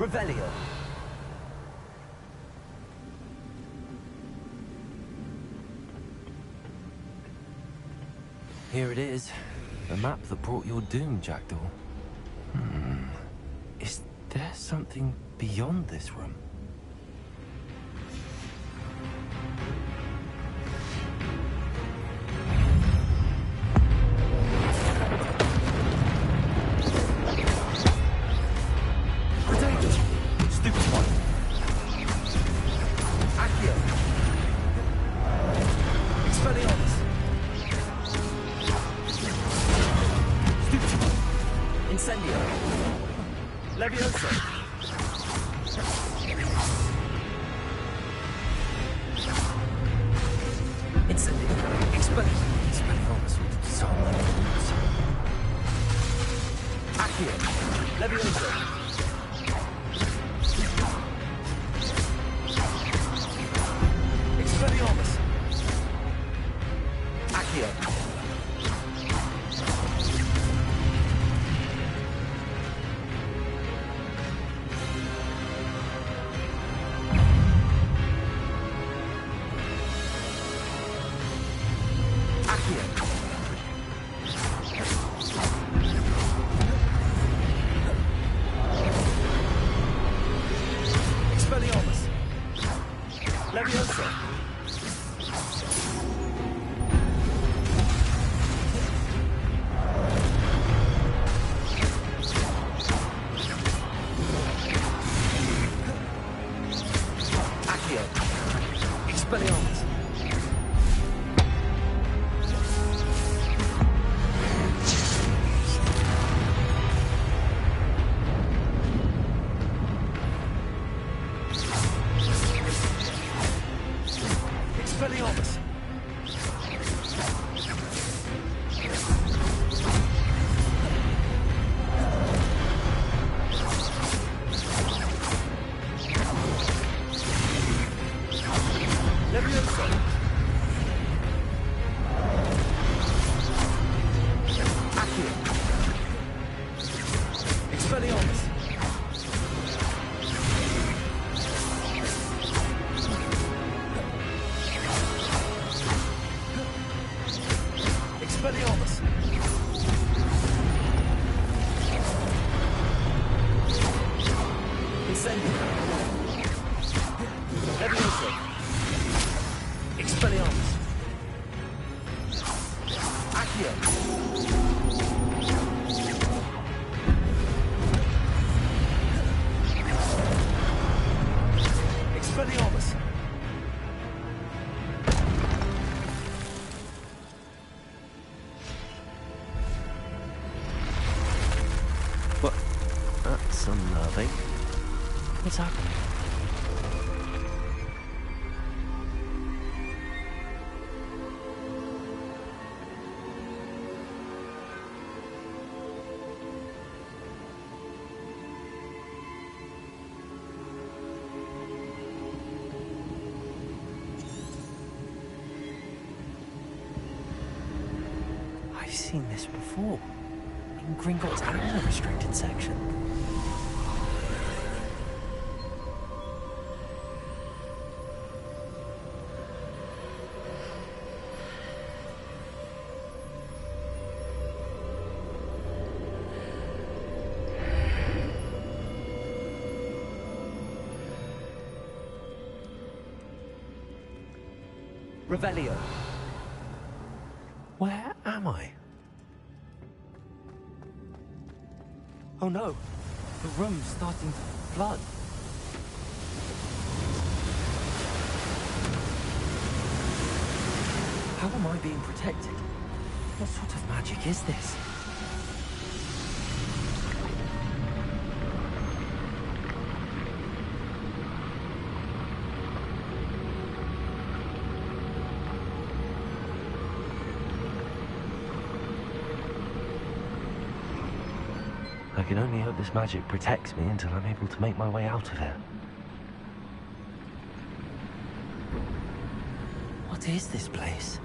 Revelio. Here it is. The map that brought your doom, Jackdaw. Is there something beyond this room? Expelliarmus! What? That's unnerving. What's happening? I've seen this before. In Gringotts and the restricted section. Revelio. Where am I? Oh no, the room's starting to flood. How am I being protected? What sort of magic is this? I can only hope this magic protects me until I'm able to make my way out of here. What is this place?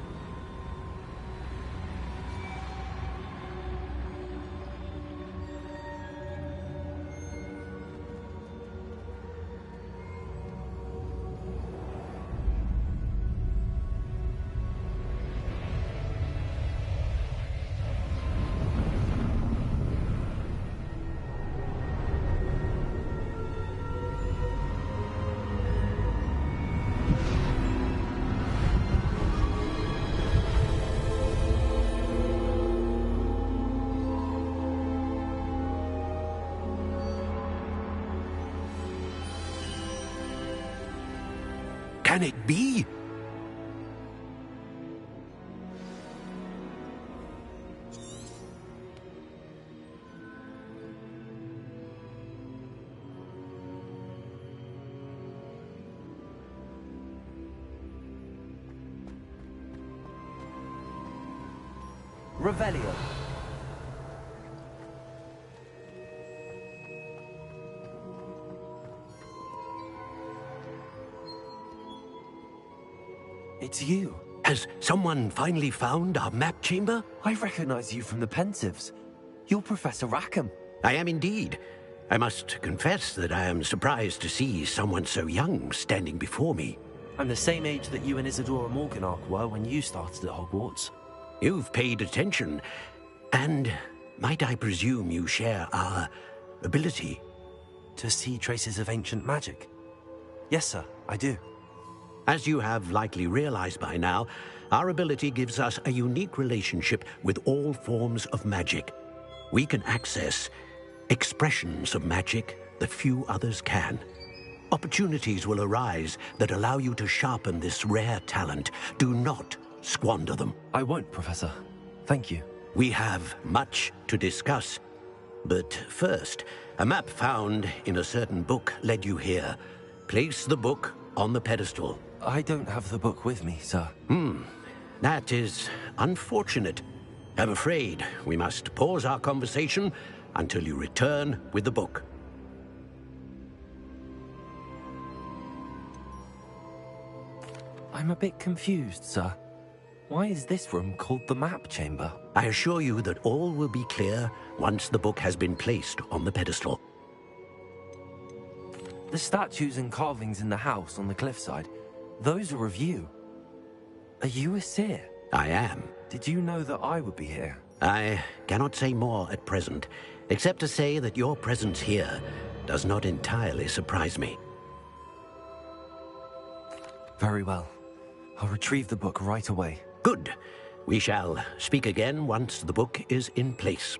Can it be? Revelio. It's you. Has someone finally found our map chamber? I recognize you from the Pensives. You're Professor Rackham. I am indeed. I must confess that I am surprised to see someone so young standing before me. I'm the same age that you and Isadora Morganach were when you started at Hogwarts. You've paid attention, and might I presume you share our ability? To see traces of ancient magic? Yes, sir, I do. As you have likely realized by now, our ability gives us a unique relationship with all forms of magic. We can access expressions of magic that few others can. Opportunities will arise that allow you to sharpen this rare talent. Do not squander them. I won't, Professor. Thank you. We have much to discuss. But first, a map found in a certain book led you here. Place the book on the pedestal. I don't have the book with me, sir. That is unfortunate. I'm afraid we must pause our conversation until you return with the book. I'm a bit confused, sir. Why is this room called the map chamber? I assure you that all will be clear once the book has been placed on the pedestal. The statues and carvings in the house on the cliffside, those are of you. Are you a seer? I am. Did you know that I would be here? I cannot say more at present, except to say that your presence here does not entirely surprise me. Very well. I'll retrieve the book right away. Good. We shall speak again once the book is in place.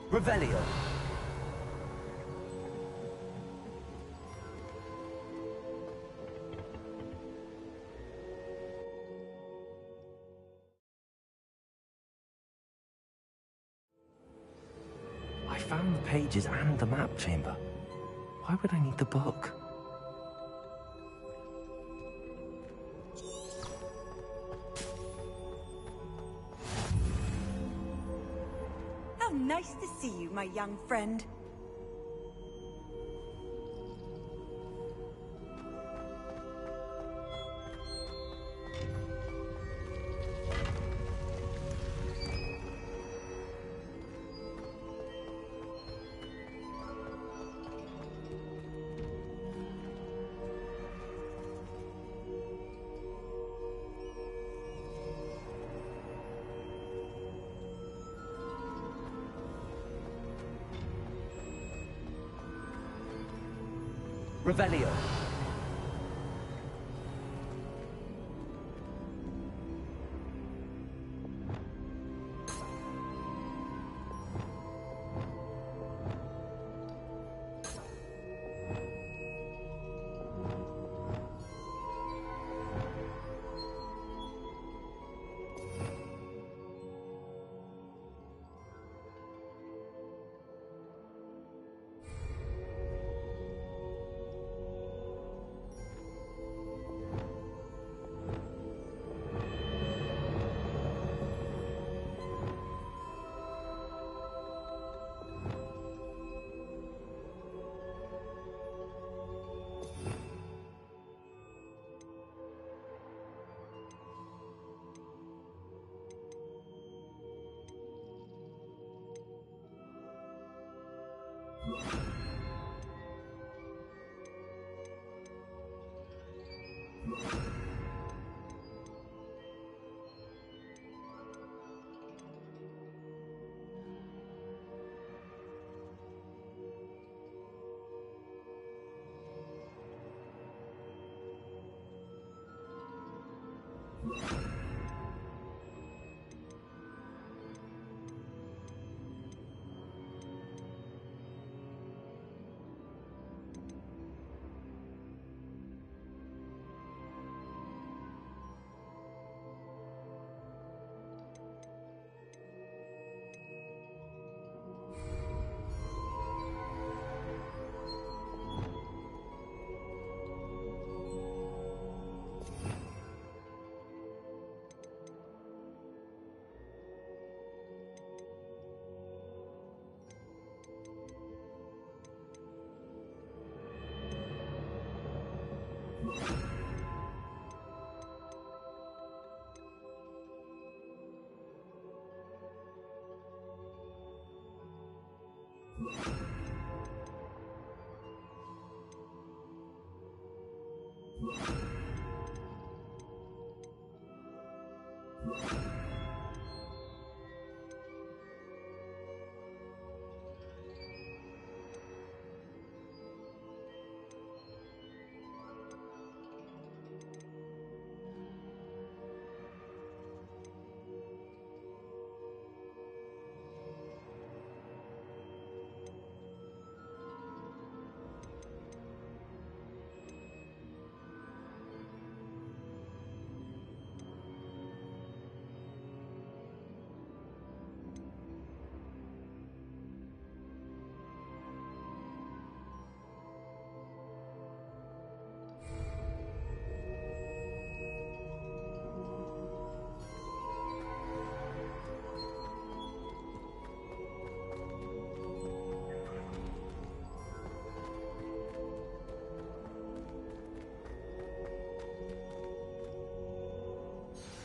Revelio. I found the pages and the map chamber. Why would I need the book? How nice to see you, my young friend. Revelio.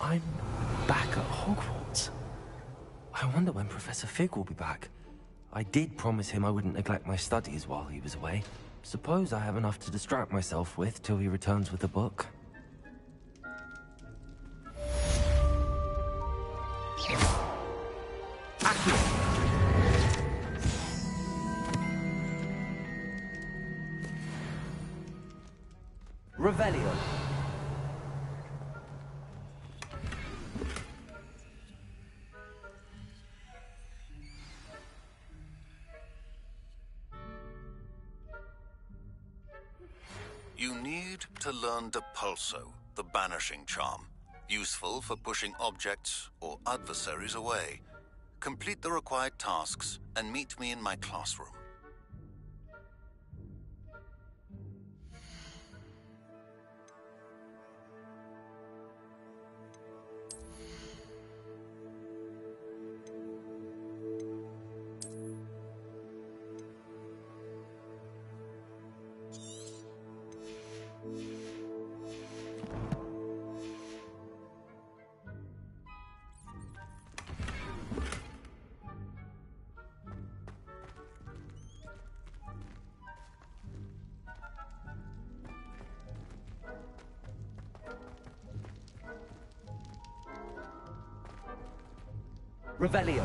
I'm back at Hogwarts. I wonder when Professor Fig will be back. I did promise him I wouldn't neglect my studies while he was away. Suppose I have enough to distract myself with till he returns with a book. Revelio. to learn Depulso, the banishing charm, useful for pushing objects or adversaries away. Complete the required tasks and meet me in my classroom. Revelio.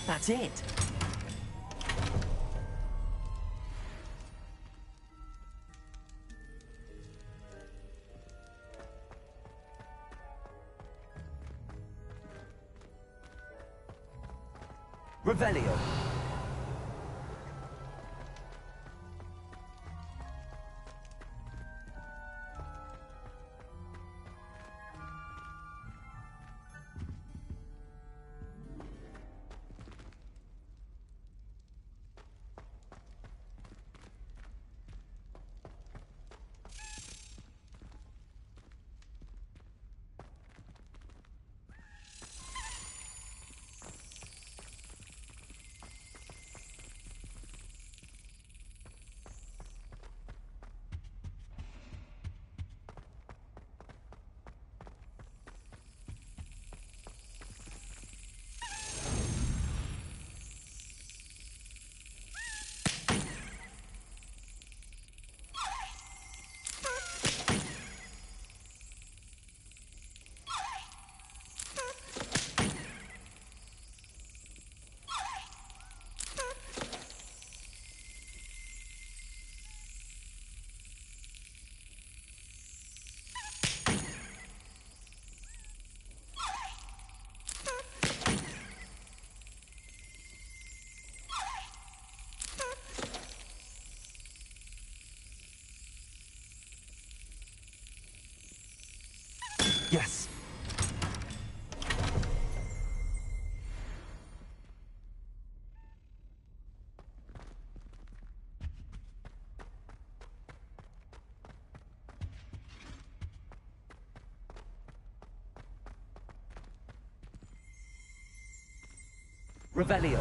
That's it. Revelio. Yes. Revelio.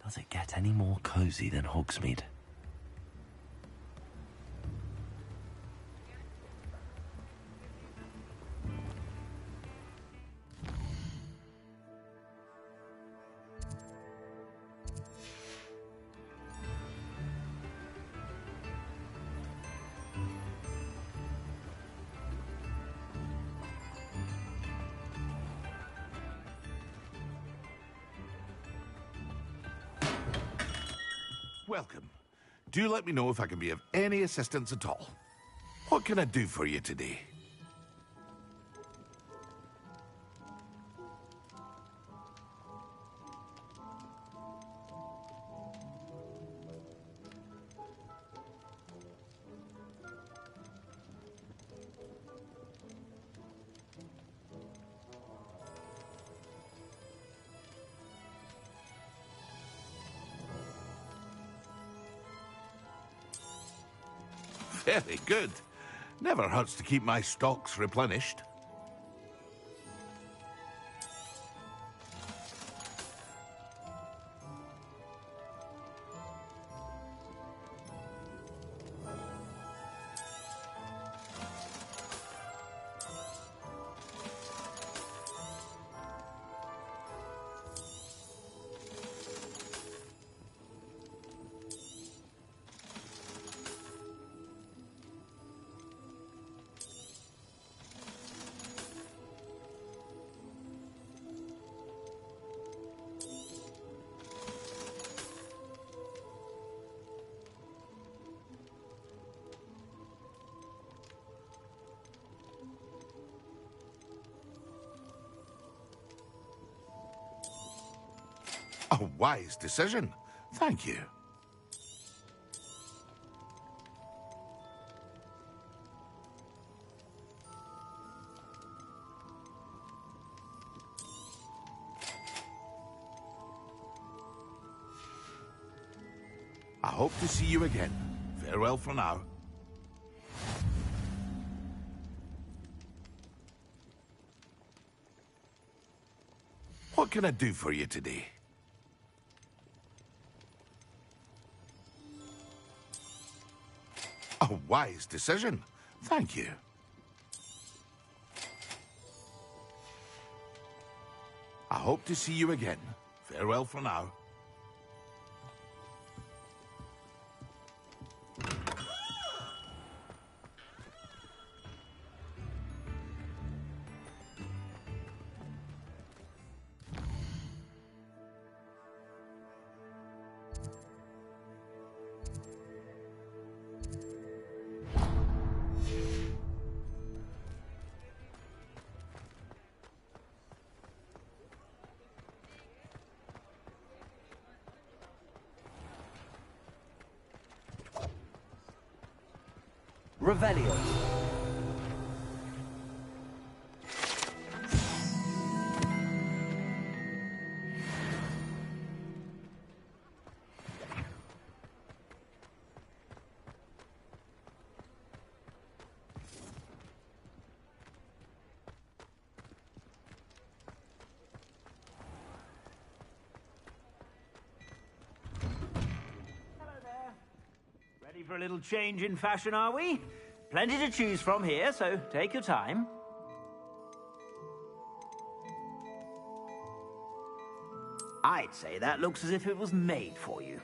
Does it get any more cozy than Hogsmeade? Welcome. Do let me know if I can be of any assistance at all. What can I do for you today? Very good. Never hurts to keep my stocks replenished. A wise decision. Thank you. I hope to see you again. Farewell for now. What can I do for you today? A wise decision. Thank you. I hope to see you again. Farewell for now. Revelio. Ready for a little change in fashion, are we? Plenty to choose from here, so take your time. I'd say that looks as if it was made for you.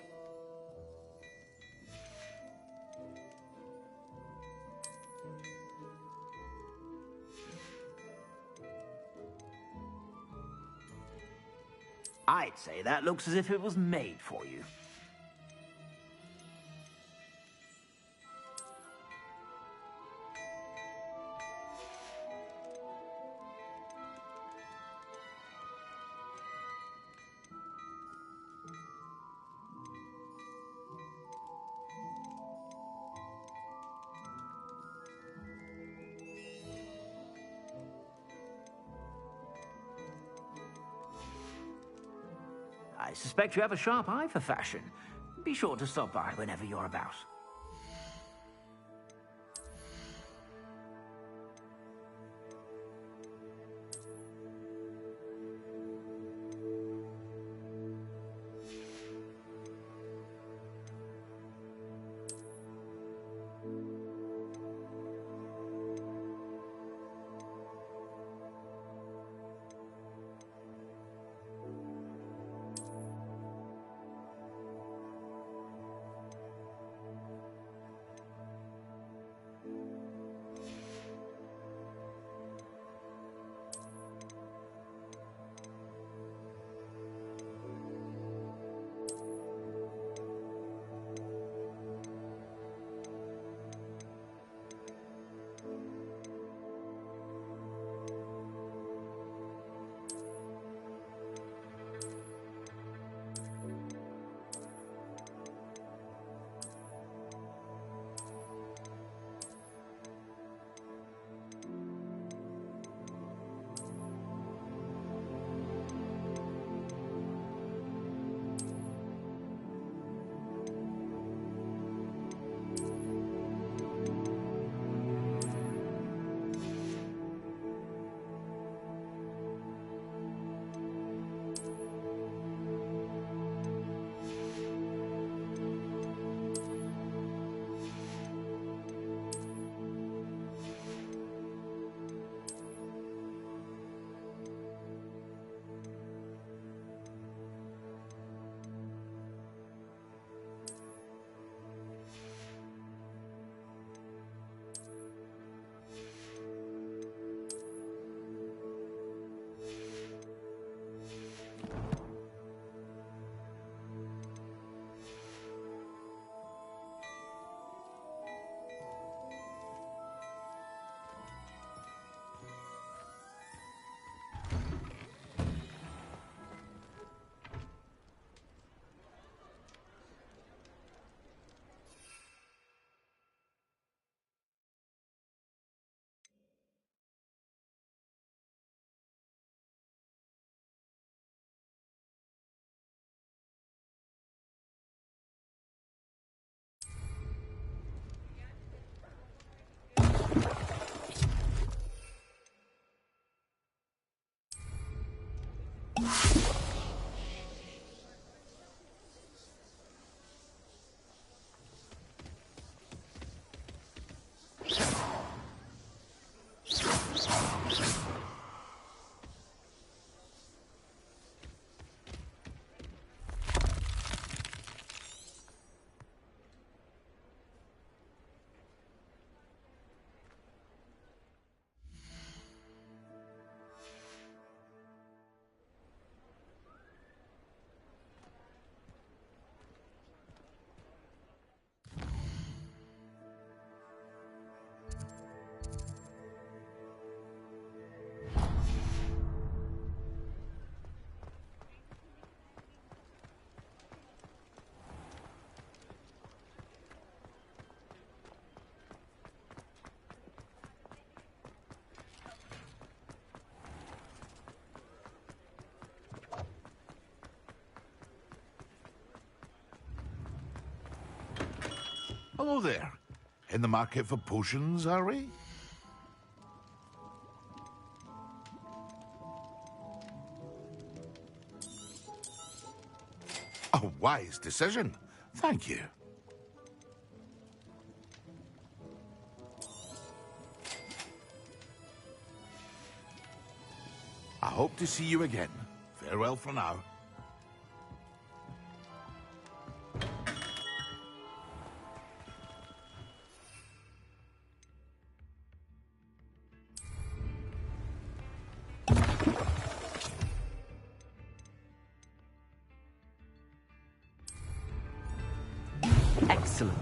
I'd say that looks as if it was made for you. I suspect you have a sharp eye for fashion. Be sure to stop by whenever you're about. Hello there. In the market for potions, are we? A wise decision. Thank you. I hope to see you again. Farewell for now. Excellent.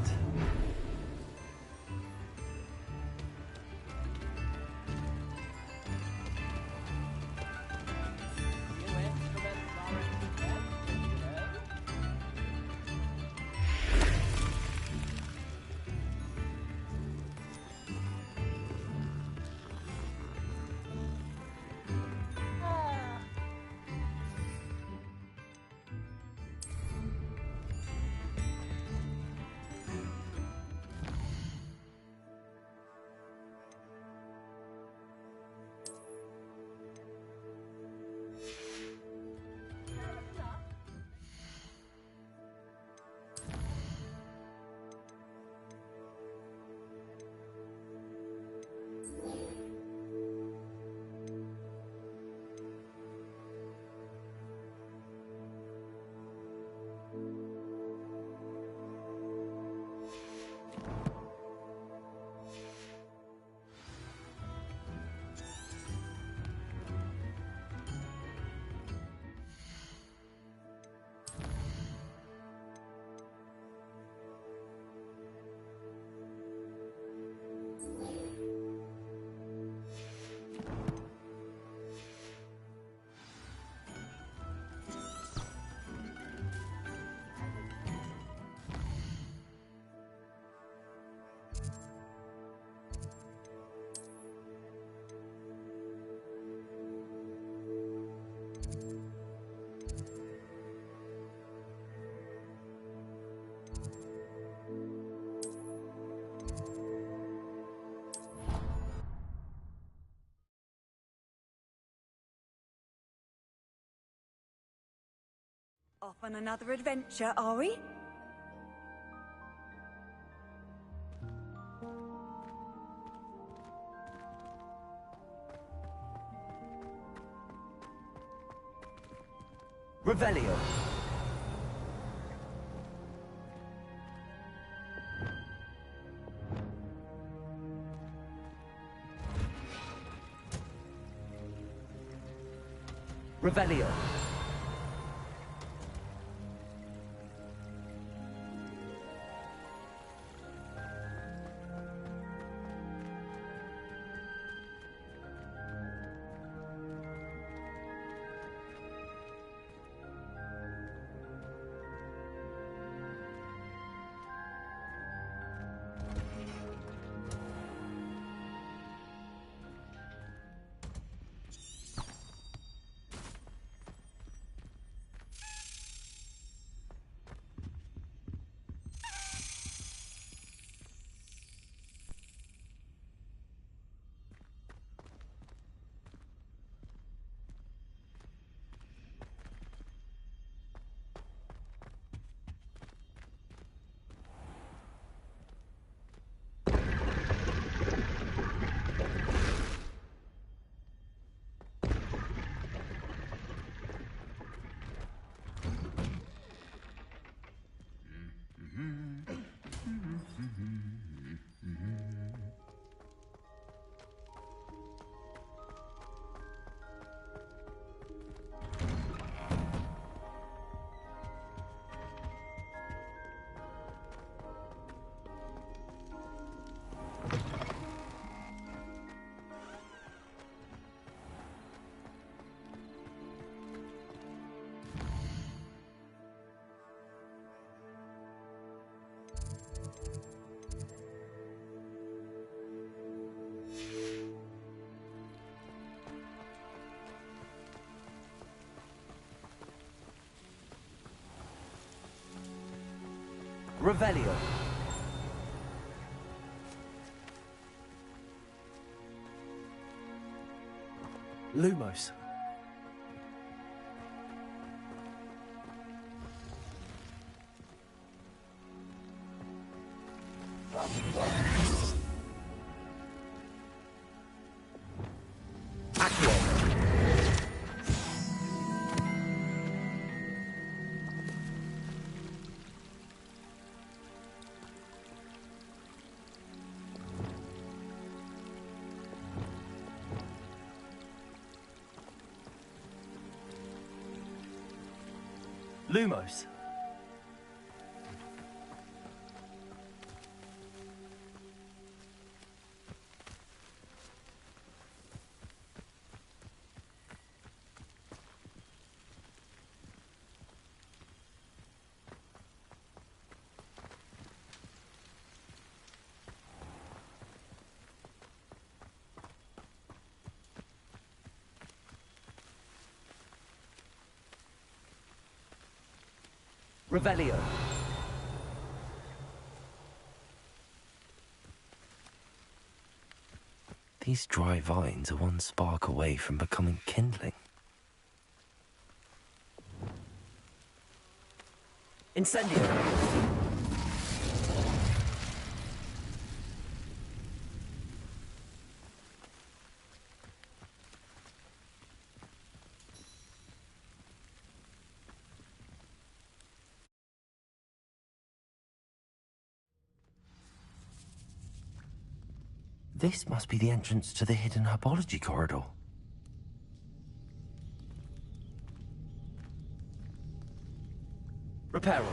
Off on another adventure, are we? Revelio. Revelio. Revelio. Lumos. Lumos. Revelio. These dry vines are one spark away from becoming kindling. Incendio. This must be the entrance to the hidden herbology corridor. Reparo.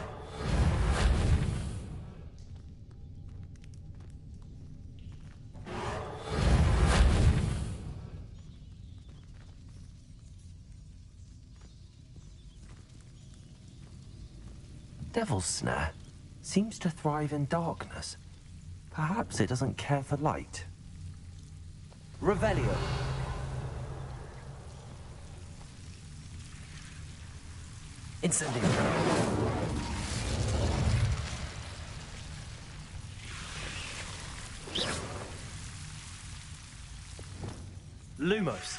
Devil's Snare seems to thrive in darkness. Perhaps it doesn't care for light. Revelio. Incendio. Lumos.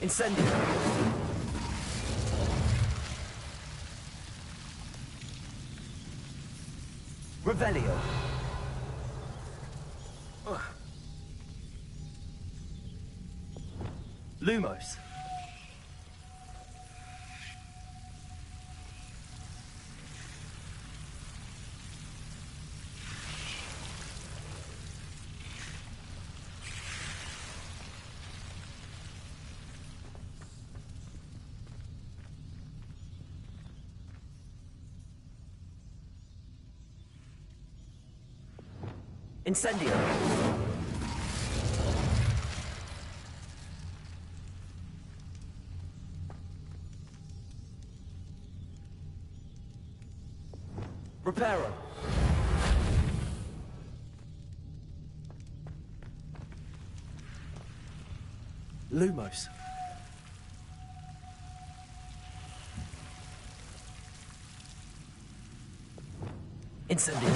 Incendio. Revelio. Lumos. Incendio. Reparo. Lumos. Incendio.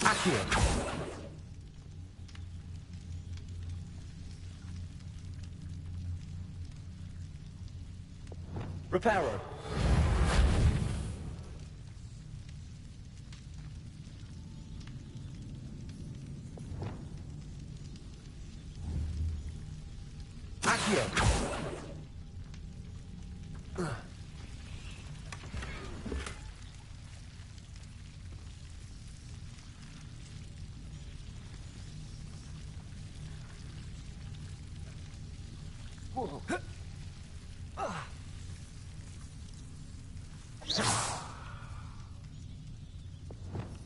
Accio. Reparo. Accio.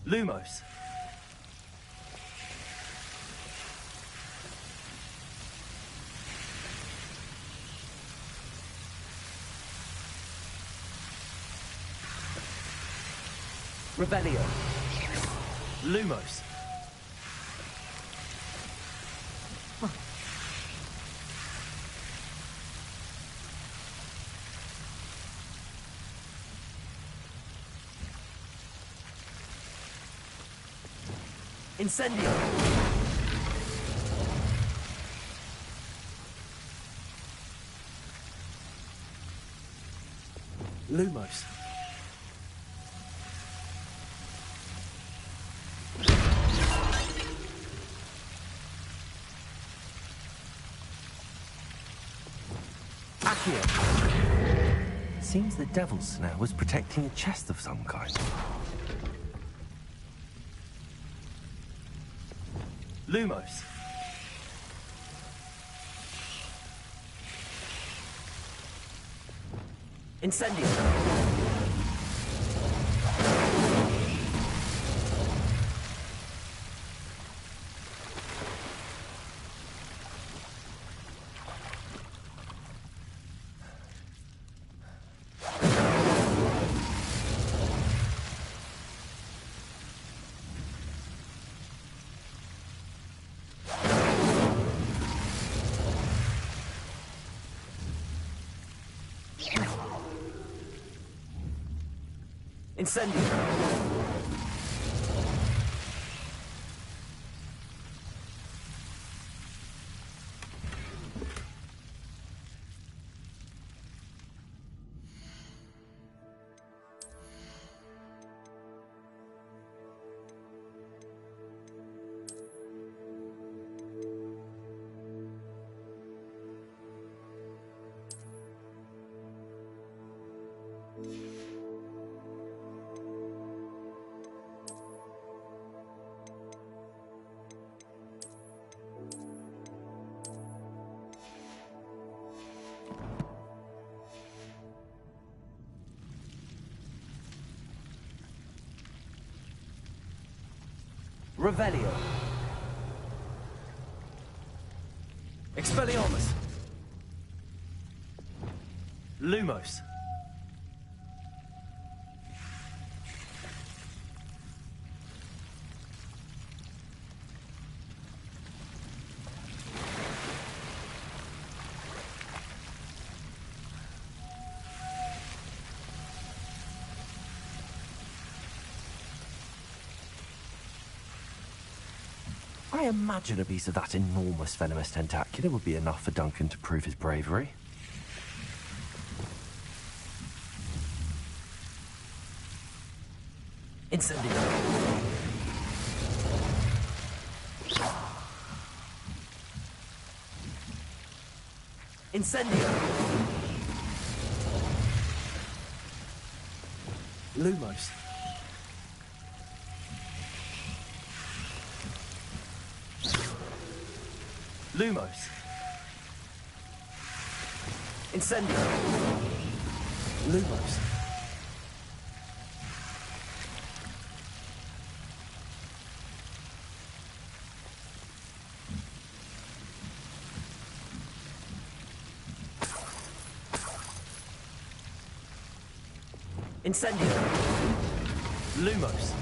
Lumos. Revelio. Lumos. Incendio. Lumos. Seems the devil's snare was protecting a chest of some kind. Lumos. Incendio. Incendio. Revelio. Expelliarmus. Lumos. I imagine a piece of that enormous venomous tentacular would be enough for Duncan to prove his bravery. Incendio. Incendio. Lumos. Lumos. Incendio. Lumos. Incendio. Lumos.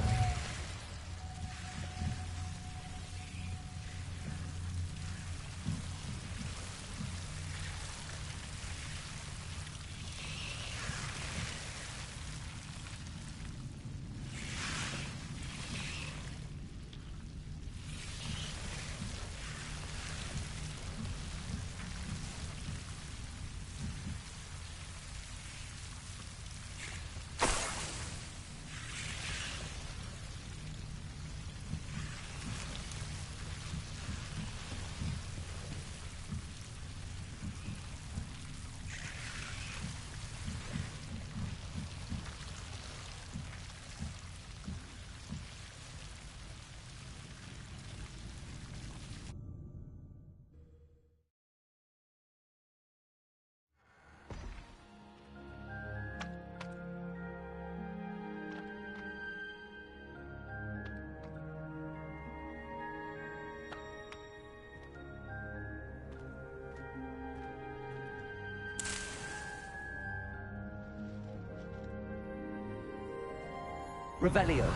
Revelio.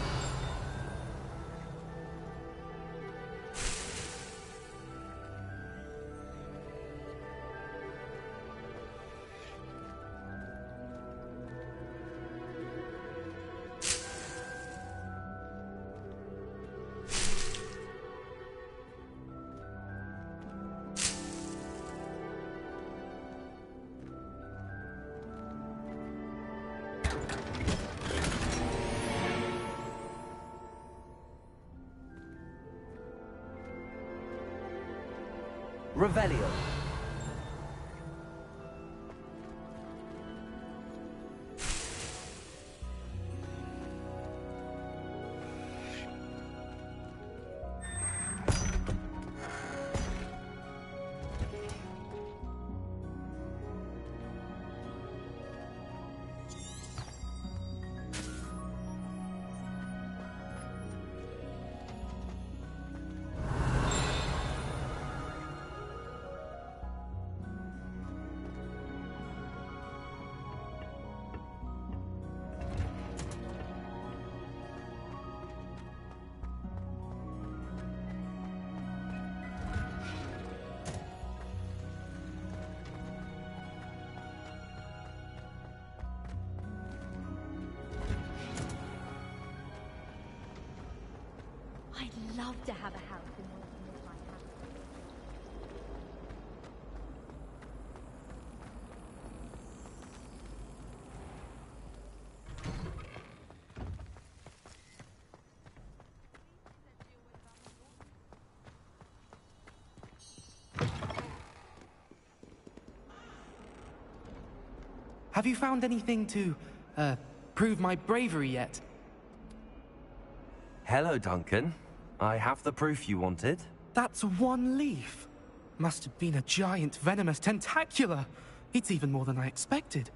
Revelio. I'd love to have a house in one of the midnight houses. Have you found anything to, prove my bravery yet? Hello, Duncan. I have the proof you wanted. That's one leaf. Must have been a giant venomous tentacula. It's even more than I expected.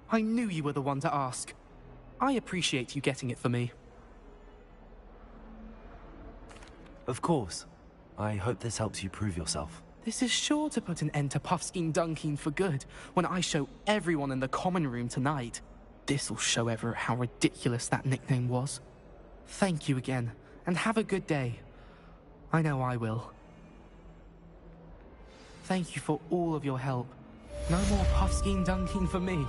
I knew you were the one to ask. I appreciate you getting it for me. Of course. I hope this helps you prove yourself. This is sure to put an end to Puffskein Dunkin for good when I show everyone in the common room tonight. This'll show Everett how ridiculous that nickname was. Thank you again, and have a good day. I know I will. Thank you for all of your help. No more Puffskein Dunkin for me.